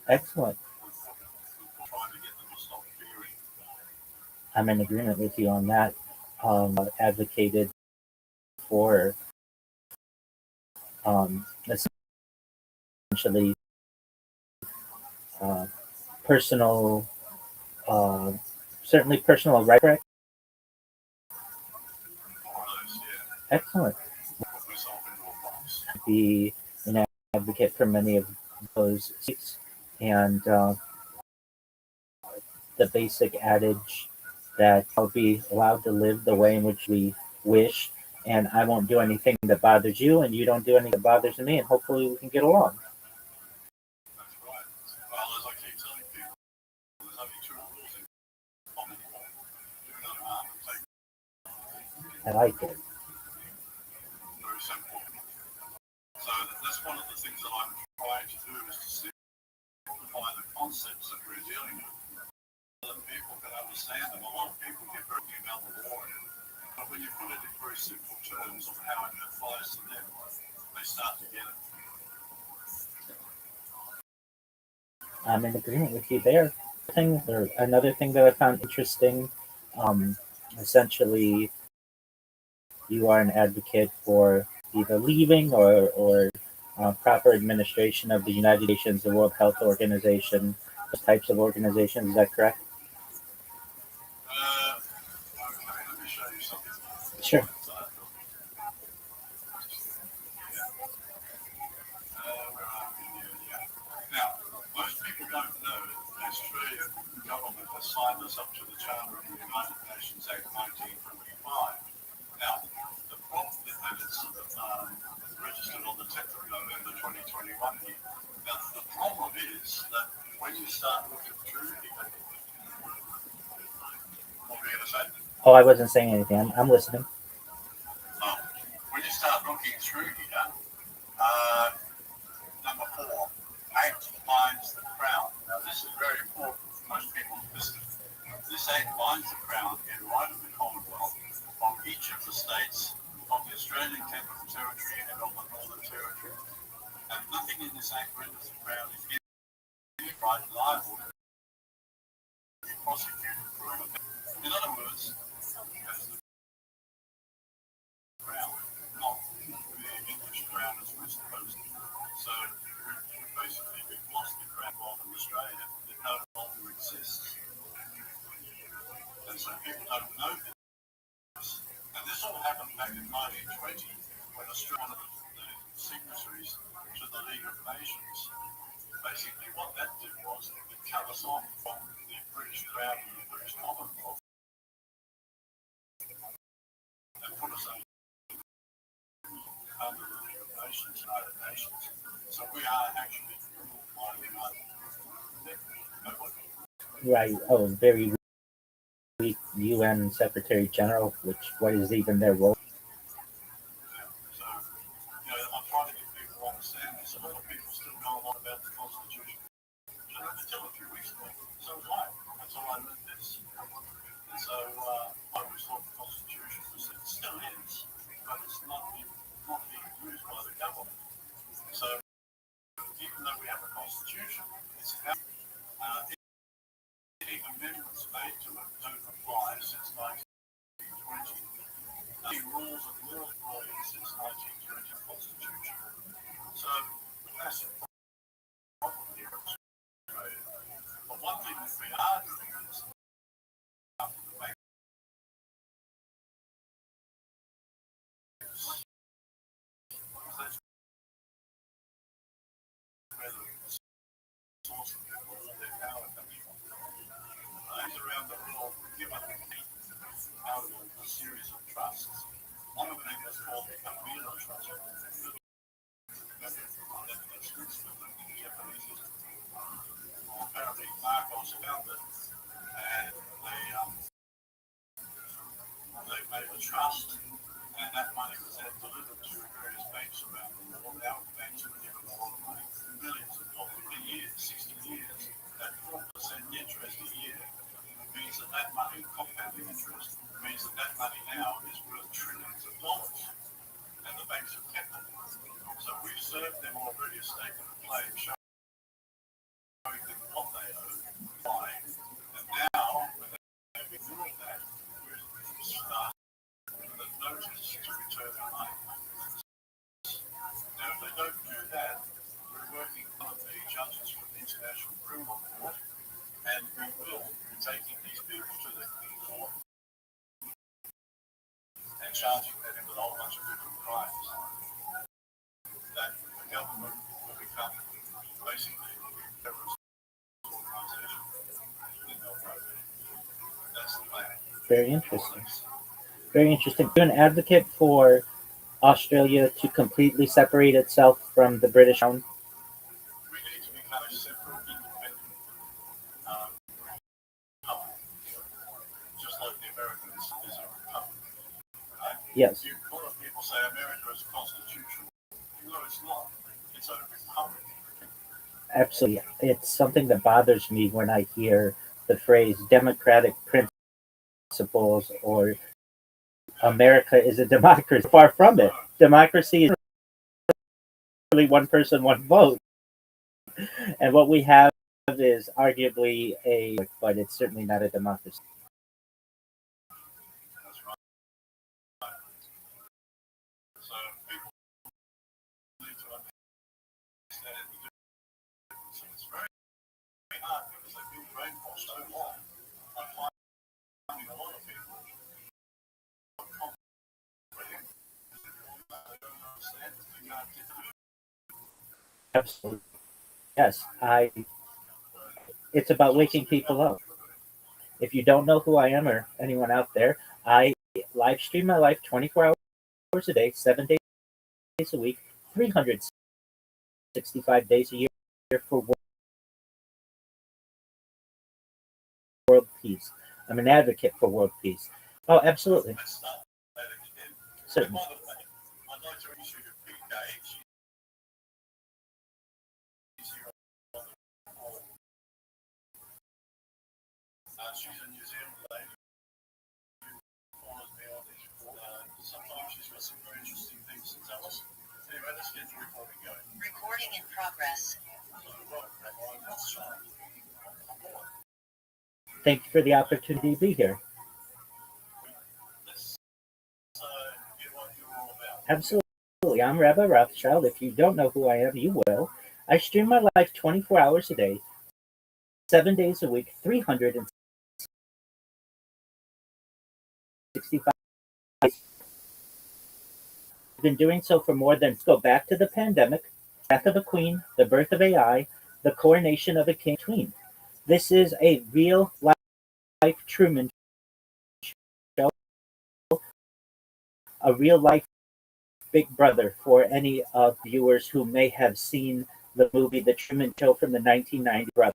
Excellent. I'm in agreement with you on that. advocated for essentially personal, certainly personal rights. More or less, yeah. Excellent. Put myself into a box. Be an advocate for many of those seats, and the basic adage that I'll be allowed to live the way in which we wish, and I won't do anything that bothers you, and you don't do anything that bothers me, and hopefully we can get along. That's right. Well, as I keep telling people, there's only two rules in common law. Do no harm and take. I like it. Very simple. So that's one of the things that I'm trying to do is to simplify the concepts that we're dealing with, so that people can understand them. A lot of people get very about the law, but when you put it in very simple terms of how it applies to them, they start to get it. I'm in agreement with you there. Another thing that I found interesting, essentially, you are an advocate for either leaving or proper administration of the United Nations, the World Health Organization, those types of organizations. Is that correct? Okay, let me show you something. Sure. Where are we here? Yeah. Now, most people don't know that the Australian government has signed us up to the Charter of the United Nations Act 1945. Now, the problem that it's registered on the 10th of November 2021 here. Now, the problem is that when you start looking through here, what were you going to say? Oh, I wasn't saying anything. I'm listening. When you start looking through here, number 4, Act binds the Crown. Now, this is very important for most people to listen. This Act binds the Crown in right of the Commonwealth of each of the states of the Australian Capital Territory and of the Northern Territory. And nothing in this Act renders the Crown in any right liable to be prosecuted for an offence. In other words, as the Crown, not the English Crown as we're supposed to. So basically we've lost the Crown in Australia. It no longer exists. And so people don't know this. And this all happened back in 1920 when Australia was one of the signatories to the League of Nations. Basically what that did was it cut us off from the British Crown and the British Commonwealth and put us under the League of Nations, United Nations. So we are actually ruled by the United Nations. Right. Oh, very weak UN Secretary General. What is even their role? So, I'm trying to get people to understand this. A lot of people still know a lot about the Constitution. So until a few weeks ago, so was I. That's how I learned this. And so I always thought the Constitution was, it still is, but it's not being used by the government. So even though we have a Constitution, it's any amendments made to it don't apply since 1920. charging them with a whole bunch of different crimes, that the government will become basically a terrorist organisation in their program. That's the plan. Very interesting. Very interesting. You're an advocate for Australia to completely separate itself from the British Crown. We need to become a separate, independent republic, just like the Americans is a republic. Right? Yes, A lot of people say America is constitutional. No, it's not. It's a republic. absolutely. It's something that bothers me when I hear the phrase democratic principles or America is a democracy. Far from it. Democracy is really one person, one vote. And what we have is arguably but it's certainly not a democracy. That's right. So people need to understand the difference. It's very hard because they've been brainwashed so long. I find a lot of people don't comprehend. They don't understand that they can't get it. Absolutely. Yes, it's about waking people up. If you don't know who I am or anyone out there, I live stream my life 24 hours a day, 7 days a week, 365 days a year for world peace. I'm an advocate for world peace. Oh, absolutely. Let's start that again. Certainly. By the way, I'd like to introduce you to Big Day. She's here on the call. She's a New Zealand lady who follows me on this. Sometimes she's got some very interesting things to tell us. Anyway, let's get the recording going. Recording in progress. So, right, Rabbi Rothschild. Thank you for the opportunity to be here. Let's get what you're all about. Absolutely. I'm Rabbi Rothschild. If you don't know who I am, you will. I stream my life 24 hours a day, 7 days a week, 365. I've been doing so for more than, let's go back to the pandemic, death of a queen, the birth of AI, the coronation of a king queen. This is a real life Truman show, a real life Big Brother for any of viewers who may have seen the movie The Truman Show from the 1990s. Brother.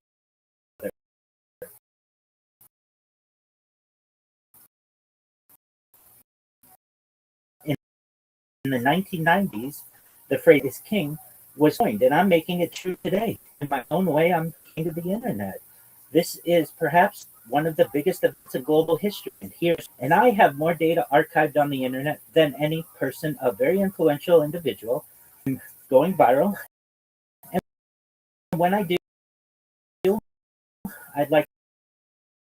In the 1990s, the phrase king was coined, and I'm making it true today. In my own way, I'm king of the internet. This is perhaps one of the biggest events in global history. And I have more data archived on the internet than any person, a very influential individual, going viral. And when I do, I'd like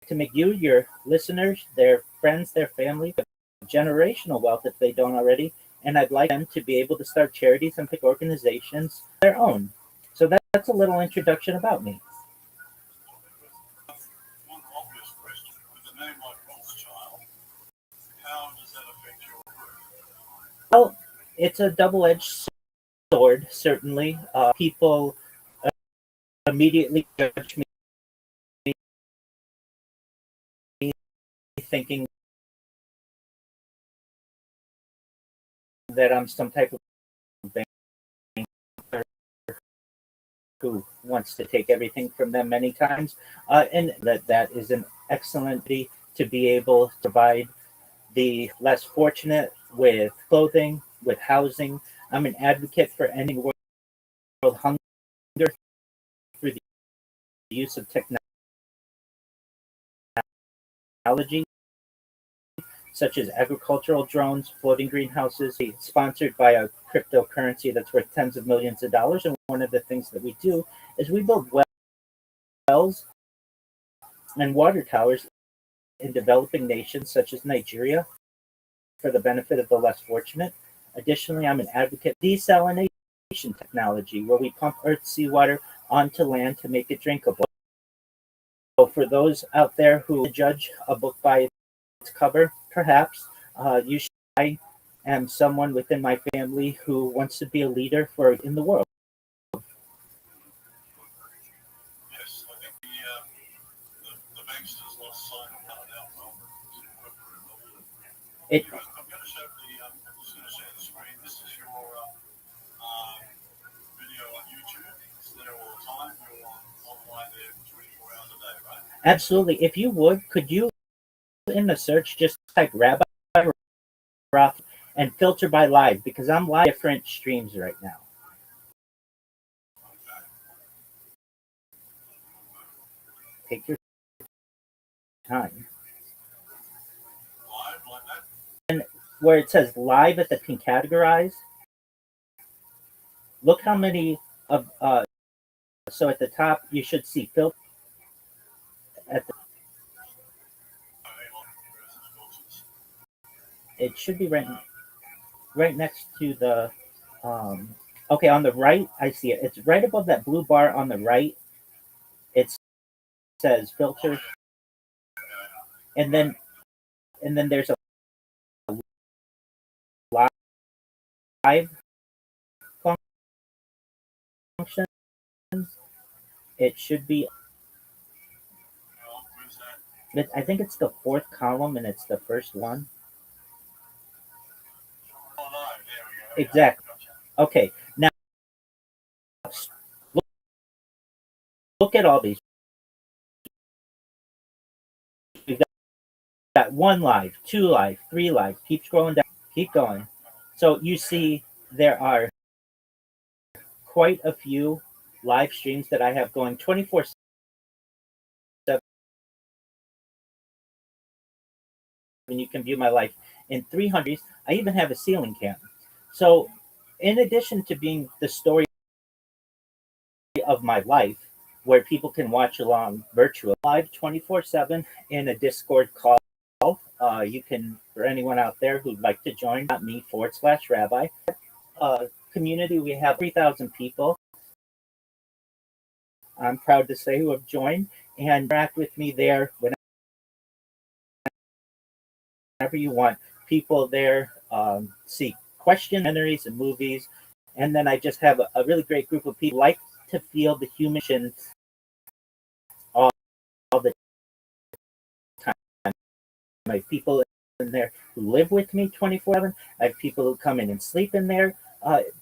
to make you, your listeners, their friends, their family, generational wealth if they don't already. And I'd like them to be able to start charities and pick organizations of their own. So that's a little introduction about me. One obvious question, with a name like Rothschild, how does that affect your work? Well, it's a double-edged sword, certainly. People immediately judge me, thinking that I'm some type of banker who wants to take everything from them many times, and that is an excellent way to be able to provide the less fortunate with clothing, with housing. I'm an advocate for ending world hunger through the use of technology, such as agricultural drones, floating greenhouses, sponsored by a cryptocurrency that's worth tens of millions of dollars. And one of the things that we do is we build wells and water towers in developing nations such as Nigeria for the benefit of the less fortunate. Additionally, I'm an advocate for desalination technology, where we pump Earth's seawater onto land to make it drinkable. So for those out there who judge a book by its cover, perhaps you am someone within my family who wants to be a leader for in the world. Yes, I think the banksters lost sight of how an alcohol didn't work very well. It Anyway, I'm going to show I'm just going to share the screen. This is your video on YouTube. It's there all the time. You're online there 24 hours a day, right? absolutely. If you would, could you in the search just type Rabbi Roth and filter by live because I'm live different streams right now. Take your time. Live like that. And where it says live at the pin categorize, look how many of so at the top you should see filter at the, Oh, hang on. Where's the filters? it should be right next to the okay, on the right I see it. It's right above that blue bar on the right. It says filter, and then there's a live function. It should be. Where's that? I think it's the fourth column and it's the first one. Oh, live. There we go. Exactly. Gotcha. Okay. Now look at all these. We've got one live, two live, three live. Keep scrolling down. Keep going. So you see there are quite a few live streams that I have going 24/7. You can view my life in 300. I even have a ceiling cam. So in addition to being the story of my life, where people can watch along virtual live 24/7 in a Discord call. You can, for anyone out there who'd like to join, .me/Rabbi community. We have 3,000 people. I'm proud to say who have joined and interact with me there whenever you want. People there see questions, documentaries, and movies. And then I just have a really great group of people who like to feel the human all the time. I have people in there who live with me 24/7. I have people who come in and sleep in there.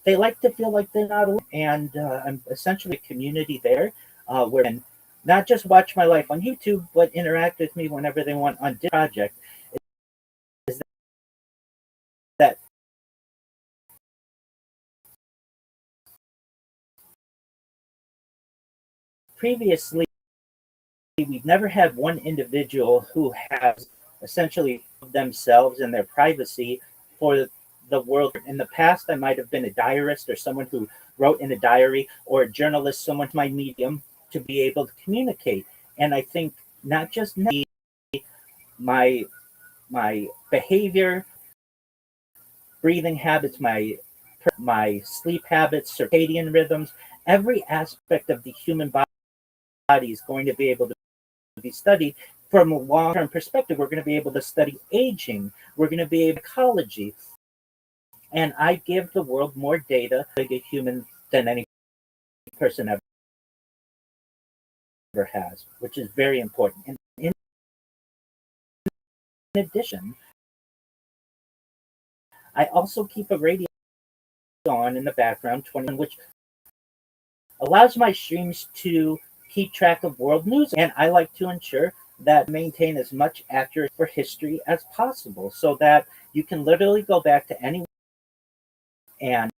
They like to feel like they're not alone, and I'm essentially a community there where they can not just watch my life on YouTube, but interact with me whenever they want on this project. Is that previously we've never had one individual who has essentially themselves and their privacy for the world. In the past, I might have been a diarist or someone who wrote in a diary, or a journalist, someone to my medium to be able to communicate. And I think not just my behavior, breathing habits, my sleep habits, circadian rhythms, every aspect of the human body is going to be able to be studied from a long-term perspective. We're going to be able to study aging. We're going to be able to ecology. And I give the world more data to a human than any person ever has, which is very important. And in addition, I also keep a radio on in the background, which allows my streams to keep track of world news. And I like to ensure that maintain as much accuracy for history as possible so that you can literally go back to any and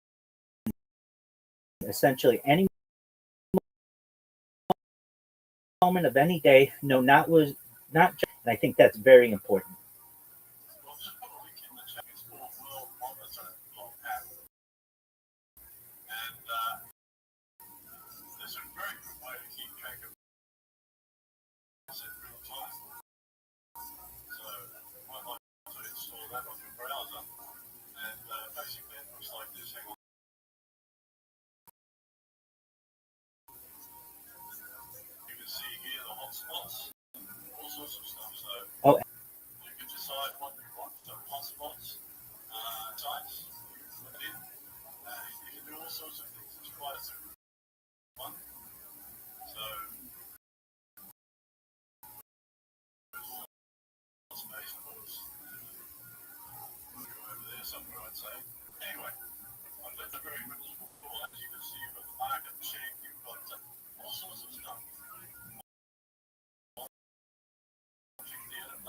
essentially any moment of any day, no, not just, and I think that's very important. Well, just put a link in the chat. It's called worldmonitor.app. And there's a very good way to keep track of this in real time. So you might like to install that on your browser. And basically it looks like this. Hang on. You can see here the hotspots, all sorts of stuff. So Oh, you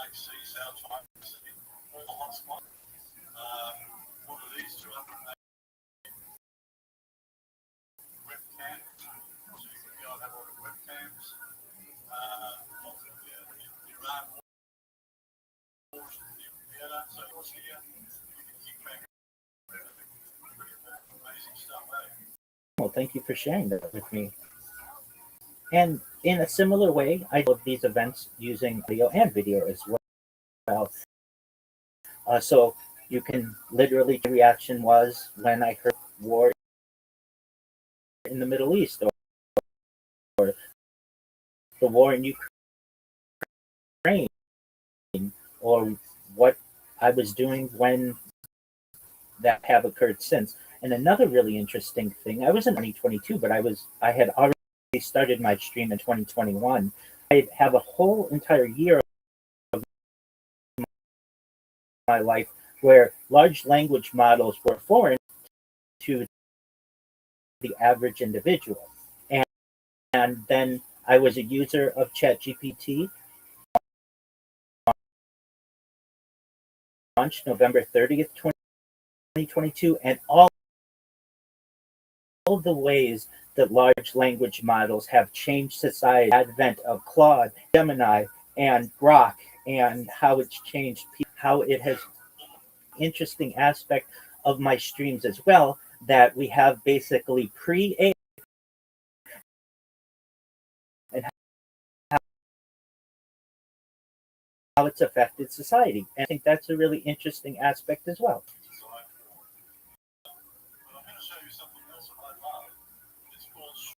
Black Sea, South China Sea, all the hot spots. What are these 280 webcams? So you can go and have a look at webcams. Iran wars in the theater, so what's here? You can keep track of everything. Pretty amazing stuff, eh? Well, thank you for sharing that with me. And in a similar way, I do these events using audio and video as well. So you can literally, the reaction was when I heard war in the Middle East or the war in Ukraine or what I was doing when that have occurred since. And another really interesting thing, I was in 2022, but I had already started my stream in 2021. I have a whole entire year of my life where large language models were foreign to the average individual. And then I was a user of ChatGPT, launched November 30th, 2022, and all the ways that large language models have changed society, advent of Claude, Gemini, and Grok, and how it's changed, how it has interesting aspect of my streams as well, that we have basically pre-AI and how it's affected society. And I think that's a really interesting aspect as well. But I'm going to show you something else that I love. It's called short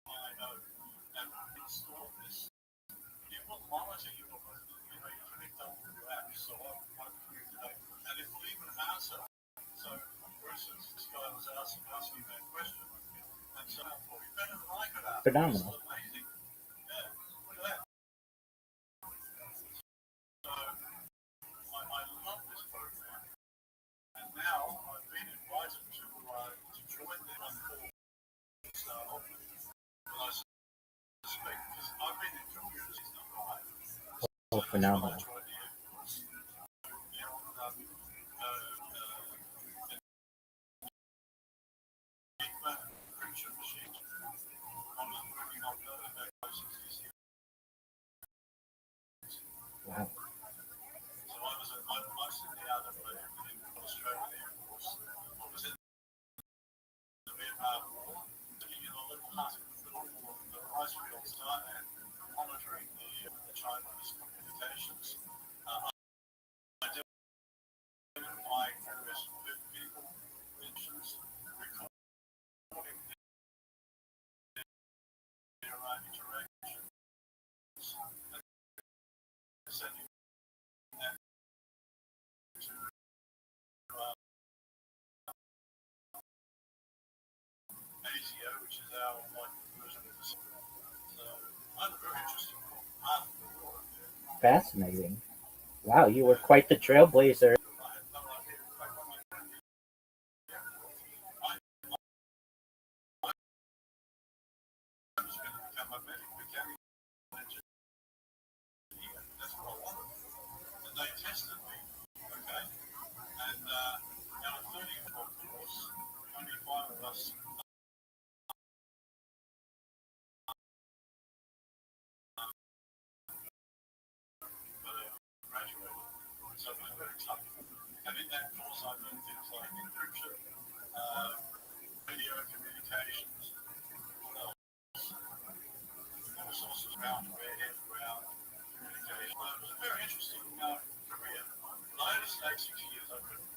I know. And install this. It will monitor your connect up with your apps. So I'm connected up. And it will even answer. So, for instance, this guy was asking that question. And so, well, we better than I could ask. Phenomenal. This is amazing. Yeah, look at that. So, I love this program. And now I've been invited to join the one called start off with. And I suspect, because I've been in computers since I'm five. Oh, phenomenal. Wow. So I was in the out of Australian Air Force. I was in the Vietnam War, sitting in a little hut in the middle of the rice fields, Thailand, monitoring the Chinese communications. Identifying various people, nations, recording their interactions, and sending that to ASIO, which is our like version of the system. So I'm very interested in part of the war. Fascinating. Wow, you were quite the trailblazer. I had no idea. In fact, when I went in the Air Force, I was going to become a mechanical engineer. That's what I wanted. And they tested me, okay? And out of 30 of my course, only 5 of us graduated. So it was very tough. And in that course, I learned things like encryption, radio communications, what else? All sorts of ground-to-air, ground communication. It was a very interesting career. But I only stayed 6 years. I couldn't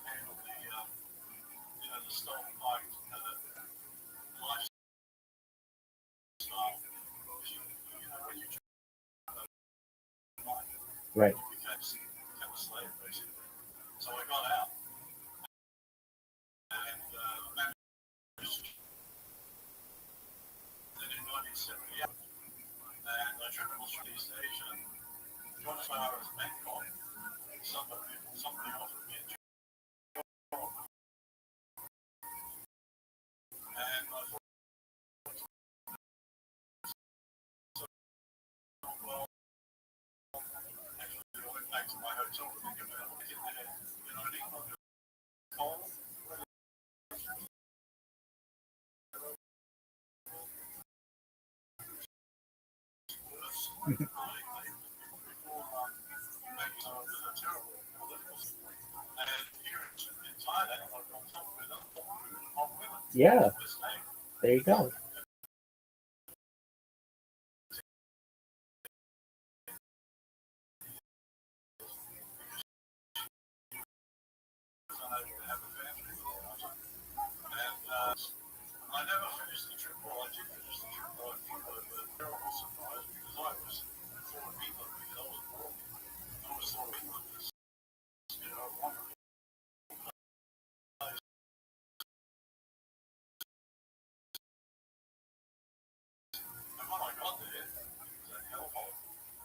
handle the stovepipe lifestyle. When you Right. became a slave, basically. So I got out and managed then in 1978, and I traveled through East Asia, got as far as Bangkok. Somebody offered me a job Yeah, there you go. I never finished the trip. Well, I did finish the trip. I think I was terribly surprised because I was full of England because I was born. I was full of England. Wonderful. And when I got there, it was a hellhole.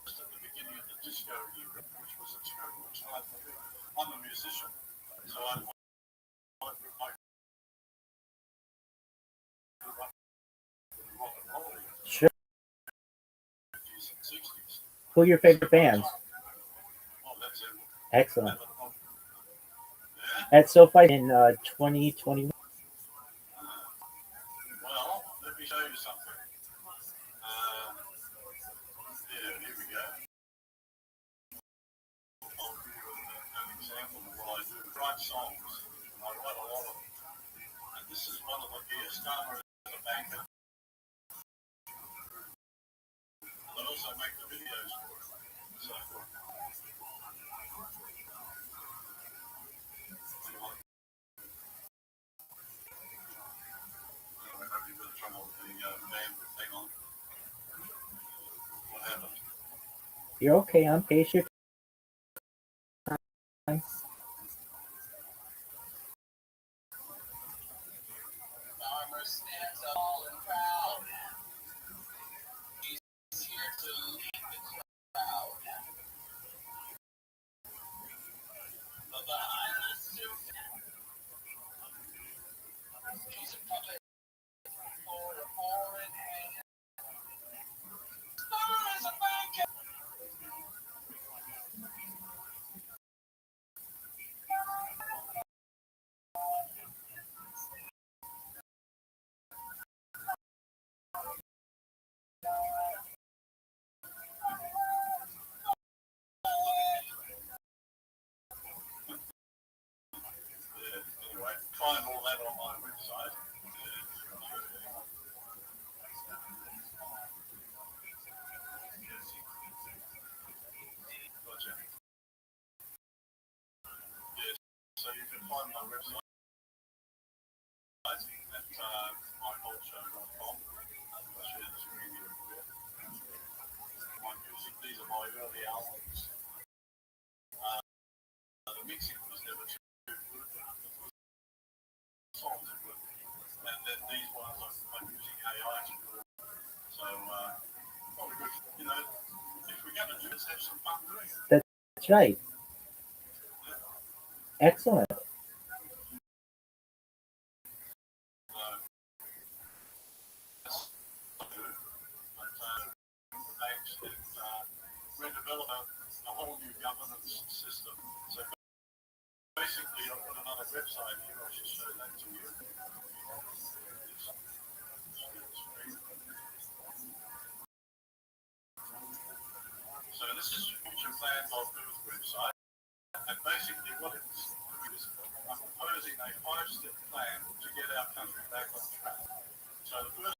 Just at the beginning of the disco era, which was a terrible time for me. I'm a musician, so I rock and roll in Sure. the 50s and 60s. Who are your favorite bands? Oh, that's it. Excellent. Yeah. At SoFi in 2021. Well, let me show you something. Yeah, here we go. I'll give you an example of what I do. I write songs. I write a lot of them. And this is one of them here. Starter as a banker. I also make the videos for it. So, I'm having a bit of trouble with the bandwidth. Hang on. What happened? You're okay. I'm patient. Farmer stands tall and proud. He's here to lead the crowd. But behind the suit, he's a puppet for a foreign hand. Starter as a banker. Anyway, find all that on my website. Gotcha. Yes, so you can find my website at myholdshow.com. I'll share the screen here for you. My music, these are my early albums. The mixing was never too good. Songs are good. And then these ones I'm using AI to do. So, probably good. You know, if we're going to do this, have some fun doing it. That's right. Excellent. We're developing a whole new governance system. So basically, I've got another website here. I should show that to you. So this is Future Plans of Earth website. And basically what it's doing is I'm proposing a 5-step plan to get our country back on track. So the first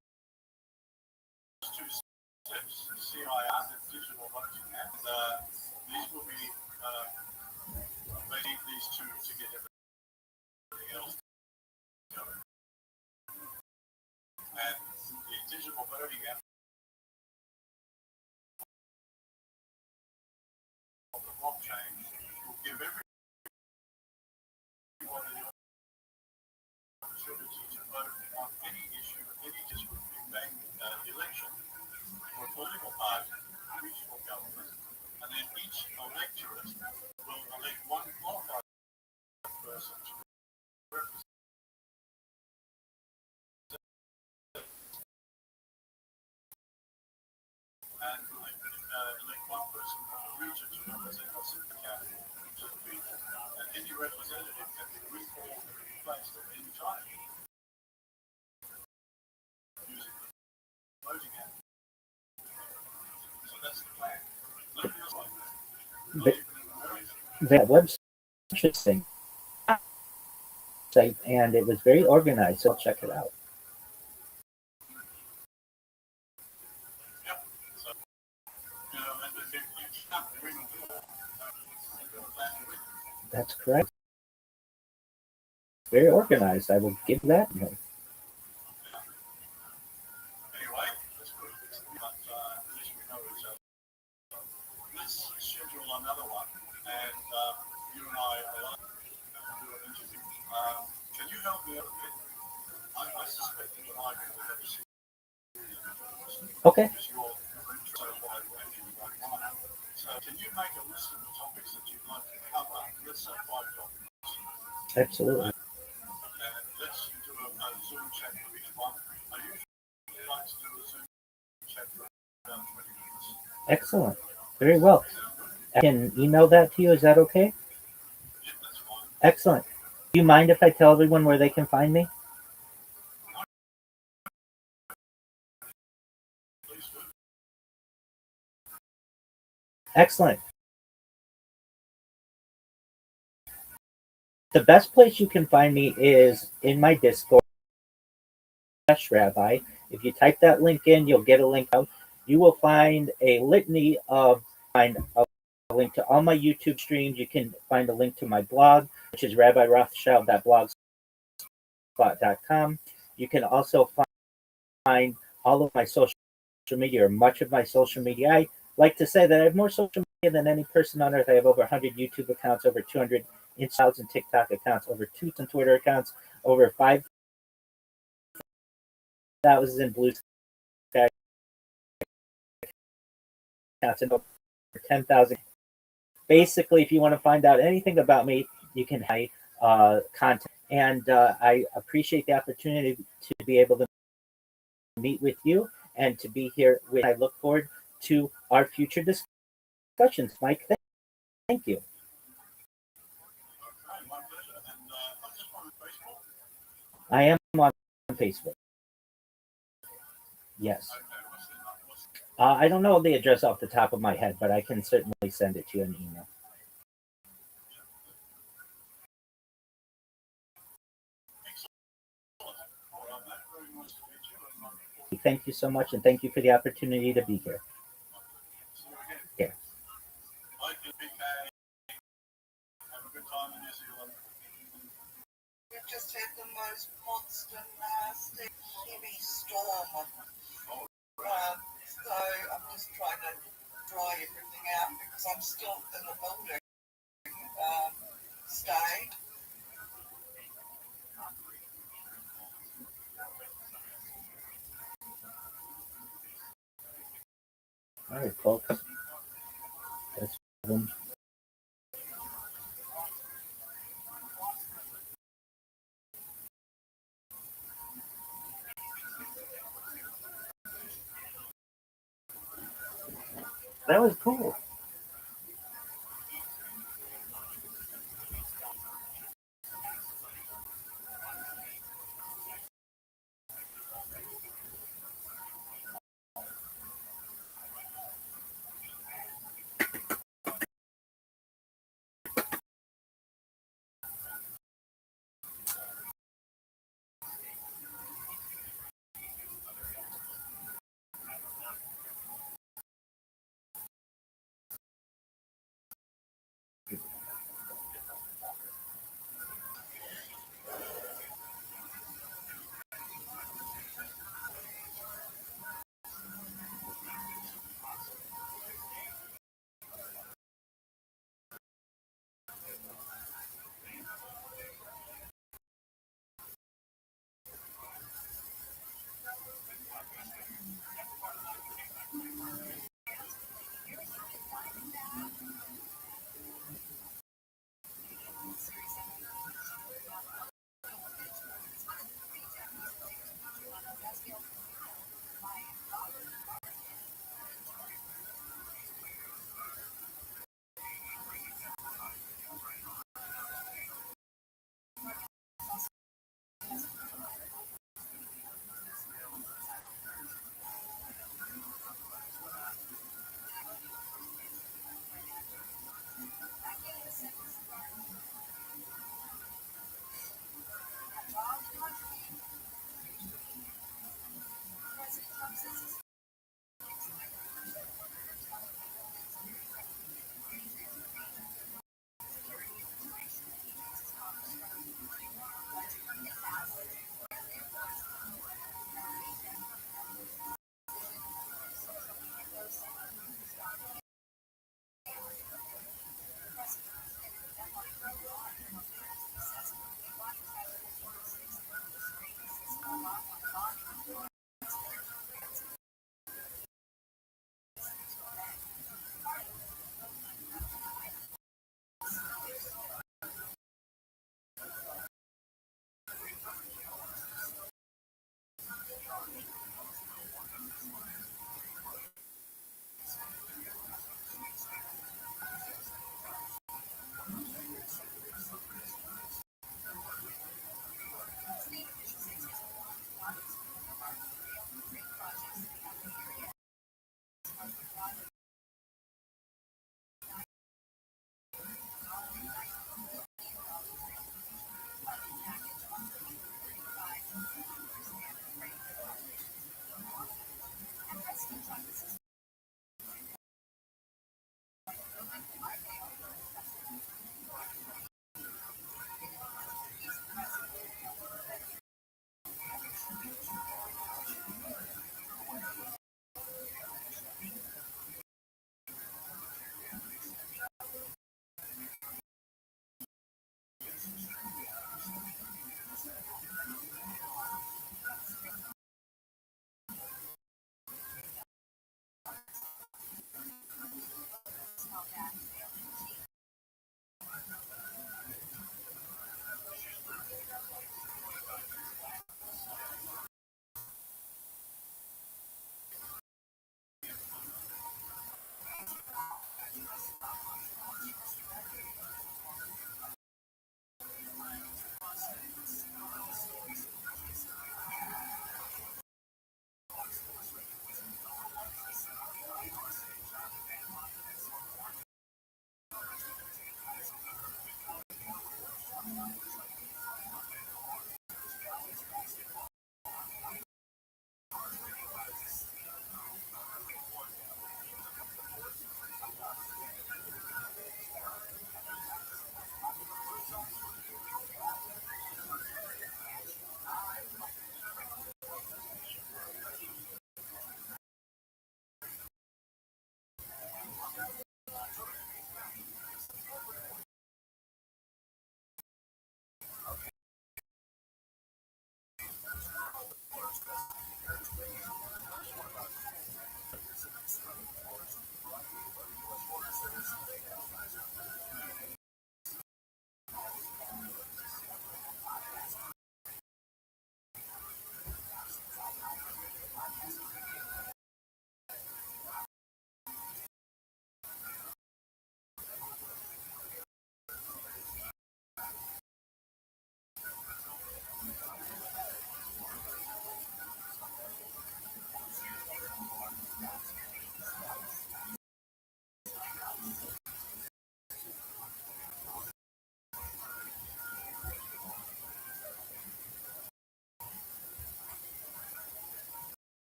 2 steps, CIR, digital voting app, these will be, they need these 2 to get everything else going. And the digital voting app of the blockchain will give everyone the opportunity to vote on any issue, any district election for a political party, regional government, and then each electorate will elect one qualified person to represent. And elect one person from the region to represent us in the county to the people. And any representative can be recalled and replaced at any time using the voting app. So that's the that website interesting site, and it was very organized. So I'll check it out. Yep. So, and if you can't really do that, you've got a plan with it. That's correct. Very organized. I will give that. Anyway, that's good. But at least we know each other. Let's schedule another one, and you and I alone do an interview. Can you help me out a bit? I suspect you and I will have a series Okay. because you're so wide ranging like mine. So can you make a list of the topics that you'd like to cover? Let's say 5 topics. Absolutely. And let's do a Zoom chat for each one. I usually like to do a Zoom chat for about 20 minutes. Excellent. Very well. I can email that to you. Is that okay? Yeah, that's fine. Excellent. Do you mind if I tell everyone where they can find me? Please do. Excellent. The best place you can find me is in my Discord, Rabbi. If you type that link in, you'll get a link out. You will find a litany of a link to all my YouTube streams. You can find a link to my blog, which is rabbirothschild.blogspot.com. You can also find all of my social media, or much of my social media. I like to say that I have more social media than any person on earth. I have over 100 YouTube accounts, over 200 Instagram and TikTok accounts, over 2,000 Twitter accounts, over 5,000 Blue Sky accounts, and over 10,000. Basically, if you want to find out anything about me, you can buy content. And I appreciate the opportunity to be able to meet with you and to be here. I look forward to our future discussions. Mike, thank you. Okay, my pleasure. And I'm just on Facebook. I am on Facebook. Yes. Okay, I don't know the address off the top of my head, but I can certainly send it to you in email. Thank you so much, and thank you for the opportunity to be here. Yeah. Have a good time in New Zealand. We've just had the most monster, nasty, heavy storm. So I'm just trying to dry everything out because I'm still in the building state. All right, folks. That's them. That was cool.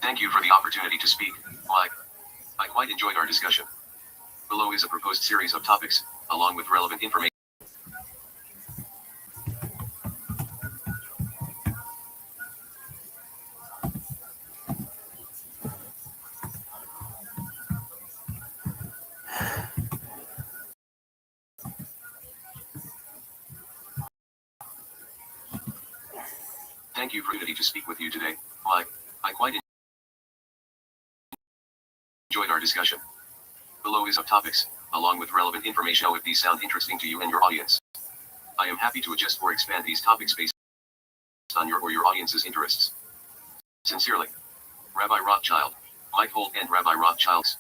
Thank you for the opportunity to speak. I quite enjoyed our discussion. Below is a proposed series of topics, along with relevant information. Thank you for the opportunity to speak with you today. I quite enjoyed our discussion. Below is of topics, along with relevant information. If these sound interesting to you and your audience, I am happy to adjust or expand these topics based on your or your audience's interests. Sincerely, Rabbi Rothschild, Mike Holt and Rabbi Rothschild's.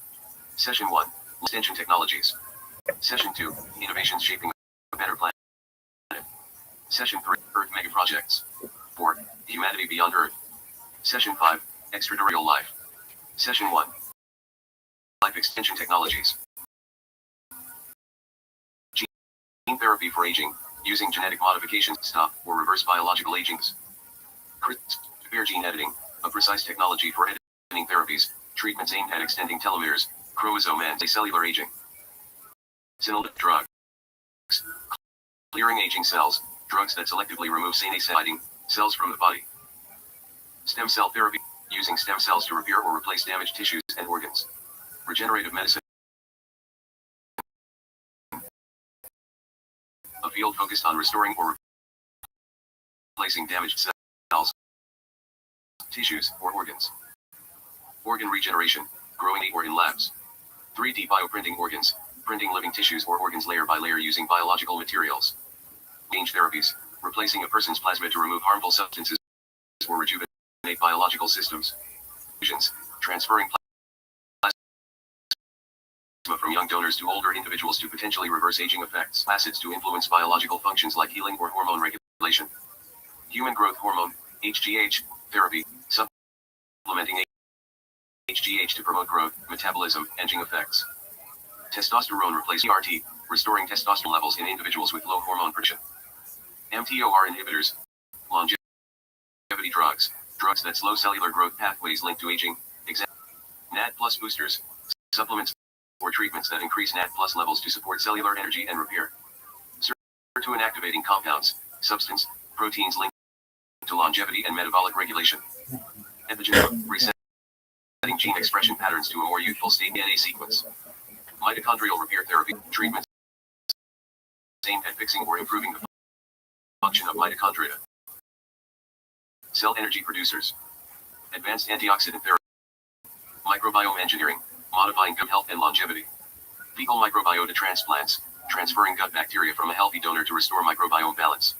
Session 1, Extension Technologies. Session 2, Innovations Shaping a Better Planet. Session 3, Earth Mega Projects. 4, Humanity Beyond Earth. Session 5, Extraterrestrial Life. Session 1, Life Extension Technologies. Gene therapy for aging, using genetic modifications to stop or reverse biological aging. CRISPR gene editing, a precise technology for editing therapies, treatments aimed at extending telomeres, chromosome and cellular aging. Synthetic drugs. Clearing aging cells, drugs that selectively remove senescent cells from the body. Stem cell therapy, using stem cells to repair or replace damaged tissues and organs. Regenerative medicine, a field focused on restoring or replacing damaged cells, tissues, or organs. Organ regeneration, growing the organ labs. 3D bioprinting organs, printing living tissues or organs layer by layer using biological materials. Change therapies, replacing a person's plasma to remove harmful substances or rejuvenate biological systems. Fusions, transferring plasma from young donors to older individuals to potentially reverse aging effects. Acids to influence biological functions like healing or hormone regulation. Human growth hormone, HGH, therapy, supplementing HGH to promote growth, metabolism, and aging effects. Testosterone replacement ERT, restoring testosterone levels in individuals with low hormone production. mTOR inhibitors, longevity drugs, drugs that slow cellular growth pathways linked to aging. NAD plus boosters, supplements or treatments that increase NAD plus levels to support cellular energy and repair. Sirtuin activating compounds, substance, proteins linked to longevity and metabolic regulation. Epigenetic, resetting gene expression patterns to a more youthful state DNA sequence. Mitochondrial repair therapy, treatments aimed at fixing or improving the function of mitochondria. Cell energy producers. Advanced antioxidant therapy. Microbiome engineering, modifying gut health and longevity. Fecal microbiota transplants, transferring gut bacteria from a healthy donor to restore microbiome balance.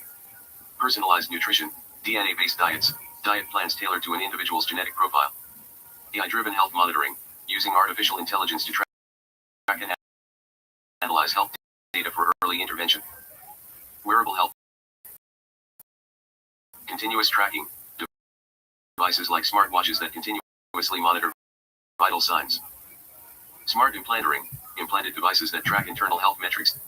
Personalized nutrition, DNA-based diets, diet plans tailored to an individual's genetic profile. AI-driven health monitoring, using artificial intelligence to track and analyze health data for early early intervention. Wearable health. Continuous tracking. Devices like smartwatches that continuously monitor vital signs. Smart implantering. Implanted devices that track internal health metrics.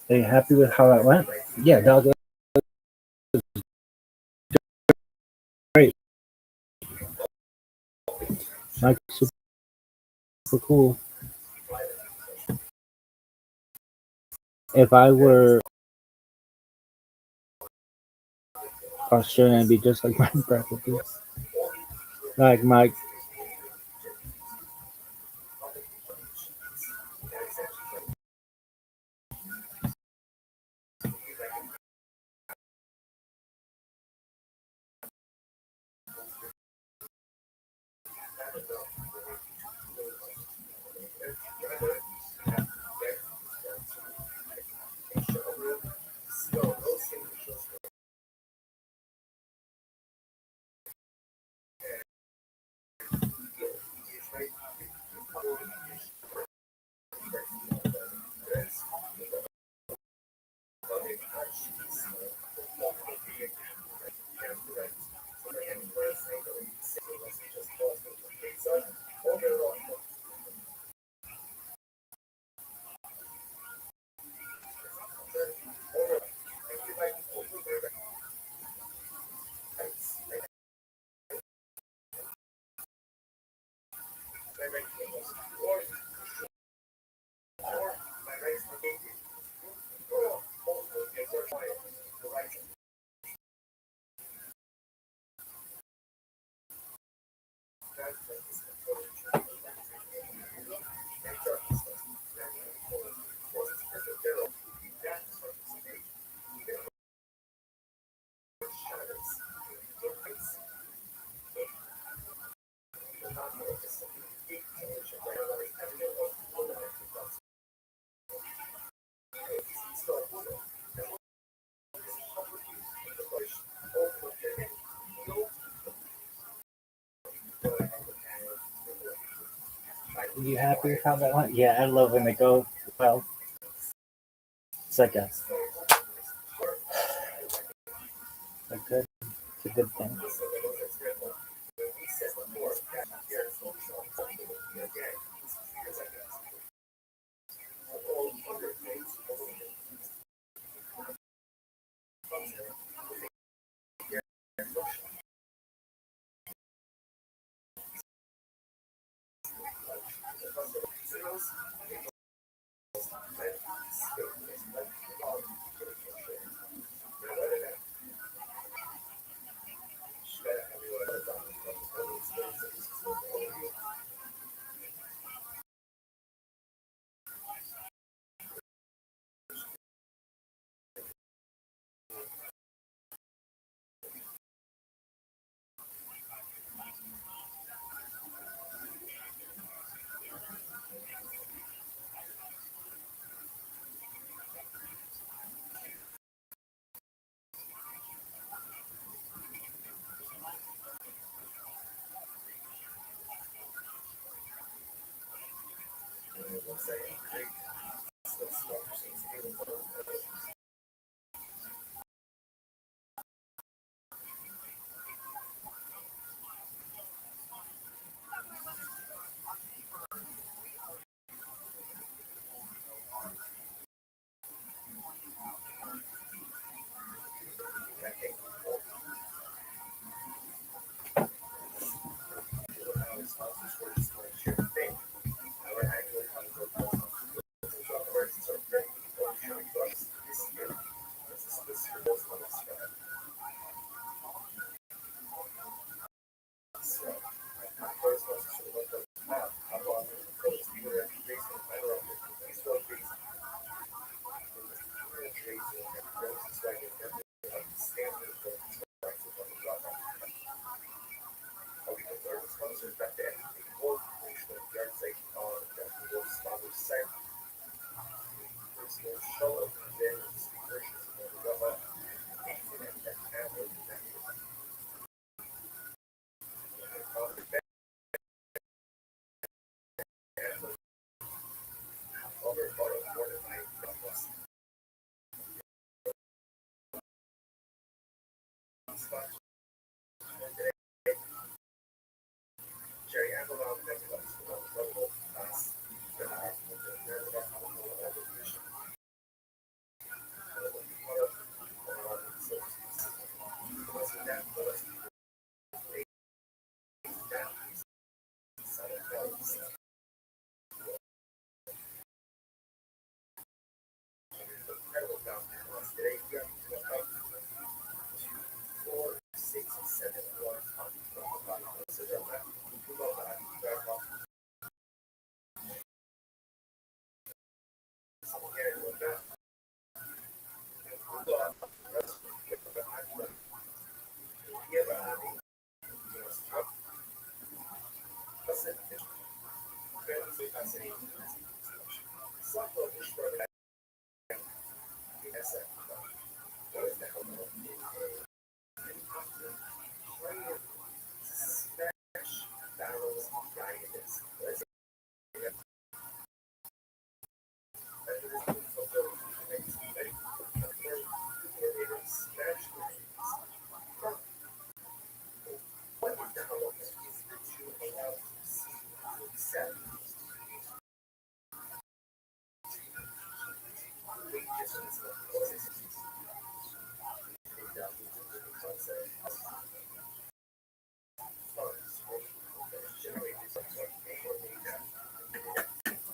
Are you happy with how that went? Yeah, dog. Great. Like super cool. If I were Australian, I'd be just like Mike practically. Like Mike. Are you happy with how that went? Yeah, I love when they go well. It's like a good, it's a good thing.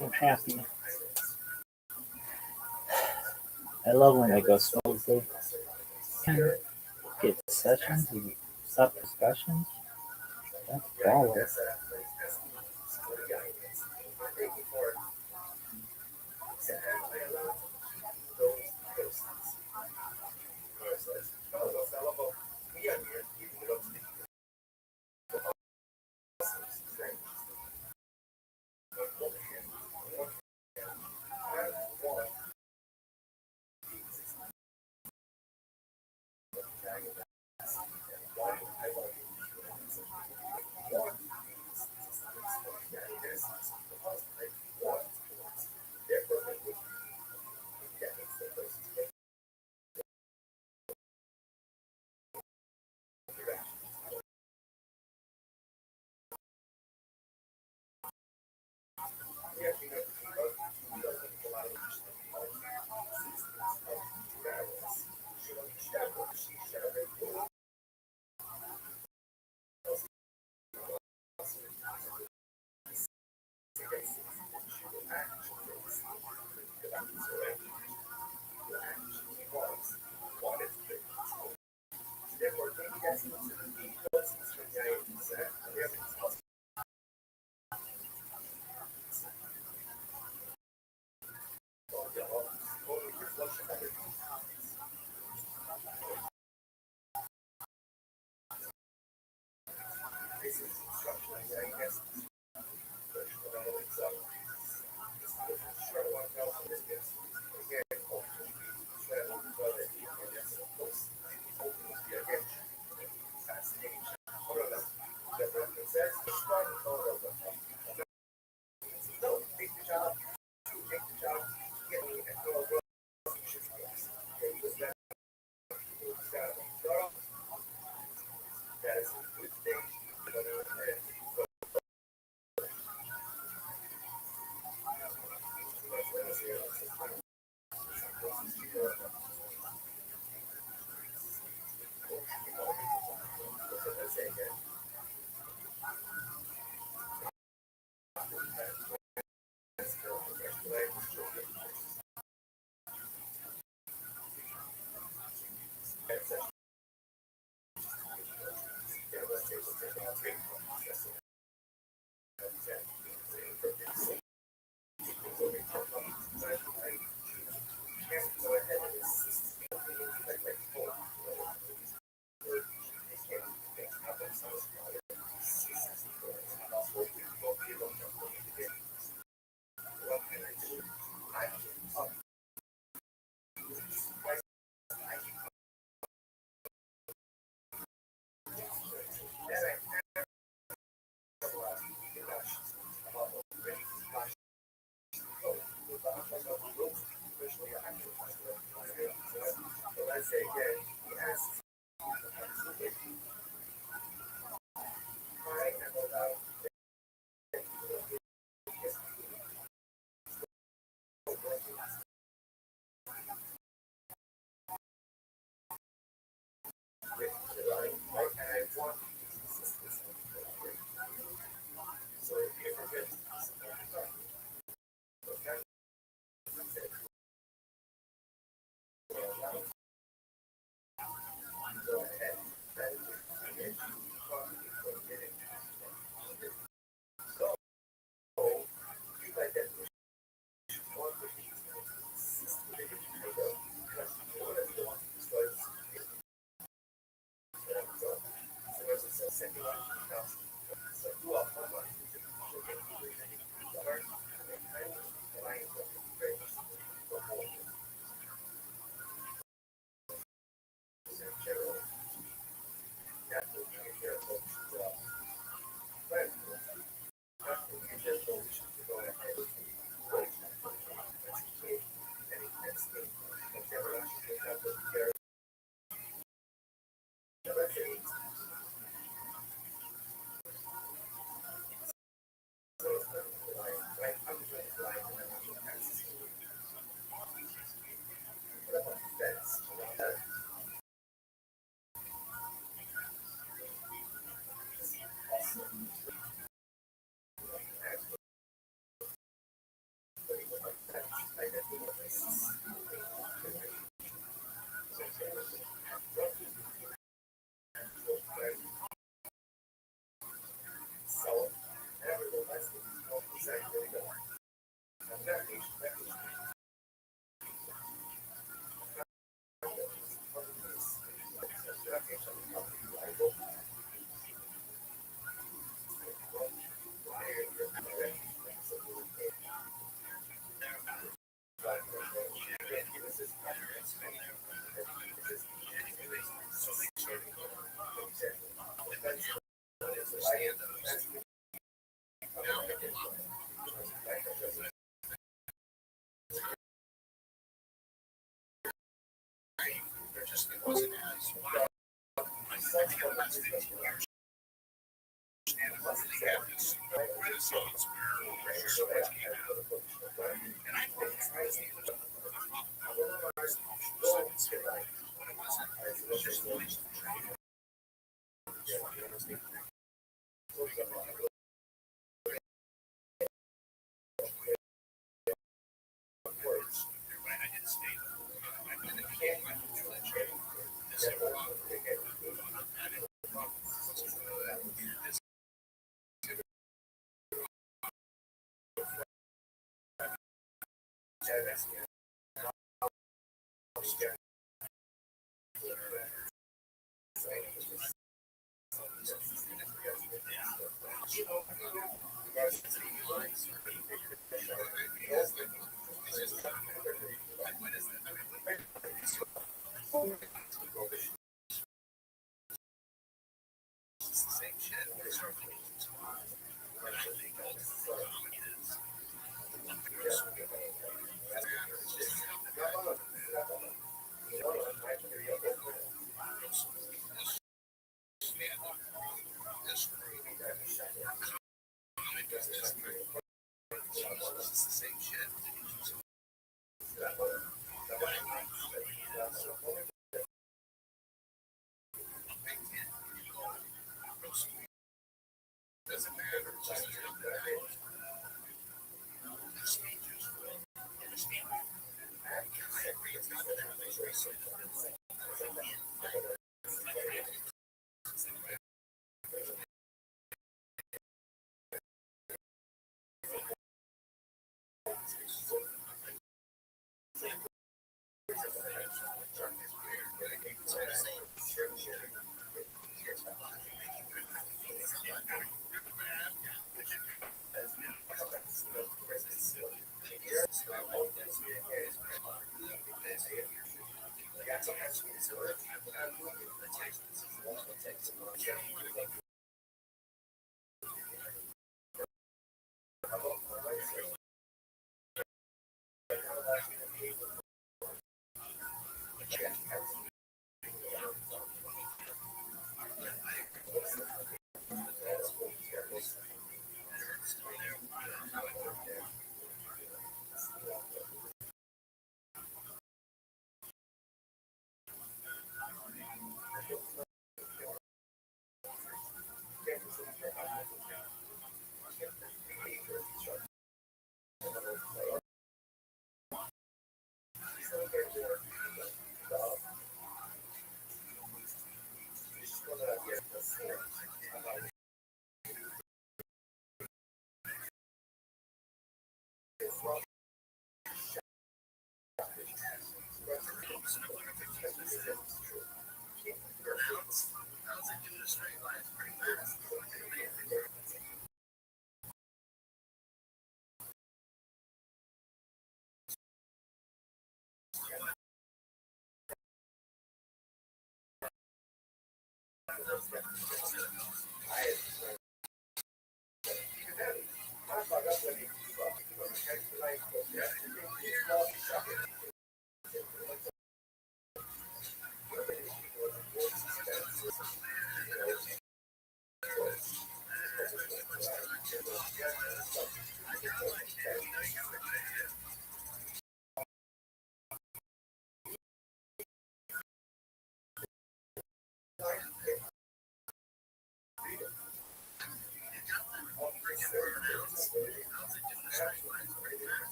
I'm happy. I love when I go smoke. They can get sessions and stop discussions. That's baller.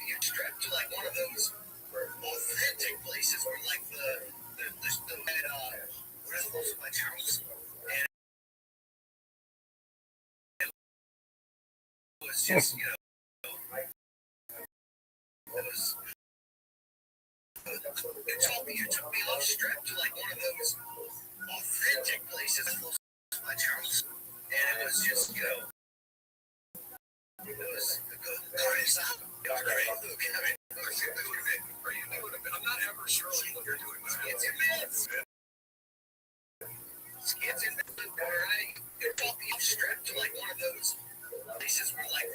You're strapped to like one of those authentic places where like the what are those by Charles? And it was just, you know, it was you took me off strapped to like one of those authentic places by Charles. And it was just, you know, it was crazy. It was great. Look, I mean, I'm not ever sure what you're doing. Skits and bits. Skits and bits. Alright. You're talking strapped to like one of those places where like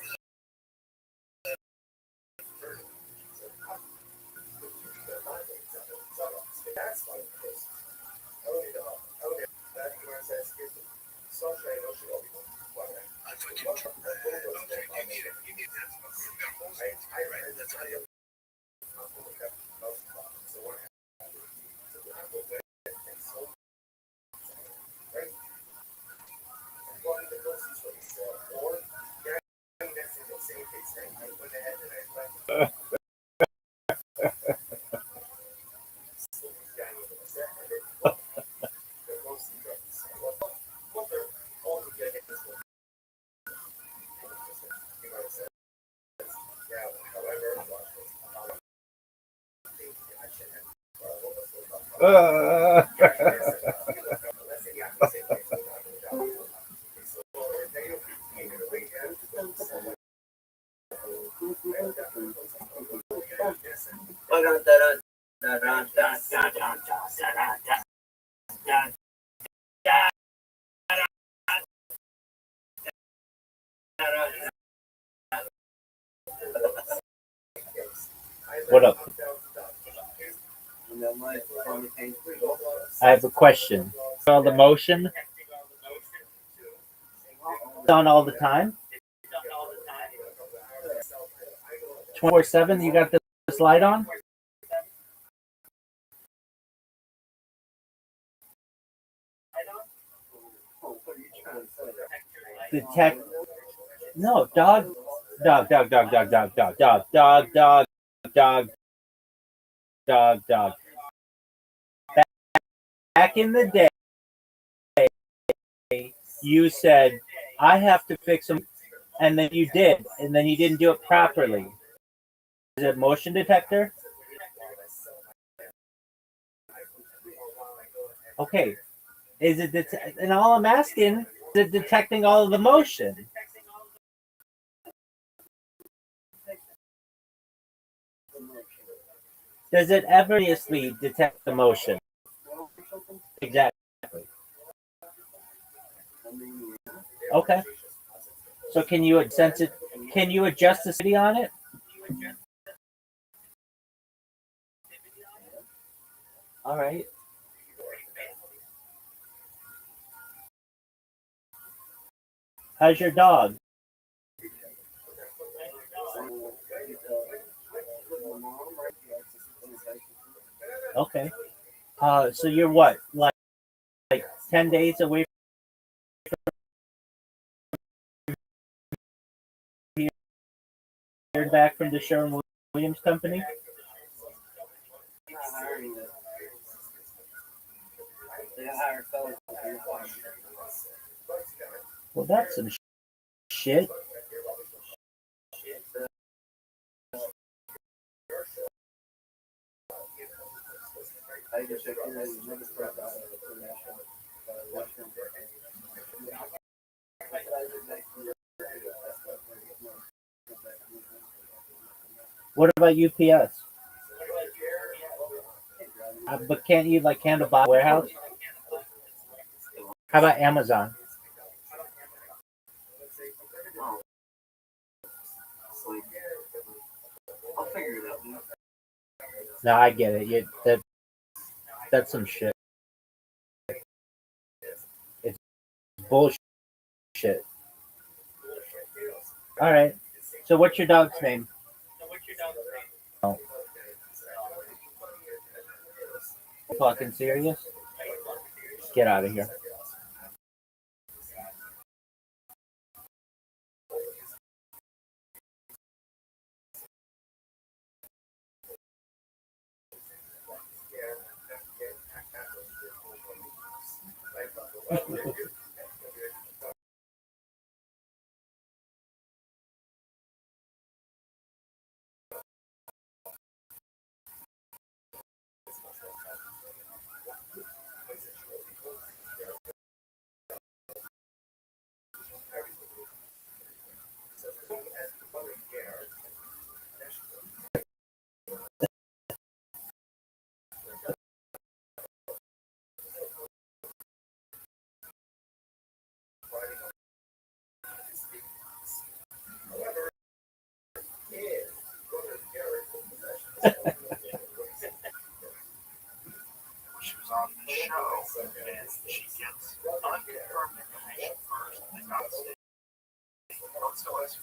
What up? I have a question. All the motion on all the time? 24/7, you got this light on? Detect. No, dog. Dog. Back in the day, you said, I have to fix them, and then you did, and then you didn't do it properly. Is it motion detector? Okay. Is it and all I'm asking, is it detecting all of the motion? Does it obviously detect the motion? Exactly. Okay. So can you sense it? Can you adjust the city on it? All right. How's your dog? Okay. So you're what, like 10 days away from hearing back from the Sherwin-Williams company? Well, that's some shit. What about UPS? But can't you like handle by warehouse? How about Amazon? I'll figure it out, dude. No, I get it. That's some shit. It's bullshit. All right. So what's your dog's name? Oh. Fucking serious? Get out of here. She was on the show, and she gets unconfirmed information first. They got to stay. Oh, it still is.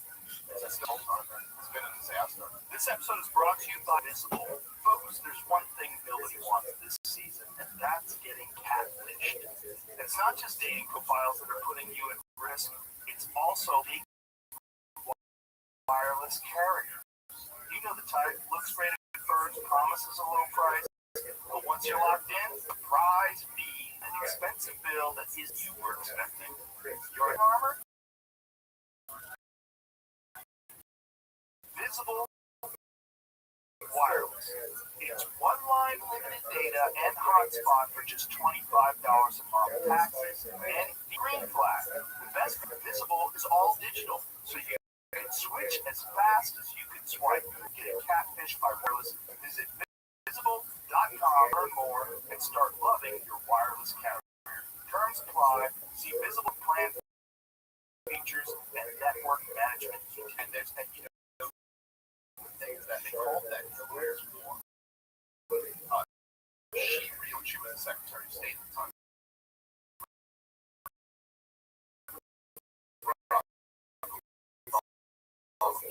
It's still on. It's been a disaster. This episode is brought to you by Visible. Folks, there's one thing nobody wants this season, and that's getting catfished. It's not just dating profiles that are putting you at risk, it's also the wireless carrier. You know the type, looks great at first, promises a low price, but once you're locked in, the prize be an expensive bill that is you were expecting. You're in armor? Visible Wireless. It's one-line limited data and hotspot for just $25 a month, taxes, and green flag. The best for Visible is all digital, so you can switch as fast as you can swipe. Get catfish by wireless. Visit visible.com, learn more, and start loving your wireless carrier. Terms apply. See Visible plan features and network management. And there's things that they call that careers war. She was the Secretary of State at the time.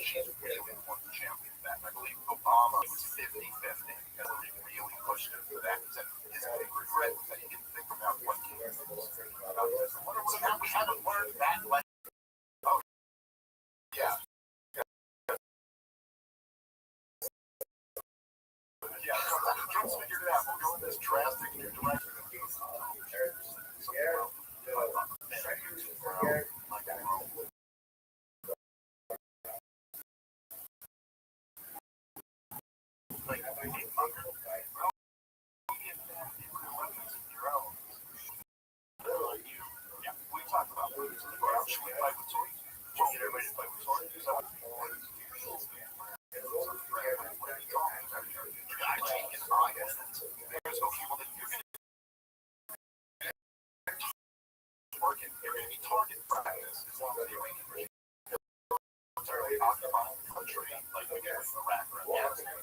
She's really won the champion that. I believe Obama was 50-50 because they really pushed him for that. His big regret was that he didn't think about what came out. We haven't learned that lesson. Oh, yeah. Yeah, Trump's figured it out. We'll go in this drastic new direction. We talked about should we fight with swords? Should we get everybody to fight with swords? There's no people that you're going to target. You're going to be target practice as long as you're making military occupy the country like we did with Iraq or Afghanistan.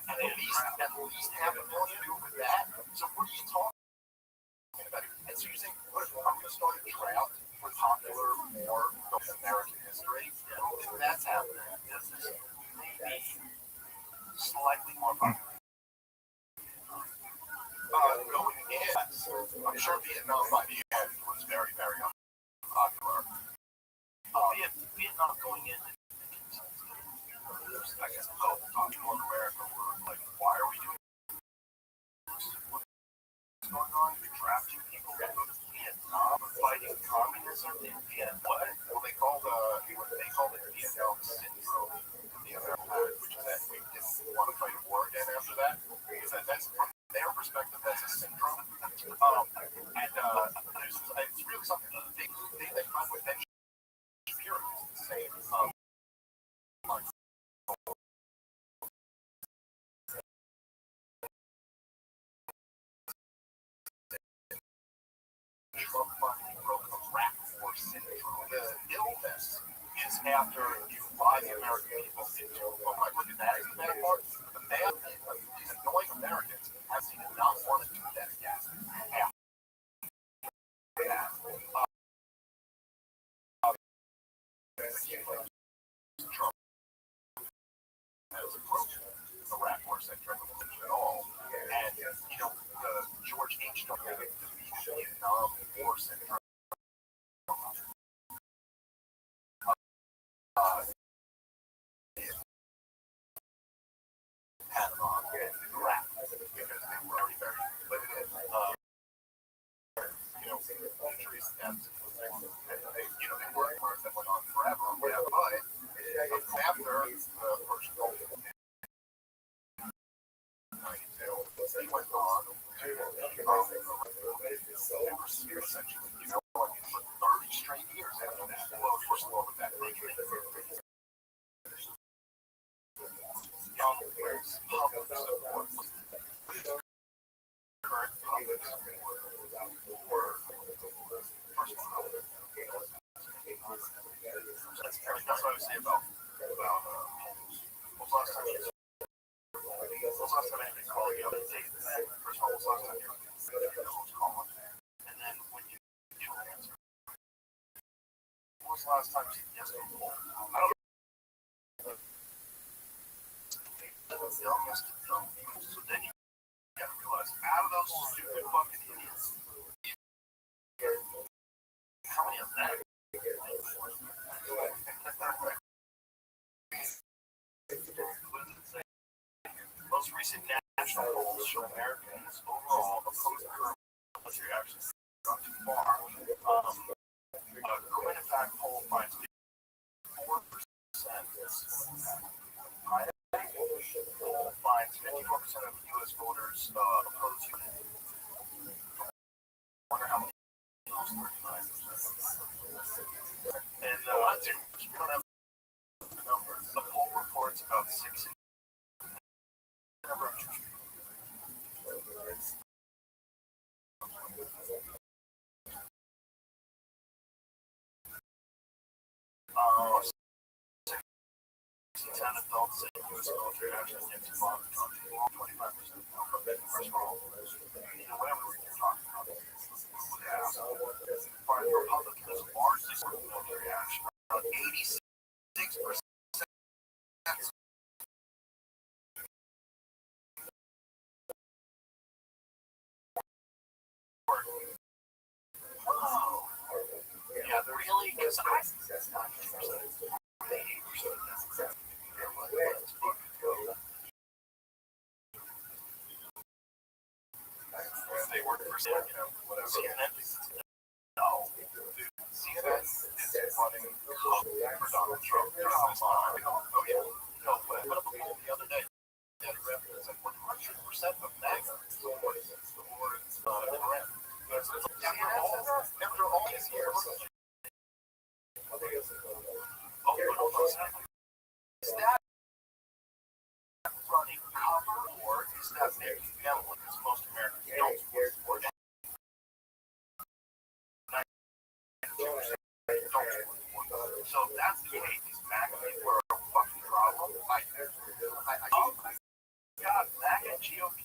And at least half a million do with that. So what are you talking about? And so you think, I'm going to start a drought for popular war of American history. I don't think that's happening. This is maybe slightly more popular. Going in, I'm sure Vietnam by the end was very, very unpopular. Vietnam going in, I guess, North America were like, why are we doing this? What's going on? You're drafting people that go to Vietnam or fighting communism in Vietnam. What? Well, they called it Vietnam syndrome, the American Pact, which is that we didn't want to fight a war again after that. Because that's from their perspective, that's a syndrome. It's really something they find with Ben Shapiro. It's the same. Trump finally broke the rat war syndrome. The illness is after you lie the American people into, look at that as the bad part. The bad these annoying Americans have seen not want to do that again. Trump has approached the rat war syndrome at all. And, George H.W. the Vietnam War syndrome. Panama and Iraq, because they were already very limited, injuries and deaths. And they were wars that went on forever or whatever. But after the first Gulf War, he went on to essentially, for 30 straight years after that. Well, first of all, with that country. Public support. Current public support for first of all, that's what I was saying about last time anybody's calling you up and saying that. First of all, last time you know who's calling. And then when you do answer, when was the last time you answered a phone? I don't know. So then you gotta realize, out of those stupid fucking idiots, how many of them? Most recent national polls show Americans overall oppose the current military actions. Not too far. Quinnipiac poll finds 4%. Poll finds 54% of U.S. voters oppose you. Wonder how many of those 39%. And we don't have the numbers. The poll reports about 6 number of adults say U.S. military action against Iran, 25% first of all, whatever you're talking about. Party Republicans largely support military action. 86%. Yeah, they're really, because I think that's 90%. 80%. That's exactly. They work for whatever. CNN. No. CNN is running for Donald Trump. Oh, yeah. No, but I put up a poll the other day. That represents like 100% of MAGA supports the war in Iran. After all these years. Is that running cover, or is that making benevolent? Because most Americans don't support the war. So if that's the case, these MAGA people are a fucking problem. Oh my God, MAGA GOP.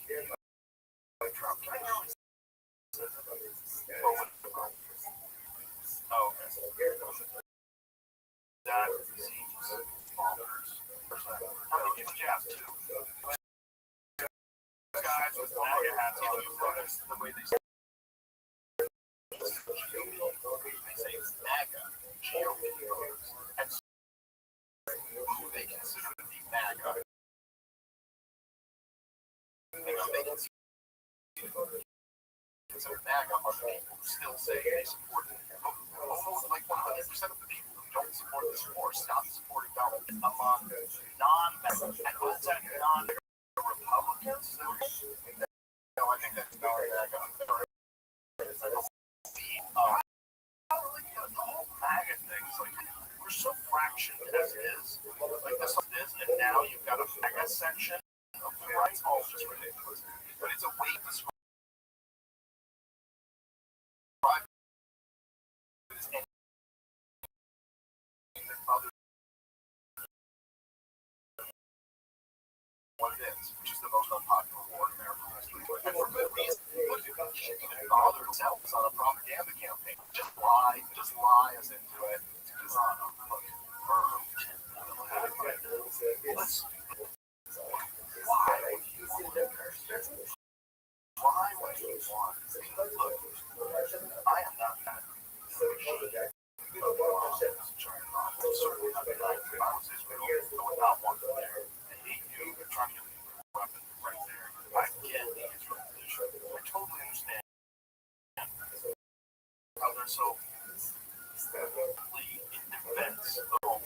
Trump. Can I know what oh, okay. That seems bonkers. How many people jab too? Guys with MAGA hats on the way they say it's MAGA, GOP, and who they consider to be MAGA. They consider MAGA are the people who still say they support it. Almost like 100% of the people don't support this war, stop supporting Donald among non-Republicans. No, I think that's not the whole MAGA thing is like we're so fractioned as it is. Like this is, and now you've got a MAGA section of the right. It's all just ridiculous. But it's a way to describe other what it is, which is the most unpopular war in American history. And for good reason. Look, you shouldn't even bother themselves on a propaganda campaign. Just lie us into it. Because why would you want? Look, I am not that. Certainly not that. If I was Israel, I would not want them there. They hate you. They're trying to get weapons right there. I get the Israel position. I totally understand how they're so in defense of home.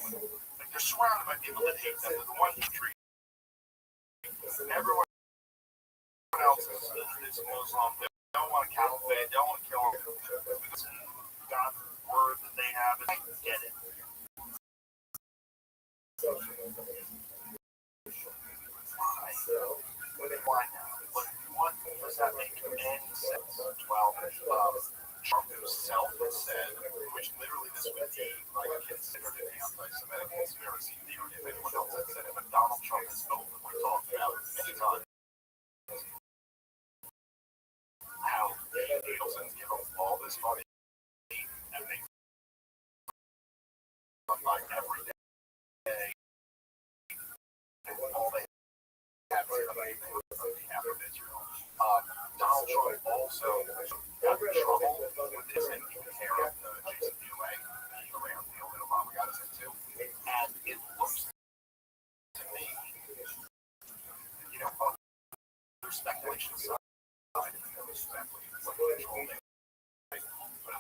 Like they're surrounded by people that hate them. They're the one country. Everyone else is Muslim. They don't want to caliphate. They don't want to kill them. Because God's word that they have, and I get it. Why now? What does that make any sense? Well, Trump himself has said, which literally this would be like considered an anti-Semitic conspiracy theory if anyone else had said it, but Donald Trump has openly talked about it many times. How Nielsen's give them all this money and they like every day. And all they have is on behalf of Israel. Donald Trump also got in trouble with this and he was tearing up the Jason Bueck around deal that Obama got us into. And it looks to me, you know, there's speculation aside, but it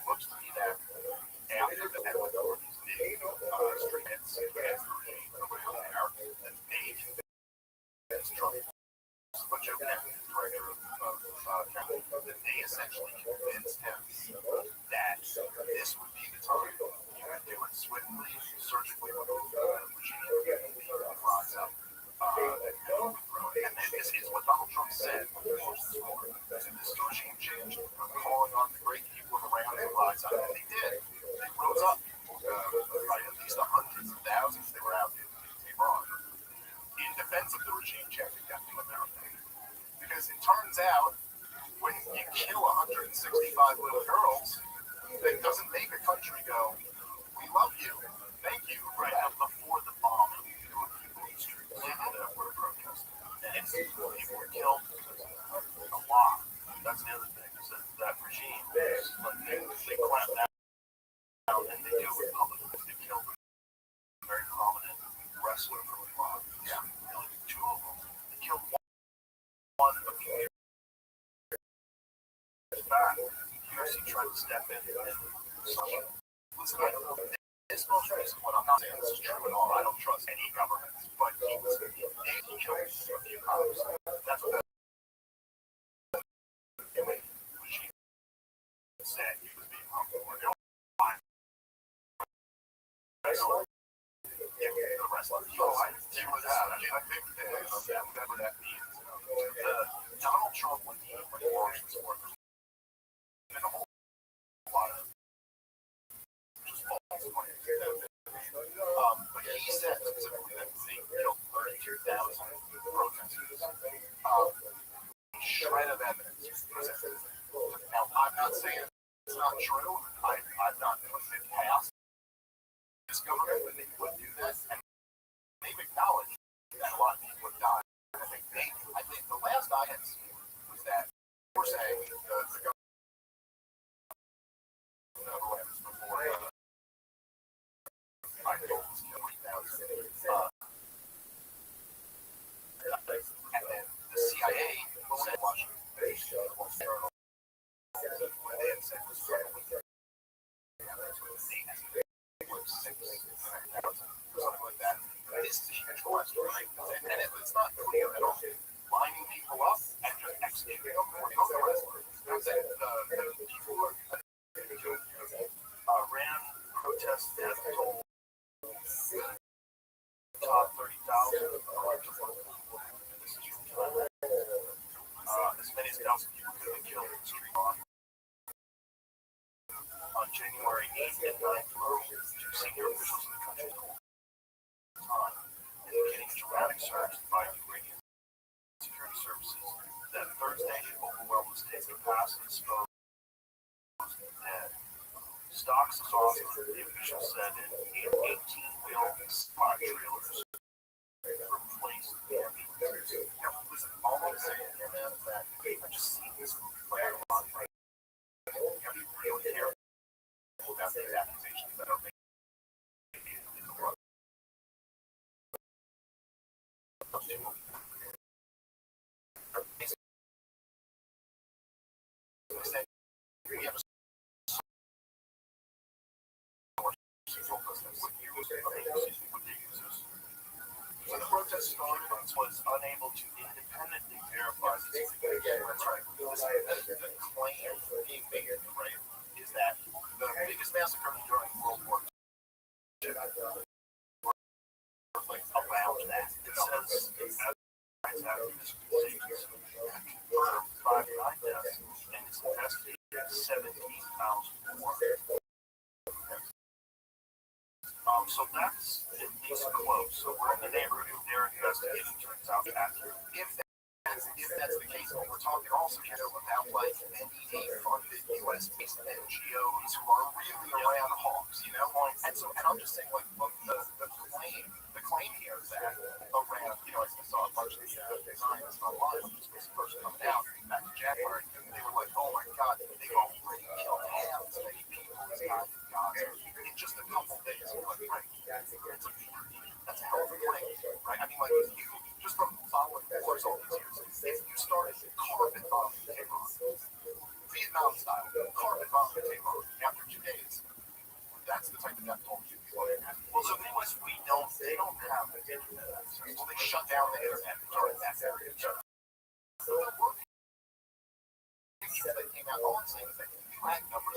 looks to me that after the authorities did street hits against the regime around there, that made this Trump a bunch of director of that they essentially convinced him that this would be the time you could do it swiftly, surgically, regime rise up, and this is what Donald Trump said when he launched this war. This regime change, calling on the great people around to rise up, and they did. They rose up, right? At least hundreds of thousands they were out in Iran in defense of the regime change in America. Because it turns out, when you kill 165 little girls, that doesn't make a country go, we love you, thank you, right? Before the bombing, there were people in the streets that were protesting. And people were killed a lot. That's the other thing, is that regime, they clap down and they do Republicans. They killed a very prominent wrestler from Iran. Yeah. Like two of them. They killed one of the years back. UFC tried to step in and listen, I don't know. This most recent one, I'm not saying this is true at all. I don't trust any government, but he killed a few cops. That's what regime said he was being harmful. The wrestler. I think whatever that means. Donald Trump, when he launched this war, there's been a whole lot of just false claims. But he said specifically that they killed 32,000 protesters. Shred of evidence presented. Now, I'm not saying it's not true. I've not put it past this government when they would do that, and they've acknowledged that a lot of people have died. I think the last I had seen was that we're saying the government before I think it was killed 3,000. And then the CIA said Washington when they had said it was it's not clear at all. Lining people up and just executing them for the rest. That's it. The people who ran protest death toll top 30,000. As many as 1,000 people could have been killed in the street on January 8th and 9th. Two senior officials in the country called time, indicating a dramatic surge by Iranian security services that Thursday should overwhelm the state's capacity to dispose of the dead. Stocks of the official said in 18-wheel spot trailers replaced the listen, all I'm saying here, man, is that I just see this play a lot. Right? You have to be really careful about these accusations that are made in the world. We have a when the protest started, was unable to independently verify this. That's right. The claim being made, right, is that the biggest massacre during World War II was like around that. It says, as activists confirmed 5 deaths, and it's investigated 17,000 more. So that's at least close. So we're in the neighborhood. They're investigating. Turns out that if that's the case, we're talking also about like NDA-funded U.S.-based NGOs who are really around hogs, you know. And I'm just saying, like, look, the claim here is that around, you know, I saw a bunch of the designs online when this was first coming out back in January. They were like, oh my God, they already killed half as many people as Gaza in just a couple days. Like, right, that's a hell of a claim, right? I mean, like, if you just from following wars all these years, if you started carpet bombing Tehran, Vietnam style, carpet bombing Tehran after 2 days, that's the type of death toll you'd be looking at. Well, so they don't have the internet access. Well, they shut down the internet during that period. So the work picture that came out, all I'm saying is that if you had numbers,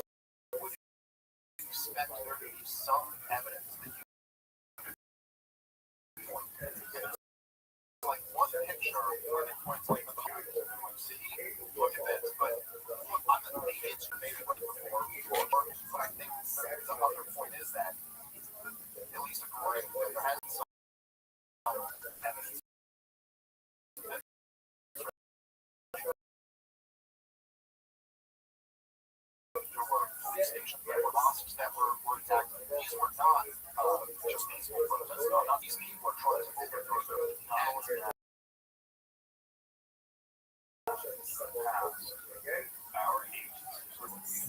would you expect there to be some evidence that you could point to? Like one picture where they point to like the city, look at this, but look, I'm not maybe it's maybe what before, but I think the other point is that at least according to there has some evidence that there were police stations, there were mosques that were attacked. These were not just peaceful protests, not these people are trying to overthrow the our agencies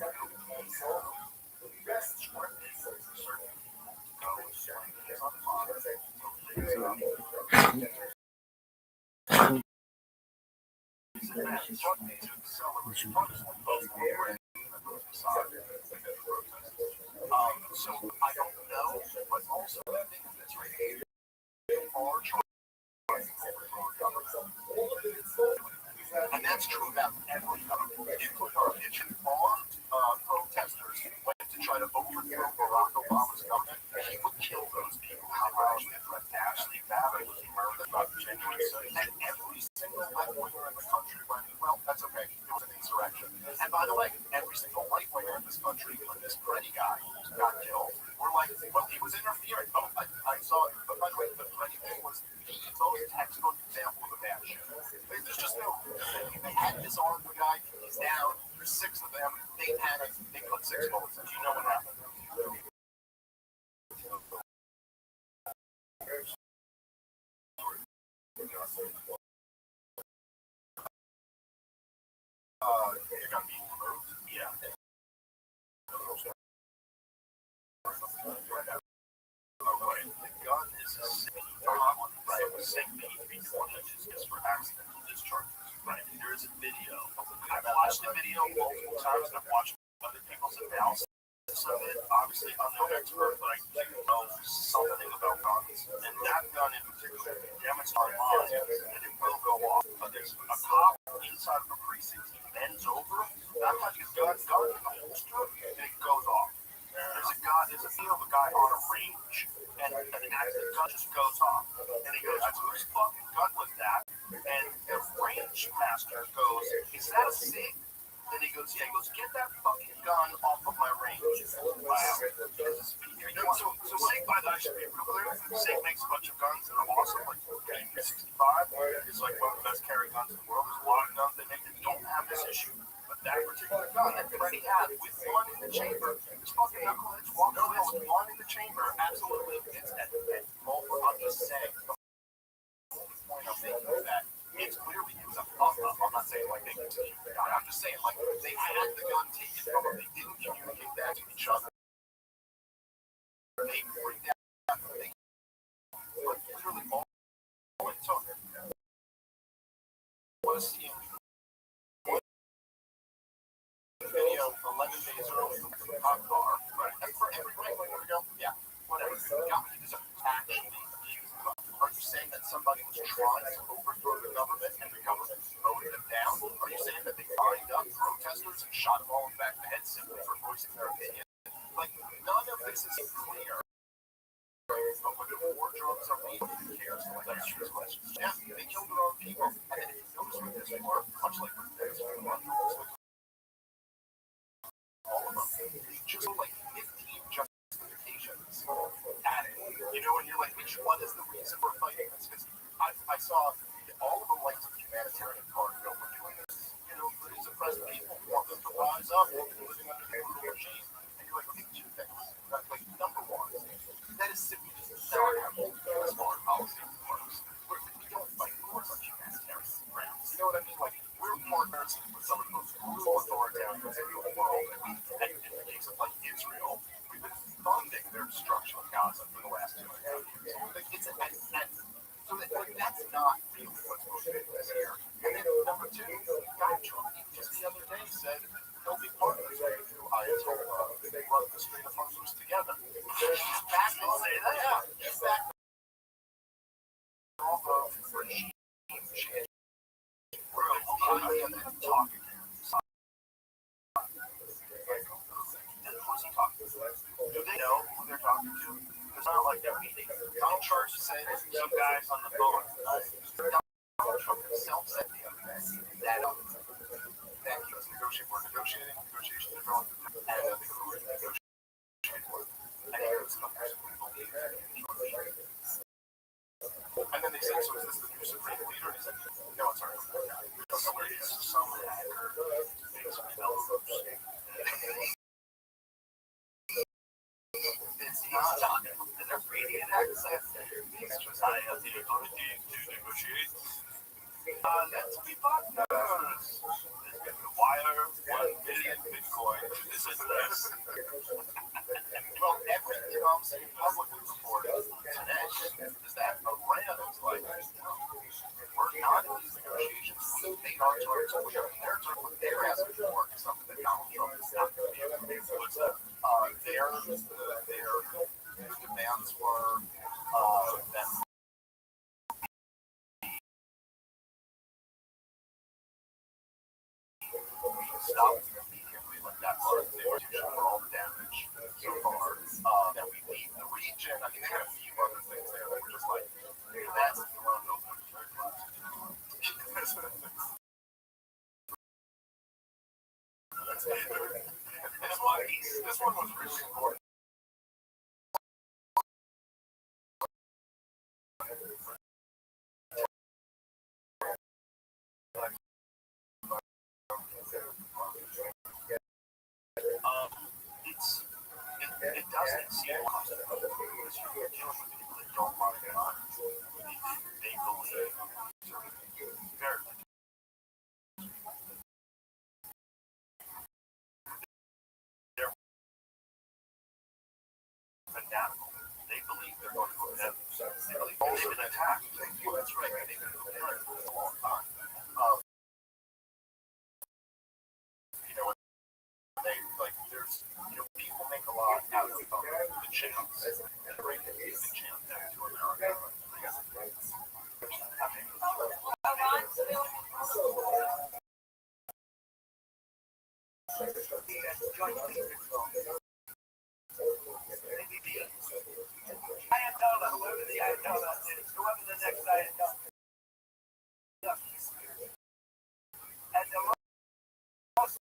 so I don't know, but also I think that's right. Are trying to overthrow government. And that's true about every government. If armed protesters went to try to overthrow Barack Obama's government, he would kill those people. However, Ashley Babbitt was murdered on January 6th, and every single black winger in the country went, well, that's okay, it was an insurrection. And by the way, every single white winger in this country, when this Freddie guy got killed, we're like, well, he was interfering. Oh, I saw it. But by the way, the Freddie thing was the most textbook example of a bad shit. There's just no, they had disarmed the guy, he's down, there's 6 of them, they panicked, they put 6 bullets in. You know what happened? You're gonna be removed? Yeah. The gun is a safety just for accidental discharges. Right. There is a video. I've watched the video multiple times, and I've watched other people's analysis basis of it, obviously I'm no expert, but I do know something about guns. And that gun in particular demonstrates online that it will go off. But there's a cop inside of a precinct, he bends over, that has his gun in the holster, and it goes off. There's a video of a guy on a range, and the gun just goes off. And he goes, whose fucking gun was that? And the range master goes, is that a SIG? And he goes, yeah. He goes, get that fucking gun off of my range. Wow. So SIG, by the way, should be real clear. SIG makes a bunch of guns that are awesome. Like the 65 is like one of the best carry guns in the world. There's a lot of guns they make that don't have this issue. But that particular gun that Freddie had with one in the chamber, this fucking knuckleheads walking with one in the chamber, absolutely fits at multiple. I'm just saying. The point I'm making is that it's clearly it was a fuck up. I'm not saying like they continued the guy. I'm just saying like they had the gun taken from them. They didn't communicate that to each other. They freaked out. They like literally all it took was seeing video 11 days early from the cop car. Right. And for every regular, there we go. Yeah, whatever. The government is actually accused. Are you saying that somebody was trying to overthrow the government and the government voted them down? Are you saying that they lined up protesters and shot them all in the back of the head simply for voicing their opinion? Like, none of this is clear. But when the war drums are being who cares? Let's ask these questions. Yeah, they killed their own people. And then if you notice with this war, much like with this war, all of them, just like 15 justifications at it. You know, and you're like, which one is the reason we're fighting this? Because I saw all of them like the humanitarian part of we're doing this. You know, for these oppressed people, we want them to rise up and living under the brutal regime. And you're like, okay, two things. Like, number one, that is simply just not how U.S. foreign policy works. We don't fight wars on humanitarian grounds. You know what I mean? Like, we're partners with some of the most brutal authoritarians in the world. And in the case of like Israel, we've been funding their destruction of Gaza for the last 2.5 years. Like, it's so that, like, that's not really what's motivating us here. And then number two, Donald Trump just the other day said he'll be partners with Ayatollah. They run the string of Muslims together. He's back to say that. Yeah, he's back off of regime change. We're talking. Do they know who they're talking to? It's not like that meeting. Donald Trump said some guys on the phone. Donald Trump himself said the other day that he was negotiating, negotiations are going, and who are negotiating with. And he was and then they said, so is this the new supreme leader? He said, no, it's our so it's some hacker, things are it's not talking in their radiant accent. He's just high up the authority to negotiate. Let's be partners. There's been the wire, 1 million Bitcoin. This is this. Well, everything I'm saying publicly reported today is that Iran is like, we're not in these negotiations. We made our terms clear. Their terms, what they're asking for is something that Donald Trump is not going to be able to do. Their demands were that stop immediately, like that part of the institution for all the damage so far. That we leave the region. I mean, they had a few other things there that were just like, that's the one of those very close. This one was really important. It doesn't seem like because you're dealing with people that don't want to gun. They believe very much. They're fanatical. They believe they're going to go to heaven. They believe they've been attacked. Well, that's right. They've been preparing for a long time. You know, they like there's words, people make a lot out of the chants. And the right is the chant back to America. Ayatollah, whoever the Ayatollah is, whoever the next Ayatollah is. And there will also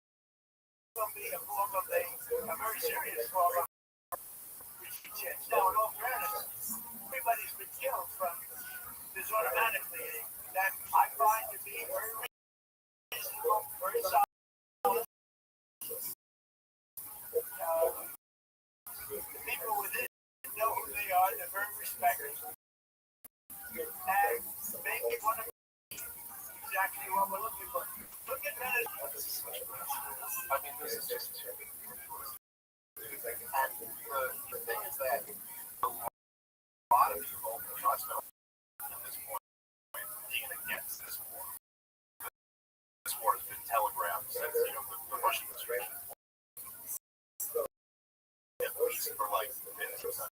be a form of a very serious form of chance. Now, in all fairness, everybody's been killed from this automatically. That I find to be very reasonable, very solid. The people within know who they are, they're very respected. And maybe one of exactly what we're looking for. Look at that. I mean, this is just. And the thing is that a lot of people trust them at this point being against this war. This war has been telegraphed since the Bush administration. At least for like 50%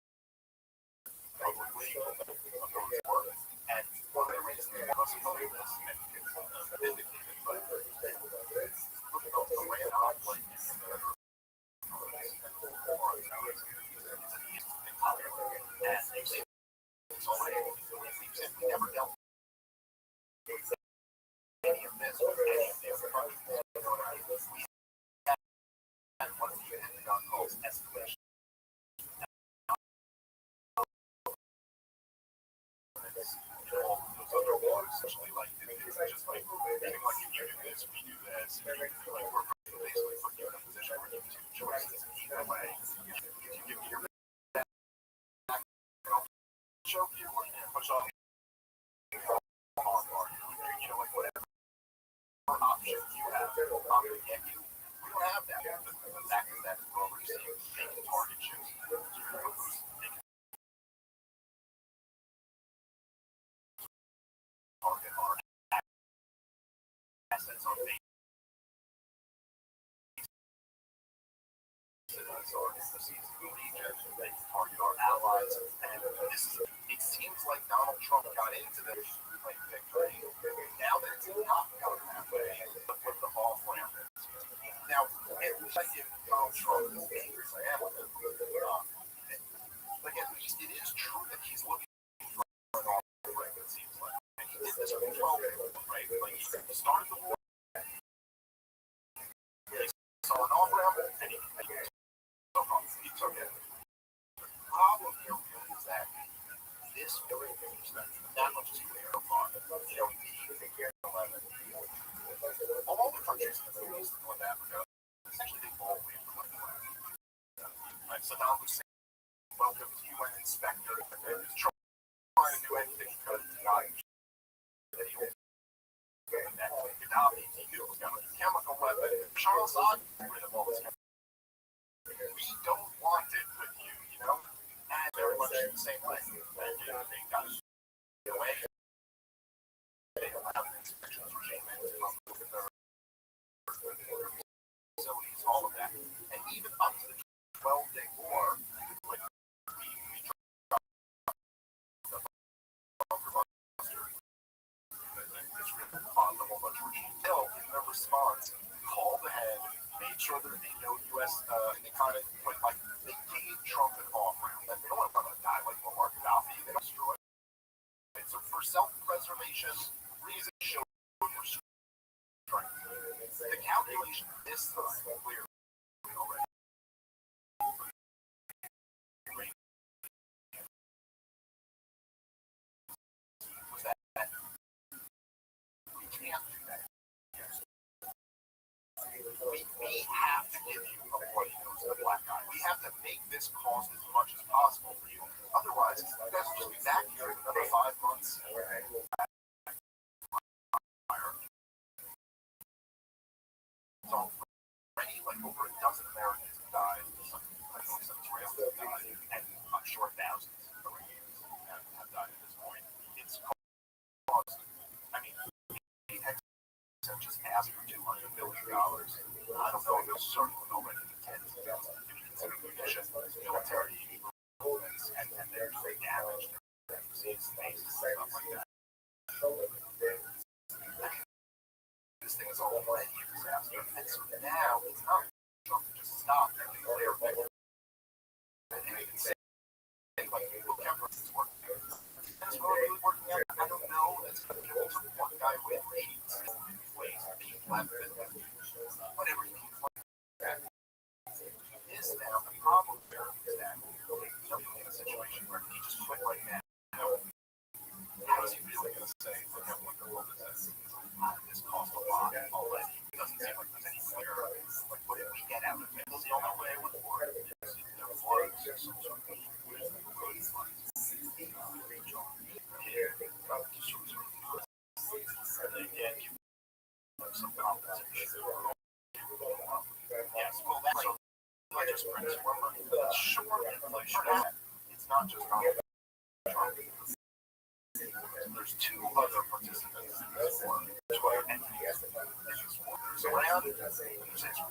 probably opposed war. And one of the reasons they want us to do this and it's vindicated by look at the land conflict. We never dealt with any of this with any of the other countries. We had what we ended up calling escalation. All those other wars, especially like it's just like being like if you do this, we do this. Like we're basically putting you in a position where you have two choices either way. If you give me your back, I'll choke you and push off. Like whatever option you have, I'm going to get you. We don't have that. The fact is that we're already making target shoots. Target our assets on base. Target our allies. And it seems like Donald Trump got into this like victory. Now that it's not going that way, with the off ramp. Now, at least I give Donald Trump as angry as I am with him. Like, at least it is true that he's looking for an off ramp, it seems like. And he did this with 12 people, right? Like, he started the war. He saw an off ramp, and he took it. The problem here really is that this really is that much is clear upon the 11. All the countries in the Middle East and North Africa, essentially they all win the right? Saddam Hussein welcomed UN inspector and is trying to do anything he could to not that he was Gaddafi, he knew it was going to be a chemical weapon. Charles Assad rid of all this. We don't want it with you, and very much in the same way. And, they got away. They don't have an inspections regime and look at their facilities, all of that. And even up to the 12-day war, like we dropped the bunker buster, this really caused a whole bunch of regime. Still, in their response, called ahead, made sure that they know U.S. And they kind of like they gave Trump an off ramp. They don't want to die like Muammar Gaddafi. They destroy it. And so for self-preservation reasons, show strength. The calculation this time clear already. Was that we can't do that. We have to give you a bloody nose to the black guy. We have to make this cost as much as possible for you. Otherwise, you guys will just be back here in another 5 months. So, already, like over a dozen Americans have died. Some Israelis have died, and I'm sure thousands of Iranians have died at this point. It's caused, I mean, just asked for $200 billion. I don't know if it's certainly already military movements, and they're very damaged. Space and stuff like that. This thing is already a disaster. And so now it's not Trump to just stop and declare war. And you can say, like, look how this is working. That's really working out. I don't know. It's going to be one guy with 80 ways to keep left whatever he keeps like that. Is now the problem there is that he's in a situation where he just quit right now. How is he really going to say, look how wonderful this is? This cost a lot already. It doesn't seem like there's any clear, like, what did we get out of it? That's the only way with war. There was some sort of some compensation. Yes, well, that's not just prints more money. Sure, inflation. It's not just there's two other participants in this war. There's other entities in this war. There's Iran, and there's Israel.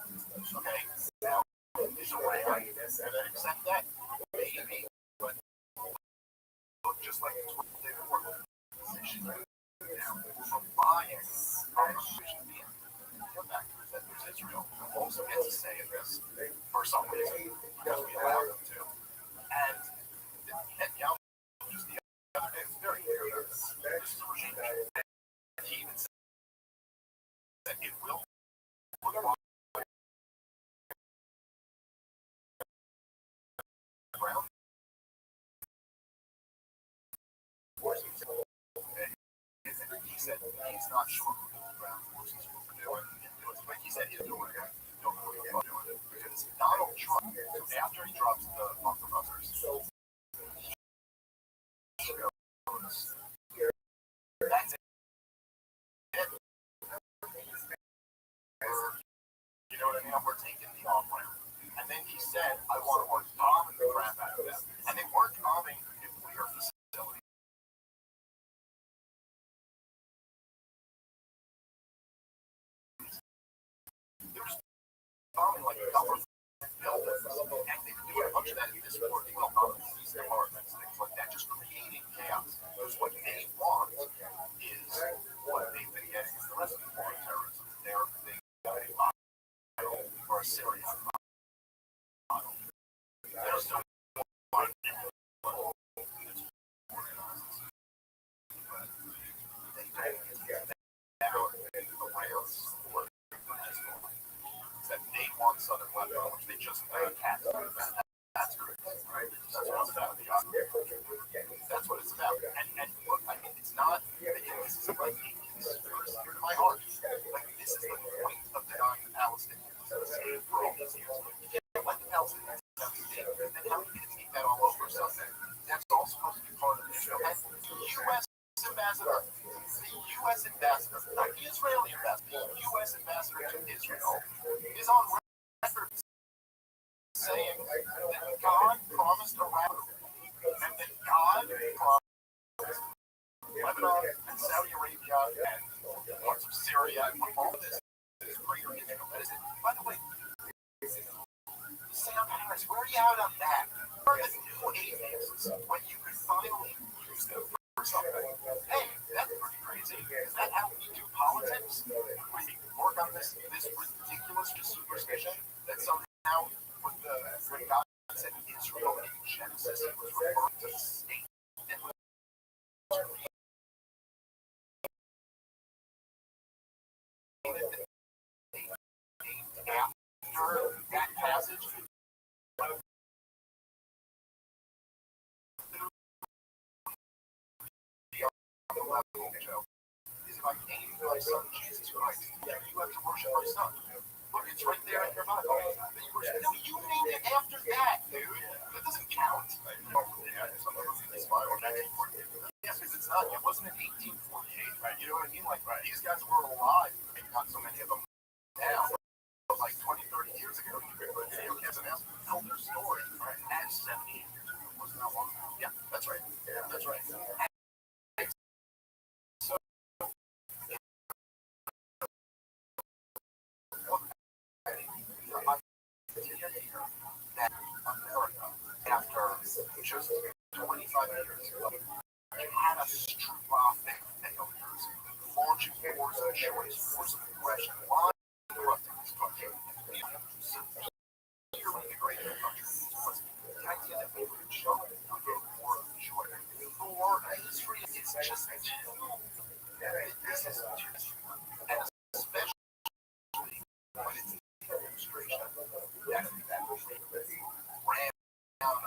Okay? Now, there's Iran, and then accept that. Maybe, but just like the 12-day war position now, from buying constitution being come back to that there's Israel also gets a say in this for some reason, because we allow them to. And Netanyahu just the other day was very clear that this is a regime change. And he even said that it will require ground forces. And he said he's not sure what ground forces will be doing. But he said he'll do it. Don't know what he'll do it. Because Donald Trump, after he drops the bumper buzzers, he goes, that's it. You know what I mean? We're taking the off ramp. And then he said, I want to work bombing the crap out of them. And they weren't bombing nuclear facilities. They were just bombing like government buildings. And they do a bunch of that in this war. They will bomb police departments, things like that, just creating chaos. Because what they want is what they've been getting is the rest of the war terrorism. They're a model or a Syrian model. They're still that they want Southern Lebanon, which they just can't do. That's correct, right? That's what it's about. That's what it's about. And look, I mean, it's not, this is like, this is my heart. Like, this is the point of denying the Palestinians for all these years. You can't let the Palestinians have the thing, then how are you going to take that all over something? That's all supposed to be part of Israel. And the U.S. ambassador, not the Israeli ambassador, the U.S. ambassador to Israel is on record saying that God promised a Rabbbi, and that God promised Lebanon and Saudi Arabia and parts of Syria and all of this is greater Israel. That is it. By the way, Sam Harris, where are you out on that? Where are the new atheists when you could finally use them for something? Hey, that's pretty crazy. Is that how we do politics? We work on this ridiculous superstition that somehow when God said Israel in Genesis, it was referring to the state that was after that passage. Is if I name my son Jesus Christ, yeah, you have to worship my son. Look, it's right there in your Bible. No, you named it after that, dude. That doesn't count. Yes, because it's not. It wasn't in 1848, right? You know what I mean? Like, right, these guys were alive. Maybe not so many of them now. But like 20, 30 years ago, you could put video kids and ask them to tell their story, right? And 70 years ago. It wasn't that long ago. Yeah, that's right. Yeah, that's right. So, just 25 years ago, you had a catastrophic failures, launching wars of choice, wars of aggression, why corrupting this country. Severely degrading the country was protecting the people who showed it under war of joy. War history is just this is and especially when it's the administration that ran down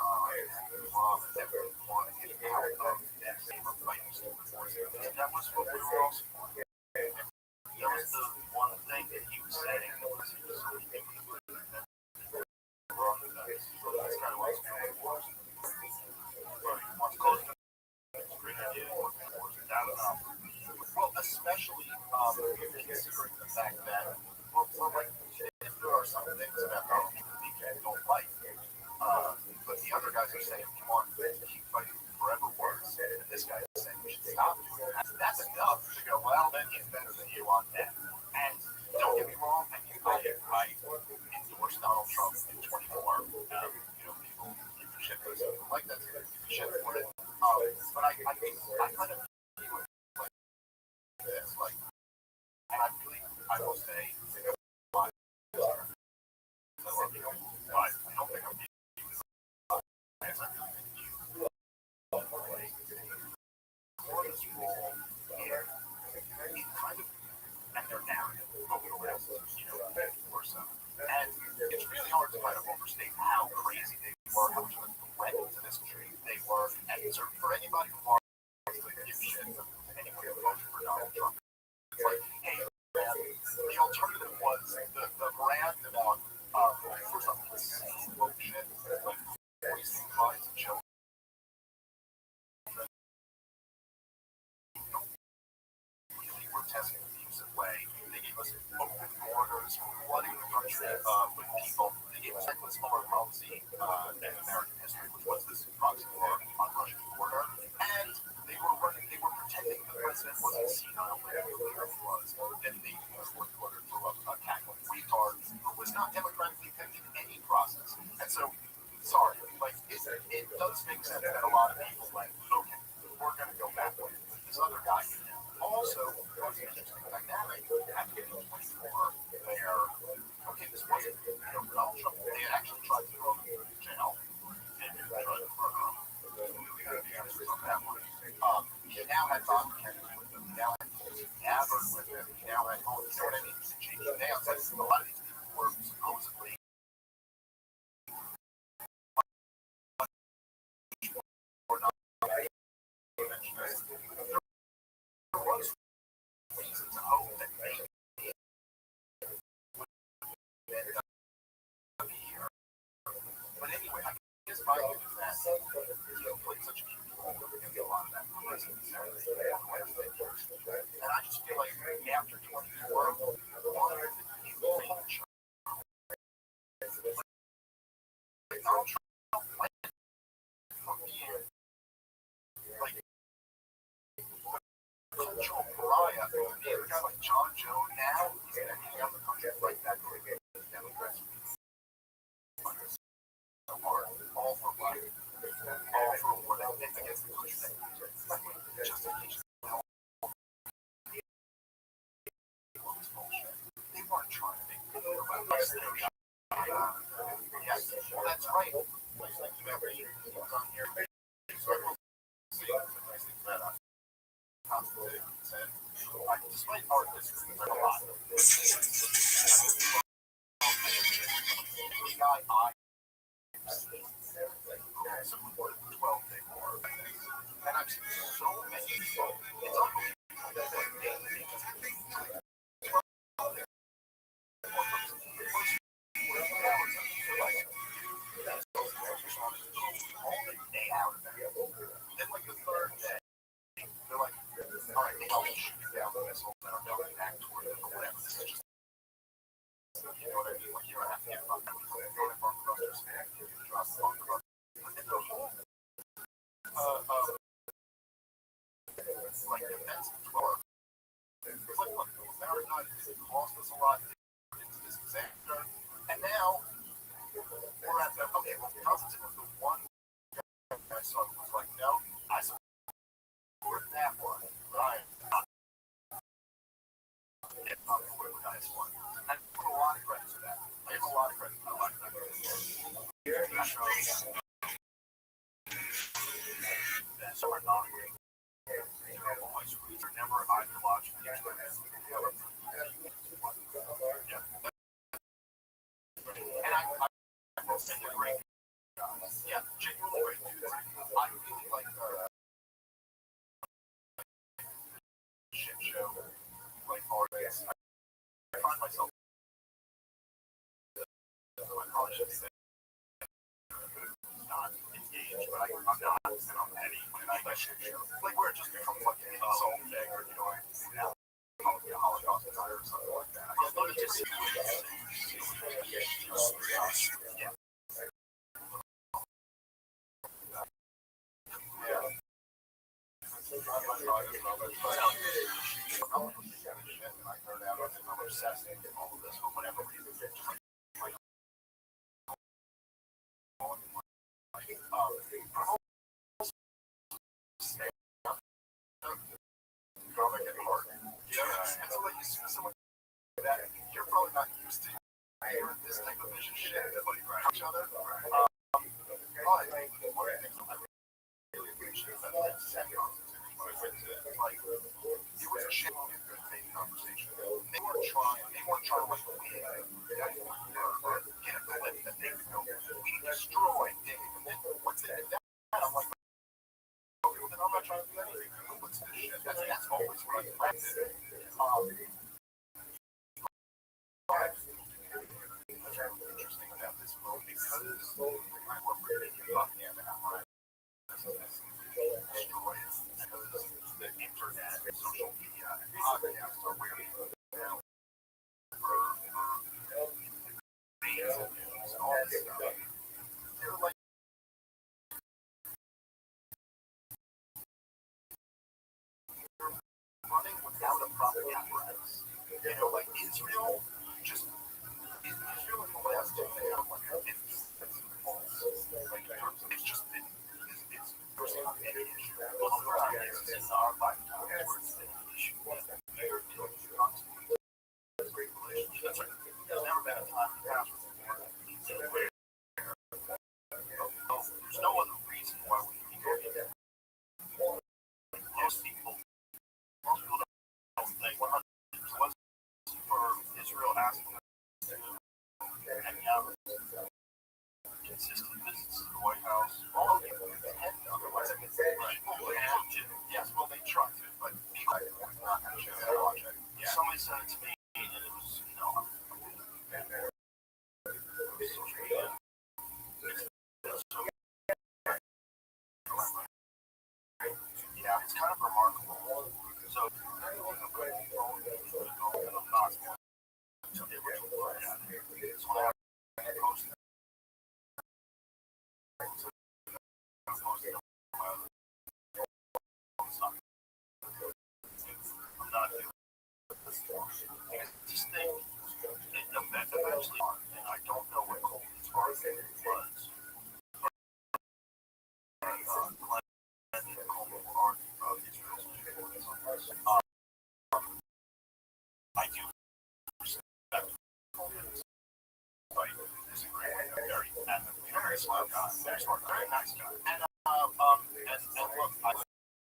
everyone in and out of that labor fighting force. And that was what we were also doing. That was the one thing that he was saying was he was that's kind of what he's doing. But he wants to call it a great idea. Well, especially considering the fact that if there are some things about how people don't like, but the other guys are saying we want to keep fighting forever wars, and this guy is saying we should stop doing that. That's enough to go, well, then he's better than you on that. And don't get me wrong, I endorse Donald Trump in 24. People give a shit for something like that, give a shit for it. But I kind of view it like this, like, and I will say, I don't think I'm being as I really think you play this role here. It kind of, and their narrative over the last, or so. And it's really hard to kind of overstate how crazy they were, how much of a threat to this country they were. And certainly for anybody who wants to give shit to anybody who voted for Donald Trump, it's like, hey, the alternative was the brand about for some insane bullshit, like poisoning minds and children. Really grotesque and abusive way. They gave us open borders, flooding the country with people. They gave us reckless foreign policy in American history, which was this proxy war on Russian border. And they were pretending the president wasn't senile, whatever he was. Then they used the fourth quarter to a Catholic retard who was not democratically picked in any process. And so, sorry, like it does make sense that a lot of people went, okay, we're going to go back with this other guy. Also, there was an interesting dynamic at the beginning of 24 where, okay, this wasn't, Donald Trump, they had actually tried to throw him in jail. And tried to murder him. We got to be honest on that one. He now had Bob Kennedy with him. He now had Gabbard with him. He now had, you know what I mean? J.D. Vance. A lot of these people were supposedly or not. There was reason to hope that maybe would end up be here. But anyway, I guess my view is that played such a key role in a lot of that presidency. And I just feel like after 24, one of the culture, Donald Trump went from being like cultural pariah to being a guy like John Joe. Now he's ending up the country like that. The Democrats all for what? All for what? Against the country. Justification. They weren't trying to make it about this. Yes, well, that's right. Like you ever hear people on here, despite our disagreements a lot, the guy some more than 12 day war. And I've seen so many people. It's day out of there. Then like the third day, they're like, all right, I'll shoot you down the missile and I'm going back toward it or whatever. This is just, you know what I mean? Like you don't have to get about that. You don't have bunker busters and you drop the bunker busters. And the whole son was like, no, I support that one, but I am not for the nice one. I put a lot of credit to that. I have a lot of credit. I like that. That shows that some are not great. My sweets are never ideologically expressed. Yeah. And I will say they're great. Yeah, genuinely great dudes. I really like shit show, like artists. I find myself I probably should say not engaged, but I'm not, and I'm petty when I like shit show. Like where it just becomes like an insult thing, or you know, like a Holocaust denier or something like that. I love it just yeah. I'm obsessed with all of this for whatever reason. You're probably not used to hearing this type of vision shit everybody around each other. But one of the things I really appreciate about that second like it was a shit good faith conversation. They weren't trying like to win or get a clip that they could go, we destroyed Dave. And then once they did that, I'm like, okay, well then I'm not trying to do anything. What's this shit? That's always what I expected. What's interesting about this book, because I work really Buckingham and I'm right. Destroyed because the internet and social media and podcasts are where we live now. For news and all this stuff. They're like running without a propaganda apparatus. You know, like Israel just Israel in the last decade, like 50 like it's just been it's first not an issue. Well, it's our lifetime where it's been an issue. They're dealing with constantly. That's a great relationship. That's right. There's never been a time in the past where there's no other reason why we need to go there. Most people don't think 100% was for Israel asking and consistent visits to the White House. All of people and otherwise, I mean, yes, well, they tried to, but not actually a project. Yeah. Somebody sent it to me, and it was, you know, social media. Yeah, it's kind of remarkable. So, I'm not going to be able to look at it. So I post it. I'm not doing this. Just think, eventually, and I don't know what Colton's argument was. I do respect disagree with him very smart guy, very nice guy. And look, I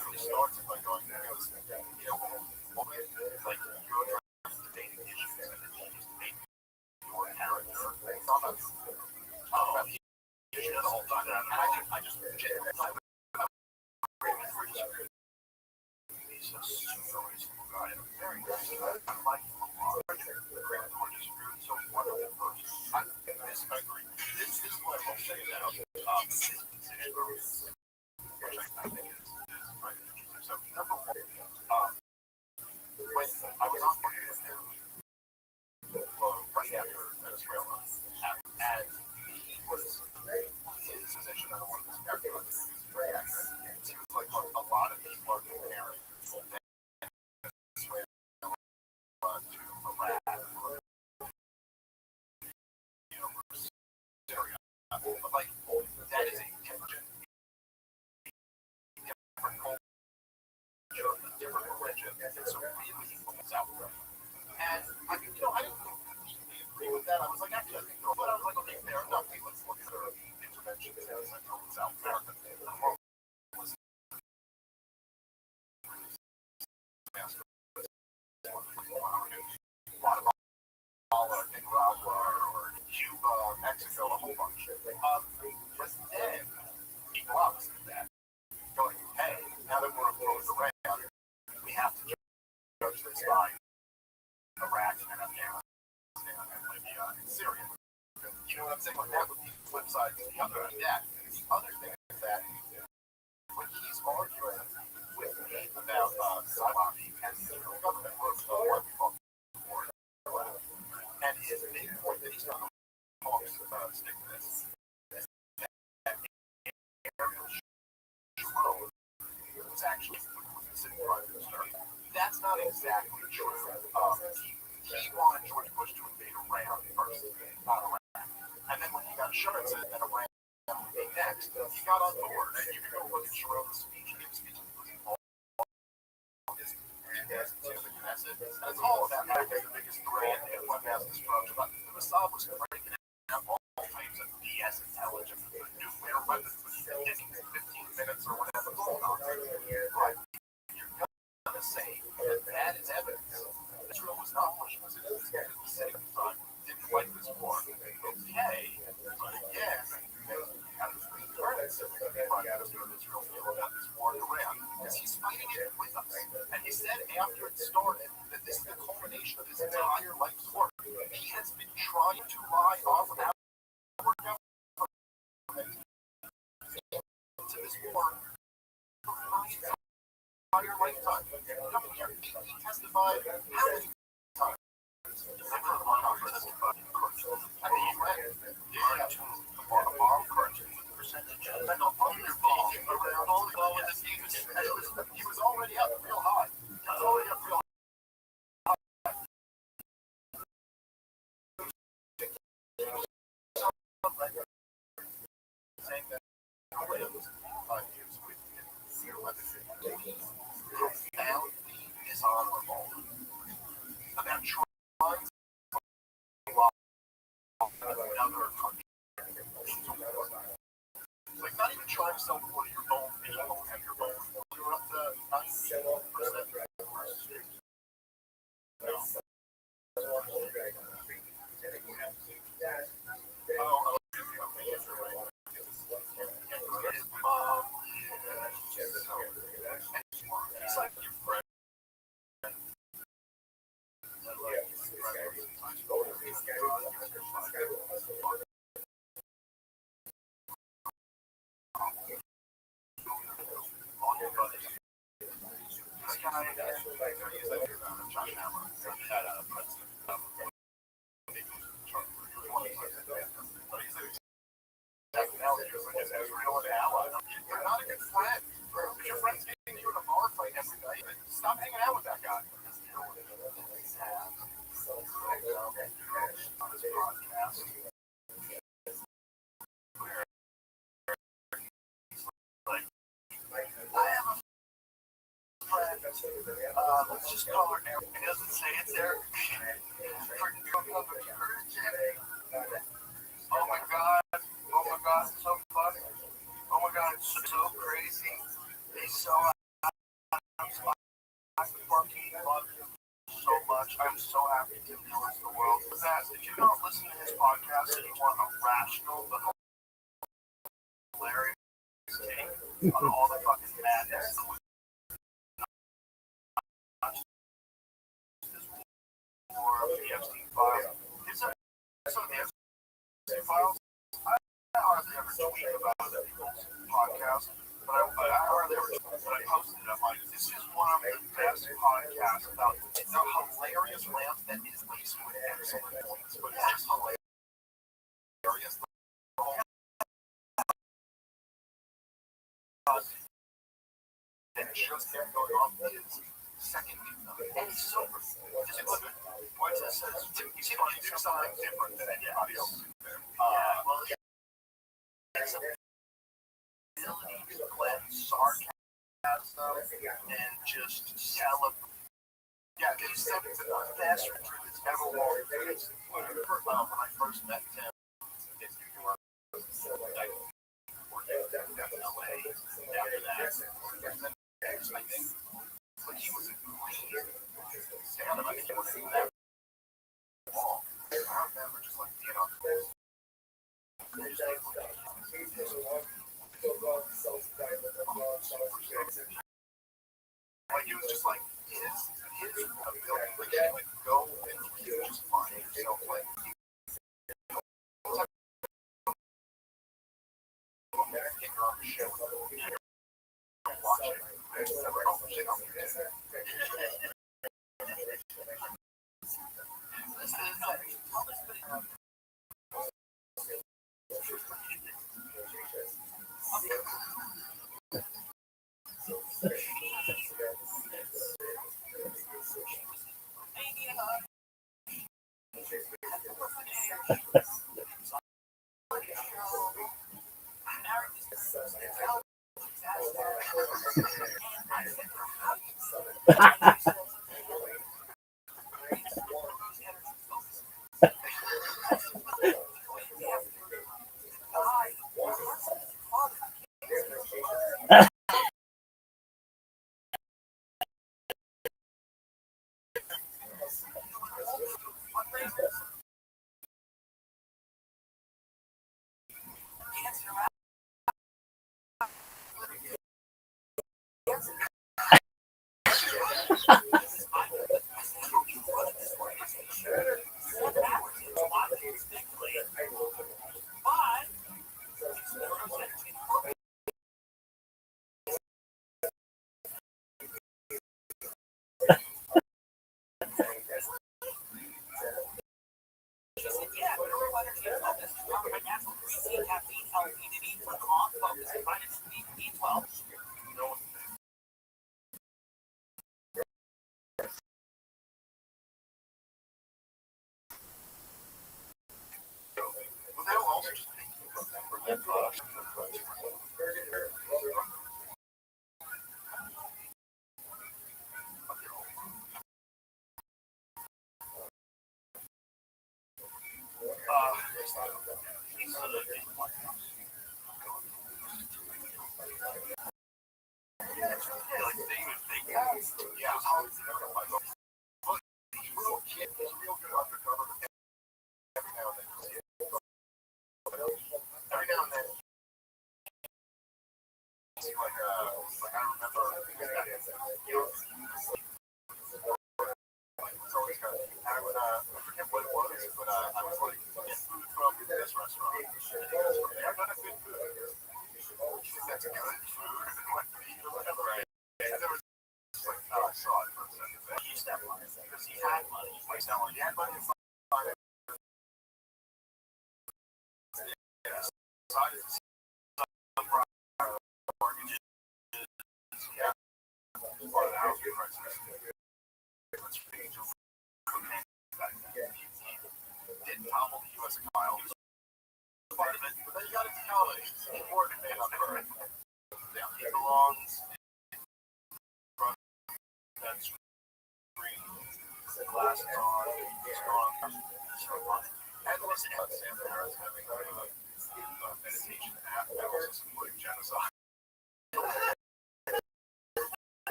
really started by going, you know, like you're addressing the dating issues and then you just make your character. He should the whole time. And I just genuinely he's a super reasonable guy and a very nice guy. I like him a lot. Great gorgeous fruit, so wonderful person. I agree. This is what I will say now. His position, which I think is right. So number one, when I was on board with him right after Venezuela, and he was his position on one of his characters was very accurate. It seems like a lot of people are comparing Venezuela to Iraq or Syria. But like that is a different Mexico, a whole bunch. But then people opposite that, going, hey, now that we're close around, we have to judge this by Iraq and Afghanistan and Libya and Syria. You know what I'm saying? Like that would be the flip side to the other of that. The other thing is that when he's arguing with me about Saudi and the Israeli government, and his main point that he's not going to stick to this is that Ariel Sharon was actually considered prime minister. That's not exactly true. He wanted George Bush to invade Iran first, not Iraq. And then when he got assurances that Iran would be next, he got on board. And you can go look at Sharon's speech. He gave a speech including all his ideas to the Knesset. And it's all about how the biggest threat and what mass destruction. But the Mossad was breaking out all types of BS intelligence, nuclear weapons, hitting 15 minutes or whatever. But you're going to say that that is evidence. Israel was not pushing us into this game at the same time. Didn't like this war. Okay, but again, how does the current prime minister of Israel feel about this war in Iran? Because he's fighting it with us. And he said after it started that this is the culmination of his entire life's work. He has been trying to lie off of our government to this war for my entire lifetime. Coming here, he testified how many times? I mean, he went a bomb cartoon with percentages. And the underball around all the with the teams. He was already up real high. He was already up real high. Saying that Williams is with profoundly dishonorable about trying to block another country. Like not even trying to sell for your own people, have your own. You're up to 90%. He's like your friend. You're not a good friend. If your friend's getting you in a bar fight every night, stop hanging out with that guy. On his podcast. I have a friend. Let's just call her Eric. It doesn't say it's Eric. Oh my god. Oh my god, it's so funny. Oh my god, it's so crazy. He's so I fucking love him so much. I'm so happy to influence the world. If you don't listen to his podcast and you want a rational but hilarious take on all the fucking madness or the Epstein files. It's some of the Epstein files. I hardly ever tweet about other people's podcasts, but I hardly ever tweet. But I posted it. I'm like, this is one of the best podcasts about it's a hilarious rant that is laced with excellent points, but it's just hilarious. And just him going off his second and he's sober. What's this? He's funny. Do something different than anybody else. Well, there's a ability to blend sarcasm and just celebrate. Yeah, he's the best recruit that's ever walked. When I first met him in New York, I worked in LA after that. I think when he was a queen, stand up, I think he was in that wall. I remember just like being on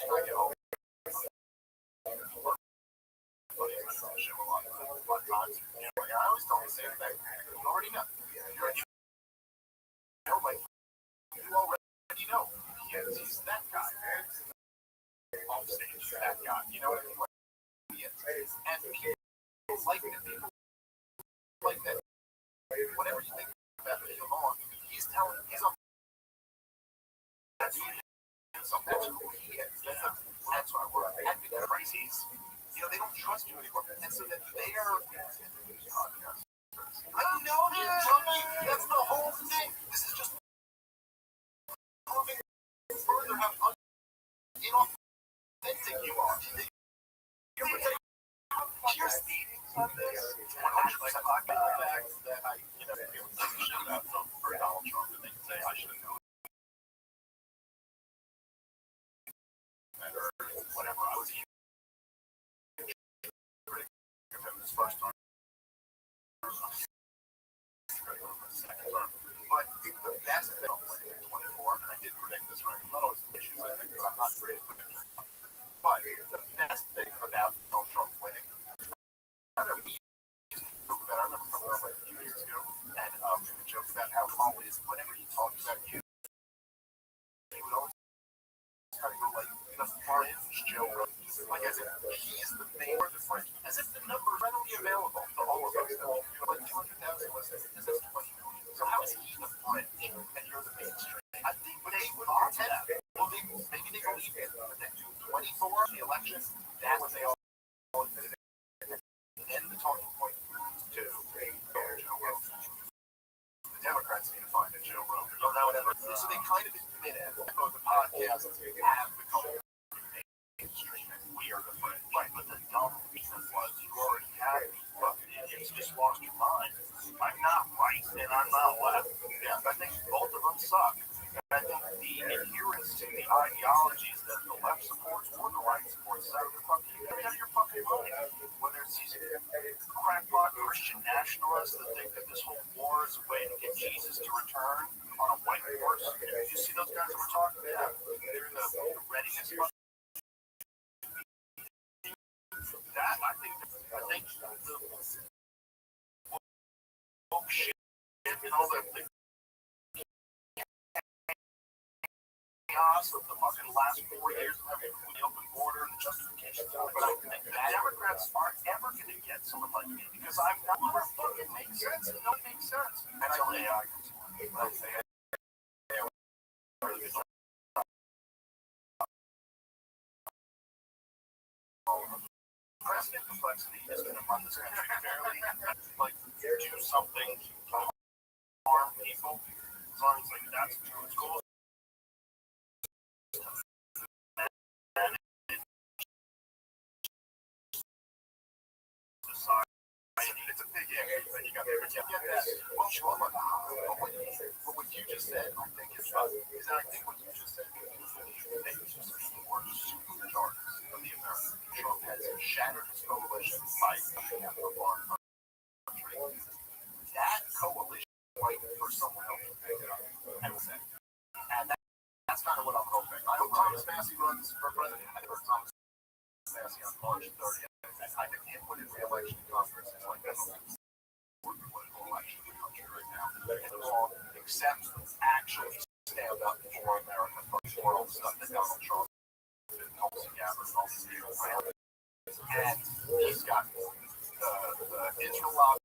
I get all buddies on the show a lot of times. You know, like, I always tell them the same thing. You already know. You already know. He's that guy. Off stage, that guy. You know what I mean? Like, he is. And people like him. People like that. Whatever you think about Neil Long, he's on. That's who he is. That's who he is. That's why we're at the crises. You know, they don't trust you anymore. And so that they are. I don't know that. That's the whole thing. This is just proving further how inauthentic you are. You're speeding on this. Like the fact that I, you know, people say shit about something for Donald Trump, and they can say I should have known. Or whatever. I was a critic of him his first time. Second term. But the best thing I'm playing in 24, and I did predict this right. I'm not always issues, I think, because I'm not great at predicting. But the best thing about Donald Trump winning, I remember from like a few years ago, and we joked about how always, whenever he talks about you, he would always kind of go like, the fringe Joe Rogan. Like, as if he's the main or the fringe. As if the number is readily available to all of us. Like 200,000 listeners, this is 20 million. So how is he the fringe and you're the mainstream? I think they would pretend that. Well, maybe they believe it, but then 24, the election, that's what they all admitted. And the talking point to Joe Rogan. The Democrats need to find a Joe Rogan. Or whatever. So they kind of admit it. Both the podcasts have become mainstream and we are the fringe. Right, but the dumb reason was you already had these fucking idiots just lost your mind. I'm not right and I'm not left. Yeah, I think both of them suck. I think the adherence to the ideologies that the left supports or the right supports is out of your fucking mind. Whether it's these crackpot Christian nationalists that think that this whole war is a way to get Jesus to return on a white horse. You see those guys that we're talking about? They're in the readiness fund. That I think the woke shit and all that chaos of the fucking last 4 years of having the open border and the justification. But I think the Democrats aren't ever going to get someone like me because I'm not going to fucking make sense and don't make sense. And I say, president complexity is going to run this country fairly, like do something to harm people. As long as like that's its goal. It's a big area, but you got to get that. Well, sure, but what you just said, I think is exactly what you just said. They just the word superchargers of the American. Trump has shattered his coalition by pushing out the foreign country. That coalition might for someone else to pick it up and say. And that's kind of what I'm hoping. I hope Thomas Massey runs for president. I heard Thomas Massey on March 30th. And I think him winning re-election in Congress is like the most important political election in the country right now. And all except actually stand up for America, for all the stuff that Donald Trump and Tulsi Gabbard and all these people ran. And he's got the Israel lobby.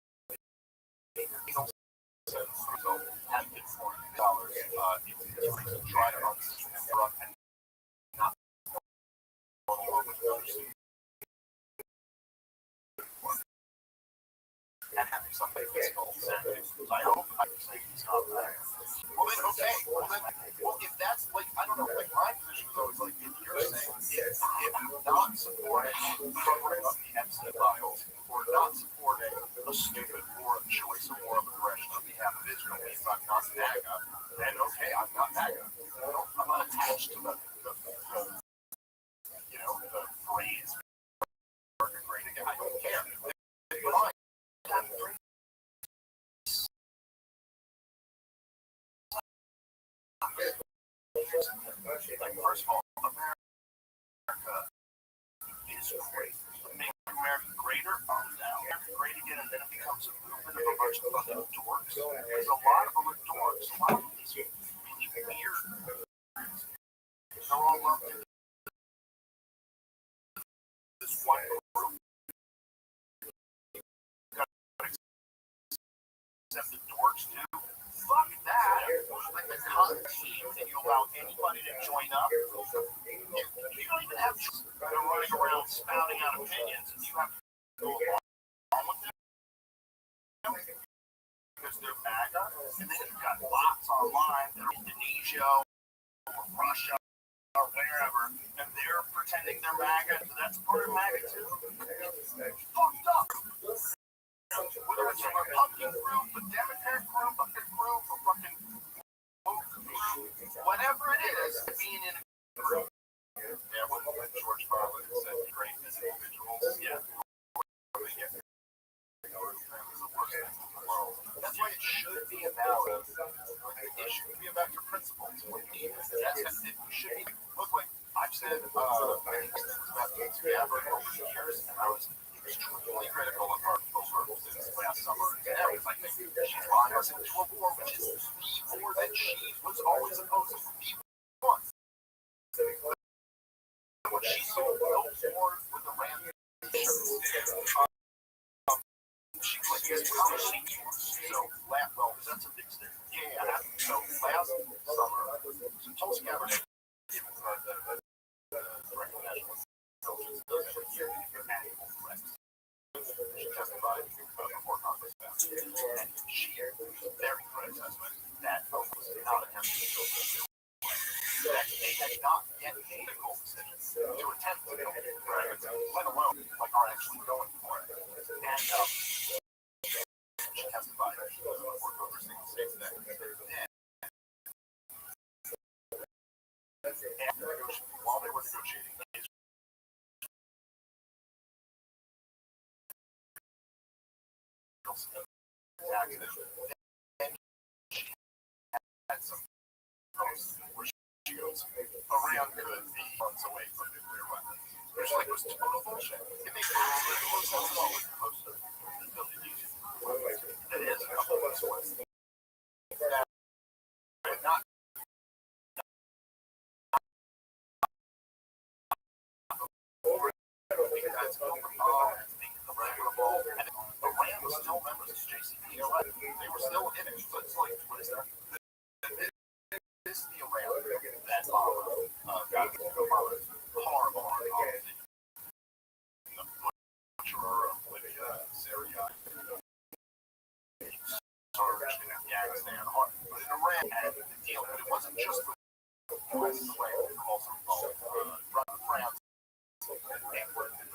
Has been $4 to try to run this and not and having somebody physical. I hope I can say he's not there. Well, then, okay. Well, if that's like, I don't know, like my position is always like, if you're saying, if not supporting covering up the Epstein files or not supporting a stupid war of choice or war of aggression on behalf of Israel means I'm not MAGA, then okay, I'm not MAGA. I'm not attached to the you know, the phrase, great again. I don't care. Like, first of all, America is great. But make America greater, now great again, and then it becomes a movement of a bunch of fucking dorks. Because a lot of them are dorks. A lot of these really weird. They're all lumped into this one group. Except the dorks too. Fuck that. Like the con team, and you allow anybody to join up. You don't even have they're running around spouting out opinions, and you have to go along with them because they're MAGA. And then you've got bots online that are Indonesia or Russia or wherever, and they're pretending they're MAGA, so that's part of MAGA too. It's fucked up. Whether it's a Republican group, a Democrat group, a fucking woke group, whatever it is, being in a group. Yeah, when George Carlin said great as individuals, yeah. That's why it should be about it should be about your principles. It should be look like I've said many things about the together over the years, and I was extremely critical of her since last summer. And now it's like she's brought us into a war, which is the war that she was always opposed to. The one. What she's so war with the Ram. She was so well, that's a big thing. Yeah, so last summer, so Tulsi Gabbard the national intelligence she testified before Congress, and she very criticized that was not attempting to go that they had not yet made a goal decision to attempt to go, right? Let alone like are actually going for it. And she testified before Congress states that while they were negotiating, she had some posts where she goes, Iran could be months away from nuclear weapons. Which like was total bullshit. It makes it close to the law as opposed to building these. That is a couple of months away. Not over that's over and Iran was still members of JCPOA. They were still in it. So it's like, what is that? This is the Iran that got Obama's horrible policy. The butcher of Libya, Syria, surged in Afghanistan, but in Iran had the deal. But it wasn't just with the US, the way it also involved France. There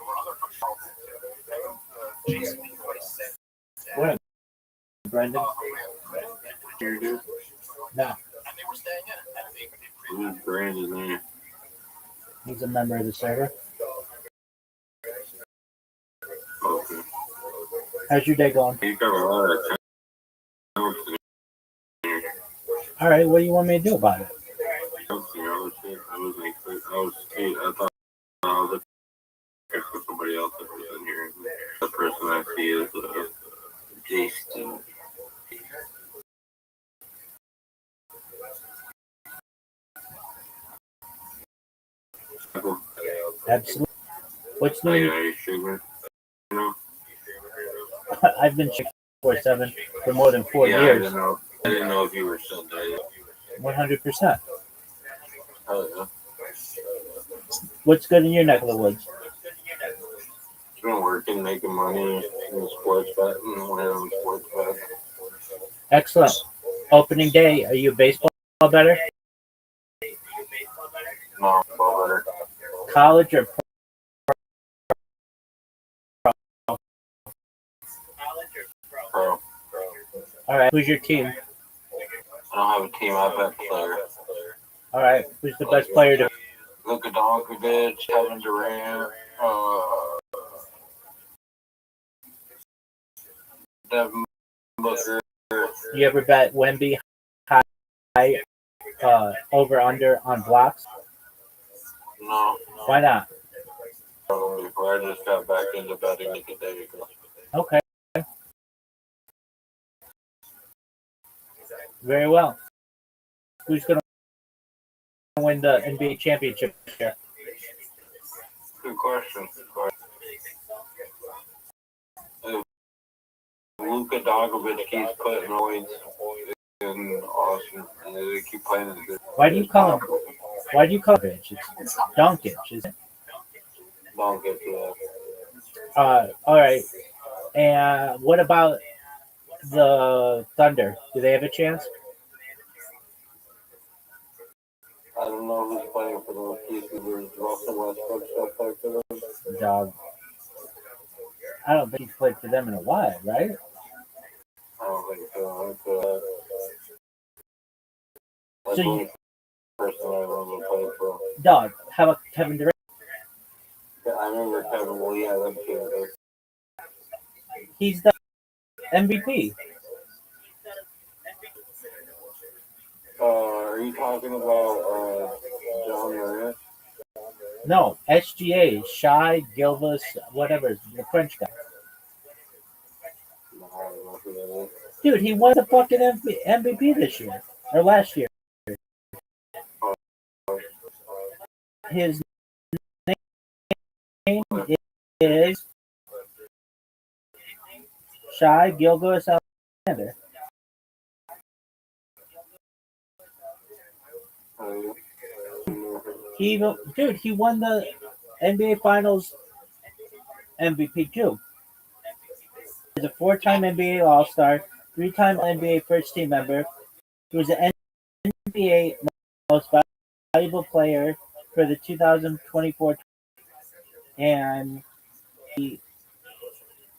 were other countries. JCPOA said What, Brendan? No. And they were staying in it. And they Brandon there. He's a member of the server. Okay. How's your day going? You got a lot of time. All right, what do you want me to do about it? I thought I was looking for somebody else that was in here. The person I see is Jason. Absolutely. What's Are new? you streaming? No. I've been 24/7 for more than 4 Yeah, years. I didn't know if you were still there. 100%. Oh, yeah. What's good in your neck of the woods? I've been working, making money in sports betting, winning on sports betting. Excellent. Opening day, are you a baseball better? No, ball better. College or Pro. all right? Who's your team? I don't have a team. I bet player. All right. Who's the best player to? Luka Doncic, Kevin Durant, Devin Booker. You ever bet Wemby high over under on blocks? No. Why not? before. I just got back into betting like a day ago. Okay. Very well. Who's going to win the NBA championship here? Good question. If Luka Dogovic keeps putting points in Austin, and they keep playing it good. Why do you call him bitch? It's Doncic, isn't it? Don't get to All right. And what about the Thunder? Do they have a chance? I don't know who's playing for those Peacekeepers. Russell Westbrook still play for them. Dog. I don't think he's played for them in a while, right? I don't think so. That's So the you, only person I remember playing for. dog, how about Kevin Durant? I remember Kevin Lee. I lived here. He's the MVP. Are you talking about John Morant? No, SGA, Shy, Gilvis, whatever, the French guy. No, I don't know who that is. Dude, he won the fucking MVP this year, or last year. His name is Shy Gilgis Alexander. He won the NBA Finals MVP too. He's a 4-time NBA All-Star, 3-time NBA First Team member. He was the NBA Most Valuable Player for the 2024, and he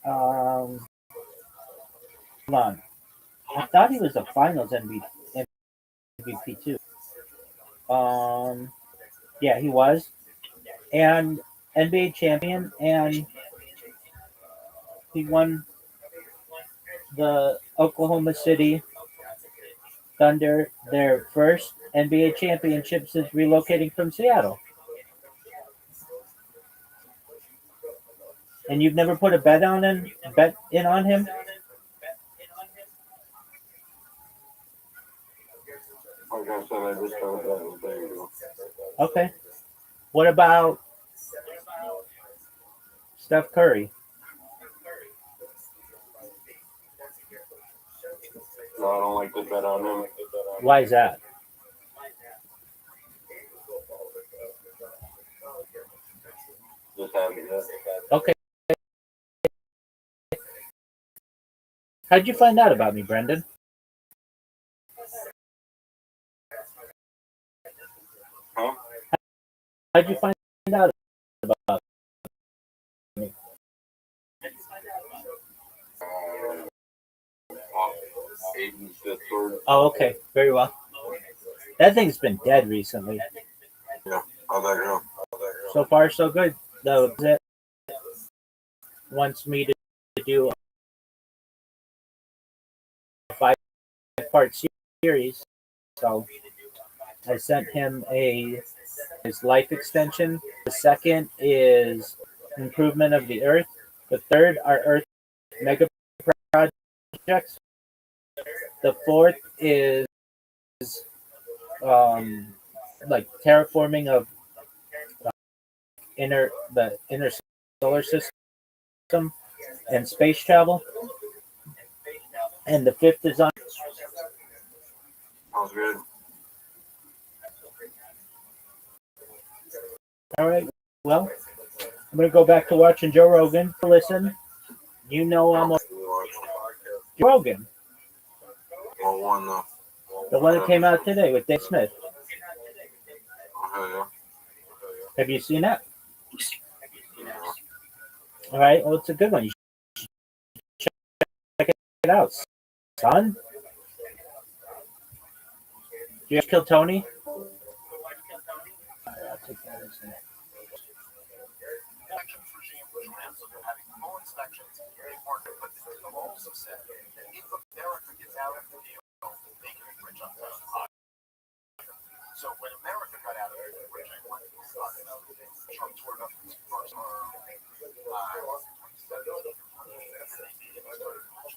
hold on. I thought he was a Finals MVP too. Yeah, he was, and NBA champion, and he won the Oklahoma City Thunder their first NBA championship since relocating from Seattle. And you've never put a bet in on him? Like I said, I just started that a day ago. Okay. What about Steph Curry? No, I don't like to bet on him. Why is that? Just having that. Okay. How'd you find out about me, Brendan? Huh? How'd you find out about me? Aiden's Discord. Oh, okay. Very well. That thing's been dead recently. Yeah, how'd that go? So far, so good. The Zit wants me to do a 5-part series. So I sent him his life extension. The second is improvement of the Earth. The third are Earth mega projects. The fourth is like terraforming of the inner solar system and space travel. And the fifth is on. Sounds good. All right. Well, I'm gonna go back to watching Joe Rogan. Listen, you know I'm a Joe Rogan, What one though? the one that came out today with Dave Smith. Yeah. Have you seen that? All right. Well, it's a good one. You should check it out, son. Did you kill Tony? I'll take that as a- Inspections regime was ransomed for having full inspections. The market also said that if America gets out of the deal, they can enrich on their own. So when America got out of it, which I went Trump tore it up his first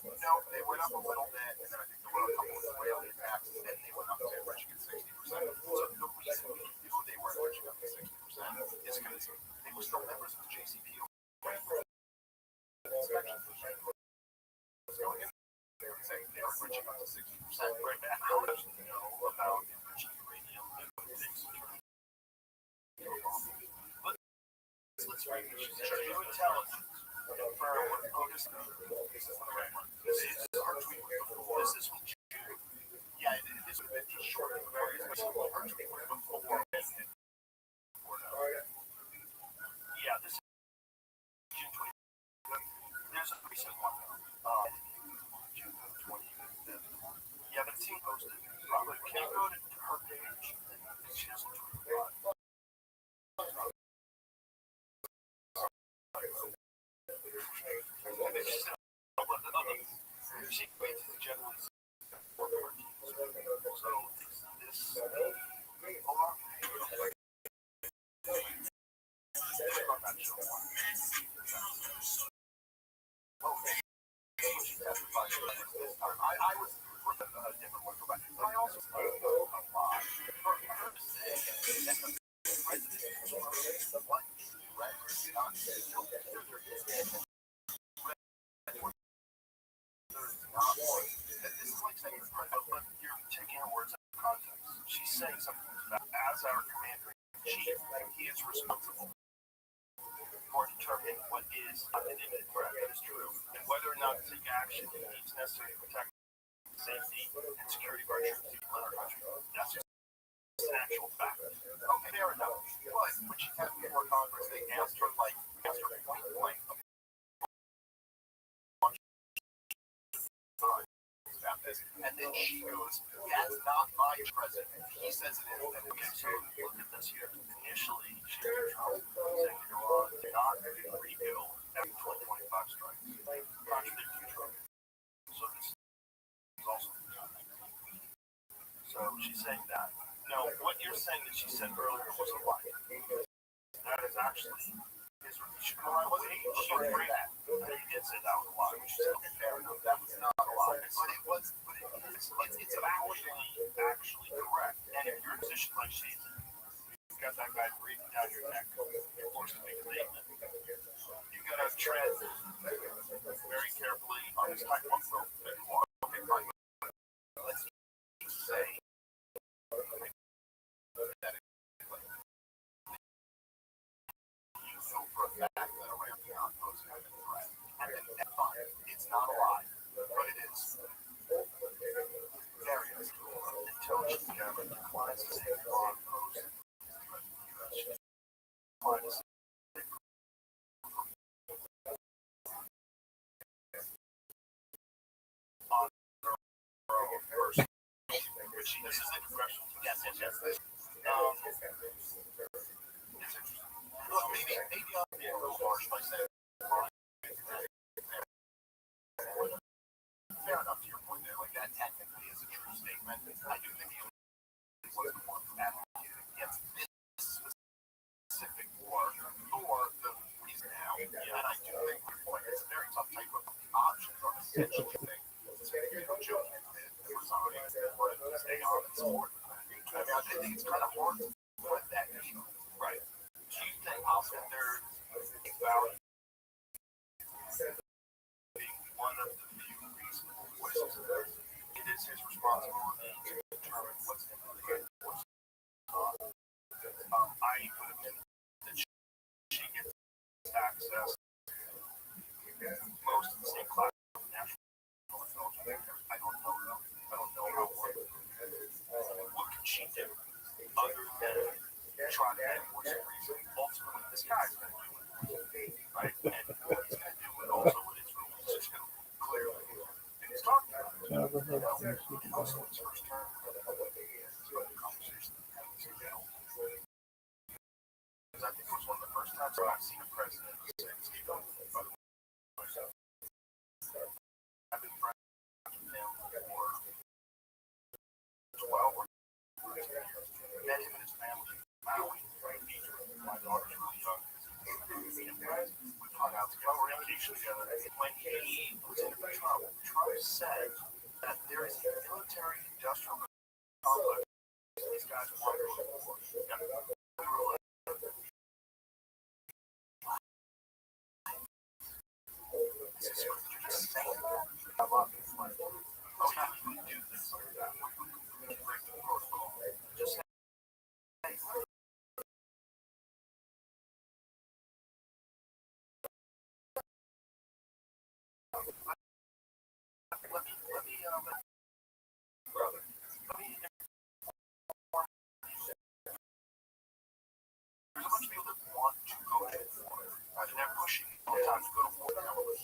no, they went up a little bit, and then I think there were a couple of railway taxes, and they went up to enriching at 60%. So the reason we knew they were enriching up to 60% is because they were still members of the JCP. Going in there and saying they were enriching up to 60%. Right now, how much do you know about enriching uranium and things? Let's read this. You would tell us. This is from June. Yeah, this would have been just short of her tweet before. Yeah, this is June 20. There's a recent one. June 20. You haven't seen posted. Probably can't go to her page. She doesn't tweet a lot. She waits to generally so this hold on. I was with a different one, but I also this is like saying you're taking her words out of context. She's saying something about as our commander-in-chief, he is responsible for determining what is an imminent threat that is true, and whether or not to take action he needs necessary to protect the safety and security of our troops in our country. That's just an actual fact. Okay, fair enough. But when she had before Congress, they asked her point blank. And then she goes, that's not my president. He says it is. Okay, so look at this here. Initially, she was executive law to not rebuild after 2025 strikes. Contradicting Trump. So this is also so she's saying that. No, what you're saying that she said earlier was a lie. That is actually his she agreed that. He did say that was a lie, which is fair enough. That was not a lie. But it's actually correct. And if you're in a position like she's you've got that guy breathing down your neck, you're forced to make a statement. You've got to tread very carefully on this type of rope that you are. Okay, fine. Let's say that you know for a fact that a ramping outpost has been threat. And then fine. It's not a lie, but it is. Various intelligence gathering declines to say the law imposed on their own first. This is a congressional. Yes. Look, maybe I'll be a little harsh by saying fair enough to your point there. Like that technically is a true statement. I do think he was the one advocated against this specific war or the reason now. And I do think your point is a very tough type of option or essentially thing. Joking for somebody to stay on and support. I think it's kind of hard to put that issue. Right. Do you think also there's value being one of the few reasonable voices? It is his responsibility to determine what's in the good and what's not. I put it in that she gets access to most of the same class of national intelligence. I don't know how it works. What can she do other than try to get more reason? Ultimately, this guy's going to do it, right? And what he's going to do it also with his rules. He's just going to clearly, and he's talking about it. And also his first term, the conversation that he had with Seattle. Because I think it was one of the first times I've seen a president say, Steve, by the way, I've been friends with him for 12 or 13 years. Met him and his family in Maui, right? speech together. When he was interviewing Trump said that there is a military-industrial complex. These guys want to go to war. We were like, this is what you're just saying. I love it. Like, oh, how do you do this like that? We can break the protocol. Just say, there's a bunch of people that want to go to war. And they're pushing all the time to go to war. Now, it was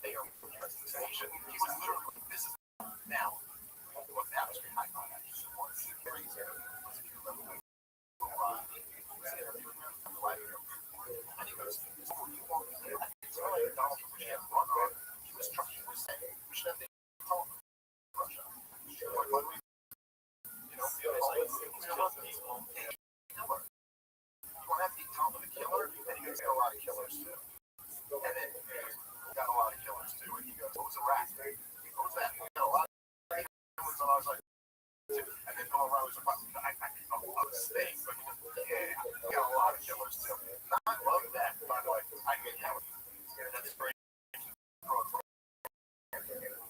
there. He was literally, this is now what that was behind my head. And he goes, it's really Donald Trump, he had run on. He was saying, we should have the Russia. Like, when we, feel like, kill people, killer. You want to have the Trump of a killer, and he got a lot of killers too. And then he got a lot of killers too. And he goes, what was Iraq? What was that? He got a lot of killers. And I was like, and then Bill O'Reilly was like, I was saying, but yeah, he got a lot of killers too. I love that, by the way. I mean, that's great.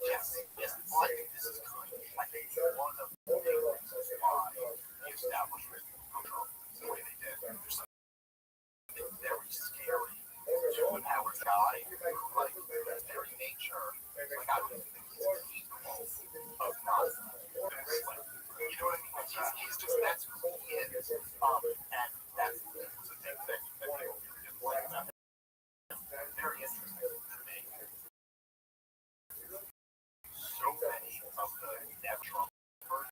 Yes, but this is good. I think one of the reasons why the establishment controlled the way they did. There's something very scary to an Howard guy, like his very nature. Like, I don't even think he's capable of not doing this. Like, you know what I mean? He's just, that's who he is. And that's the thing that people didn't like about him. Very interesting to me. So many of the natural versions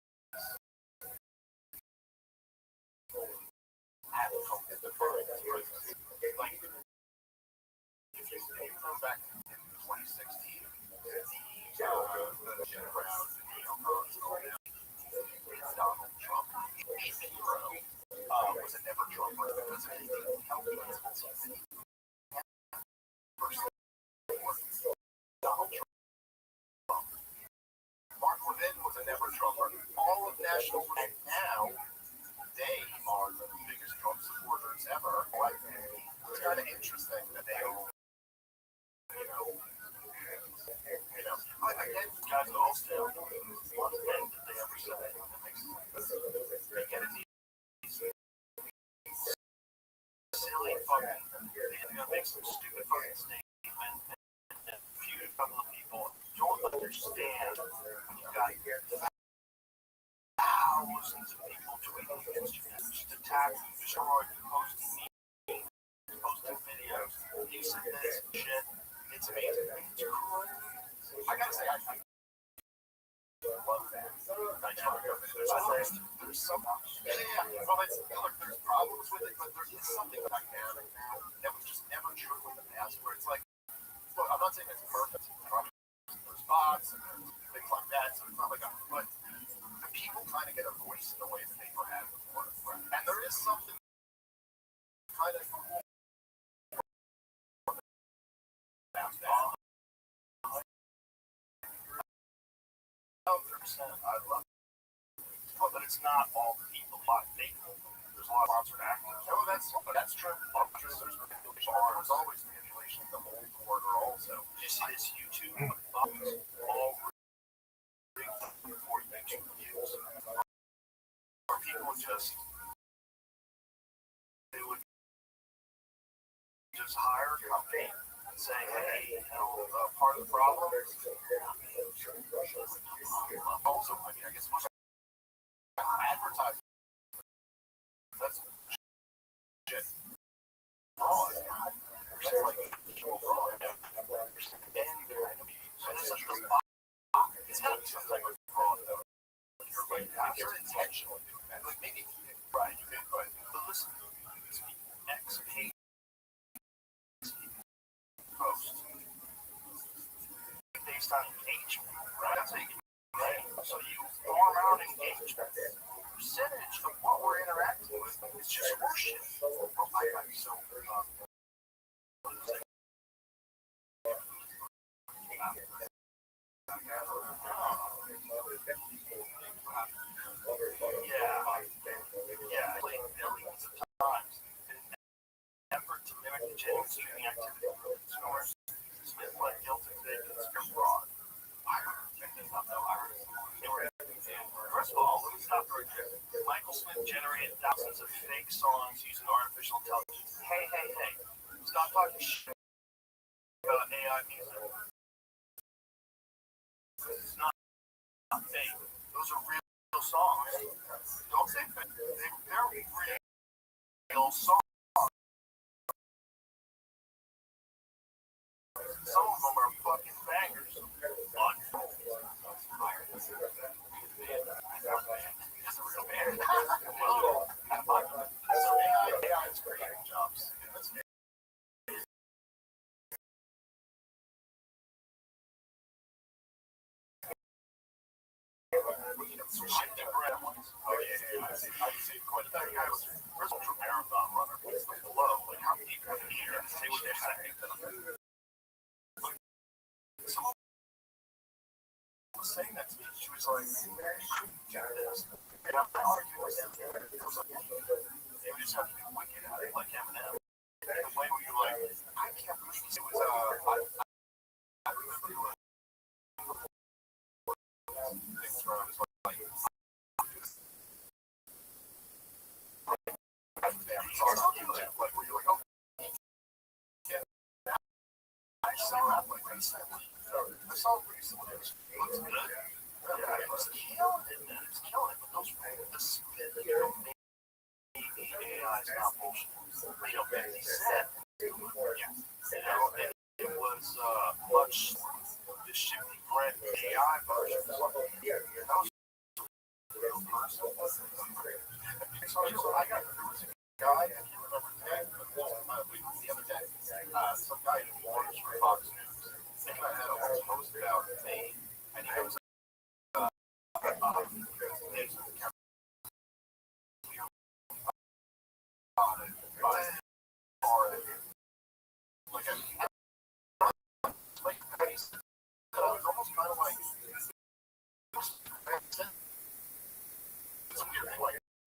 have come to the first. Like, if you go back in 2016, the Jim Brown, Donald Trump, Shapiro was a never Trumper because he didn't help him. Donald Trump. Mark Levin was a never Trumper. All of national, and now they are the biggest Trump supporters ever. Like, it's kind of interesting that they all, again, guys all still one thing that they ever say that makes they get it. Silly fucking, make some stupid fucking statement and feud a couple of people. Don't understand when you got thousands of people tweeting against you, just attack, destroy, posting videos. You said this shit. It's amazing. It's cool. I gotta say, I love that. There's some, well, there's problems with it, but there is something dynamic now that was just never true in the past, where it's like, look, I'm not saying it's perfect. There's bots and things like that, so it's not like but the people kind of get a voice in the way that they never had before. And there is something kind of cool about that. 1,000%, I love it. But it's not all the people. There's a lot of sponsored actors. Oh, that's true. There's manipulation. There's always manipulation in the whole quarter also. You see this YouTube all before you make views. Or people just, they would just hire a company and say, hey, part of the problem is also, I mean, I guess most advertising. That's shit. Fraud. It's like fraud. And it's such a it's gotta be some type of fraud, though. You're intentionally doing that. Like, maybe, right, you can, but listen, X page post based on engagement, right? That's how you can, right? So you go around engagement. Percentage of what we're interacting with is just horseshit. So, streaming activity for consumers. Smith pled guilty to conspiracy fraud. First of all, let me stop right there. Michael Smith generated thousands of fake songs using artificial intelligence. Hey, hey, hey. Stop talking shit about AI music. It's not fake. Those are real songs. Don't say fake. They're real songs. Some of them are fucking bangers. AI is creating jobs. Oh yeah. I've seen quite a few guys. First ultra marathon runner was below. Like how many you say what they're saying? Someone was saying that to me. She was like, and I'm not arguing with them. I was like, they would just have to be wicked at it, like Eminem. The way where you're like, I can't believe it was I remember doing things where I was like where you're like, oh, yeah. I saw that like recently. I saw it recently. It looks good. Yeah, it was killing it, man. It was killing it. But those the spin that you don't make AI is not bullshit. You know, as he said, it was much the shifty brand AI version. That was real person. So I got there was a guy, I can't remember his name, the other day, some guy in Warner's for Fox News. I think I had a post about me, and he was almost kind of like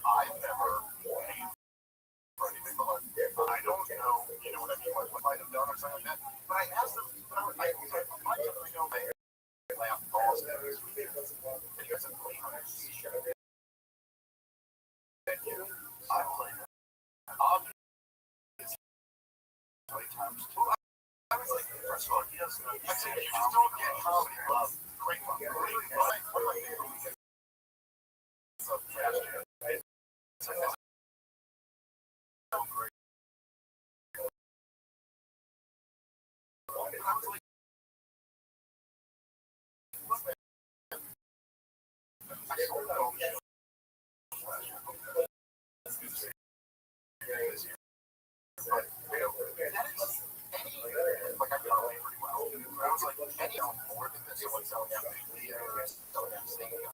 I've never paid for anything, but I don't know, you know what I mean, like what might have done or something like that. But I asked them, I know they laugh balls at me. And he goes, I play play times too. I was like, first of all, he doesn't know. I said, you just don't get comedy love. Great love. What do I think? So trash. It's like, so great. And I was like, I sold that over like I got away pretty well. I was like, any on more than this, someone selling out videos, selling out stadium.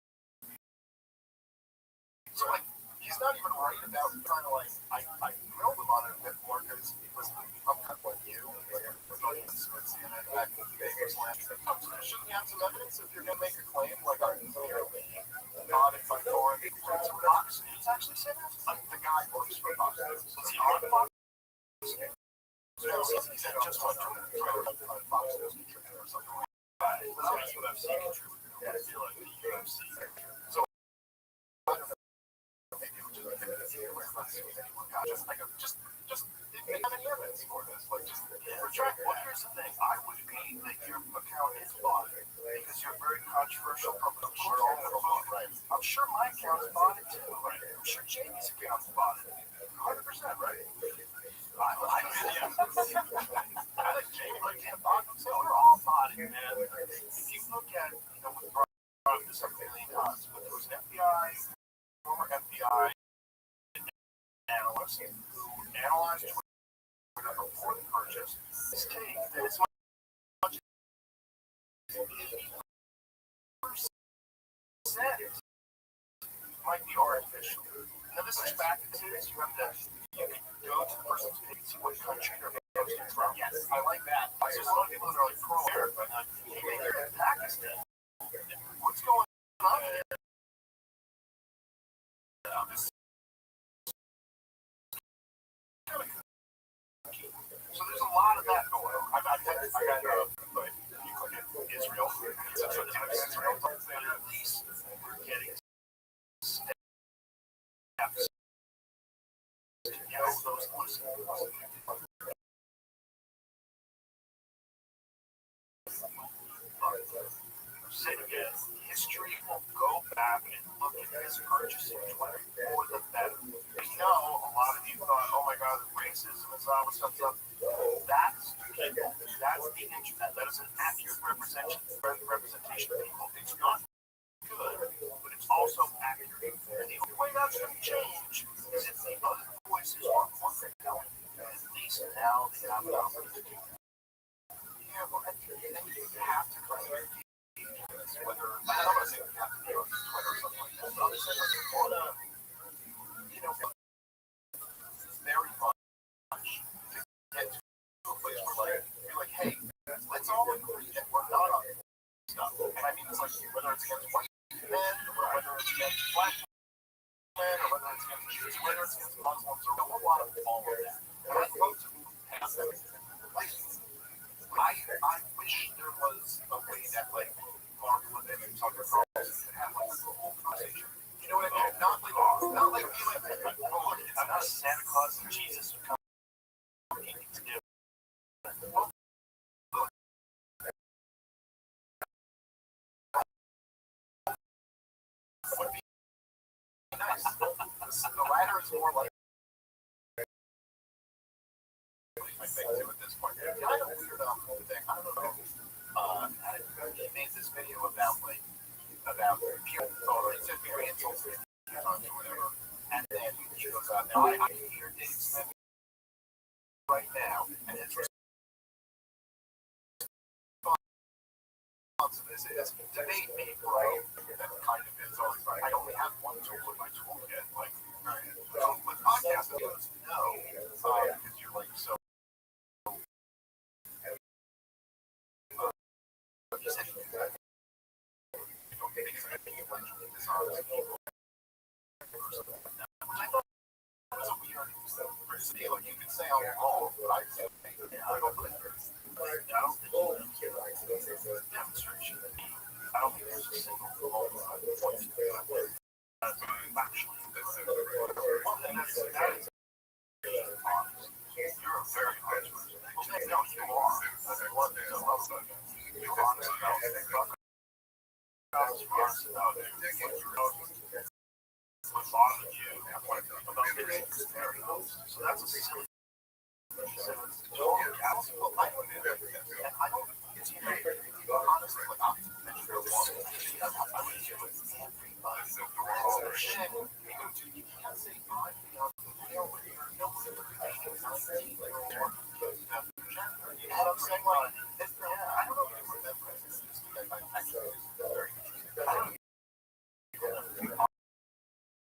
So like, he's not even worried about trying to like, I drilled him on it a bit more because it was, I'm kind of like you, like everybody in CNN back in the day was like, shouldn't you have some evidence if you're going to make a claim, like I'm clearly not in my door, it's Fox News actually said that? The guy works for Fox News. Was he on Fox News? So he said just on Fox News contributor or something like that. But I'm a UFC contributor. I feel like the UFC. So I don't know. Maybe it was just like just they have any evidence for this. Like just retract. Well, here's the thing. I would be that your account is bought because you're very controversial from the right? I'm sure my account is bought it too, right? I'm sure Jamie's account is bought it. 100%, right? I think Jamie like can't bought them, so we're all bought it, man. If you look at, you know, what brought this up a million times, but there was an FBI, former FBI analyst who analyzed Twitter before the purchase. This take that as much as 80% might be artificial. Now this is back in the days. You can go to the person's page and see what country they're posting from. Yes, I like that. There's just a lot of people that are like pro-America, but like, hey, they're in Pakistan. What's going on there? So there's a lot but you click it, Israel. It's Israel. But at least we're getting steps to know those lessons. Say it again, history will go back and look at this purchasing Twitter for the better. We know a lot of you thought, oh my God, racism is all this stuff. That's the internet. That is an accurate representation of people. It's not good, but it's also accurate. And the only way that's going to change is if the other voices are what they're doing. At least now they have an opportunity. Yeah, well, and you have to try to whether I don't want to say we have to be on Twitter or something like that, but I'm saying like on a, very much to get to a place where you're like, hey, let's all agree that we're not on this stuff. And I mean this like whether it's against white men, or whether it's against black men, or whether it's against Jews, whether it's against Muslims, or a whole lot of all of that. And I'd love to move past that. I wish there was a way that Mark Levin and Tucker Carlson could have a whole conversation. You know what I mean? Not like I'm not Santa Claus and Jesus would come together. Would be nice. The latter is more like my thing too at this point. Kind of weird thing. I don't know. He made this video about people. He said very insulting or whatever. And then he goes out now. I can hear Dave Smith right now, and his response to this is debate me, right? That kind of is always like I only have one tool in my toolkit. Like with podcasting, he goes no, because you're like so. He said you do that. Okay, because I think you went to this honest people. Which I thought was a weird deal. You could say I'm wrong, but I say I don't think there's a demonstration. I don't think there's a single point actually. That is you're a very honest person. No, you are. That's one thing I love about you. You're honest about it. What bothers you about this scenario. So that's a silly. And I don't. It's honestly like I'm you can't say I'm and I'm saying like I don't know if you remember this actually very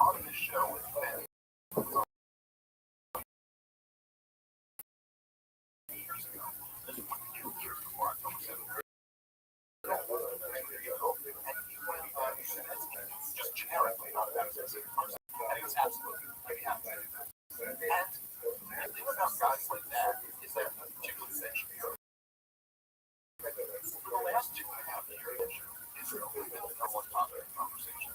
on this show with Ben years ago. This is 2 years before October 7th. And he went just generically, not about a specific person. And he was absolutely pretty happy. And the thing about guys like that is that particularly century for the last 2.5 years, Israel has been the number one topic of conversation.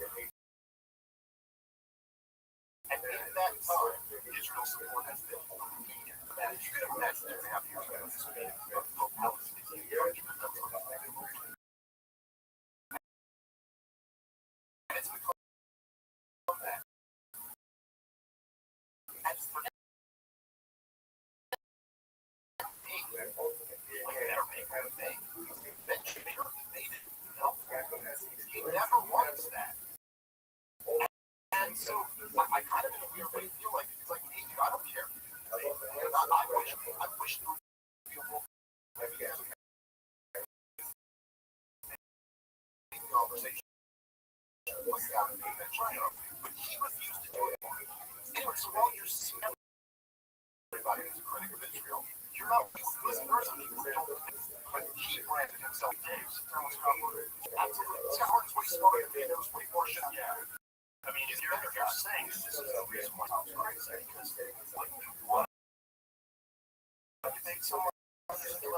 And in that time, Israel's support has been immediate. And you can imagine 2.5 years ago, this would be a Palestinian judgment. And it's because of that. And for he never wants that. And so I kind of in a weird way feel like it's like, hey, dude, I don't care. I wish there would be a more conversation like that with me in China, but he refused to do it. Anyway, so while you're seeing everybody who's a critic of Israel, you're not listen, there are some people who don't think, but he branded himself Dave. Absolutely. Scott Horton's way smarter than me, and there was way more shit. Yeah. I mean, if you're saying this is the reason why I'm crazy, because like, what? You think someone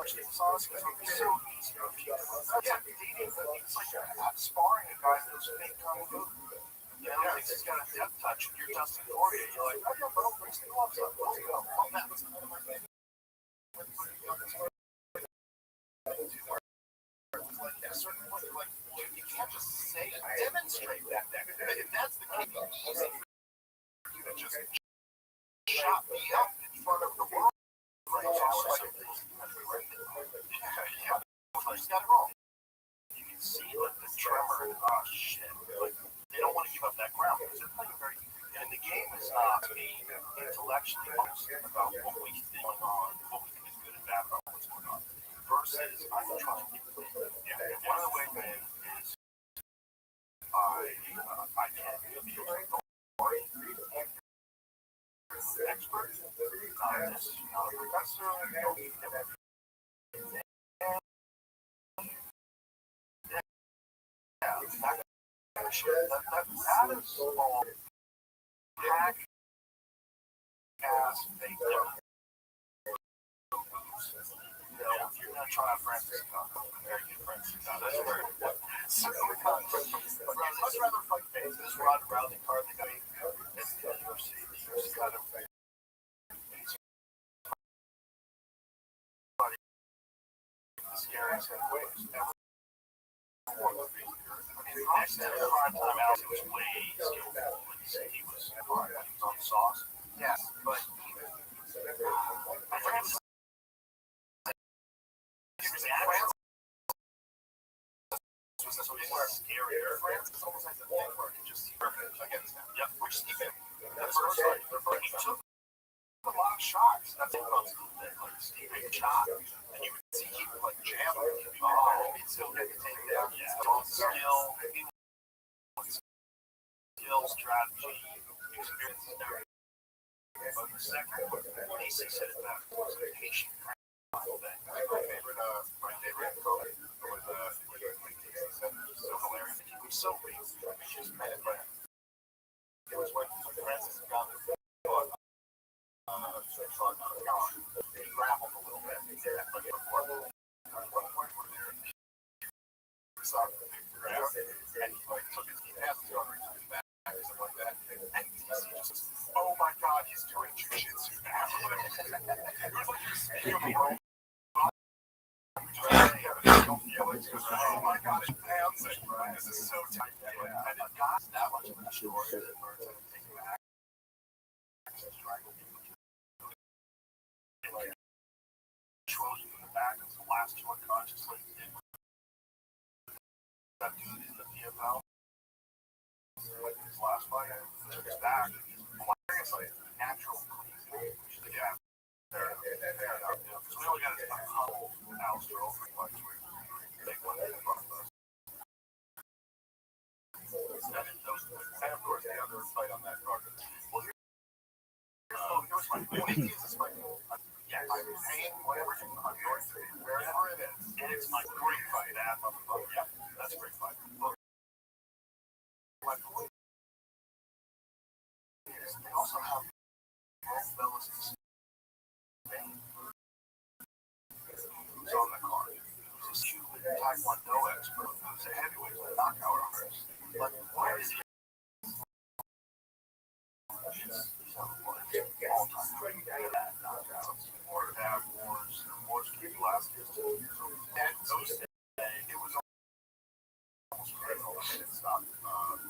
Rothschild sauce because it was so easy to repeat. It's like sparring a guy who's fake kung fu. You know, like he's got a death touch, and you're Dustin Poirier. You're like, oh yeah, bro, bring the gloves up. Let's go. Well, that was one of my favorites. Like at a certain point, you're like, you can't just say it. Demonstrate that. If that's the case, it's easy for you to just shot me up in front of the world. Right? Yeah. He's got it wrong. You can see like the tremor and shit. Like they don't want to give up that ground because they're playing very. And the game is not to be intellectually honest about what we think going on, what we think is good and bad about what's going on. Versus I'm trying to get clean. Yeah. And one of the ways man is I can't be expert, not a professor, that is all hack ass fake. You're gonna try out Francis Scott. American Francis Scott. That's very good. I'd rather fight face. This Rod Rowley card that got it's the UFC. The UFC got him. The scariest ways ever. Next to the prime time out, it was way skillful. He was on the sauce. Yes, but France was this thing where scarier. France is almost like the thing where it just perfect against them. Yep, which Stephen, the first fight, he took a lot of shots. That's what I was doing. Like Stephen shot, and you could see he would like jam him. He'd still get the takedown. Yeah, skill, strategy, experience, and everything. But the second one, basic set it back was a patient. My favorite code was so hilarious. He was so weak. She just made it right. It was when Francis got it. He grappled a little bit. He did that like before. One point where there was a big grab, and he like took his passed the arm to his back or something like that. And he just, oh my god, he's doing jiu-jitsu now. It was like this video. Oh my god, it's bouncing. This is so tight. I didn't got that much of a short in order to take it back. Strangle people. Like, control you in the back until the last two unconscious, like he did. That dude in the PFL, like his last fight, took his back. It's like natural. Yeah. Fair enough. Because we only got a couple Alistair over fights where they won in front of us. And of course, the other fight on that card. Well, here's my point. Yeah, I'm paying whatever I'm going to, wherever it is. And it's my great fight. Yeah, that's a great fight. My point is they also have both fellas who's on the card. Who's a Cuban Taekwondo expert. Who's a heavyweight knockout artist. But why is he? He's on all-time great knockouts. Wars can last years. And those days, it was almost critical. It's not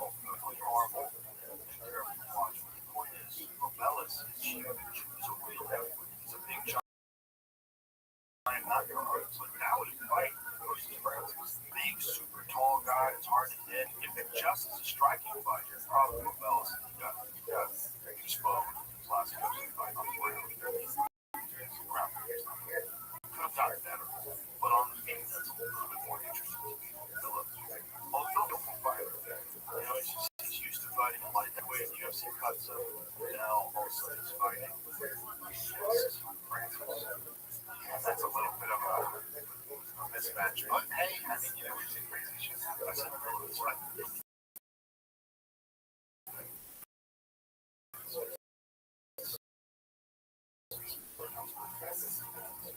ultimately horrible and terrible to watch. But the point is, Robellis is huge. He's a real heavyweight. He's a big giant knockout artist. Like now in a fight versus Francis, big, super tall guy. It's hard to hit. If it just is a striking fight, it's probably Robellis. He got exposed his last fight on the ground. Could have done it better, but on the game, that's a little bit more interesting. Although fighter, you know, he's used to fighting in light heavyweight. The UFC cuts him. Now also he's fighting Francis. And that's a little bit of a mismatch. But hey, I mean, you know, we've seen crazy shit happen. I said it's like.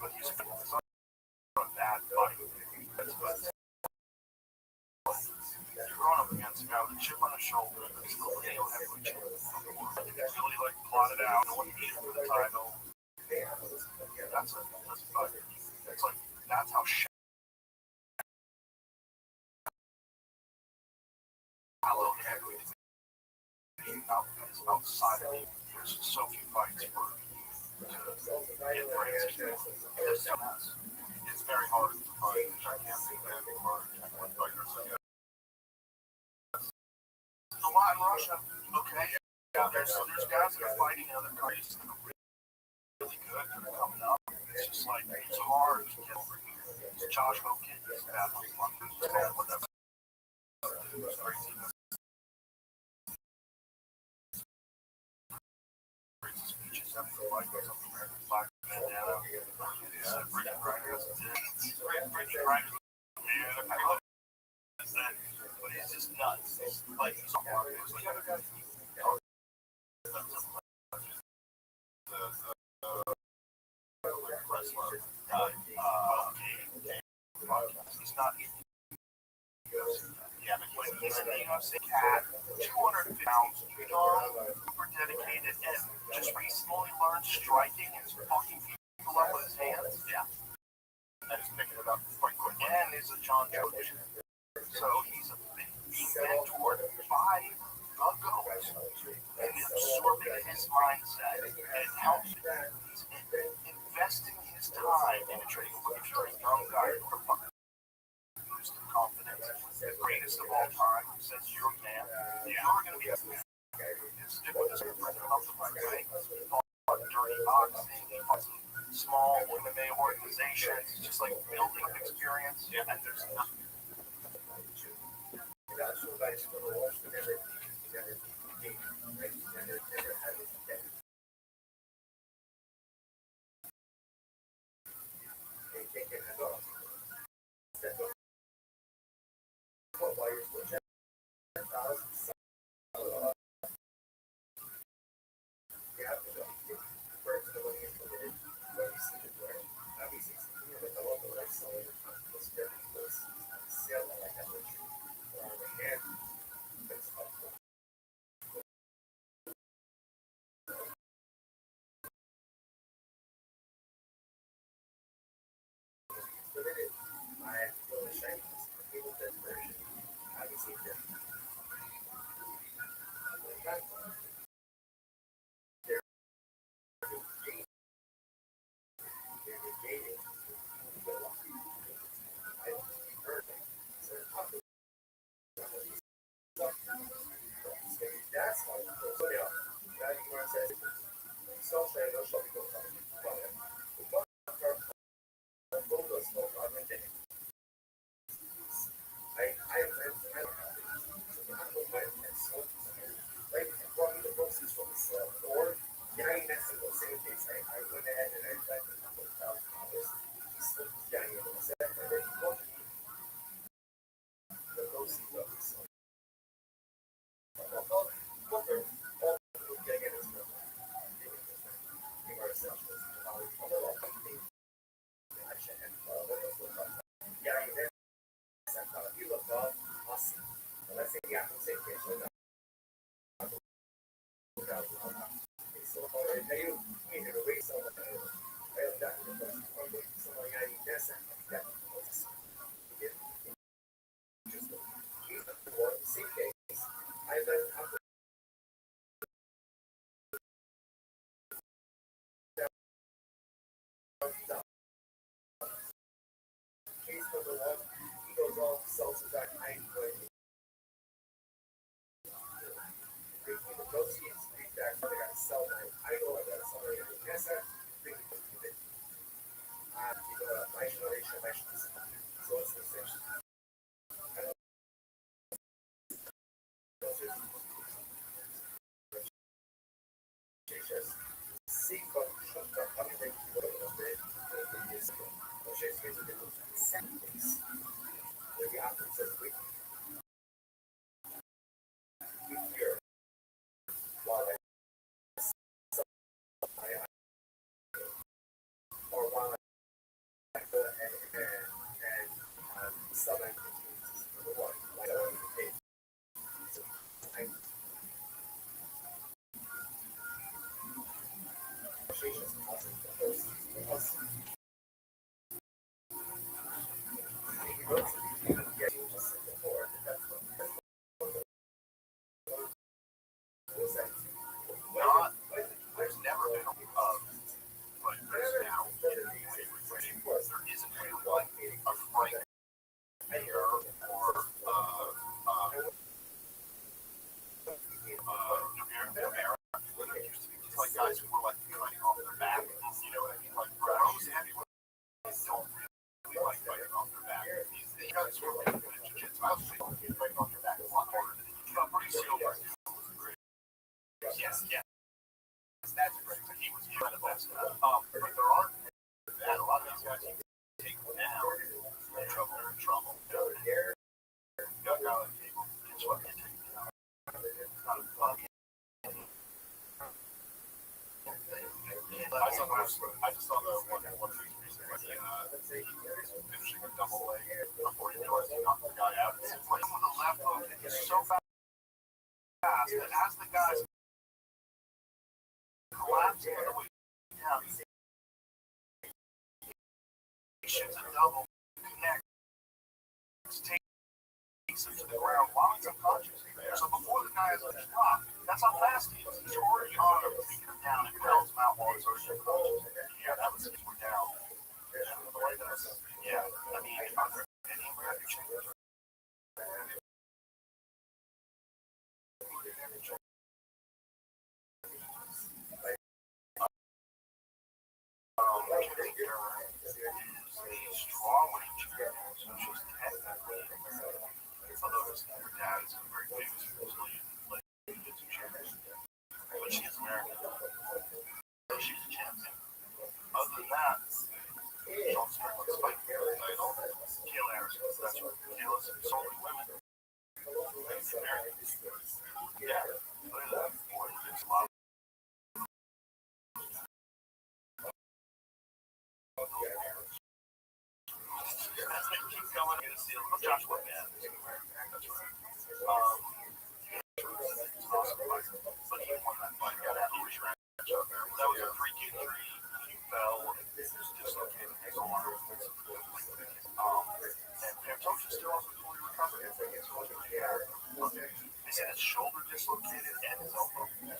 But he's You're going up against a guy with a chip on his shoulder, and he's the lineal heavyweight champion. It's really like plotted out, no one beat him for the title. That's like, that's how shallow the heavyweight is outside of me. There's so few fights for it brings it's very hard to find gigantic fighters. A lot in Russia, okay. Yeah, there's guys that are fighting in other countries that are really good that are coming up. It's just like it's hard to get over here. Josh Hogan is bad on whatever. Speeches after the fight goes up American flag bandana. Bridget Grinders is it. Bridget Grinders, man, I love that, but it's just nuts. It's like some markers, like wrestler died. He's not in the UFC. Yeah, but when he's in the UFC, cat, 200 pounds, super dedicated, and just recently learned striking and fucking people up with his hands. Yeah. And he's picking it up quite quickly. And is a John Jones. So he's being mentored by the GOAT and absorbing his mindset and helps him. He's investing his time in training. Look, if you're a young guy who boost in confidence, the greatest of all time, who says you're a man, you're going to be stick with this president of the fight, right? He fought dirty boxing, he fought some small MMA organizations, just like building experience, and there's nothing. Not, there's never been but there's now. There isn't really a right mayor or it's like guys who were like fighting off their back. You know what I mean? Like pros and heavyweights don't really like fighting off their back. These guys who are really good at jiu-jitsu, fighting off their back is a lot harder than you can. Mauricio was great. Yes, that's great. He was kind of best. But there aren't a lot of these guys you take them down. They're in trouble. Young guy like Cable, it's what they take down. It's not a fun. I just saw the one recently. Finishing a double leg before he realized he knocked the guy out. It's like with the left hook is so fast that as the guys collapse on the way down, he shoots a double, connects, takes him to the ground while he's unconscious. So before the guy is on the top, that's how fast he is. He's already on him. He comes down and pelts him out while he's already unconscious. Yeah, that was we're down. Yeah, I mean, are there any American changes? He's strong when he champions, so she's technically American. Although her dad is a very famous Brazilian jiu-jitsu champion. But she is American. So she's a champion. Other than that, Sean Strickland's fighting for the title. Kayla Harrison, that's right. Kayla's solely women. Yeah, look at that. Boy, it's a lot. Keep going. You're going to see Joshua Mann. That's right. Awesome fighter. But he won that fight. Got out of the match up there. That was a freak injury. He fell and dislocated his arm. And Pantoja still hasn't fully recovered. They said his shoulder dislocated and his elbow. Yeah,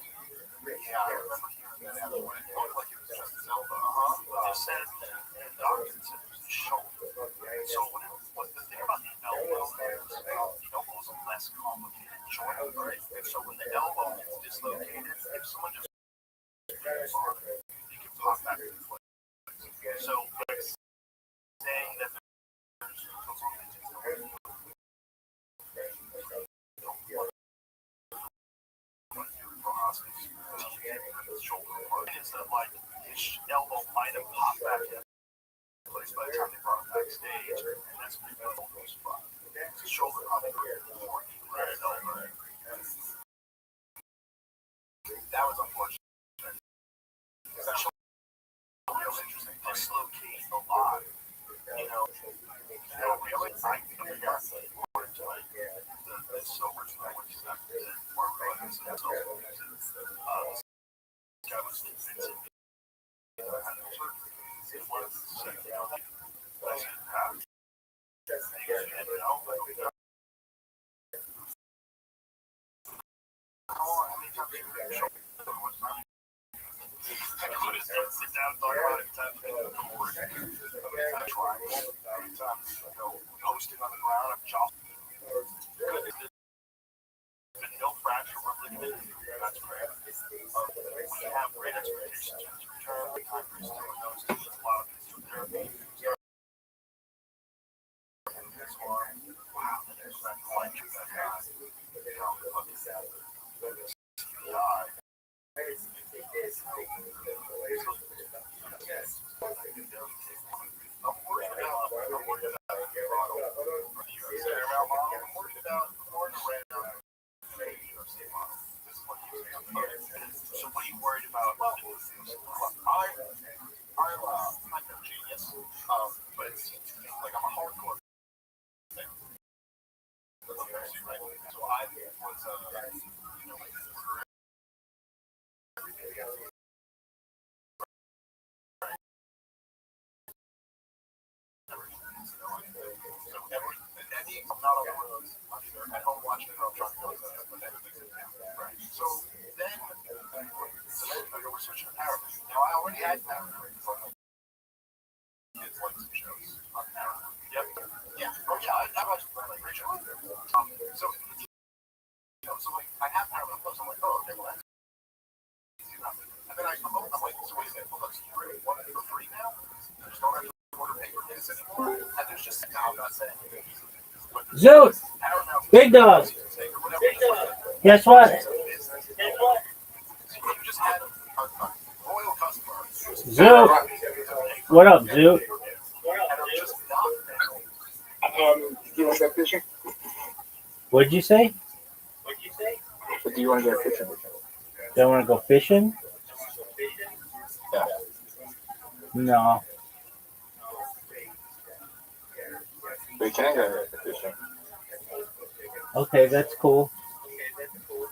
I remember hearing that afterward. It looked like it was just his elbow. But they said, the doctor said it was his shoulder. So what the thing about the elbow is, the elbow is a less complicated joint, right? And so when the elbow gets dislocated, if someone just moves on it, you can pop back into place. So saying that there's is that like his elbow might have popped back in place by the time they brought him backstage, and that's when the elbow spot. His shoulder probably more right elbow. That was unfortunate. That shoulder was interesting. Dislocate a lot. You know, really, I think the guy important to like the sober tonight, which is not good. More runs and so guy was convincing me that I had a surgery. It was second out. I said, how? How many times have you been shown? I couldn't sit down and talk about it. Time to go to work. I tried. Every time I go posting on the ground, I'm chopping. There's no fracture or ligament. That's great. We have great expectations for his return. The time for his doing those things. A lot of physiotherapy. Wow, the next time you find you that guy. So what are you worried about? I'm no genius, but it seems to me like I'm a hardcore fan. So I was, had Paramount. It's like some shows on Paramount. Yep. Yeah. Oh yeah, I watched like great shows. So like I have Paramount Plus. I'm like, oh okay, well that's easy enough. And then I'm like, so wait a minute, well, let's one for free now. I just don't have to order pay-per-views anymore. And there's just I'm not saying. Zoot! Big dog! Guess what? Zoot! What up, Zoot? Do you want to go fishing? What'd you say? But do you want to go fishing? Do I want to go fishing? Yeah. No. We can go fishing. Okay, that's cool.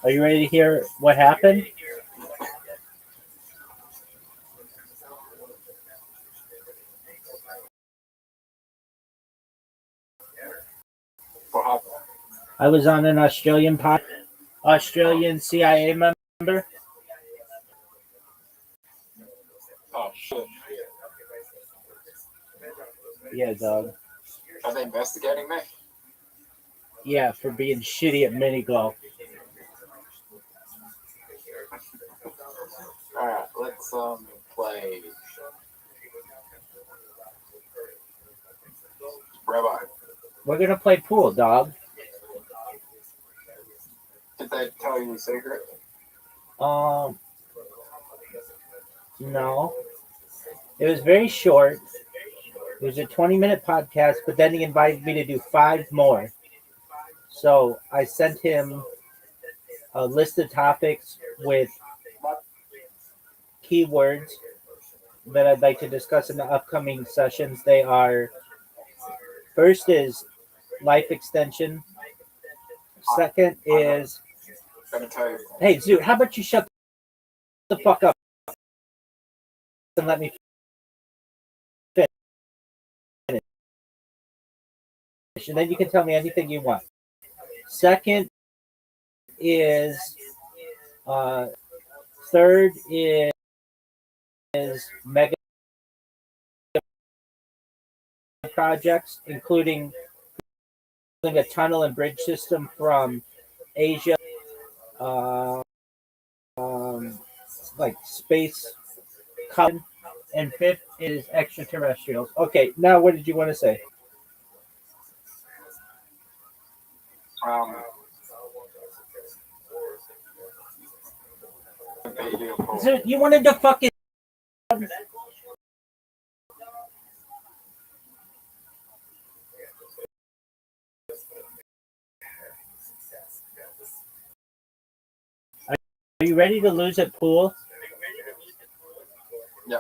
Are you ready to hear what happened? What happened? I was on an Australian CIA member. Oh shit. Yeah, dog. Are they investigating me? Yeah, for being shitty at mini golf. Alright, let's play Rabbi. We're gonna play pool, dog. Did they tell you the secret? No. It was very short. It was a 20-minute podcast, but then he invited me to do 5 more. So I sent him a list of topics with keywords that I'd like to discuss in the upcoming sessions. They are, first is life extension. Second is, hey, Zoot, how about you shut the fuck up and let me finish? And then you can tell me anything you want. Second is, third is mega projects, including a tunnel and bridge system from Asia, like space, and fifth is extraterrestrials. Okay, now what did you want to say? So you wanted to fucking. Are you ready to lose at pool? Yeah.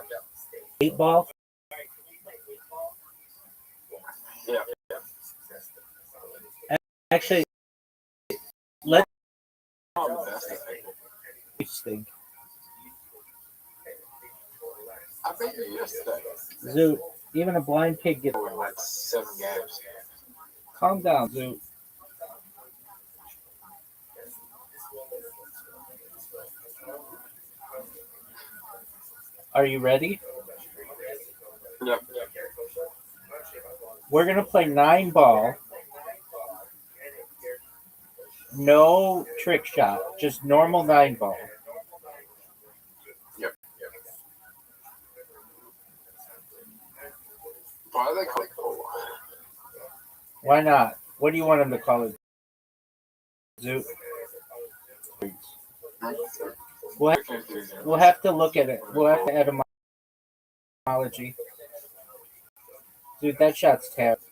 8 ball? Yeah. Actually, let's think. I bet you yesterday. Zoot, even a blind pig gets. Like 7 games. Calm down, Zoot. Are you ready? Yep. We're gonna play 9 ball. No trick shot, just normal 9 ball. Yep. Why are they calling pool? Why not? What do you want them to call it? Zoot. We'll have to look at it. We'll have to etymology. Dude, that shot's terrible.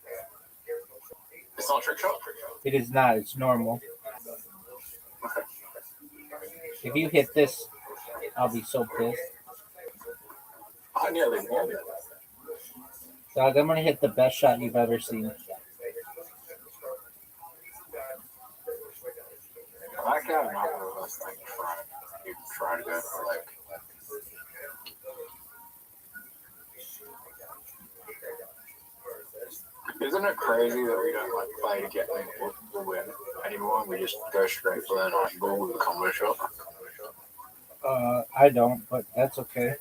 It's not a trick shot? It is not. It's normal. Okay. If you hit this, I'll be so pissed. I nearly won. Dog, I'm going to hit the best shot you've ever seen. I got another of us like try to go for like isn't it crazy that we don't like play to get like the win anymore? We just go straight for the night ball with a combo shot. I don't, but that's okay.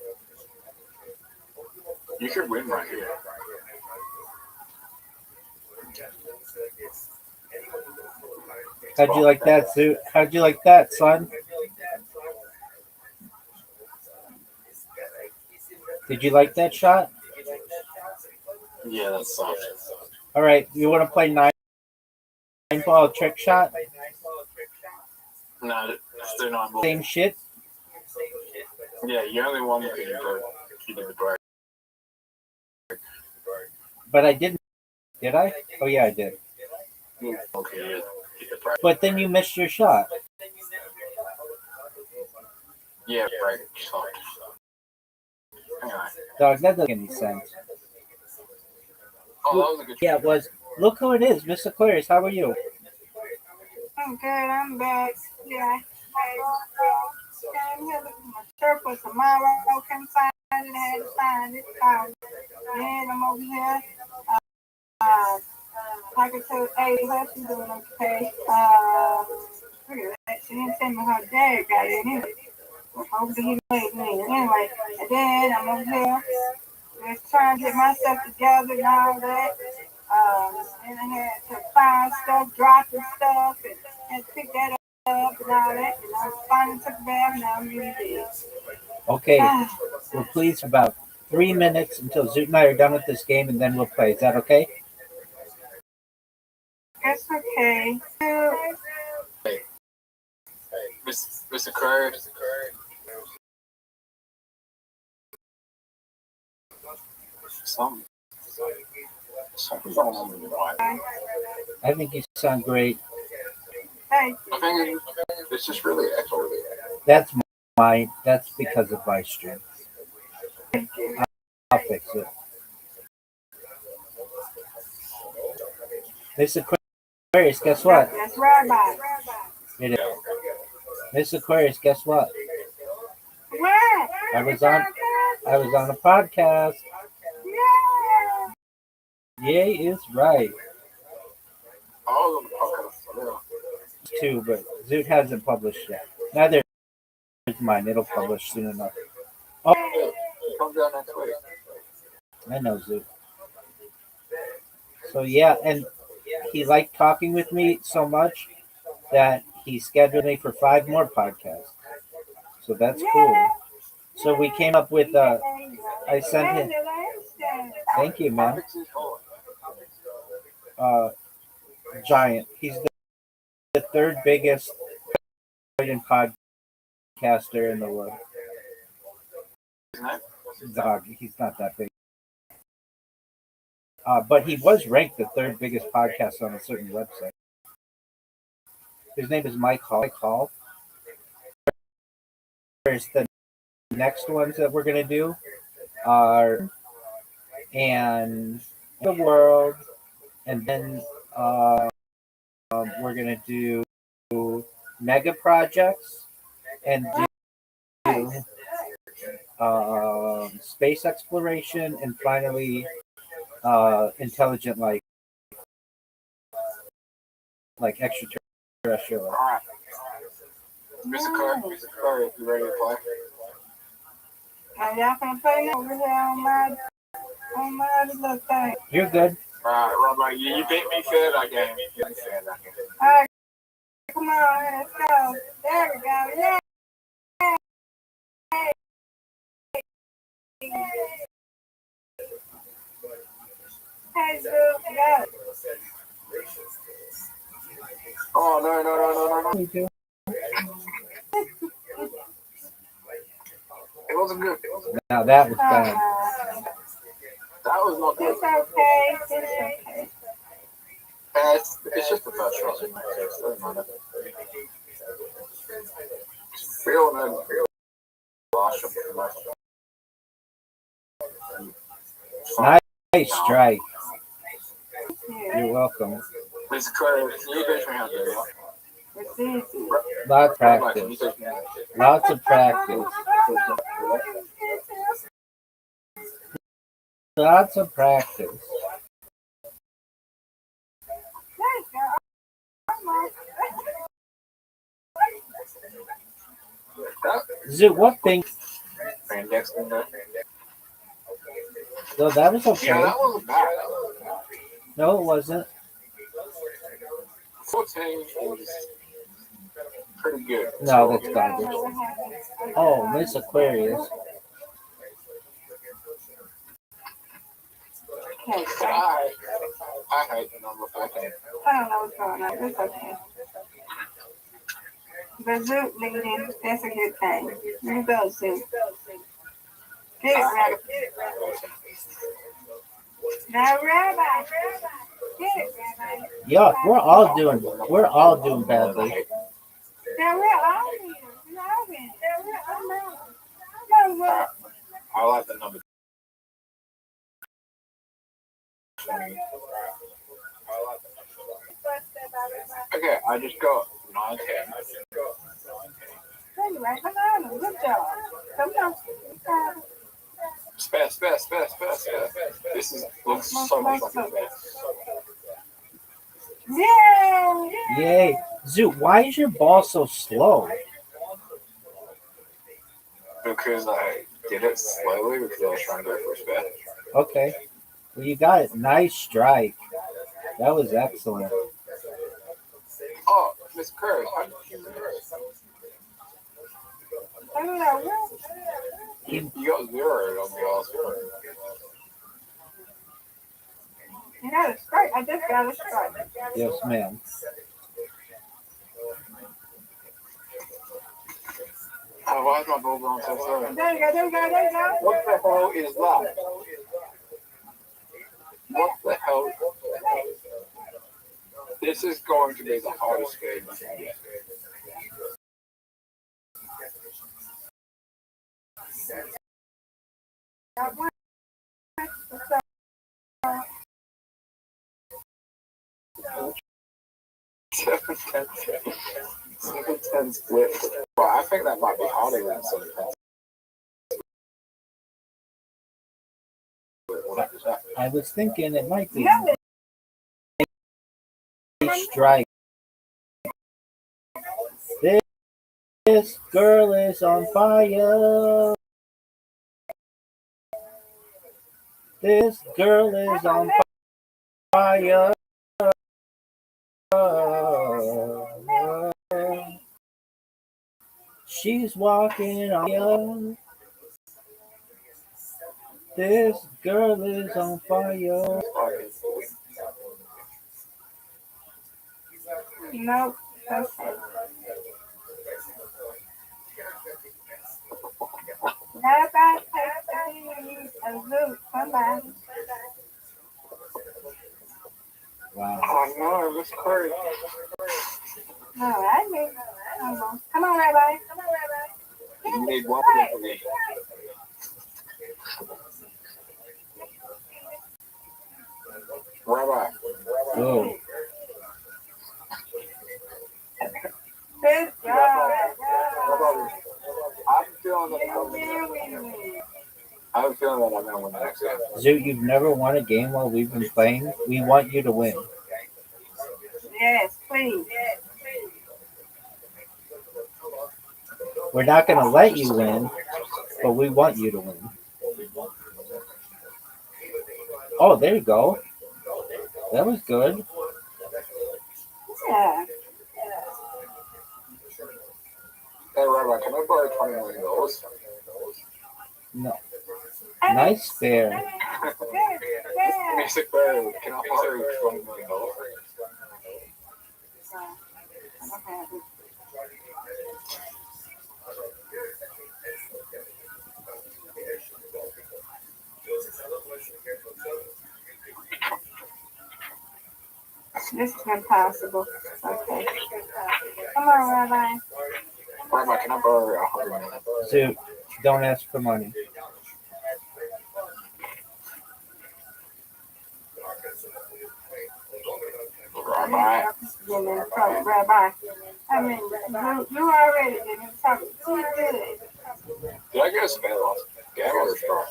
You could win right here. How'd you like that, Sue? How'd you like that, son? Did you like that shot? Yeah, that's soft. All right, you want to play nine ball trick shot? No, still not. Same shit. Yeah, you only won if you did the break. But I didn't. Did I? Oh yeah, I did. Okay, yeah, hit the break. But then you missed your shot. Yeah, break. Soft. Hang on. Dog, that doesn't make any sense. Oh, that was a good. Yeah, it was. Look who it is, Miss Aquarius. How are you? I'm good. I'm back. Yeah. Came here looking for my shirt for tomorrow. Couldn't find it. I had to find it. And I'm over here. Talking to her. She's doing okay. Look at that. She didn't tell me how dad got in it. Hopefully he made me. Anyway, and then I'm over here just trying to get myself together and all that. And I had to find stuff, dropping stuff, and pick that up and all that. And I finally took a bath and I'm really dead. Okay, we're pleased for about 3 minutes until Zoot and I are done with this game, and then we'll play. Is that okay? That's okay. Hey, Mr. Curry. Something's going on with your wife. I think you sound great. Thank you. I think it's just really echoey. That's because of my stream. I'll fix it. Miss Aquarius, guess what? That's Rabbi. It is. Miss Aquarius, guess what? What? I was on a podcast. Yeah. Yay is right. I was on the podcast. Yeah. Too, but Zoot hasn't published yet. Neither is mine. It'll publish soon enough. Oh, It comes out next week. I know Zoot. So yeah, and he liked talking with me so much that he scheduled me for 5 more podcasts. So that's cool. So we came up with I sent him. Thank you, man. Giant. He's the third biggest podcaster in the world. Dog, he's not that big. But he was ranked the third biggest podcast on a certain website. His name is Mike Hall. There's the next ones that we're going to do are and the world, and then we're going to do mega projects and do space exploration, and finally intelligent like extraterrestrial. All right. Mr. Curry, you ready to play? Are y'all gonna play over here on my other little thing? You're good. All right, Robert, you beat me fair that game. You beat me fair that game. All right, come on, let's go. There we go. Yeah. Hey, Zoot, go. Oh, no. You do. It wasn't good. Now that was bad. That was not good. It's okay. It's okay. It's just a first shot in my case. Doesn't matter. Real last shot. Nice strike. Yeah. You're welcome. Mr. Curry, you teach me how to do that. It's easy. Lots of practice. Lots of practice. Lots of practice. Zoot, what thing? So that was okay. Yeah, that wasn't bad. No, it wasn't. 14 is pretty good. No, that's I don't garbage. know what happened. Oh, Miss Aquarius. Okay, so I hate the number 14. I don't know what's going on. It's okay. The Zoot leading, that's a good thing. You go, Zoot. Get it, Rabbi. Now, Rabbi. Get it, Rabbi. Yeah, we're all doing badly. Now, we're all leaders. We're all leaders. No, what? I like the number 20. Okay, I just got 19. Hey, right behind him. Good job. Come on. Spare. This looks so much like a spare. Yeah. Yay. Zoot, why is your ball so slow? Because I did it slowly because I was trying to go for a spare. Okay. Well, you got it. Nice strike. That was excellent. Oh, Miss Curry. I don't know. What? You got 0 on the last one. You got a strike. I just got a strike. Yes, ma'am. Oh, why is my ball going so slow? There you go. What the hell is that? What the hell? This is going to be the hardest game you can get. Seven ten split. Well, I think that might be harder than 7-10. I was thinking it might be a strike. This girl is on fire. This girl is on fire. She's walking on fire. This girl is on fire. Nope. Okay. Rabbi takes the lead. A Zoot. Somebody. Wow. Oh no, Miss Curry. No, I knew. Come on, Rabbi. You need one for me. Rabbi. Oh. Good job. I'm feeling that I'm going to win the next game. Zoot, you've never won a game while we've been playing. We want you to win. Yes, please. We're not going to let you win, but we want you to win. Oh, there you go. That was good. Yeah. Hey, Rabbi, can I borrow $20 million? No. Nice spare. Basic Barry, can I borrow $20 million? This is impossible. Okay. Come on, Rabbi. Rabbi, can I borrow $100 million? Zoot, don't ask for money. Rabbi. Rabbi. I mean, you already did in trouble. Too good. Did I get a spare last game or a straw?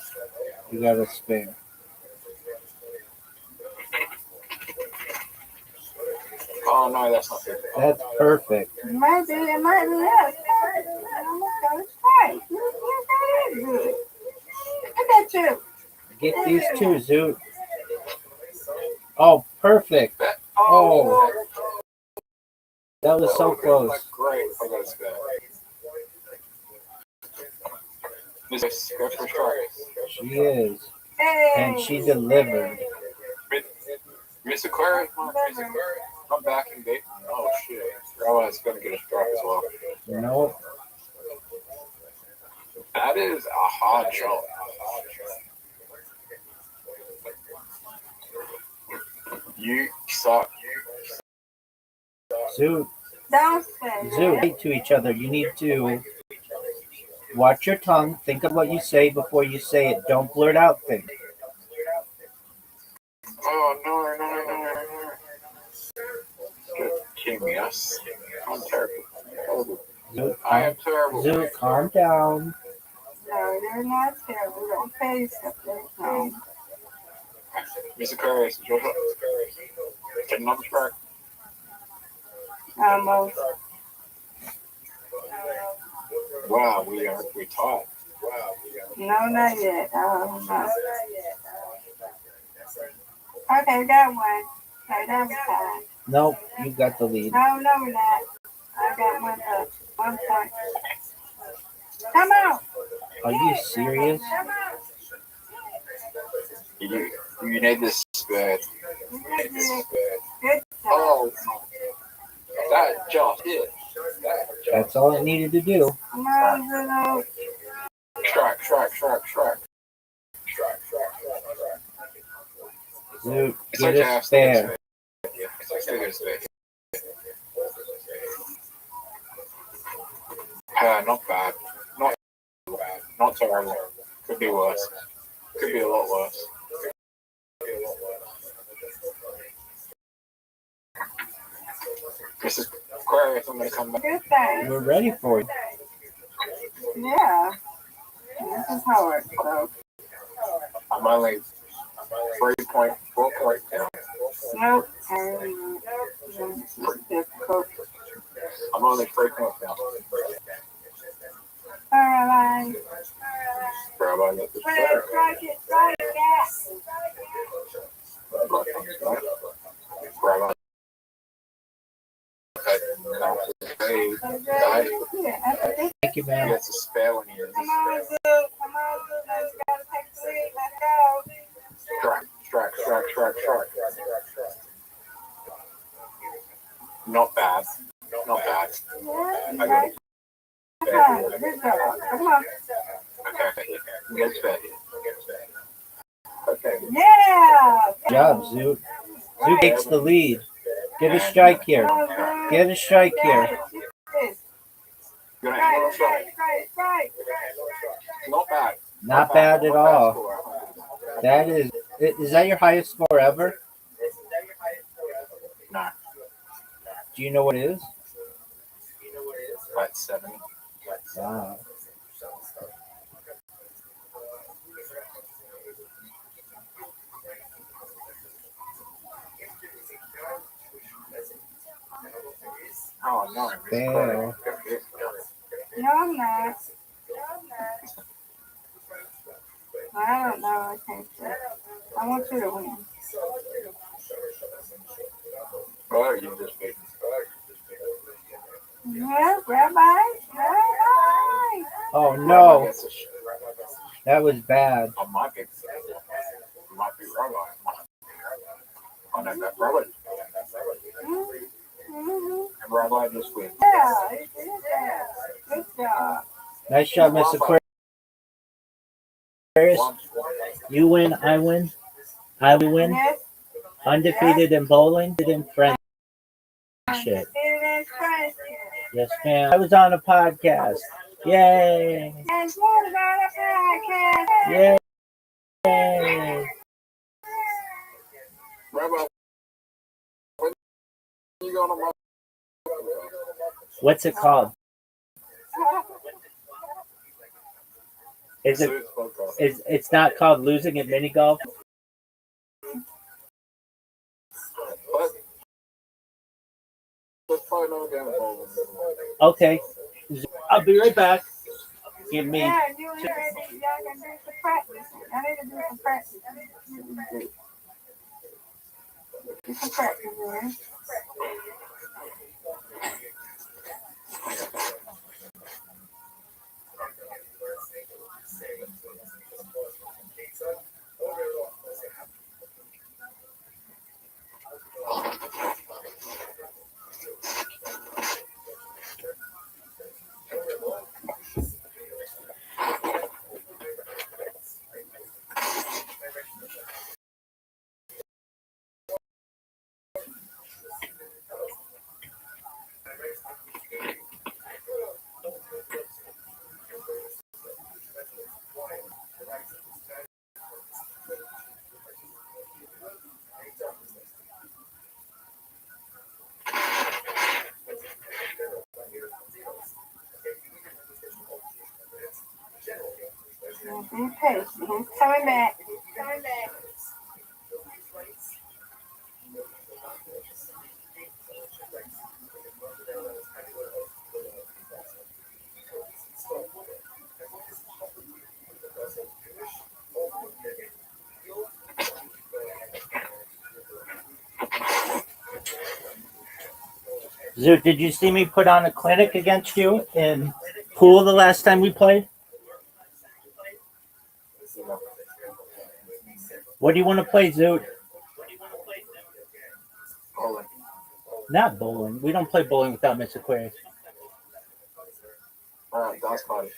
You got a spare. Oh no, that's not good. That's perfect. It might be us. I'm going to try. You got it good. Look at you. Get these two, Zoot. Oh, perfect. Oh, that was so close. Great. I got a spell. Miss, go for a strike. She is. Hey. And she delivered. Miss Aquarius, I'm backing Dayton. Oh shit. Rabbai's gonna get a strike as well. Nope. That is a hard shot. You suck. Zoot. Don't say Zoot. that. To each other. You need to watch your tongue. Think of what you say before you say it. Don't blurt out things. Oh no. Good king, yes. I'm terrible. Zoot, I am terrible. Zoot, calm down. No, they're not terrible. Don't say something. No. Miss Aquarius, it's your shot. Take another strike. Almost. Wow, we tied. No, not yet. Oh, no. Okay, got one. Okay, that was time. Nope, you got the lead. No, we're not. I got one up. 1 point. Come on. Are you serious? Come on. You need this bad. Good job. Oh, that just hit. That's all it needed to do. Come on, Zulu. Strike. Zoot, It's get okay, a I still get spare. I still get a spare. Not bad. Not terrible. Could be worse. Could be a lot worse. Mrs. Aquarius, I'm gonna come back. Good thing. We're ready for you. Yeah. This is hard, so. I'm only 3.4 points down. Nope. This is difficult. I'm only 3 points down. Caroline. Rabbi got the spare. Strike it, yes. Rabbi. Thank you, He man. gets a spare when he is. Come on, Zoo. Let's gotta take the lead. Let's go. Strike. Not bad. Yeah, I got it. good job. Come on. Okay. Get a spare. Okay. Yeah. Good job, Zoot. Zoot takes the lead. Get a strike here. Get a strike here. Good night. Strike. Not bad. Not bad at all. That is that your highest score ever? No. Do you know what it is? Like 7. Wow. Oh no. Fair. No, I'm not. I don't know. I can't say. I want you to win. Oh, you just made. Yeah, Rabbi. Oh no, that was bad. I might be Rabbi. I know that Rabbi. Mm-hmm. And Rabbi just wins. Yeah, you did that. Good job. Nice job, Mr. Aquarius. You win, I win. I win. Yes. Undefeated in bowling, in friendship. It is crazy. Yes, ma'am. I was on a podcast. Yay! Yes, what about a podcast? Yay! Rabbi, when you going to What's it called? Is it? It's not called losing at mini golf. Okay, I'll be right back. give me. Yeah, you and her, y'all can do some practice. I need to do some practice. Do some practice, man. Be patient. He's coming back. He's coming back. Zoot, did you see me put on a clinic against you in pool the last time we played? What do you want to play, Zoot? Bowling. Not bowling. We don't play bowling without Miss Aquarius. Dance party.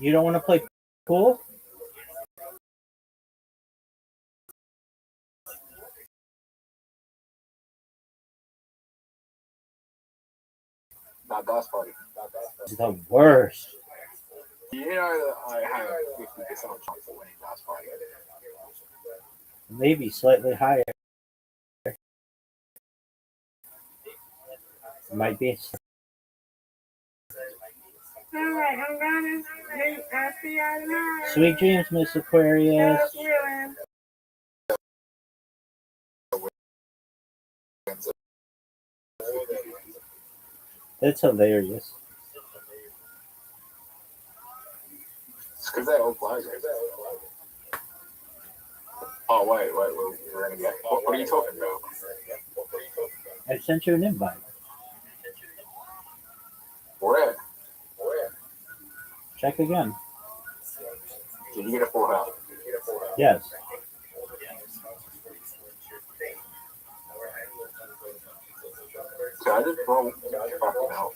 You don't want to play pool? Not dance party. It's the worst. You know that I have 50% chance of winning dance party. Maybe slightly higher. Might be. All right, I'm gonna. I'll see y'all tomorrow. Sweet dreams, Miss Aquarius. It's hilarious. It's because they all play. Oh, wait. We're gonna get. What are you talking about? I sent you an invite. Where? Check again. Did you get a full house? Yes. So I just broke fucking hell.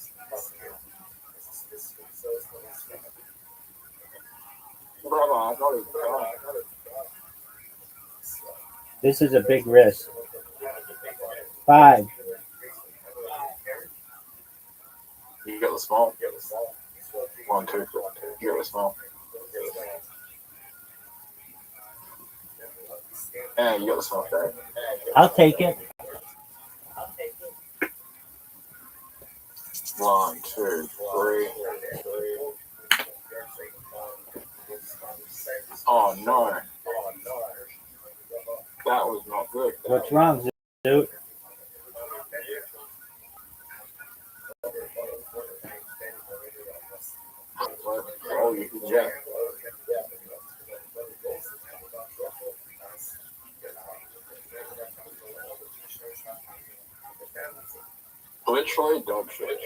Brother, I'm not even trying. This is a big risk. 5. You got the small. 1, 2. You got the small. And you got the small there. I'll take it. 1, 2, 3. Oh no. That was not good. What's wrong, Zoot? Oh, you can jack. Literally dog shit.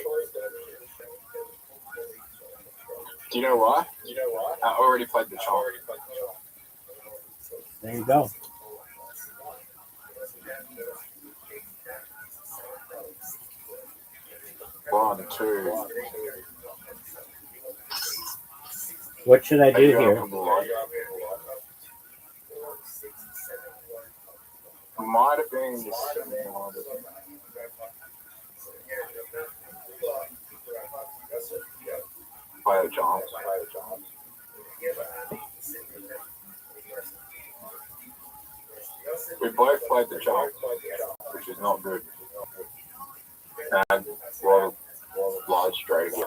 Do you know why? I already played the charm. There you go. One, two. What should I do here? Might have been play the charm. We both played the charm, which is not good. And a lot of large straight again.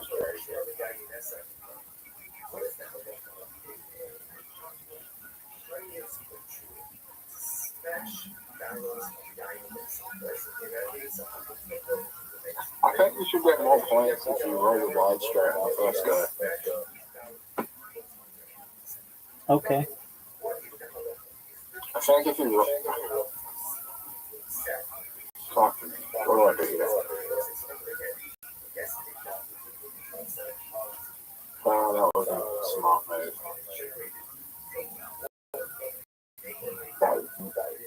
think you should get more points if you roll the wide straight on the first go. Okay. I think if you talk to me, what do I do here? Oh, that wasn't a smart move.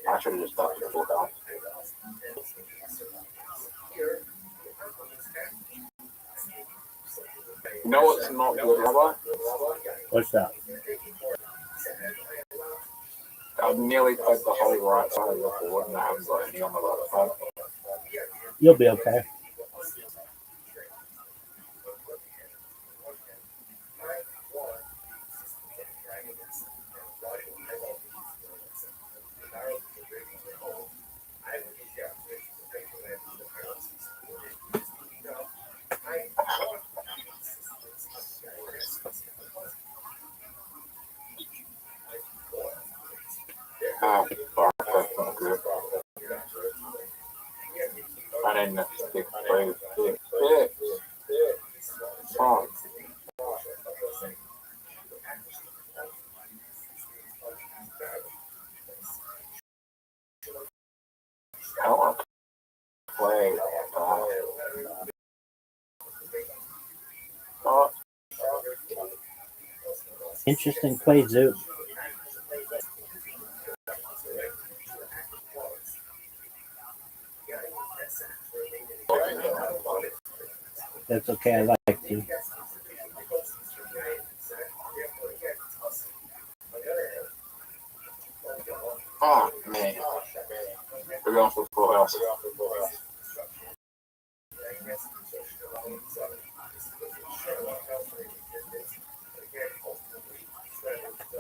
I should have just ducked the full down. You know what's not good, Rabbi? What's that? I've nearly played the whole right side of the board and I haven't got any on the left side. You'll be okay. Ah, fuck, that's not good. I didn't stick three. Fuck. I don't want to play. Oh, Interesting play, Zoo. That's okay. I like you. oh man. We're going for full house.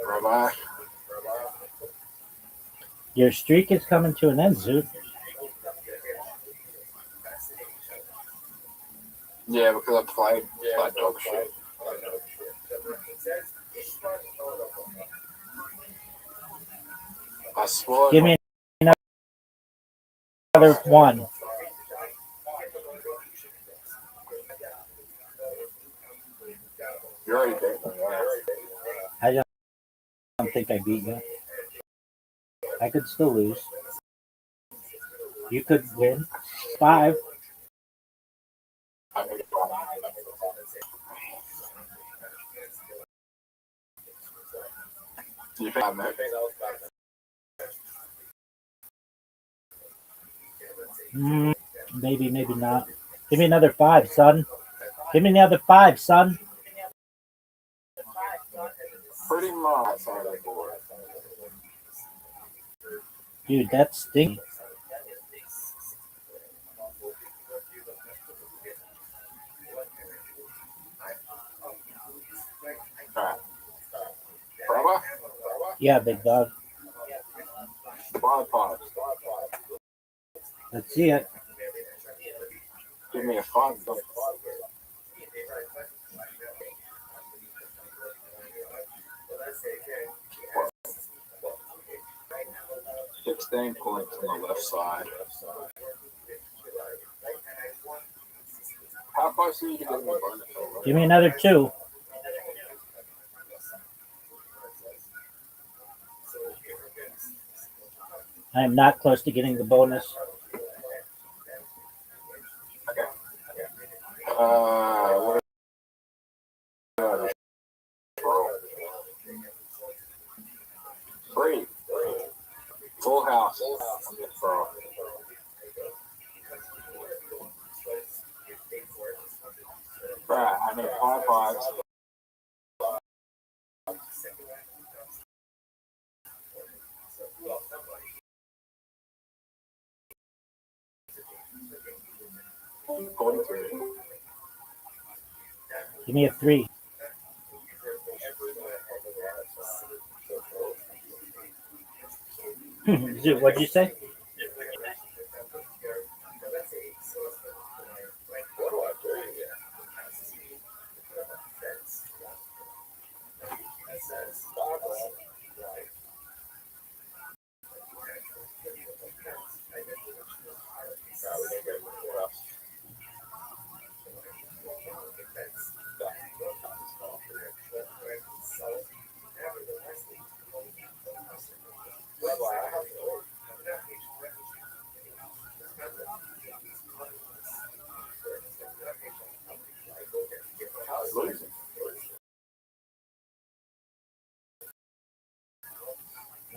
Rabbi. Your streak is coming to an end, Zoo. Yeah, because I played like dog shit. I swore. Give me another one. You already beat me. I don't think I beat you. I could still lose. You could win. 5. You think I'm it? Maybe, maybe not. Give me another 5, son. Give me another 5, son. Pretty much on the board. Dude, that's stinky. Alright. Brother? Yeah, big dog. 5. Let's see it. Give me a 5. 16 points on the left side. How close are you to getting the bonus over? Give me another 2. I am not close to getting the bonus. What roll? 3. Full house. I'm gonna throw. Right, I need 5 5s. Give me a 3. Zoo, what'd you say?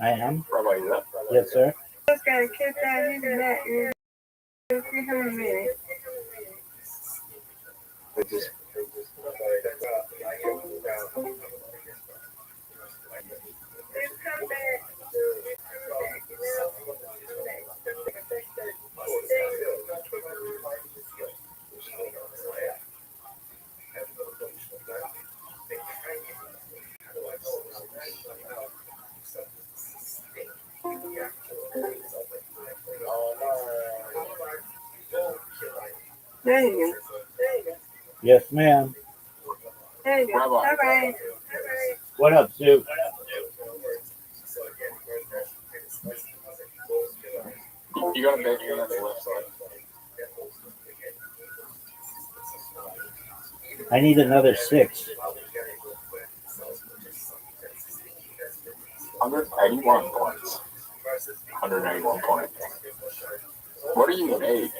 I am. Rabbi, you there? Yes, sir. Just gotta kick that into that. Just give him a minute. They just Just come back. There you go. Yes, ma'am. There you go. Rabbi. All right. What up, Sue? You got a bedroom on the left side. I need another 6. 181 points. 181 points. What are you made?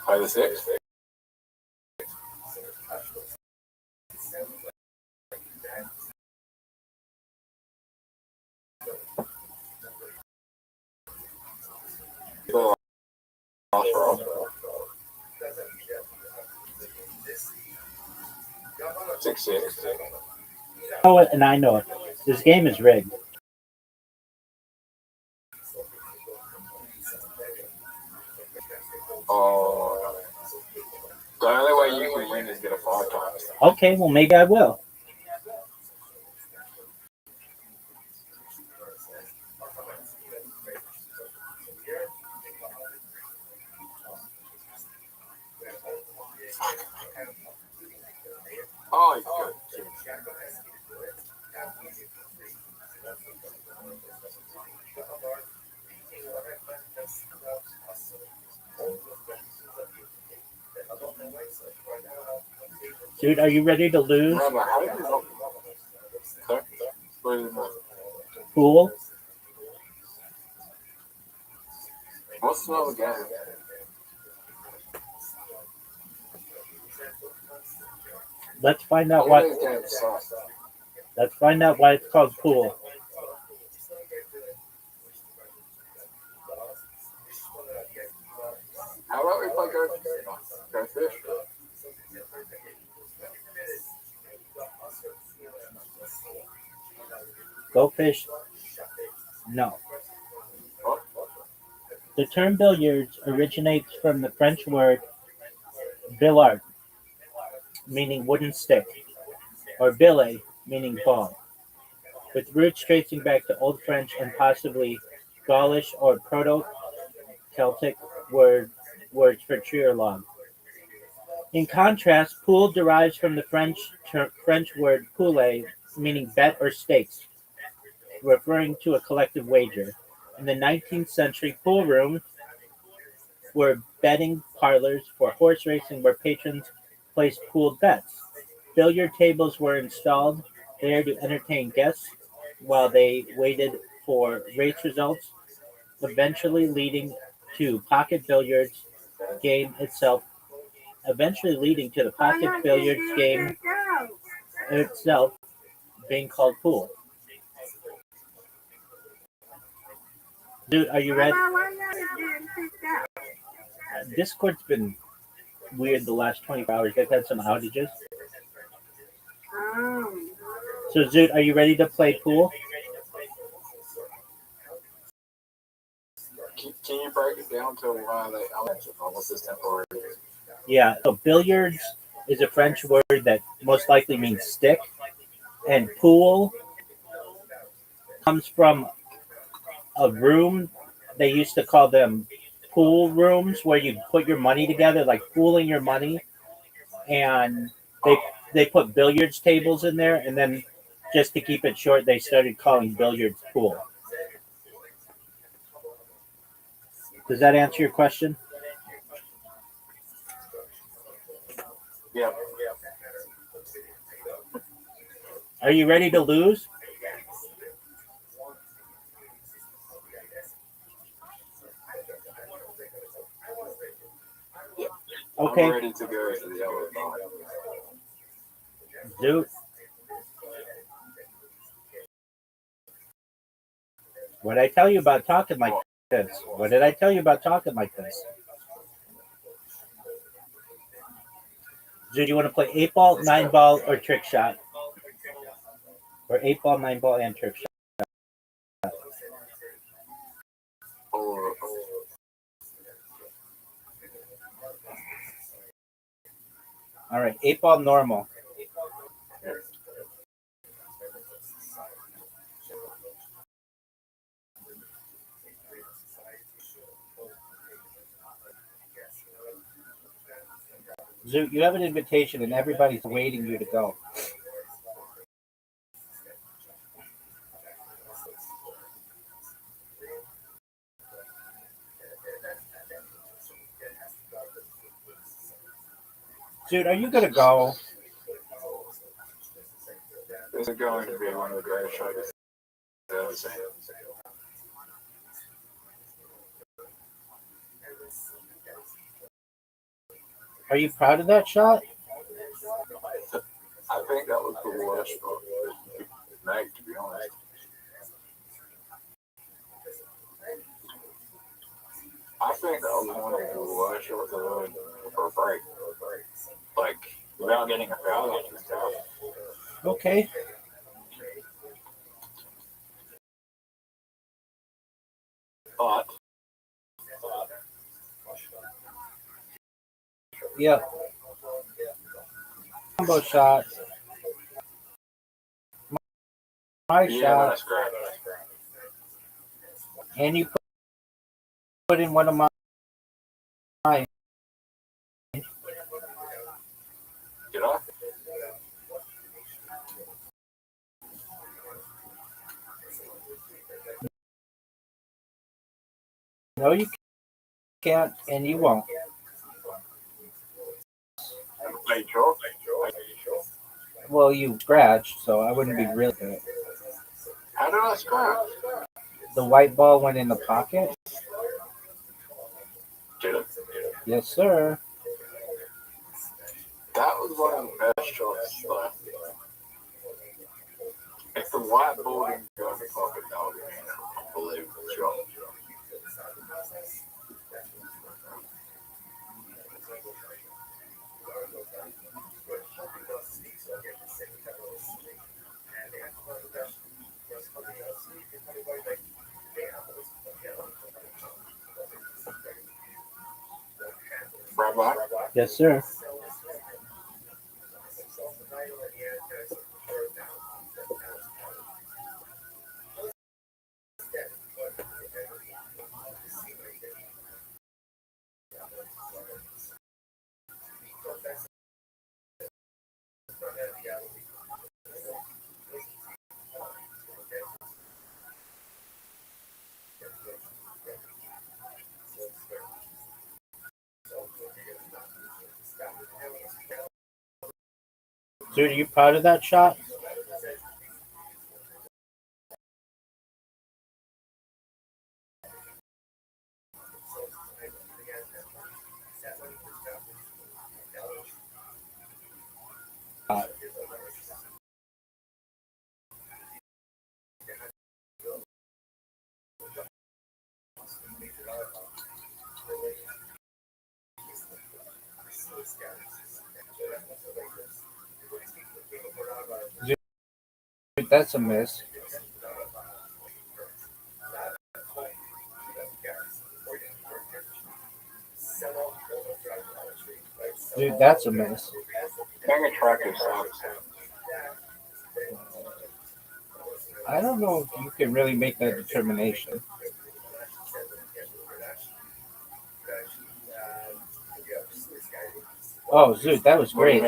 By the 6? The last roll. 6-6. Oh, and I know it. This game is rigged. Oh. The only way you can win is get a 5 times. Okay, well, maybe I will. Oh, good. Dude, are you ready to lose? Remember, how did you know? Sorry? What is it? Fool? What's the name again? Let's find out What what. is game suck? Let's find out why it's called pool. How about we play go fish? Go fish? No. What? The term billiards originates from the French word billard, meaning wooden stick, or billet, meaning ball, with roots tracing back to Old French and possibly Gaulish or Proto-Celtic words for tree or log. In contrast, pool derives from the French word poulet, meaning bet or stakes, referring to a collective wager. In the 19th century, pool rooms were betting parlors for horse racing where patrons placed pooled bets. Billiard tables were installed there to entertain guests while they waited for race results, eventually leading to pocket billiards game itself, eventually leading to the pocket billiards game itself being called pool. Dude, are you ready? Discord's been weird the last 24 hours. They've had some outages. So, Zoot, are you ready to play pool? Can you break it down to why they what's this temporary? Yeah, so billiards is a French word that most likely means stick, and pool comes from a room. They used to call them pool rooms where you put your money together, like pooling your money, and they put billiards tables in there, and then just to keep it short, they started calling billiards pool. Does that answer your question? Yeah. Are you ready to lose? Okay. I'm ready to go to the other side. Dude. What did I tell you about talking like this? What did I tell you about talking like this? Dude, you want to play 8-ball, 9-ball, or trick shot? Or 8-ball, 9-ball, and trick shot? Or All right, 8-ball normal. Zoot, you have an invitation and everybody's waiting you to go. Zoot, are you going to go? this is going to be one of the greatest shows I've ever seen. Are you proud of that shot? I think that was the worst shot that you could make, to be honest. I think that was one of the worst shots I've ever for a break. Like, without getting a foul on this stuff. Okay. But Yep. Combo shot. My yeah, shot. that's great. And you put in one of mine. Did I? No, you can't, and you won't. Are you sure? Well, you scratched, so I wouldn't be really good. How did I scratch? The white ball went in the pocket. Did it? Yes, sir. That was one of the best shots. Like, if the white ball didn't go in the pocket, that would have been an unbelievable shot. Rabbi? Yes, sir. Dude, are you proud of that shot? Dude, that's a miss. Dude, that's a miss. Being a tracker sucks. I don't know if you can really make that determination. Oh, Zoot, that was great.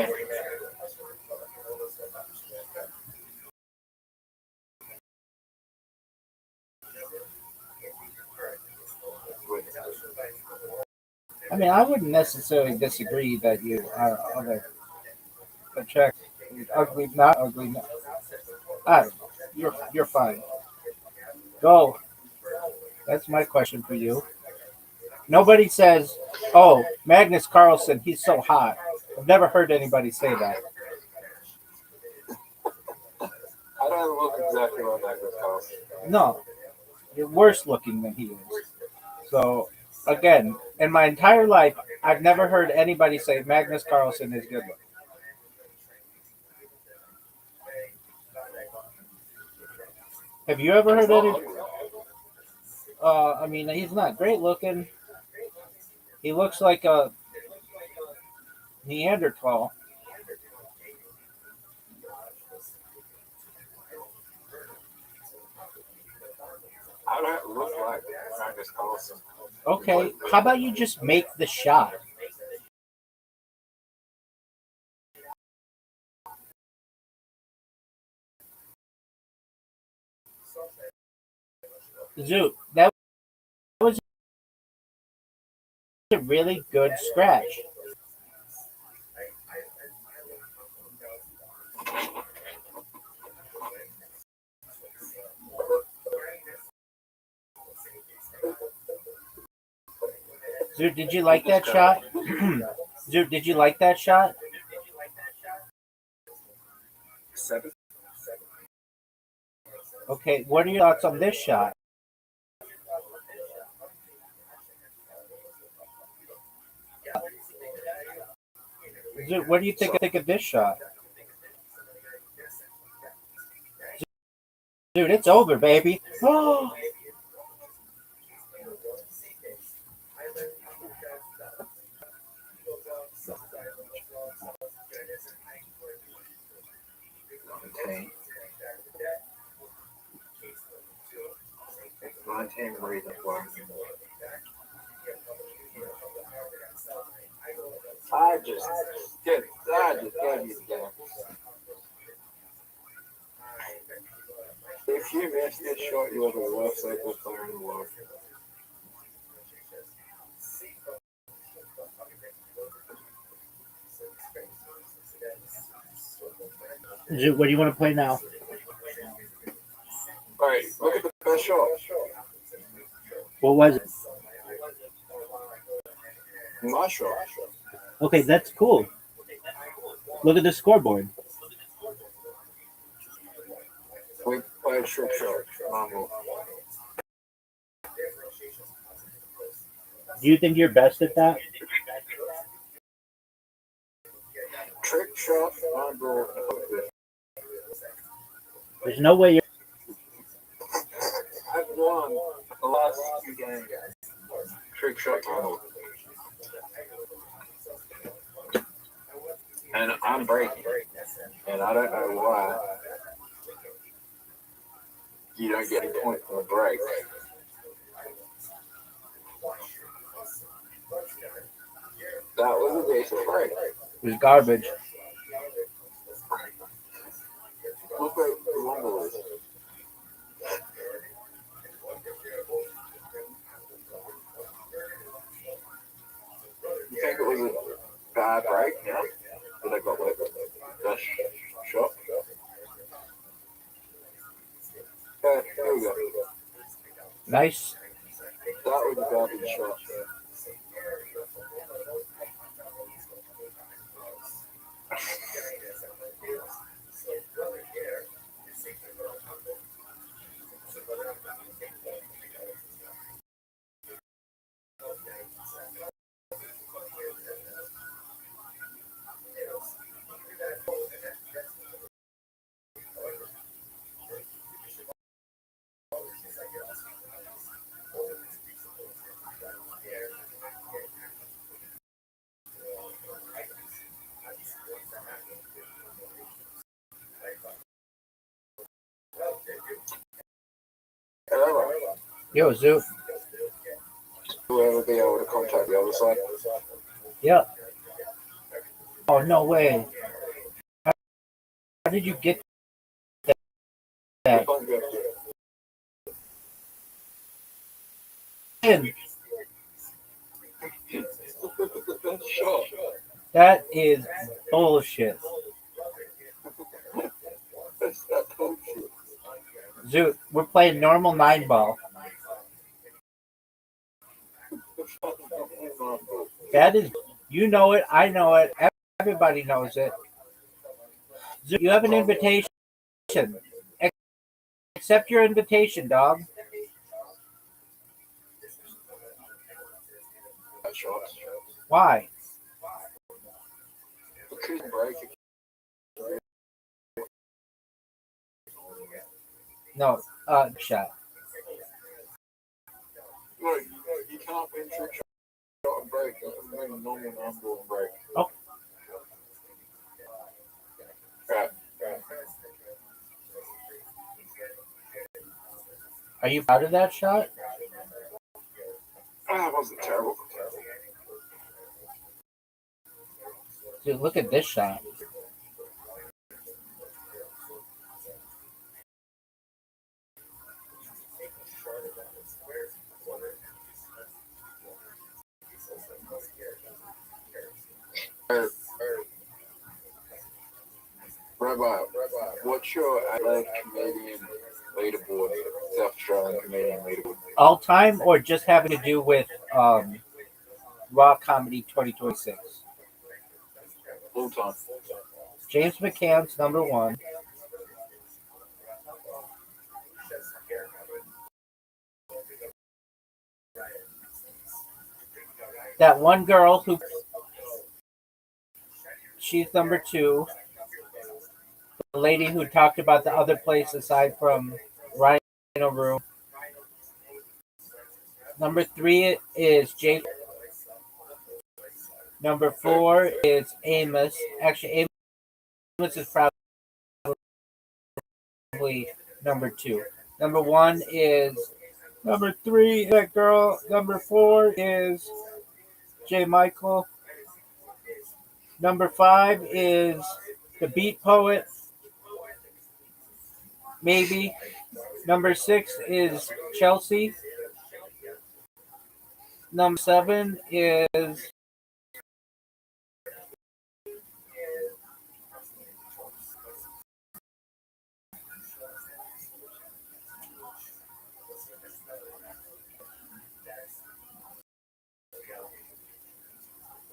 I mean, I wouldn't necessarily disagree that you are other attractive, ugly, not ugly. Not, I don't know. You're fine. Go. That's my question for you. Nobody says, "Oh, Magnus Carlsen, he's so hot." I've never heard anybody say that. I don't look exactly like Magnus Carlsen. No, you're worse looking than he is. So, again, in my entire life, I've never heard anybody say Magnus Carlsen is good looking. Have you ever heard any? I mean, he's not great looking. He looks like a Neanderthal. I don't look like Magnus Carlsen. Okay, how about you just make the shot? Zoot, that was a really good scratch. Zoot, did you like that shot? Zoot, did you like that shot? 7. Okay, what are your thoughts on this shot? Zoot, what do you think of this shot? Dude, it's over, baby. Oh. Montaigne reason for I just gave you the game. If you miss this shot, you are the worst cycle player in the world. Zoot, what do you want to play now? Alright, look at the best shot. What was it? My shot. Okay, that's cool. Look at the scoreboard. We played trick shot. Mambo. Do you think you're best at that? Trick shot, mambo. There's no way you're. I've won the last 2 games. Trick shot, mambo. And I'm breaking. And I don't know why you don't get a point for a break. That was a decent break. It was garbage. Look where the Rumble is. You think it was a bad break? Yeah. But I got like the best shot. Okay, here we go. Nice. That was a garbage shot. Yo, Zoot. Whoever be able to contact the other side. Yeah. Oh, no way. How did you get that? That is bullshit. Zoot, we're playing normal 9 ball. That is, you know it. I know it. Everybody knows it. You have an invitation. Accept your invitation, dog. Why? Because break. No, shot. Look, you can't win trick shot and break. You can win a normal number and break. Oh. Right. Are you proud of that shot? That wasn't terrible. Dude, look at this shot. Rabbi, what's your Adelaide comedian leaderboard? South Australian comedian leaderboard. All time or just having to do with Raw Comedy 2026? All time. James McCann's number one. That one girl who, she's number two. The lady who talked about the other place aside from Rhino Room. Number three is Jake. Number four is Amos. Actually, Amos is probably number two. Number one is number three, that girl. Number four is J. Michael. Number five is the Beat Poet. Maybe. Number six is Chelsea. Number seven is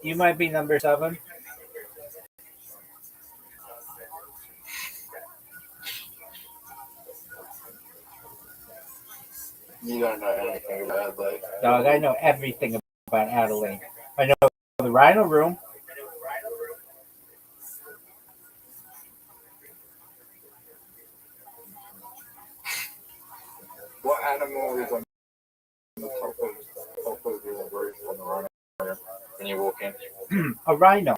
you might be number seven. You don't know anything about Adelaide. Dog, I know everything about Adelaide. I know the Rhino Room. What animal is on the top of the roof on the rhino when you walk in? A rhino.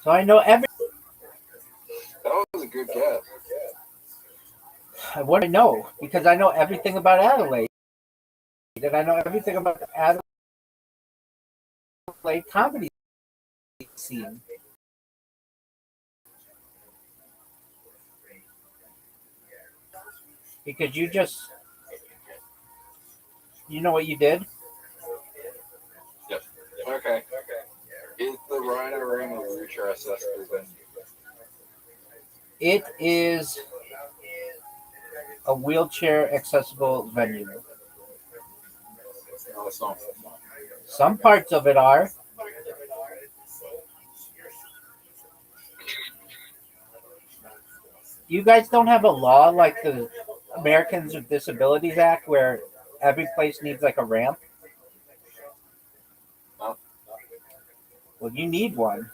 So I know every. That was a good guess. What do I know? Because I know everything about Adelaide. And I know everything about the Adelaide comedy scene. Because you know what you did? Yep. Okay. Is the Rhino Room a wheelchair accessible venue? It is a wheelchair accessible venue. No, it's not. Some parts of it are. You guys don't have a law like the Americans with Disabilities Act where every place needs like a ramp? No. Well, you need one.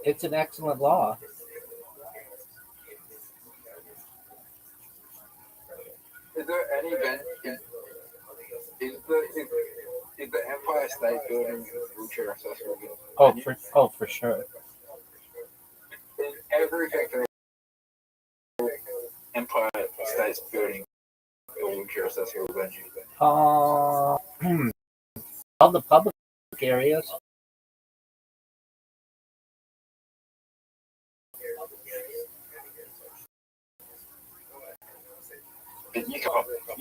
It's an excellent law. Is there any event is the Empire State Building wheelchair accessible? For sure. Is everything Empire State's Building a wheelchair accessible venue? All the public areas. But you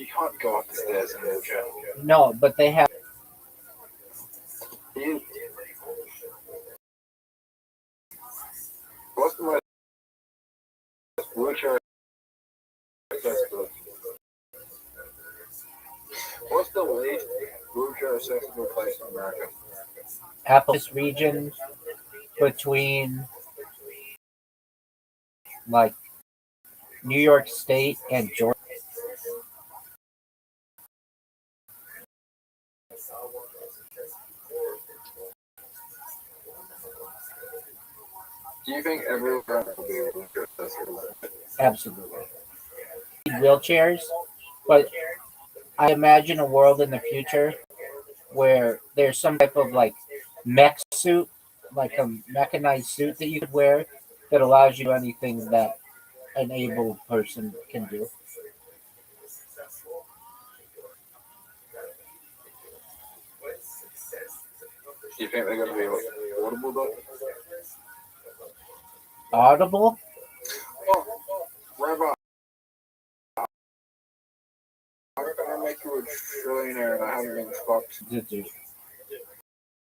can't go up the stairs in a wheelchair. No, but they have. What's the most wheelchair accessibility. What's the least wheelchair accessible place in America? Apple's region between like New York State and Georgia. Do you think everyone will be wheelchair accessible? Absolutely. Wheelchairs, but I imagine a world in the future where there's some type of like mech suit, like a mechanized suit that you could wear that allows you to do anything that an able person can do. Do you think they're going to be audible though? Audible? Oh, Rabbi, how can I make you a trillionaire and I haven't been fucked?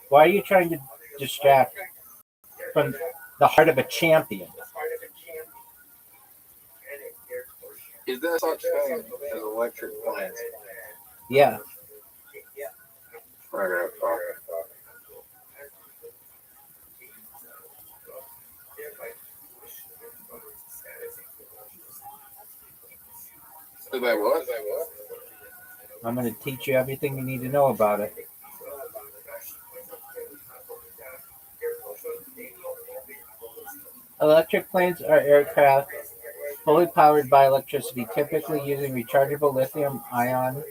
Why are you trying to distract from the heart of a champion? Is there such thing as electric plants? Yeah. Okay, fuck. Is that what? I'm going to teach you everything you need to know about it. Electric planes are aircraft fully powered by electricity, typically using rechargeable lithium-ion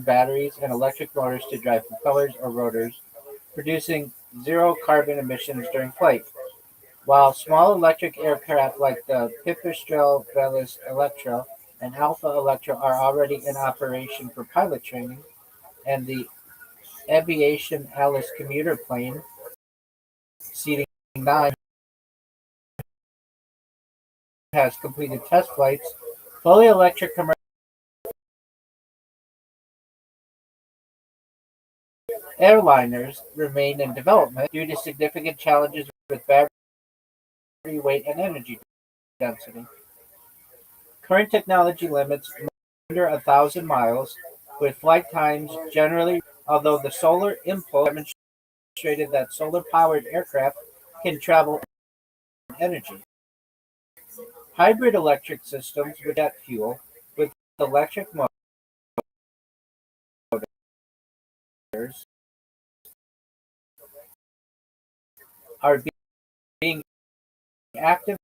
batteries and electric motors to drive propellers or rotors, producing zero carbon emissions during flight. While small electric aircraft like the Pipistrel Velis Electro and Alpha Electro are already in operation for pilot training, and the Aviation Alice commuter plane, seating 9, has completed test flights, fully electric commercial airliners remain in development due to significant challenges with battery weight and energy density. Current technology limits under 1,000 miles, with flight times generally, although the Solar Impulse demonstrated that solar-powered aircraft can travel energy. Hybrid electric systems with jet fuel with electric motors are being actively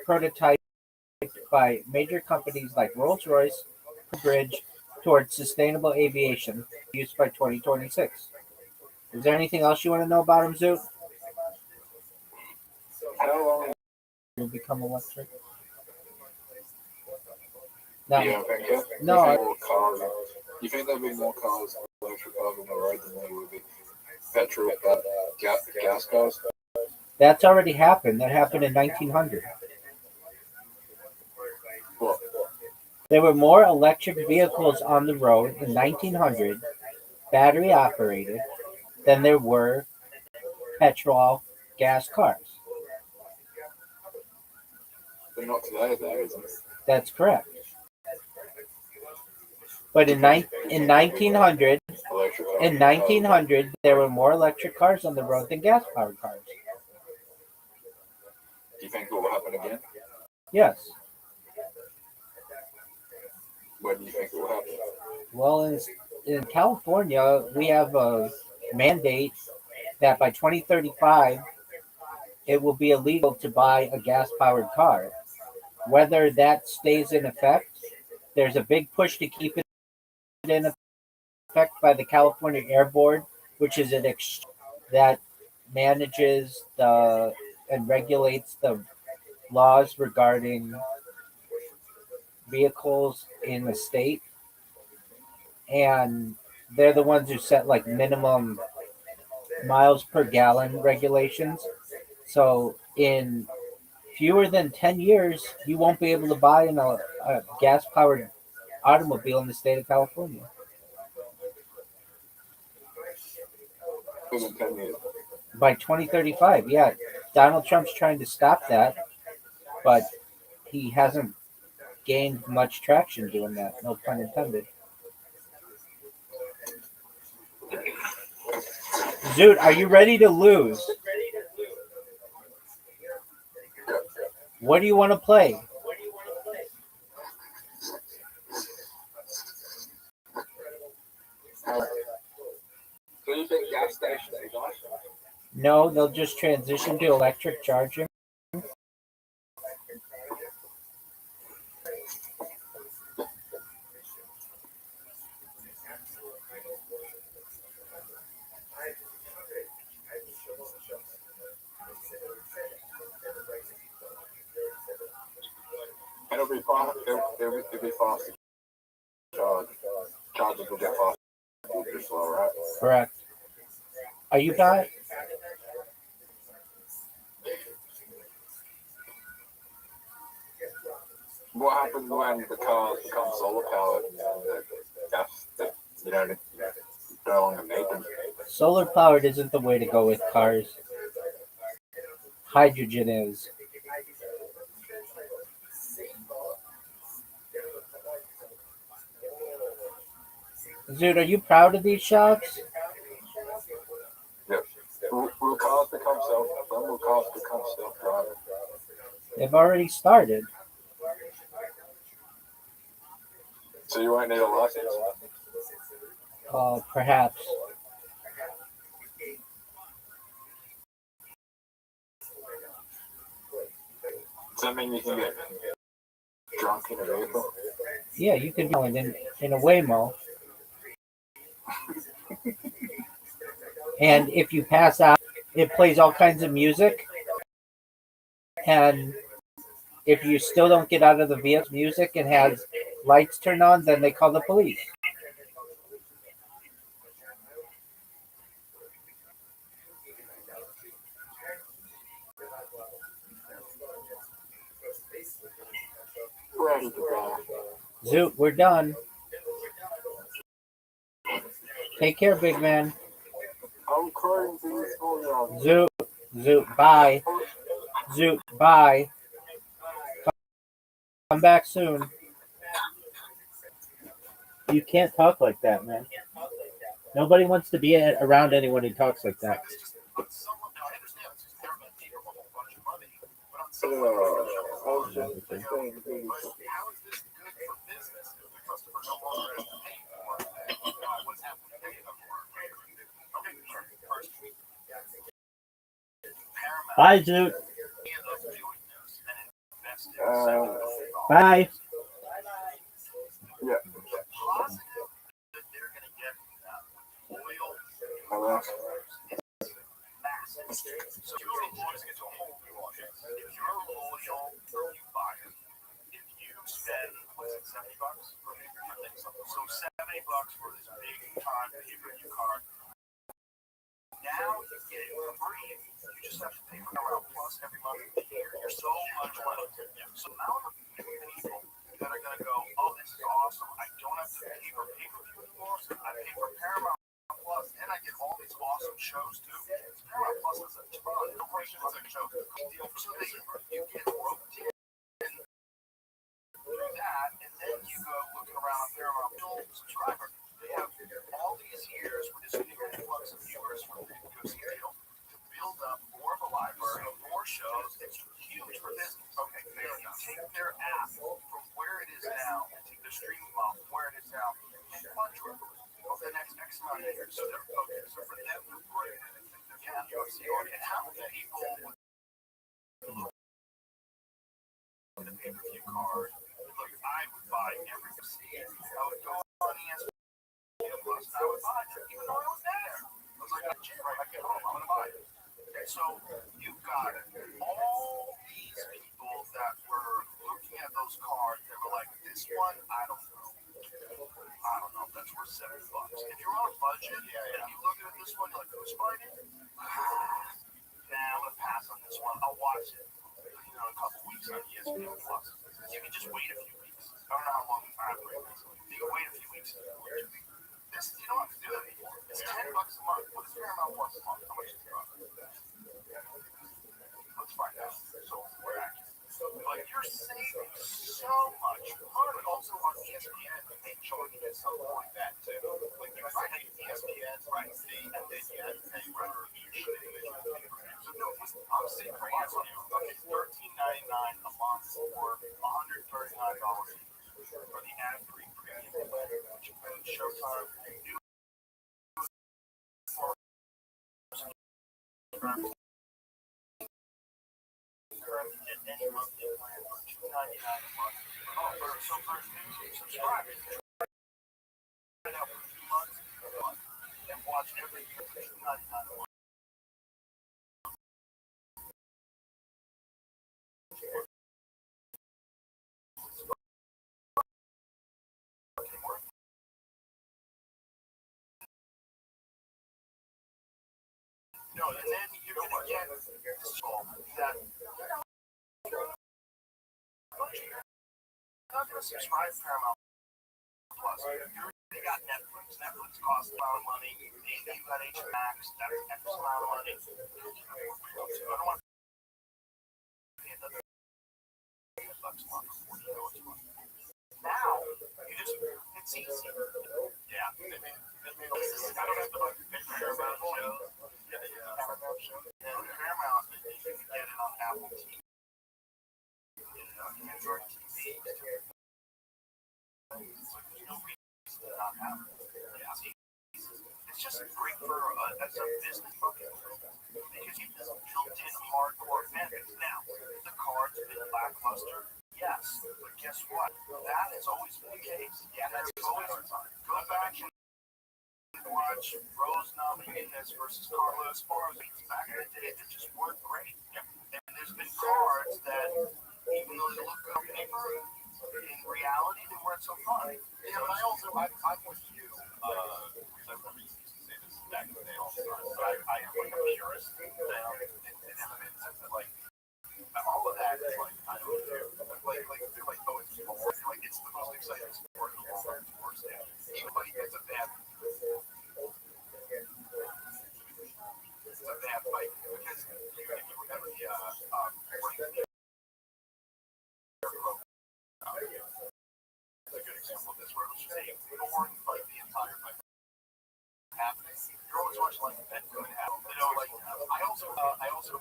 prototyped by major companies like Rolls-Royce Bridge towards sustainable aviation use by 2026. Is there anything else you want to know about them, Zoot? How long Will become electric? do No, you think so? no. You think there'll be more cars, electric cars on the road than there would be petrol, gas cars? That's already happened. That happened in 1900. What? There were more electric vehicles on the road in 1900, battery operated, than there were petrol gas cars. But not today, though, isn't it? That's correct. But in 1900, Electric cars. in 1900, there were more electric cars on the road than gas-powered cars. Do you think it will happen again? Yes. When do you think it will happen? Well, in California, we have a mandate that by 2035, it will be illegal to buy a gas-powered car. Whether that stays in effect, there's a big push to keep it in effect by the California Air Board, which is that manages and regulates the laws regarding vehicles in the state. And they're the ones who set like minimum miles per gallon regulations. So in fewer than 10 years, you won't be able to buy a gas-powered automobile in the state of California. Within 10 years. By 2035, yeah. Donald Trump's trying to stop that. but he hasn't gained much traction doing that. No pun intended. Zoot, are you ready to lose? What do you want to play? So you think gas stations are gone? No, they'll just transition to electric charging. And it'll be fast. It'll be fast. Charges will get fast. Just slow, right? Correct. Are you back? What happens when the cars become solar powered and the gas that you don't no longer need them? Solar powered isn't the way to go with cars. Hydrogen is. Zoot, are you proud of these shops? Yep. Will cars become self-driving? They've already started. So you won't need a license? Perhaps. Does that mean you can get drunk in a vehicle? Yeah, you can go in a Waymo. And if you pass out, it plays all kinds of music. And if you still don't get out of the vehicle, music and has lights turned on, then they call the police. Ready to go. Zoot, we're done. Take care, big man. I'm crazy. Zoot, bye. Zoot, bye. Come back soon. You can't talk like that, man. Nobody wants to be around anyone who talks like that. I was just saying, Bye, Zoot. Bye. Yeah. So you always get to a whole new audience. If you're loyal, you buy it. If you spend, what's it, $70 for things? So $70 for this big time pay-per-view card. Now you get it for free. You just have to pay for Paramount Plus every month of the year. You're so much money. So now the people that are going to go, oh, this is awesome. I don't have to pay for pay-per-view anymore. I pay for Paramount Plus, and I get all these awesome shows too. Paramount Plus is a ton. No question, it's a joke. So you get roped in through that, and then you go looking around on Paramount Plus subscriber. They have all these years with this big influx of viewers from the UFC deal to build up more of a library, more shows. It's huge for business. Okay, fair enough. Take their app from where it is now and take their streaming model from where it is now and quadruple it over the next X amount of years. So they're okay. So for them, they're great. Yeah, UFC. And how many people would look at the pay-per-view card? Look, I would buy every UFC. I would go on ESPN. Plus, I would buy it, even though I was there. I was like, I'm cheap, right? I get home, I'm gonna buy it. Okay, so you've got all these people that were looking at those cards that were like, this one, I don't know. I don't know if that's worth $70. If you're on a budget and you look at this one, you're like, who's fighting? Nah, I'm gonna pass on this one. I'll watch it, in a couple weeks on ESPN Plus. You can just wait a few weeks. I don't know how long the time frame is. You can wait a few weeks. This, you don't have to do it anymore. It's $10 a month. What is Paramount Plus a month? How much is it? Let's find out. So we're at like you're saving so much. Also on ESPN, they charge you something like that too. Like you try to get ESPN, right? And then you have to pay whatever you should. So no, I'm saying for ESPN, it's $13.99 a month or $139 for the ad-free premium plan, which includes Showtime, new currently get any monthly plan for $2.99 a month. So for new subscribers, try it out for 2 months and watch every year for $2.99 a month. No, and then you're going to get that. You're not going to subscribe to Paramount Plus. You already got Netflix. Netflix costs a lot of money. You got HBO Max. That's X amount of money. So I don't want to pay another $8 a month or $40 a month. Now, you just, it's easy. Yeah. I don't have to look at Paramount shows. Paramount shows. And Paramount, you can get it on Apple TV. Android TV. There's no reason to not have it. It's just great for as a business bucket because you just built in hardcore fan base. Now, the cards have been lackluster, yes, but guess what? That has always been the case. Yeah, that's always go back and watch Rose Namajunas versus Carlos Esparza back in the day that just weren't great. And there's been cards that, even though they look good on paper, in reality they weren't so fun. Yeah, but I'm with you. I remember you used to say this back in the day all the time. But I am like a purist in the sense that like all of that is like I don't know. Like I feel like oh it's more like it's the most exciting sport in the world sports now. Even when he gets a bad fight because even if you remember the a good example of this where it was just a boring fight the entire fight happening. You're always watching like that good happen. You know, like I also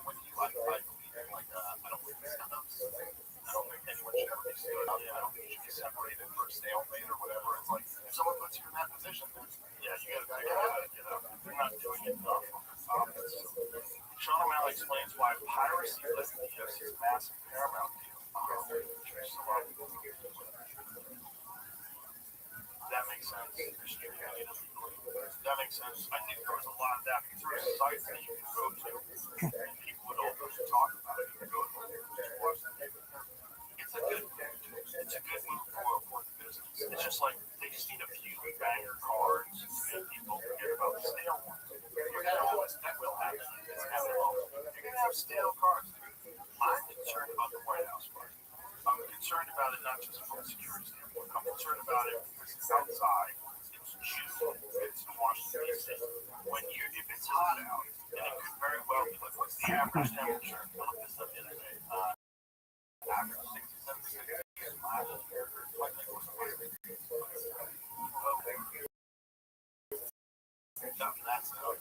when you I believe in like I don't believe in stand-ups. I don't think anyone should ever be stood up. I don't think you should be separated for a stalemate or whatever. It's like if someone puts you in that position, then yeah, you gotta figure out how to get up. You're not doing it enough. Sean O'Malley explains why piracy led to the UFC's massive Paramount deal. That makes sense. That makes sense. I think there was a lot of that because there were sites that you could go to and people would also talk about it. You could go to just watch them. It's a good move for the business. It's just like they just need a few banger cards to make people forget about the stale ones. That will happen. It's inevitable. You're gonna have stale cards. I'm concerned about the White House part. I'm concerned about it not just from a security standpoint. I'm concerned about it because it's outside. It's June. It's in Washington, D.C. If it's hot out, then it could very well be like, what's the average temperature? I looked this up the other day. Average 67 degrees. Last year, like it was okay. No, that's okay.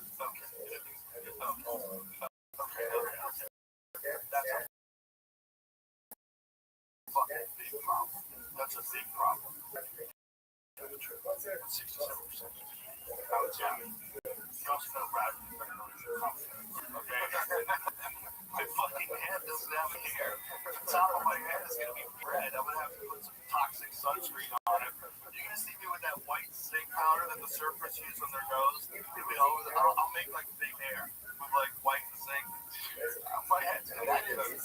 That's a fucking big problem. That's a big problem. 67%. I would say. You also know Rabbbi. Okay? My fucking head doesn't have a hair. The top of my head is going to be red. I'm going to have to put some toxic sunscreen on it. You're going to see me with that white zinc powder that the surfers use on their nose. I'll make like big hair with like white zinc. My head's going to be okay.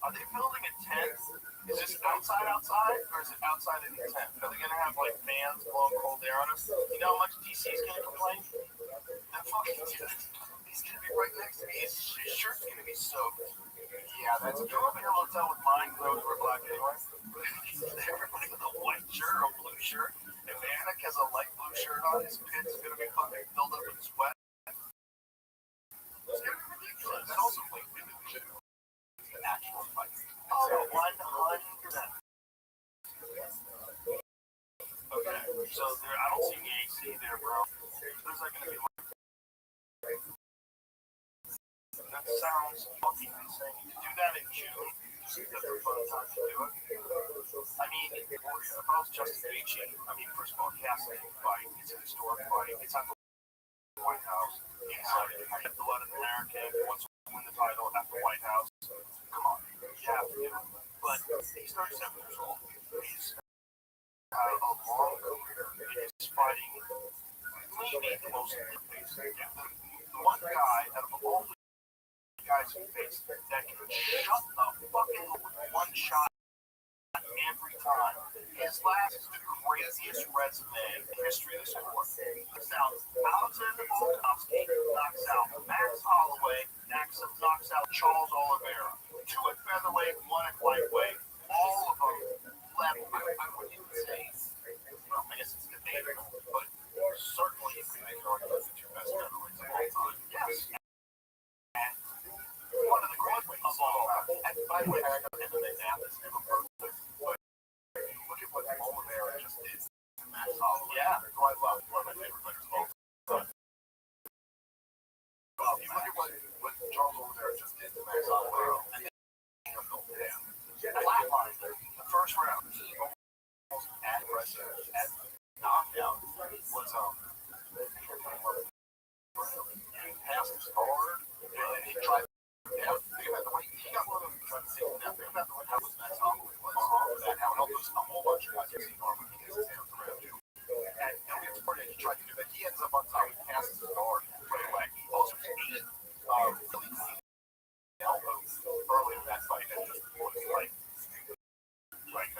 Are they building a tent? Is this outside, or is it outside in the tent? Are they going to have like fans blowing cold air on us? You know how much DC is going to complain? That fucking he's going to be right next to me. His shirt's going to be soaked. Yeah, that's a girl in your hotel with mine clothes were black anyway. Everybody with a white shirt or blue shirt. If Anik has a light blue shirt on, his pits are going to be fucking filled up with sweat. It's going to be ridiculous. And also, like, we there. I don't see any AC there, bro. There's like gonna be like. That sounds fucking insane. To do that in June, that's a fun time to do it. I mean, if I was Justin Gaethje, I mean, first of all, he has to fight. It's a historic fight. It's at the White House. He's the 11th American. He wants to win the title at the White House. Come on, you have to do it. But he's 37 years old. He's had a long career. He's fighting maybe the most the one guy out of all the guys who face that can shut the fucking one shot every time. His last is the craziest resume in the history of the sport. Knocks out Alexander Volkanovski, knocks out Max Holloway, knocks out Charles Oliveira. 2 at featherweight, 1 at lightweight. All of them level. I wouldn't even say, well, I guess it's debatable, but certainly you can make an argument for the 2 best featherweights of all time. Yes. One of the great of all time. And by the way, I got MMA now that's never perfect. But look at what Oliveira just did. Max Holloway. Yeah, who I love. One of my favorite players of all time. Well, you look at what Charles Oliveira just did to Max Holloway. And then flatlined the first round. Almost aggressive at knockout was he passed his guard and he tried. Think about the way he got one of them trying to take him down. Think about the way how was Max Holloway was. How it helped us a whole bunch of guys to see Norman. He gets his hands around you. And it's part of it. He tried to do that. He ends up on top. He passes his guard right away. He also really elbows early in that fight and just was like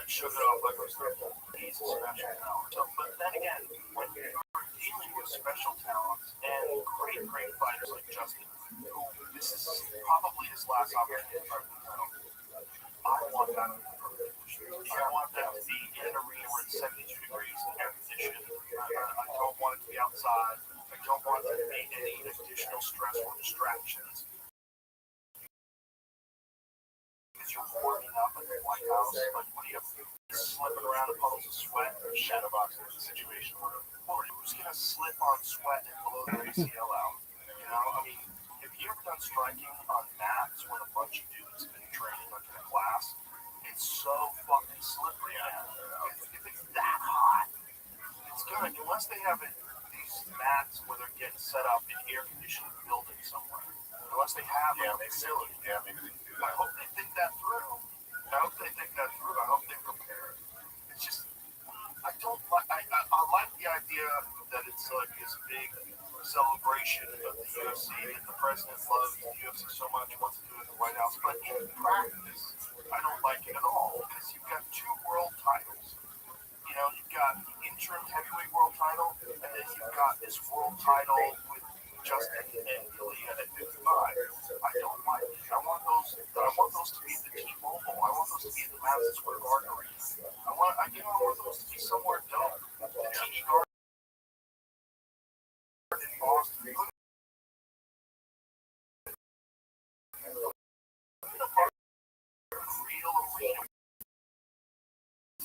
shook it off like it was terrible. He's a special talent. So, but then again, when you're dealing with special talents and great fighters like Justin, who this is probably his last opportunity to fight the title, I want that to be perfect. I want that to be in an arena where it's 72 degrees and air conditioned. I don't want it to be outside. I don't want there to be any additional stress or distractions. You're warming up at the White House, like what do you have to do? Slipping around in puddles of sweat or shadowboxing is a situation where who's going to slip on sweat and blow their ACL out? You know, I mean, have you ever done striking on mats when a bunch of dudes have been training like in a class? It's so fucking slippery. If it's that hot, it's gonna, unless they have these mats where they're getting set up in air-conditioned buildings somewhere. Unless they have a facility. Yeah, maybe they do. I hope they think that through. I hope they prepare. It's just, I like the idea that it's like this big celebration of the UFC, that the president loves the UFC so much, wants to do it at the White House. But in practice, I don't like it at all because you've got 2 world titles. You know, you've got the interim heavyweight world title, and then you've got this world title with Justin and Ilya at 55. I don't like it. I want those to be at the T-Mobile. I want those to be at the Madison Square Garden Arena. I want those to be somewhere dope. The TD Garden in Boston. Real arena.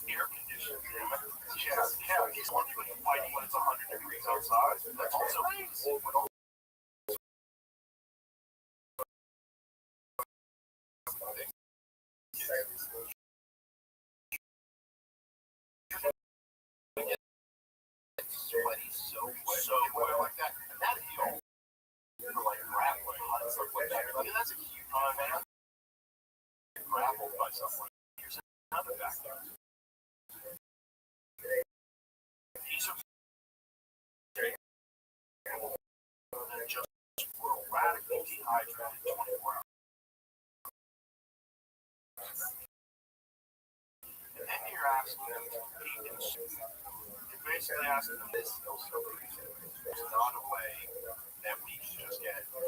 Air conditioned. Yeah, he's fighting when it's 100 degrees outside. That's also easy. Sweaty, so wet like that. And that heel, like grappling, that's a huge man. Grappled by someone. Here's another back there. These are just were radically dehydrated 24 hours. And then you're asking them to compete in you're basically asking them this is so crazy. There's not a way that we can just get 2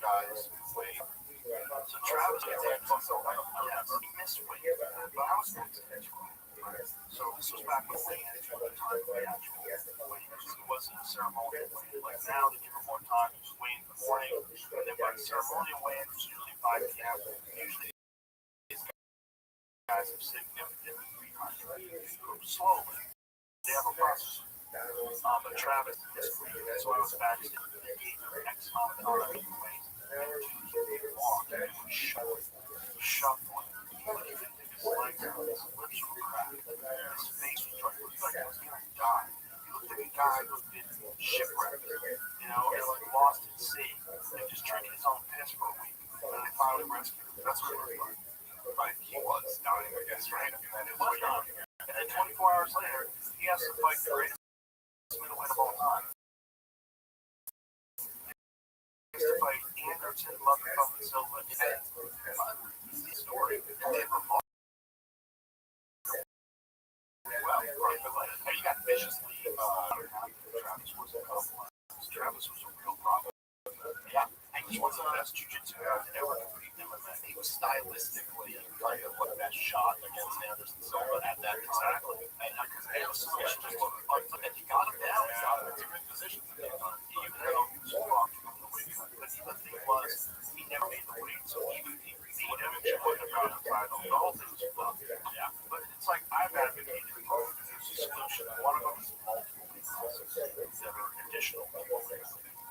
guys who weigh. So Travis gets in, he missed weight, but I was going to catch weight. So this was back when weighing in for the time of the actual weight. It wasn't a ceremonial weight. Like now they give her more time, just weigh in the morning, and then by the ceremonial weigh-in, which is usually 5 p.m., usually these guys have significantly rehydrated slowly. They have a process But Travis disagreed, so I was back to the X amount of time weight. And walked and was shuffling. He didn't think his legs out, his lips were cracked. His face was like, looked like he was going to die. He looked like a guy who'd been shipwrecked, you know, and like lost at sea, and just drinking his own piss for a week. And they finally rescued him. That's what it looked like. Right, he was dying, I guess, right? And it was dying. And then 24 hours later, he has to fight the greatest middleweight of all time. He has to fight Anderson motherfucking Silva. And the story, they were all well, right? Hey, you got viciously, Travis was a couple. Travis was a real problem. Yeah, and he was the best jiu-jitsu guy that ever competed in MMA. He was stylistically kind of the best shot against Anderson Silva at that exactly. And because it was so much just and he got him down. He got him into good positions. Even though he was walking from the weight cut. But the thing was, he never made the weight, so even if he beat him, it wouldn't have gotten a title. The whole thing was fucked. Yeah, but it's like I've advocated for there's a solution. One of them is multiple weight classes that are additional.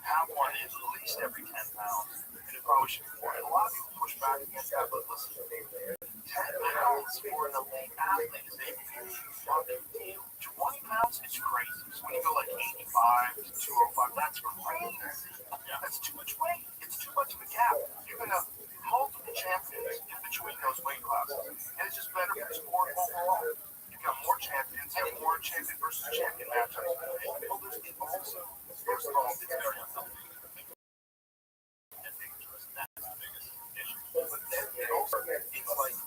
Have one at least every 10 pounds. And it probably should be more. And a lot of people push back against that, but listen, 10 pounds for an elite athlete is a huge fucking deal. 20 pounds is crazy. So when you go like 85 to 205, that's crazy. Yeah, that's too much weight. It's too much of a gap. You're going to have multiple champions in between those weight classes. And it's just better for the sport overall. You've got more champions and more champion versus champion matchups. Well, there's also, first of all, it's very unhealthy. And dangerous. That's the biggest issue. But then it also, it's like,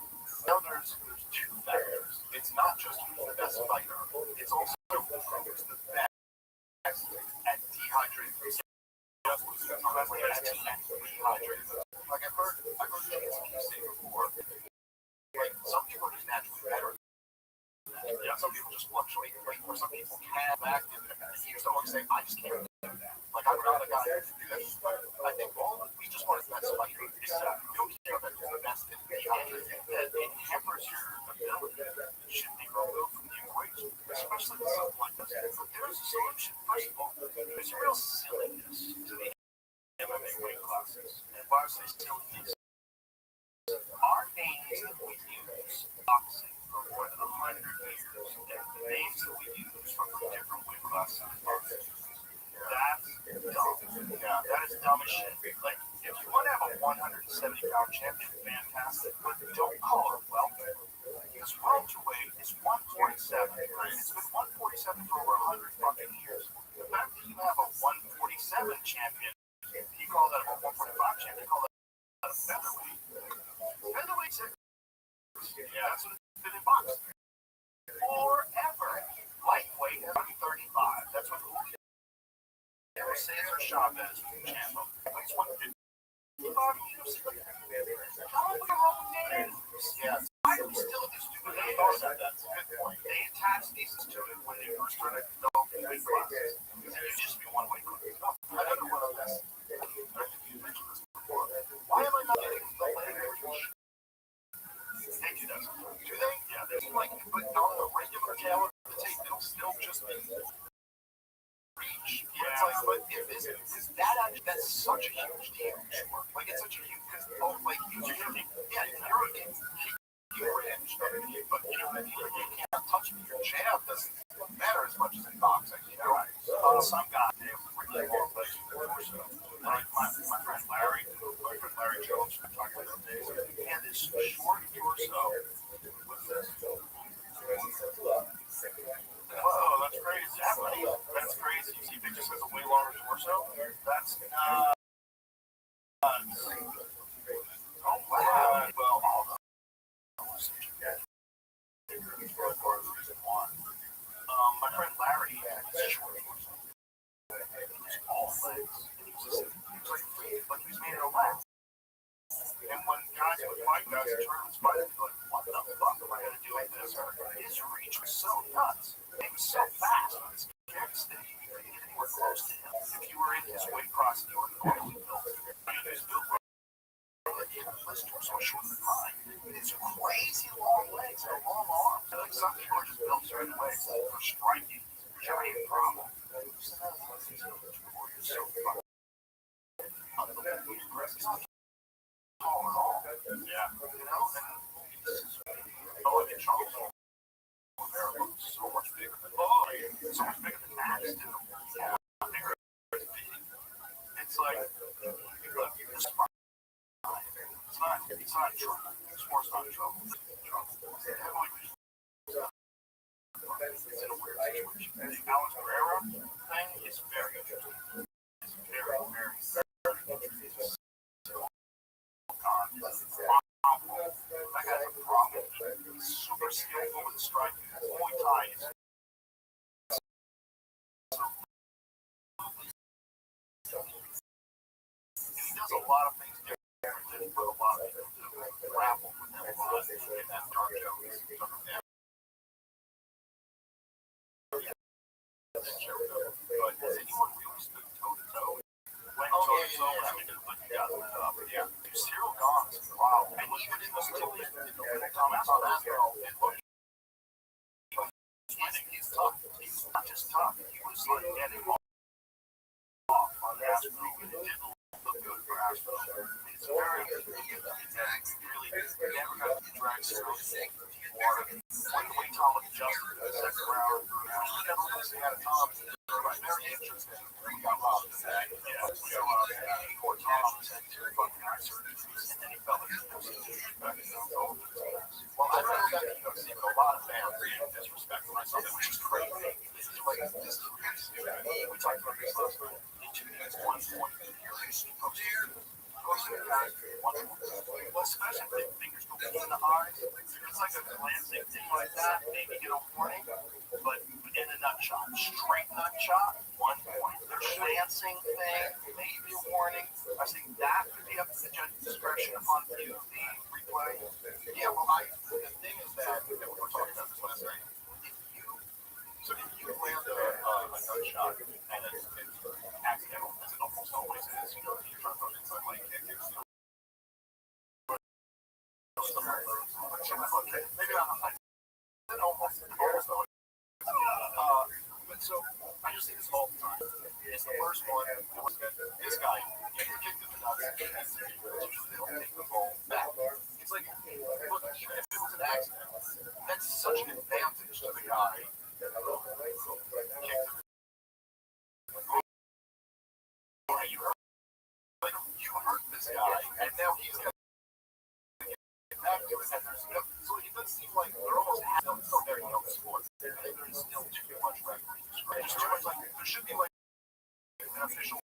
now there's two factors. It's not just who's the best fighter. It's also who's the best at dehydrating. Just who's the best team at dehydrating. Like I've heard you say before, like some people are just naturally better. Yeah, some people just fluctuate, or some people can back in there. You hear someone say, I just can't do that. Like, I'm not a guy who can do that. I think we just want to best fighter. You don't care about the best in the that it hampers your ability. It should be removed from the equation, especially with something like this. But there's a solution. First of all, there's a real silliness to the MMA weight classes. And why I say silliness? Our names that we use, boxing, for more than 100 years, and the names that we use from the different weight classes are that's dumb. Yeah, that is dumb as shit. Like, if you want to have a 170-pound champion, fantastic, but don't call it welterweight. Because welterweight is 147, right? It's been 147 for over 100 fucking years. The fact that you have a 147 champion, you call that a 145 champion, you call that a featherweight. Featherweight's yeah, that's what it's been in boxing. Forever. Lightweight has been 35. That's what Cesar Chavez was the champ of. That's what it is. Yeah. Why do we still have this stupid name? That's a good point. They attached these to it when they first started developing weight classes. It used to be one weight class. Another one of this. You mentioned this before. Why am I not getting the language? They do that sometimes. Do they? Yeah, there's like, but on the regular tail of the tape, it'll still just be reach. Yeah. It's like, but if this is that actually, that's such a huge deal. Like, it's such a huge, because, oh, like, yeah, you're a range, but you know what I mean? Like, you can't touch me. Your jab doesn't matter as much as in boxing, you know? Some guy, they have really long legs in the torso. Like, my friend Larry Jones, we're talking about days, he had this short torso with this. Whoa, that's crazy. That's crazy. You see pictures with a way longer torso? That's nuts. Oh, wow. Well, all the my friend Larry had this short torso. He was all legs. He was made of wax. And when guys would fight guys in tournaments fight, they'd be like, what the fuck am I going to do with this? His reach was so nuts. He was so fast with his kicks that you couldn't get anywhere close to him. If you were in his weight class, you were normally built. He was built like his torso was shorter than mine. His crazy long legs and long arms. Like some people are just built certain ways for striking. giant problem. So fucking unbelievably aggressive. All in all. Yeah. You know, and oh, and Charles Oliveira looks so much bigger than so much bigger than Max too. Yeah. It's like look, it's not trouble. Sports not trouble. It's in a weird situation. The Alex Pereira thing is very interesting. It's very, very interesting. That guy's a problem. He's super skillful with striking. Muay Thai is and he does a lot of things different than what a lot of people do. Grapple with them a lot in that dark show. But has anyone really stood toe to toe? Went toe to toe with him and didn't let you guys lit up. Yeah. Cyril Gahn's a problem. And even in the Phillies, Thomas Asbell, and look, he's tough. He's not just tough. He was like getting off on Asbell, and it didn't look good for Asbell. It's very really never got to drag Cyril water. Like the way Thomas adjusted in the second round. He never really seen out of Thomas. Very interesting. We got robbed in that. Yeah. So, poor Thomas had two fucking eye surgeries, and then he fell into the well, I remember that in UFC, but a lot of fans disrespect when I saw that, which is crazy. This is like, this is really stupid. We talked about this last night. In 2 minutes, 1 point, well, especially if fingers go in the eyes, it's like a glancing thing like that, maybe get a warning, but in a nut shot, straight nut shot, 1 point. The glancing thing, maybe a warning. I think that could be up to the judge's discretion upon view of the replay. Yeah, well, the thing is that we were talking about this last night. If you land a nut shot and it's accidental, as it almost always is, you know, you're trying to throw an inside leg kick, it's maybe not. But so I just see this all the time. It's the first one. This guy kicked in the nuts. Usually they don't take the ball back. It's like, look, even if it was an accident, that's such an advantage to the guy. You hurt this guy, and now he's got. So it does seem like they're almost so there you know sports. I think there's still too much referee discretion. There's too much like there should be like an official.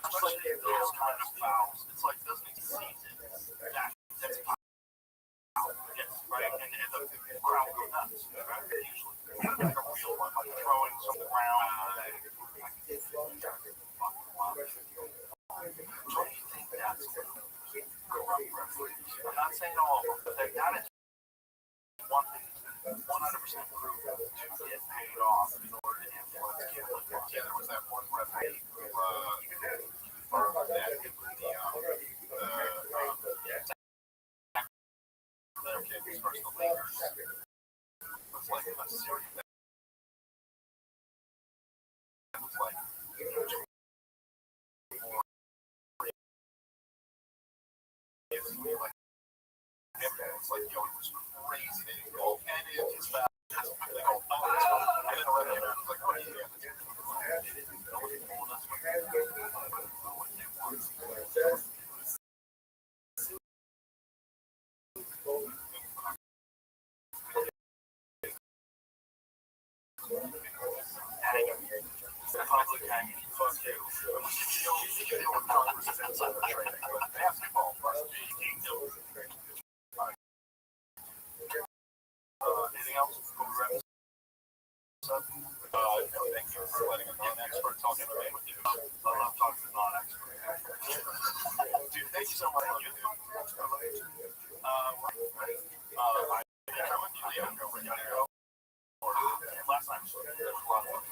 Especially those kind of fouls. It's like doesn't exceed that's foul. Yes, right, and the crowd goes nuts. Usually, like a real one, like throwing some ground. So do you think that's corrupt referees? I'm not saying all of them, but they got it. One thing is 100% proven to get paid off in order to influence gambling. Yeah, there was that one referee who confirmed that it was their kids versus the Lakers. It was like a series that was like it's like, yo, it was crazy. They didn't go, and it is bad. They go, and then the red hair, it's like, oh, yeah. They didn't know what they told us. Public hanging, fuck you. You deal with Congress outside of training, but basketball must be anything else? No, thank you for letting an expert talk MMA with you. I love talking to non-experts. Dude, thank you so much. Last time, there was a lot of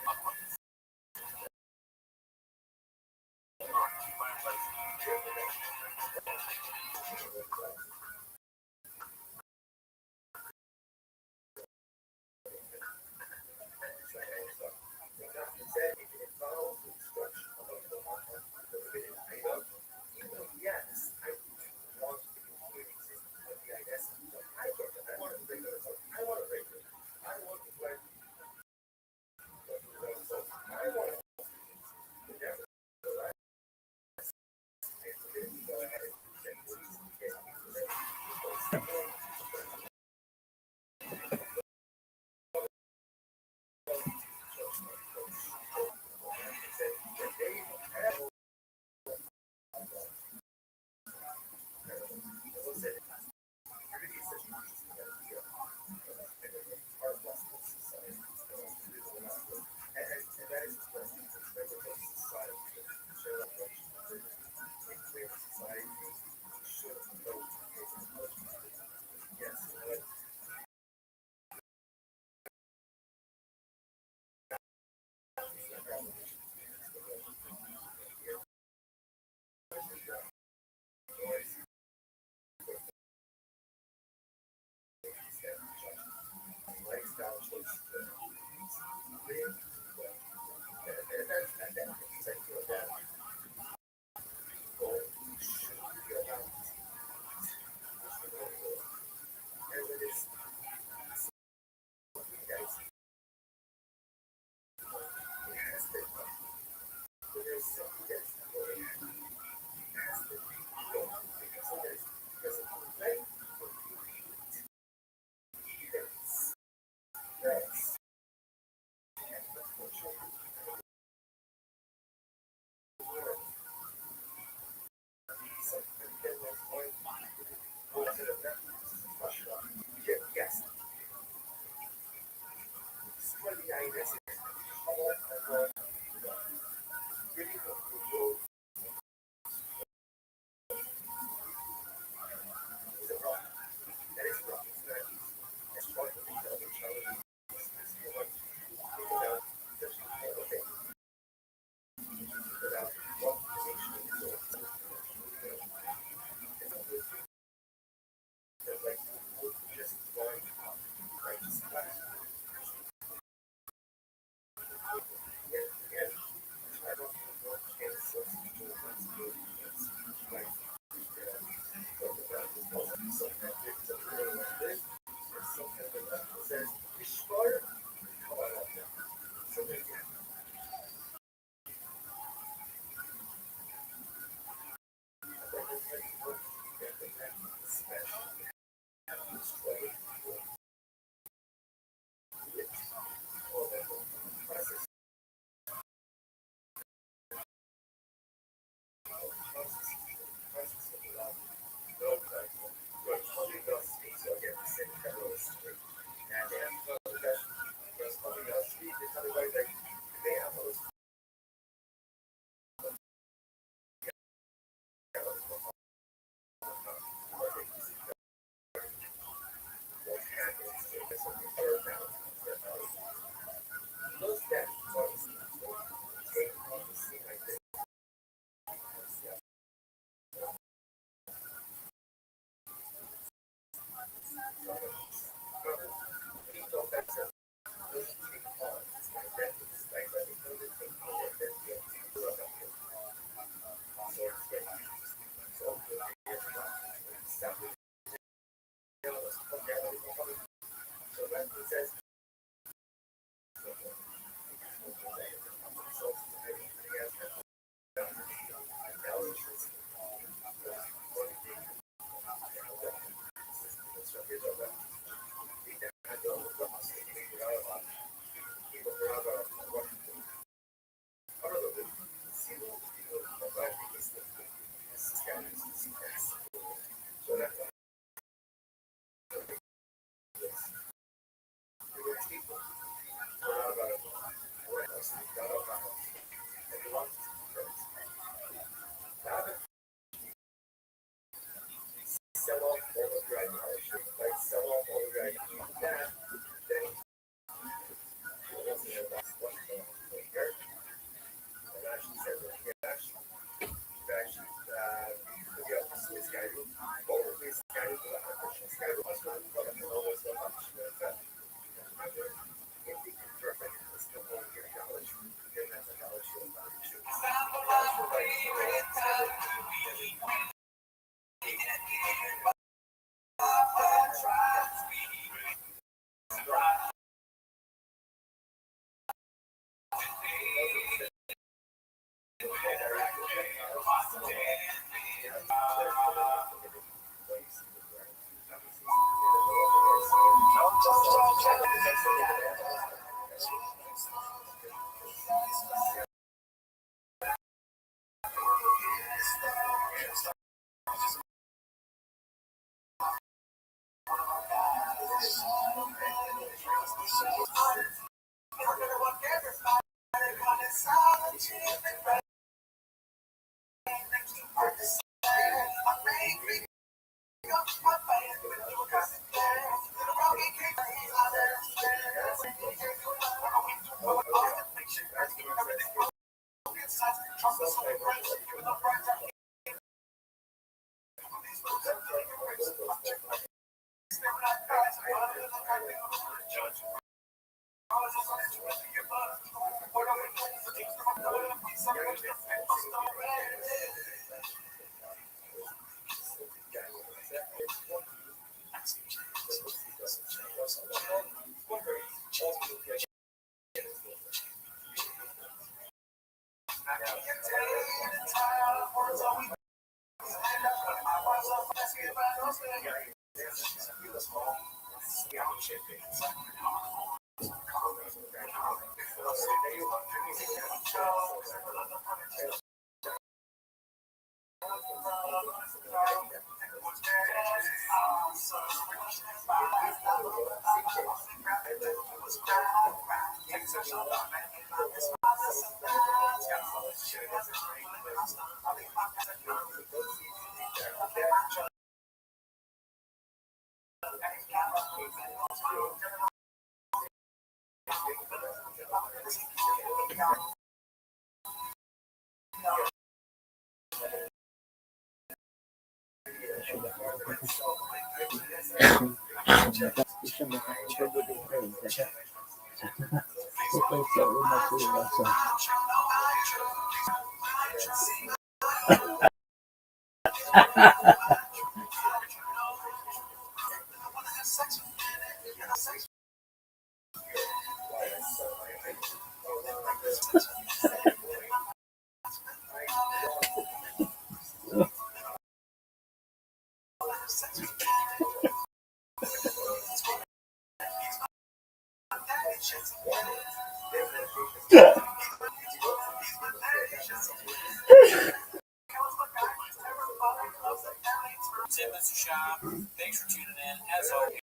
Thanks for tuning in. As always,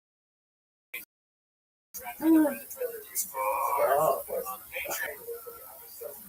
trying to be on Patreon.